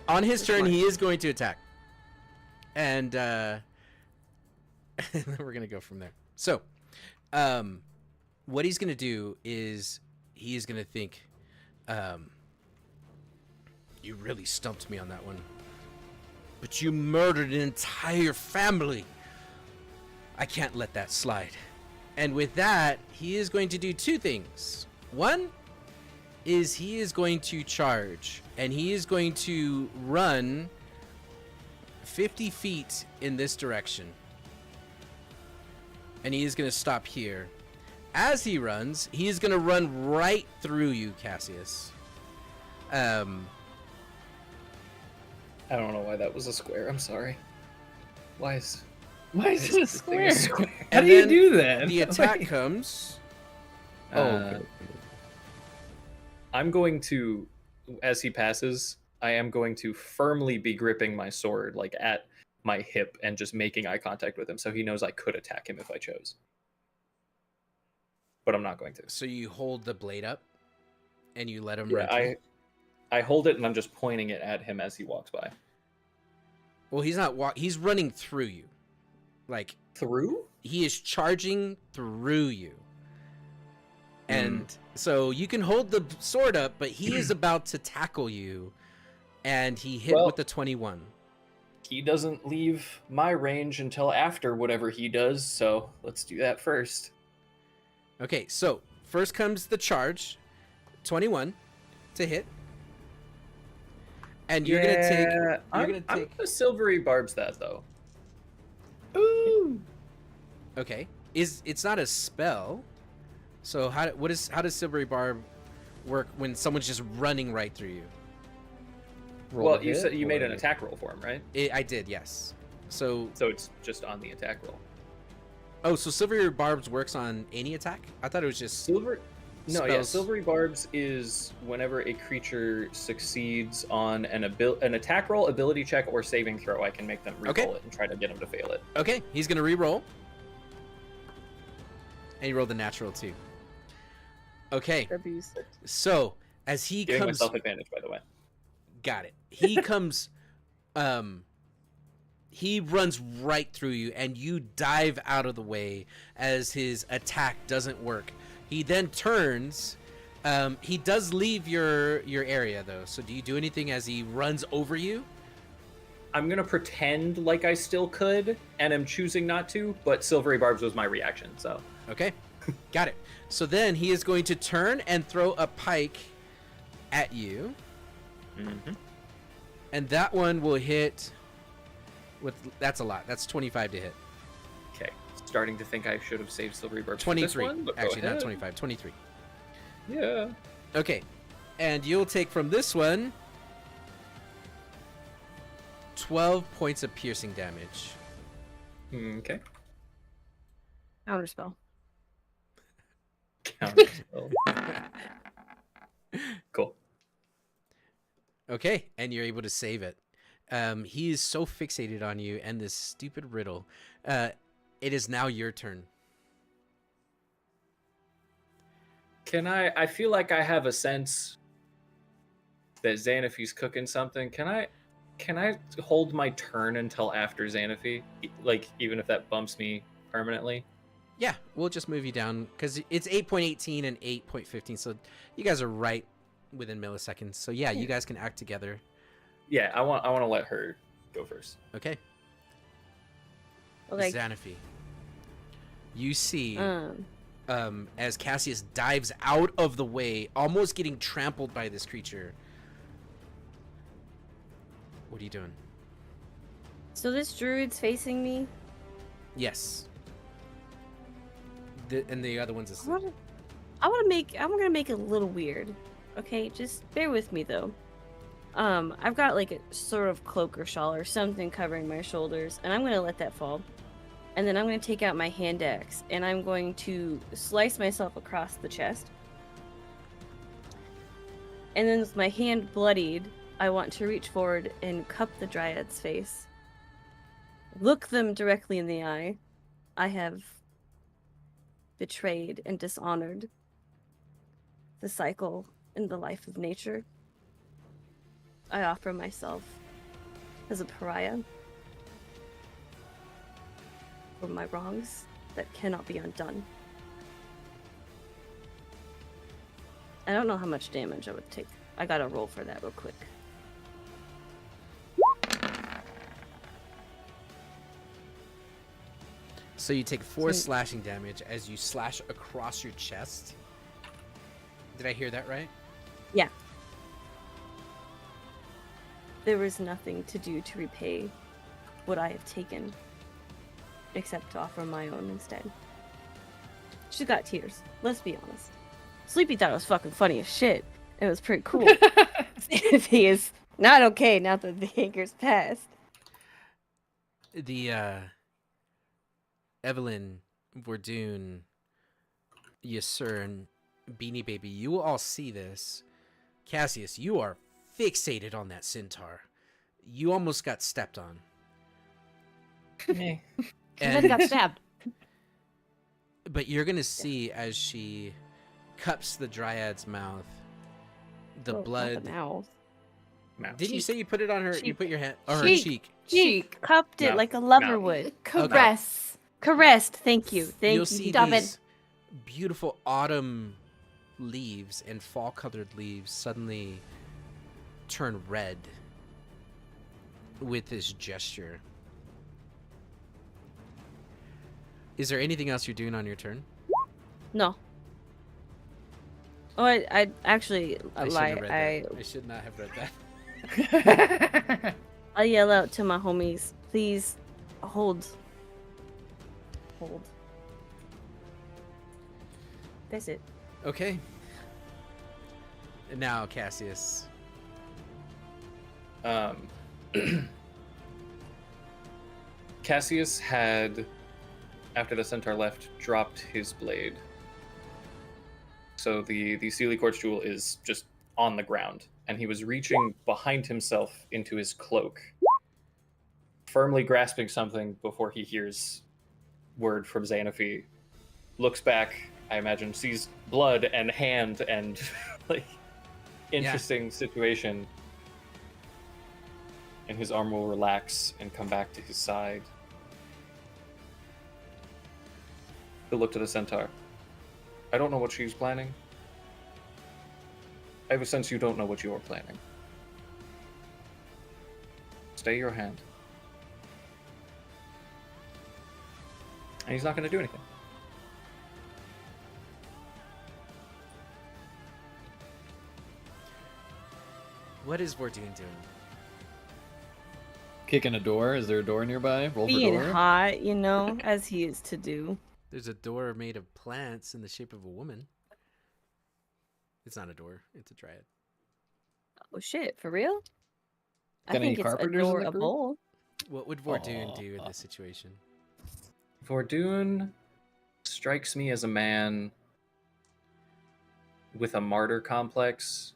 Speaker 4: On his
Speaker 2: Which
Speaker 4: turn,
Speaker 2: one?
Speaker 4: he is going to attack. And then we're gonna go from there. So, what he's gonna do is he is gonna think, you really stumped me on that one. But you murdered an entire family. I can't let that slide. And with that, he is going to do two things. One is he is going to charge, and he is going to run 50 feet in this direction. And he is going to stop here. As he runs, he is going to run right through you, Cassius.
Speaker 3: I don't know why that was a square. I'm sorry. Why is
Speaker 6: it a
Speaker 3: square?
Speaker 6: How
Speaker 4: And
Speaker 6: do you
Speaker 4: then
Speaker 6: do that?
Speaker 4: The attack comes.
Speaker 6: Okay.
Speaker 3: I'm going to, as he passes, I am going to firmly be gripping my sword, like at my hip, and just making eye contact with him, so he knows I could attack him if I chose. But I'm not going to.
Speaker 4: So you hold the blade up, and you let him
Speaker 3: Yeah,
Speaker 4: run through?
Speaker 3: I hold it and I'm just pointing it at him as he walks by.
Speaker 4: Well, he's not he's running through you. Like,
Speaker 3: Through?
Speaker 4: he is charging through you. And so you can hold the sword up, but he is about to tackle you, and he hit with the 21.
Speaker 3: He doesn't leave my range until after whatever he does, so let's do that first.
Speaker 4: Okay, so first comes the charge, 21 to hit. And you're gonna take.
Speaker 3: I'm gonna silvery barbs that though.
Speaker 6: Ooh.
Speaker 4: Okay, it's not a spell. So how does silvery barb work when someone's just running right through you?
Speaker 3: Well, you said you made an attack roll for him, right?
Speaker 4: I did, yes. So
Speaker 3: it's just on the attack roll.
Speaker 4: Oh, so silvery barbs works on any attack? I thought it was just
Speaker 3: silver. No, yeah,
Speaker 4: spells.
Speaker 3: silvery barbs is whenever a creature succeeds on an attack roll, ability check, or saving throw, I can make them re-roll it and try to get them to fail it.
Speaker 4: Okay, he's gonna re-roll. And he rolled the natural too. Okay. So as he
Speaker 3: Giving
Speaker 4: comes,
Speaker 3: myself advantage, by the way.
Speaker 4: Got it. He comes, he runs right through you, and you dive out of the way as his attack doesn't work. He then turns. He does leave your area though. So do you do anything as he runs over you?
Speaker 3: I'm gonna pretend like I still could, and I'm choosing not to. But silvery barbs was my reaction, so
Speaker 4: okay, got it. So then he is going to turn and throw a pike at you, and that one will hit. That's a lot. That's 25 to hit.
Speaker 3: Okay, starting to think I should have saved silvery barbs.
Speaker 4: 23.
Speaker 3: For this one, but
Speaker 4: Actually,
Speaker 3: go
Speaker 4: not
Speaker 3: ahead.
Speaker 4: 25. 23.
Speaker 3: Yeah.
Speaker 4: Okay, and you'll take from this one 12 points of piercing damage.
Speaker 3: Okay.
Speaker 2: Counterspell.
Speaker 3: Counterspell. Cool.
Speaker 4: Okay, and you're able to save it. He is so fixated on you and this stupid riddle. It is now your turn.
Speaker 3: Can I feel like I have a sense that Xanafy's cooking something. Can I hold my turn until after Xanafy? Like, even if that bumps me permanently?
Speaker 4: Yeah, we'll just move you down because it's 8.18 and 8.15, so you guys are right within milliseconds. So yeah, you guys can act together.
Speaker 3: Yeah, I want to let her go first.
Speaker 4: Okay.
Speaker 2: Okay.
Speaker 4: Xanafy. You see, as Cassius dives out of the way, almost getting trampled by this creature, What are you doing?
Speaker 2: So this druid's facing me.
Speaker 4: Yes. And the other one's asleep.
Speaker 2: I'm gonna make it a little weird. Okay, just bear with me though. I've got like a sort of cloak or shawl or something covering my shoulders, and I'm gonna let that fall. And then I'm gonna take out my hand axe, and I'm going to slice myself across the chest. And then with my hand bloodied, I want to reach forward and cup the dryad's face. Look them directly in the eye. I have betrayed and dishonored the cycle and the life of nature. I offer myself as a pariah for my wrongs that cannot be undone. I don't know how much damage I would take. I gotta roll for that real quick.
Speaker 4: So you take 4 slashing damage as you slash across your chest. Did I hear that right?
Speaker 2: Yeah. There was nothing to do to repay what I have taken, except to offer my own instead. She got tears, let's be honest. Sleepy thought it was fucking funny as shit. It was pretty cool. He is not okay now that the anger's passed.
Speaker 4: The Evelyn, Vordoon, Yasur, Beanie Baby, you will all see this. Cassius, you are fixated on that centaur. You almost got stepped on.
Speaker 6: Eh.
Speaker 1: And then got stabbed.
Speaker 4: But you're gonna see as she cups the dryad's mouth, the blood.
Speaker 2: Mouth.
Speaker 4: Didn't you say you put it on her? You
Speaker 2: Cheek.
Speaker 4: put your hand on her
Speaker 2: Cheek.
Speaker 4: cheek.
Speaker 2: Cheek. Cupped it
Speaker 3: No.
Speaker 2: like a lover
Speaker 3: No.
Speaker 2: would.
Speaker 1: Caress.
Speaker 2: Caressed. Thank you. Thank
Speaker 4: You'll
Speaker 2: you.
Speaker 4: see
Speaker 1: Stop
Speaker 4: these beautiful autumn leaves and fall-colored leaves suddenly turn red with this gesture. Is there anything else you're doing on your turn?
Speaker 2: No. Oh, I actually
Speaker 4: I shouldn't
Speaker 2: lie.
Speaker 4: have read that. I should not have read that.
Speaker 2: I yell out to my homies, please hold. Hold. That's it.
Speaker 4: Okay. And now, Cassius.
Speaker 3: Cassius had, after the centaur left, dropped his blade. So the Sealy Quartz jewel is just on the ground, and he was reaching behind himself into his cloak, firmly grasping something before he hears word from Xanaphi, looks back, I imagine, sees blood and hand and like interesting situation, and his arm will relax and come back to his side. He'll look to the centaur. I don't know what she's planning. I have a sense you don't know what you're planning. Stay your hand. And he's not going to do anything.
Speaker 4: What is Vordoon doing?
Speaker 6: Kicking a door. Is there a door nearby? Roll for
Speaker 2: Being
Speaker 6: door.
Speaker 2: hot, you know, as he is to do.
Speaker 4: There's a door made of plants in the shape of a woman. It's not a door. It's a dryad.
Speaker 2: Oh shit, for real? I
Speaker 6: Got any
Speaker 2: think it's a
Speaker 6: carpenters in
Speaker 2: door,
Speaker 6: the
Speaker 2: a
Speaker 6: group?
Speaker 2: bowl.
Speaker 4: What would Vordoon do in this situation?
Speaker 3: Vordoon strikes me as a man with a martyr complex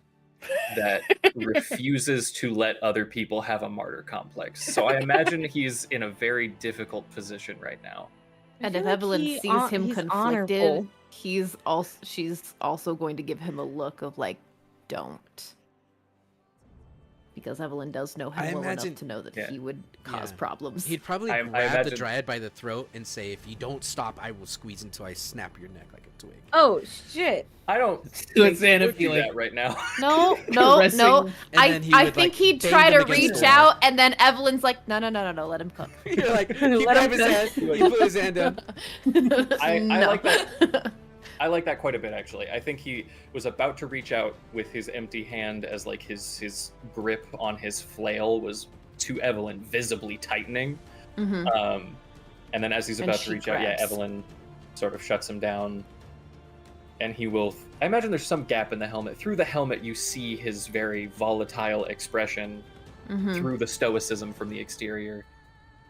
Speaker 3: that refuses to let other people have a martyr complex. So I imagine he's in a very difficult position right now.
Speaker 1: And
Speaker 2: feel
Speaker 1: if
Speaker 2: like
Speaker 1: Evelyn
Speaker 2: he
Speaker 1: sees
Speaker 2: hon-
Speaker 1: him
Speaker 2: he's
Speaker 1: conflicted,
Speaker 2: honorable.
Speaker 1: she's also going to give him a look of like, don't. Because Evelyn does know him
Speaker 4: I
Speaker 1: well
Speaker 4: imagine-
Speaker 1: enough to know that
Speaker 3: Yeah.
Speaker 1: he would cause
Speaker 4: Yeah.
Speaker 1: problems.
Speaker 4: He'd probably
Speaker 3: I
Speaker 4: grab the
Speaker 3: imagine-
Speaker 4: dryad by the throat and say, if you don't stop, I will squeeze until I snap your neck like a twig.
Speaker 2: Oh shit.
Speaker 3: I don't
Speaker 6: Do
Speaker 3: think
Speaker 6: it,
Speaker 3: he would
Speaker 6: Xanaphi,
Speaker 3: do
Speaker 6: like-
Speaker 3: that right now.
Speaker 1: No,
Speaker 6: Caressing.
Speaker 1: no.
Speaker 4: And then he
Speaker 1: I
Speaker 4: would,
Speaker 1: think
Speaker 4: like,
Speaker 1: he'd
Speaker 4: bang
Speaker 1: try
Speaker 4: them
Speaker 1: to
Speaker 4: against
Speaker 1: reach
Speaker 4: the wall.
Speaker 1: out, and then Evelyn's like, no, let him cook.
Speaker 4: You're like, he
Speaker 2: Let
Speaker 4: grab
Speaker 2: him
Speaker 4: his
Speaker 2: go.
Speaker 4: hand, he put his hand down.
Speaker 3: I
Speaker 1: No.
Speaker 3: like that. I like that quite a bit, actually. I think he was about to reach out with his empty hand as like his grip on his flail was to Evelyn, visibly tightening.
Speaker 1: Mm-hmm.
Speaker 3: And then as he's
Speaker 1: And
Speaker 3: about to
Speaker 1: she
Speaker 3: reach out, yeah,
Speaker 1: grabs.
Speaker 3: Evelyn sort of shuts him down. And he will... I imagine there's some gap in the helmet. Through the helmet, you see his very volatile expression
Speaker 1: Mm-hmm.
Speaker 3: through the stoicism from the exterior.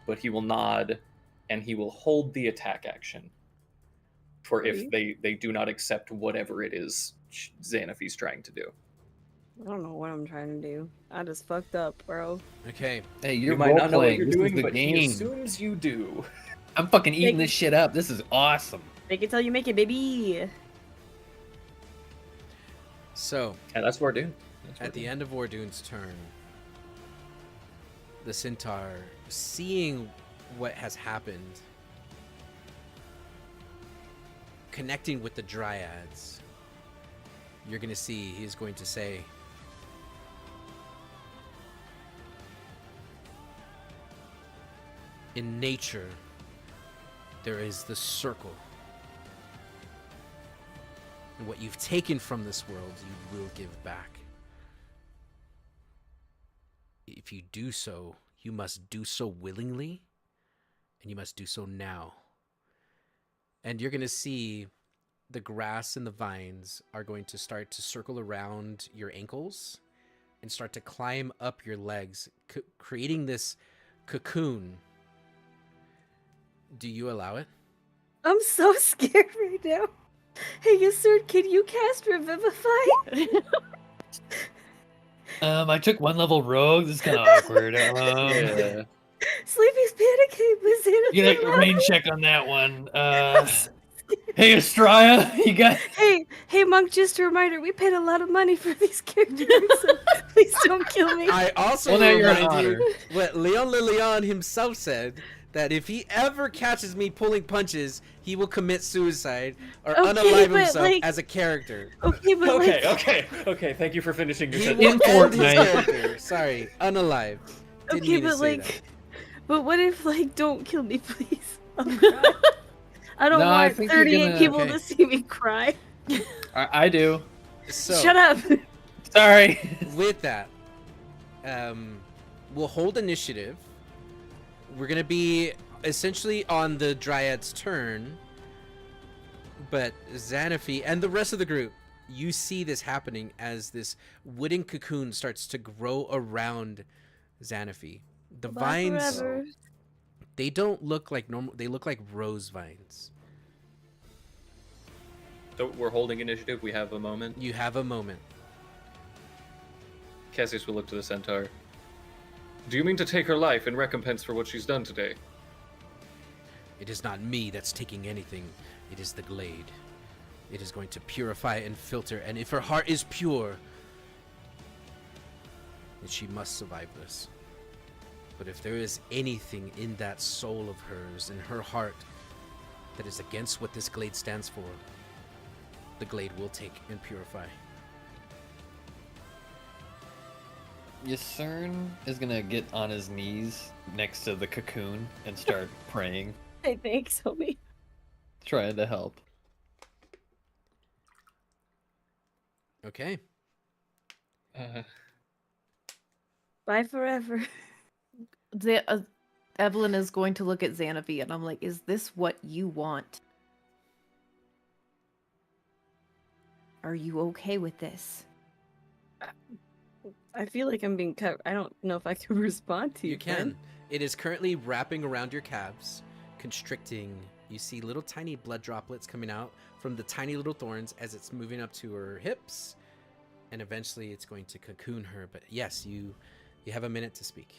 Speaker 3: But he will nod, and he will hold the attack action for if they do not accept whatever it is Xanafy's trying to do.
Speaker 2: I don't know what I'm trying to do. I just fucked up, bro.
Speaker 4: Okay.
Speaker 6: Hey, you're
Speaker 3: You might not know what
Speaker 6: role-playing.
Speaker 3: you're
Speaker 6: This
Speaker 3: doing,
Speaker 6: is the
Speaker 3: but he
Speaker 6: game.
Speaker 3: assumes you do.
Speaker 6: I'm fucking eating this shit up. This is awesome.
Speaker 2: Make it till you make it, baby.
Speaker 4: So,
Speaker 3: And that's Wardoon.
Speaker 4: at the end of Wardoon's turn, the centaur, seeing what has happened, connecting with the dryads, you're going to see he's going to say, in nature, there is the circle. And what you've taken from this world, you will give back. If you do so, you must do so willingly, and you must do so now. And you're going to see the grass and the vines are going to start to circle around your ankles and start to climb up your legs, creating this cocoon. Do you allow it?
Speaker 2: I'm so scared right now. Hey, yes, sir, can you cast Revivify?
Speaker 6: I took 1 level rogue. This is kind of awkward.
Speaker 3: Yeah.
Speaker 2: Sleepy's panicking. Was it
Speaker 6: You get a range check on that one. Hey, Estraya, you got...
Speaker 2: Hey, Monk, just a reminder, we paid a lot of money for these characters, so please don't kill me.
Speaker 4: I also
Speaker 6: Well, now you're an
Speaker 4: remind you
Speaker 6: Otter.
Speaker 4: what Leon Lilian himself said, that if he ever catches me pulling punches, he will commit suicide or
Speaker 2: Okay,
Speaker 4: unalive
Speaker 2: but,
Speaker 4: himself
Speaker 2: like-
Speaker 4: as a character.
Speaker 2: Okay, but
Speaker 3: Okay. Thank you for finishing your
Speaker 4: He
Speaker 3: sentence.
Speaker 4: will end his
Speaker 6: Fortnite.
Speaker 4: character. Sorry, unalive. Didn't
Speaker 2: okay,
Speaker 4: mean to
Speaker 2: but
Speaker 4: say
Speaker 2: like,
Speaker 4: that.
Speaker 2: but what if don't kill me, please? I'll cry. I don't
Speaker 6: No, I
Speaker 2: want
Speaker 6: think you're
Speaker 2: 38
Speaker 6: gonna-
Speaker 2: people
Speaker 4: okay.
Speaker 2: to see me cry.
Speaker 6: I do.
Speaker 4: So,
Speaker 2: Shut up.
Speaker 6: Sorry.
Speaker 4: with that, we'll hold initiative. We're gonna be essentially on the Dryad's turn, but Xanafy and the rest of the group, you see this happening as this wooden cocoon starts to grow around Xanafy. The
Speaker 2: Bye
Speaker 4: vines,
Speaker 2: forever.
Speaker 4: they don't look like normal, they look like rose vines.
Speaker 3: So we're holding initiative. We have a moment.
Speaker 4: You have a moment.
Speaker 3: Cassius will look to the centaur. Do you mean to take her life in recompense for what she's done today?
Speaker 4: It is not me that's taking anything. It is the glade. It is going to purify and filter, and if her heart is pure, then she must survive this. But if there is anything in that soul of hers, in her heart, that is against what this glade stands for, the glade will take and purify.
Speaker 6: Yasern is gonna get on his knees next to the cocoon and start praying,
Speaker 2: Hey, thanks, homie.
Speaker 6: trying to help.
Speaker 4: Okay.
Speaker 2: Bye forever.
Speaker 1: Evelyn is going to look at Xanafy, and I'm like, is this what you want? Are you okay with this?
Speaker 2: I feel like I'm being cut. I don't know if I can respond to you.
Speaker 4: You can. It is currently wrapping around your calves, constricting. You see little tiny blood droplets coming out from the tiny little thorns as it's moving up to her hips, and eventually it's going to cocoon her. But yes, you have a minute to speak.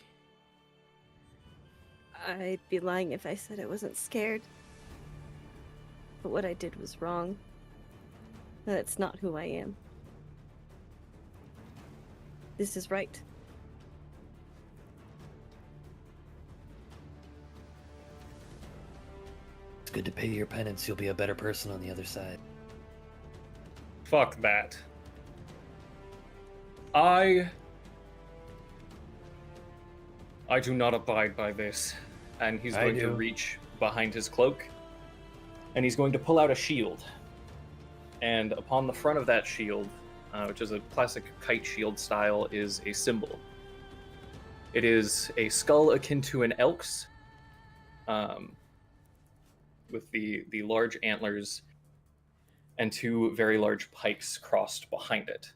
Speaker 2: I'd be lying if I said I wasn't scared. But what I did was wrong. That's not who I am. This is right.
Speaker 5: It's good to pay your penance. You'll be a better person on the other side.
Speaker 3: Fuck that. I do not abide by this. And he's
Speaker 5: I
Speaker 3: going to
Speaker 5: do.
Speaker 3: reach behind his cloak, and he's going to pull out a shield. And upon the front of that shield, which is a classic kite shield style, is a symbol. It is a skull akin to an elk's, with the large antlers and two very large pikes crossed behind it.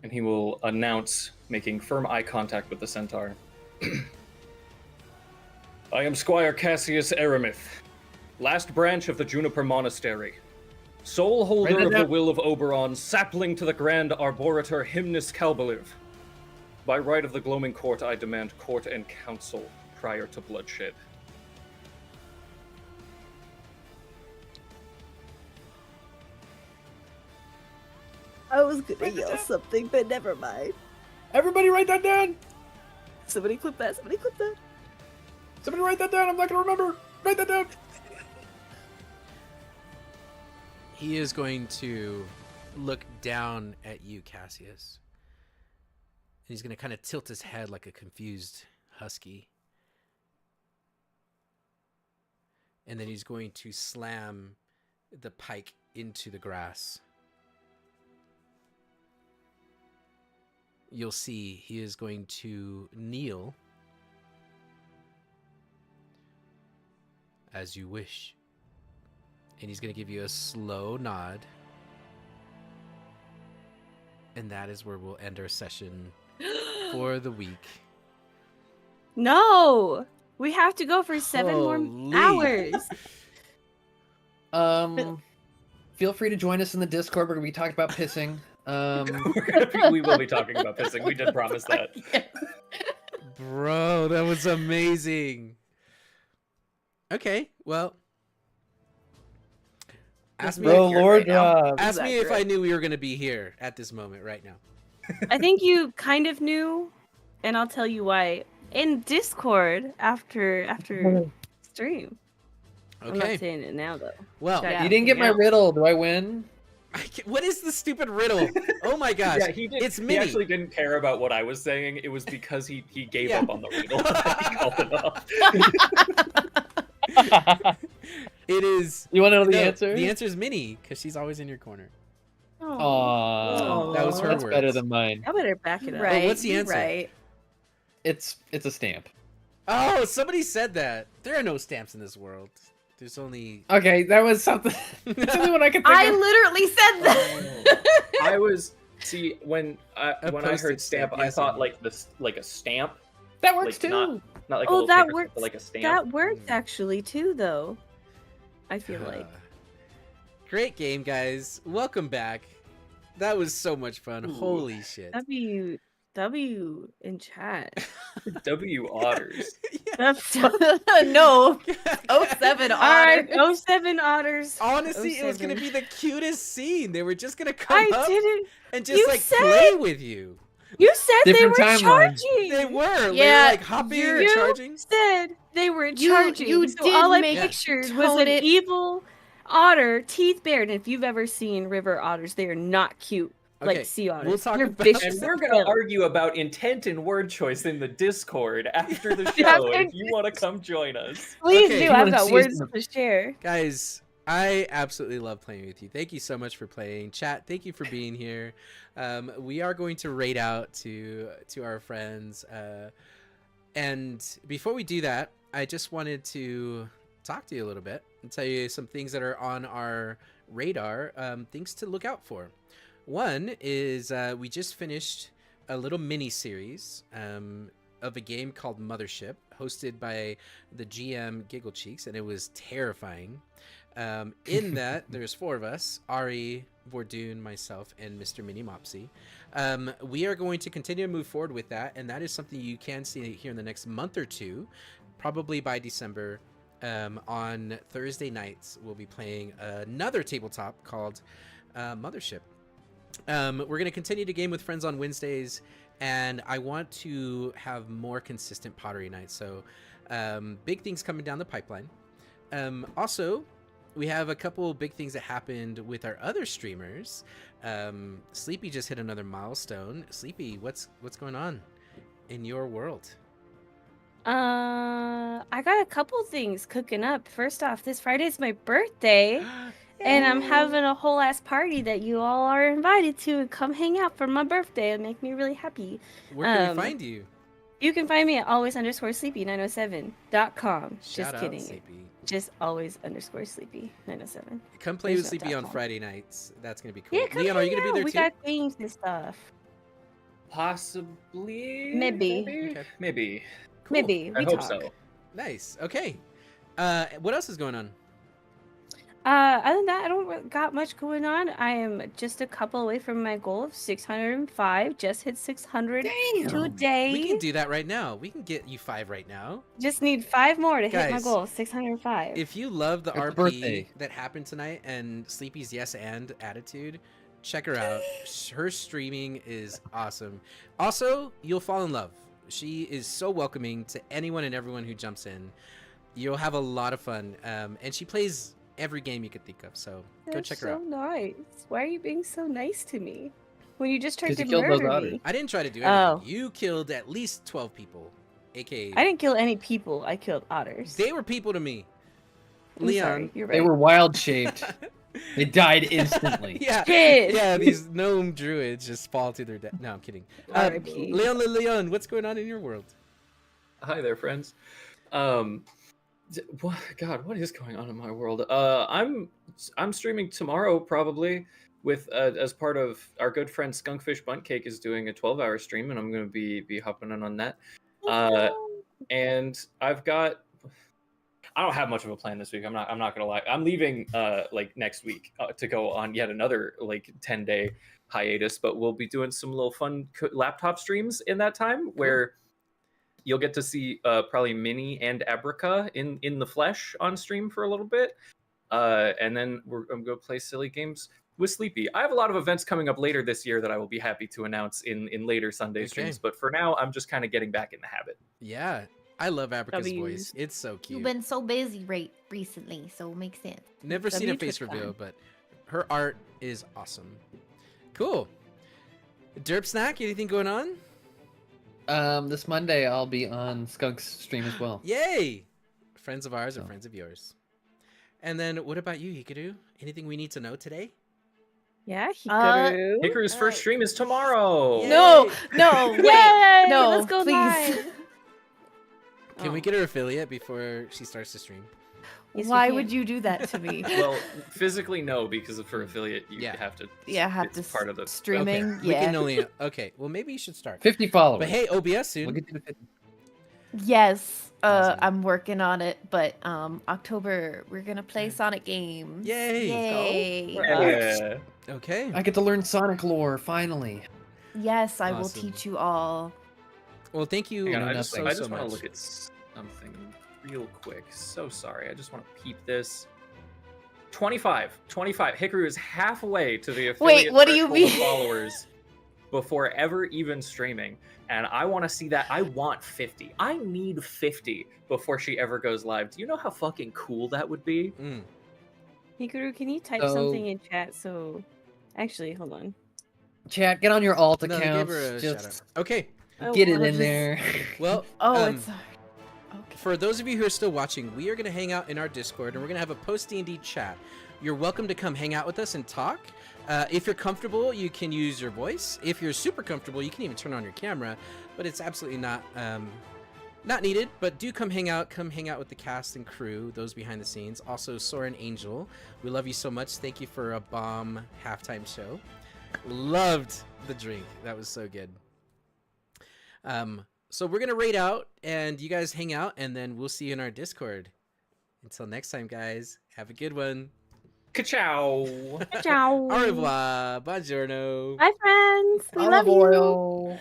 Speaker 3: And he will announce, making firm eye contact with the centaur. I am Squire Cassius Aramith, last branch of the Juniper Monastery, sole holder of the will of Oberon, sapling to the Grand Arborator Hymnus Calbaliv. By right of the Gloaming Court, I demand court and counsel prior to bloodshed.
Speaker 2: I was gonna yell something, but never mind.
Speaker 6: Everybody write that down!
Speaker 2: Somebody clip that. Somebody clip that.
Speaker 6: Somebody write that down. I'm not gonna remember. Write that down.
Speaker 4: He is going to look down at you, Cassius. And he's going to kind of tilt his head like a confused husky. And then he's going to slam the pike into the grass. You'll see he is going to kneel as you wish. And he's going to give you a slow nod. And that is where we'll end our session for the week.
Speaker 2: No! We have to go for 7
Speaker 4: Holy.
Speaker 2: more hours.
Speaker 6: Feel free to join us in the Discord. We're gonna be talking about pissing.
Speaker 3: We will be talking about pissing. We did promise that.
Speaker 4: Bro, that was amazing. Okay, well. Ask me,
Speaker 6: Bro,
Speaker 4: if,
Speaker 6: Lord,
Speaker 4: ask me if I knew we were going to be here at this moment right now.
Speaker 2: I think you kind of knew, and I'll tell you why. In Discord after stream. I'm
Speaker 4: Okay.
Speaker 2: not saying it now though.
Speaker 4: Well,
Speaker 2: Yeah.
Speaker 6: You didn't get my riddle. Do I win?
Speaker 4: what is the stupid riddle? Oh my gosh.
Speaker 3: Yeah, he did.
Speaker 4: It's
Speaker 3: He
Speaker 4: Minnie.
Speaker 3: actually didn't care about what I was saying. It was because he gave up on the riddle. He called it off.
Speaker 4: It is.
Speaker 6: You want to know the
Speaker 4: no,
Speaker 6: answer?
Speaker 4: The answer is Minnie, because she's always in your corner.
Speaker 6: Aww.
Speaker 4: That was her
Speaker 6: That's
Speaker 4: words.
Speaker 6: better than mine.
Speaker 2: I better back it up.
Speaker 1: Right.
Speaker 4: what's the answer?
Speaker 1: Right.
Speaker 6: It's a stamp.
Speaker 4: Oh, somebody said that. There are no stamps in this world. There's only.
Speaker 6: Okay, that was something. That's the only one I could think
Speaker 1: I
Speaker 6: of.
Speaker 1: literally said that.
Speaker 3: I was when I
Speaker 4: postage
Speaker 3: heard stamp,
Speaker 4: stamp,
Speaker 3: I
Speaker 4: yes,
Speaker 3: thought
Speaker 4: I know.
Speaker 3: like a stamp,
Speaker 6: That works
Speaker 3: like,
Speaker 6: too.
Speaker 3: not like a
Speaker 2: Oh,
Speaker 3: little
Speaker 2: that
Speaker 3: paper
Speaker 2: works.
Speaker 3: stamp, but like a stamp.
Speaker 2: That works actually too, though. I feel like.
Speaker 4: Great game, guys. Welcome back. That was so much fun. Holy shit.
Speaker 2: W in chat.
Speaker 3: W Otters.
Speaker 1: No. 07
Speaker 2: All right,
Speaker 1: Otter.
Speaker 2: 07 Otters.
Speaker 4: Honestly, it was
Speaker 2: 07.
Speaker 4: gonna be the cutest scene. They were just gonna come
Speaker 2: I
Speaker 4: up
Speaker 2: didn't.
Speaker 4: and just
Speaker 2: you
Speaker 4: like
Speaker 2: said-
Speaker 4: play with you.
Speaker 2: You said
Speaker 6: Different
Speaker 2: they were
Speaker 6: timeline.
Speaker 2: charging.
Speaker 4: They were. They
Speaker 1: Yeah,
Speaker 4: were like hopping and
Speaker 2: you
Speaker 4: charging.
Speaker 2: said they were
Speaker 1: You-
Speaker 2: charging.
Speaker 1: you
Speaker 2: so
Speaker 1: did
Speaker 2: all I
Speaker 1: make
Speaker 2: pictured
Speaker 1: it
Speaker 2: was
Speaker 1: tone
Speaker 2: an
Speaker 1: it-
Speaker 2: evil otter, teeth bared. And if you've ever seen river otters, they are not cute
Speaker 4: Okay,
Speaker 2: like sea otters.
Speaker 4: we'll talk
Speaker 2: They're
Speaker 4: about-
Speaker 2: vicious
Speaker 3: And we're
Speaker 2: as
Speaker 3: gonna
Speaker 2: hell.
Speaker 3: argue about intent and word choice in the Discord after the
Speaker 2: Yeah,
Speaker 3: show.
Speaker 2: and-
Speaker 3: If you want to come join us,
Speaker 2: Please
Speaker 4: Okay.
Speaker 2: do.
Speaker 4: You
Speaker 2: I've
Speaker 6: wanna
Speaker 2: got
Speaker 6: see us
Speaker 2: words
Speaker 6: in
Speaker 2: to share.
Speaker 4: Guys, I absolutely love playing with you. Thank you so much for playing. Chat, thank you for being here. We are going to raid out to our friends. And before we do that, I just wanted to talk to you a little bit and tell you some things that are on our radar, things to look out for. One is we just finished a little mini series of a game called Mothership, hosted by the GM Giggle Cheeks, and it was terrifying. In that, there's 4 of us: Ari, Vordoon, myself, and Mr. Mini Mopsy. We are going to continue to move forward with that, and that is something you can see here in the next month or two, probably by December. On Thursday nights, we'll be playing another tabletop called Mothership. We're going to continue to game with friends on Wednesdays, and I want to have more consistent pottery nights. So big things coming down the pipeline. Also, we have a couple big things that happened with our other streamers. Sleepy just hit another milestone. Sleepy, what's going on in your world?
Speaker 2: I got a couple things cooking up. First off, this Friday is my birthday, And I'm having a whole ass party that you all are invited to and come hang out for my birthday and make me really happy.
Speaker 4: Where can we find you?
Speaker 2: You can find me at always_sleepy907.com.
Speaker 4: Shout
Speaker 2: Just
Speaker 4: out,
Speaker 2: kidding.
Speaker 4: Sleepy.
Speaker 2: Just always_sleepy907.
Speaker 4: Come play
Speaker 2: There's
Speaker 4: with
Speaker 2: no
Speaker 4: Sleepy
Speaker 2: dot
Speaker 4: on
Speaker 2: com.
Speaker 4: Friday nights. That's gonna be cool.
Speaker 2: Yeah, come
Speaker 4: Leon, are you
Speaker 2: hang
Speaker 4: gonna be
Speaker 2: out.
Speaker 4: there
Speaker 2: We
Speaker 4: too?
Speaker 2: got games and stuff.
Speaker 3: Possibly.
Speaker 2: Maybe.
Speaker 4: Okay.
Speaker 3: Maybe.
Speaker 4: Cool.
Speaker 2: Maybe.
Speaker 3: I
Speaker 2: We
Speaker 3: hope
Speaker 2: talk.
Speaker 3: so.
Speaker 4: Nice. Okay. What else is going on?
Speaker 2: Other than that, I don't got much going on. I am just a couple away from my goal of 605. Just hit 600 today.
Speaker 4: We can do that right now. We can get you 5 right now.
Speaker 2: Just need 5 more to hit my
Speaker 4: Guys,
Speaker 2: goal of 605.
Speaker 4: If you love the
Speaker 6: It's a
Speaker 4: RP
Speaker 6: birthday.
Speaker 4: that happened tonight and Sleepy's yes and attitude, check her out. Her streaming is awesome. Also, you'll fall in love. She is so welcoming to anyone and everyone who jumps in. You'll have a lot of fun. And she plays every game you could think of. So go
Speaker 2: That's
Speaker 4: check her
Speaker 2: so
Speaker 4: out.
Speaker 2: nice. Why are you being so nice to me? When you just tried
Speaker 6: 'Cause
Speaker 2: to
Speaker 6: you killed those
Speaker 2: murder
Speaker 6: otters.
Speaker 2: me.
Speaker 4: I didn't try to do
Speaker 2: Oh.
Speaker 4: anything. You killed at least 12 people, aka
Speaker 2: I didn't kill any people. I killed otters.
Speaker 4: they were people to me.
Speaker 2: I'm
Speaker 4: Leon,
Speaker 2: sorry, you're right.
Speaker 6: They were wild shaped. They died instantly.
Speaker 4: yeah,
Speaker 2: Shit.
Speaker 4: yeah. These gnome druids just fall to their death. No, I'm kidding.
Speaker 2: R.I.P.
Speaker 4: Leon, what's going on in your world?
Speaker 3: Hi there, friends. What is going on in my world? I'm streaming tomorrow probably with as part of our good friend Skunkfish Buntcake is doing a 12-hour stream, and I'm going to be hopping in on that. And I don't have much of a plan this week. I'm not gonna lie. I'm leaving like next week to go on yet another like 10-day hiatus, but we'll be doing some little fun laptop streams in that time where you'll get to see probably Minnie and Abrica in the flesh on stream for a little bit, and then I'm gonna play silly games with Sleepy. I have a lot of events coming up later this year that I will be happy to announce in later Sunday streams, but for now I'm just kind of getting back in the habit.
Speaker 4: Yeah, I love Abrica's
Speaker 2: W's.
Speaker 4: voice. It's so cute.
Speaker 9: You've been so busy recently, so it makes sense.
Speaker 4: Never seen a
Speaker 2: W
Speaker 4: face
Speaker 2: took
Speaker 4: reveal,
Speaker 2: time.
Speaker 4: but her art is awesome. Cool. Derp Snack, anything going on?
Speaker 6: This Monday I'll be on Skunk's stream as well.
Speaker 4: Yay! Friends of ours or
Speaker 6: So.
Speaker 4: friends of yours. And then what about you, Hikaru? Anything we need to know today?
Speaker 2: Yeah, Hikaru.
Speaker 3: Hikaru's
Speaker 9: Alright.
Speaker 3: first stream is tomorrow.
Speaker 4: Yay.
Speaker 1: No, wait,
Speaker 2: Yay!
Speaker 1: no,
Speaker 2: Let's go
Speaker 1: please.
Speaker 2: live.
Speaker 4: Can we get her affiliate before she starts to stream?
Speaker 2: Yes, we
Speaker 1: Why
Speaker 2: can.
Speaker 1: would you do that to me?
Speaker 3: Well, physically no, because for affiliate you
Speaker 4: Yeah.
Speaker 3: have to.
Speaker 1: Yeah, have
Speaker 3: it's
Speaker 1: to
Speaker 3: part of the
Speaker 1: streaming.
Speaker 4: We
Speaker 1: Yeah.
Speaker 4: can only. Okay, well maybe you should start.
Speaker 6: 50 followers.
Speaker 4: But hey, OBS soon.
Speaker 6: We'll get to the 50.
Speaker 1: Yes.
Speaker 4: Awesome.
Speaker 1: I'm working on it, but October we're gonna play Sonic games.
Speaker 4: Yay.
Speaker 1: Yay!
Speaker 3: Yeah.
Speaker 4: Okay.
Speaker 6: I get to learn Sonic lore finally.
Speaker 1: Yes, I will
Speaker 4: Awesome.
Speaker 1: teach you all.
Speaker 4: Well, thank you
Speaker 3: Hang on, I
Speaker 6: nothing.
Speaker 3: just
Speaker 4: so
Speaker 3: want to
Speaker 4: much.
Speaker 3: look at something real quick. So sorry. I just want to peep this. 25. Hikaru is halfway to the affiliate
Speaker 1: what do you
Speaker 3: threshold of
Speaker 1: mean?
Speaker 3: followers before ever even streaming. And I want to see that. I want 50. I need 50 before she ever goes live. Do you know how fucking cool that would be?
Speaker 4: Mm.
Speaker 2: Hikaru, can you type
Speaker 6: So-
Speaker 2: something in chat so... Actually, hold on.
Speaker 6: Chat, get on your alt
Speaker 4: No, they gave
Speaker 6: accounts.
Speaker 4: her a shout
Speaker 6: Just
Speaker 4: out. Okay.
Speaker 2: I
Speaker 6: get it
Speaker 2: wanna
Speaker 6: in
Speaker 2: just-
Speaker 6: there.
Speaker 4: Well,
Speaker 1: Oh,
Speaker 4: um,
Speaker 1: it's okay.
Speaker 4: for those of you who are still watching, we are going to hang out in our Discord, and we're going to have a post D&D chat. You're welcome to come hang out with us and talk. If you're comfortable, you can use your voice. If you're super comfortable, you can even turn on your camera, but it's absolutely not needed. But do come hang out with the cast and crew, those behind the scenes. Also, Soren Angel, we love you so much. Thank you for a bomb halftime show. Loved the drink. That was so good. So we're gonna raid out, and you guys hang out, and then we'll see you in our Discord. Until next time, guys, have a good one.
Speaker 3: Ka-chow.
Speaker 2: Ciao.
Speaker 4: Au revoir. Buongiorno.
Speaker 2: Bye, friends. We love
Speaker 6: Olive
Speaker 2: you.
Speaker 6: oil.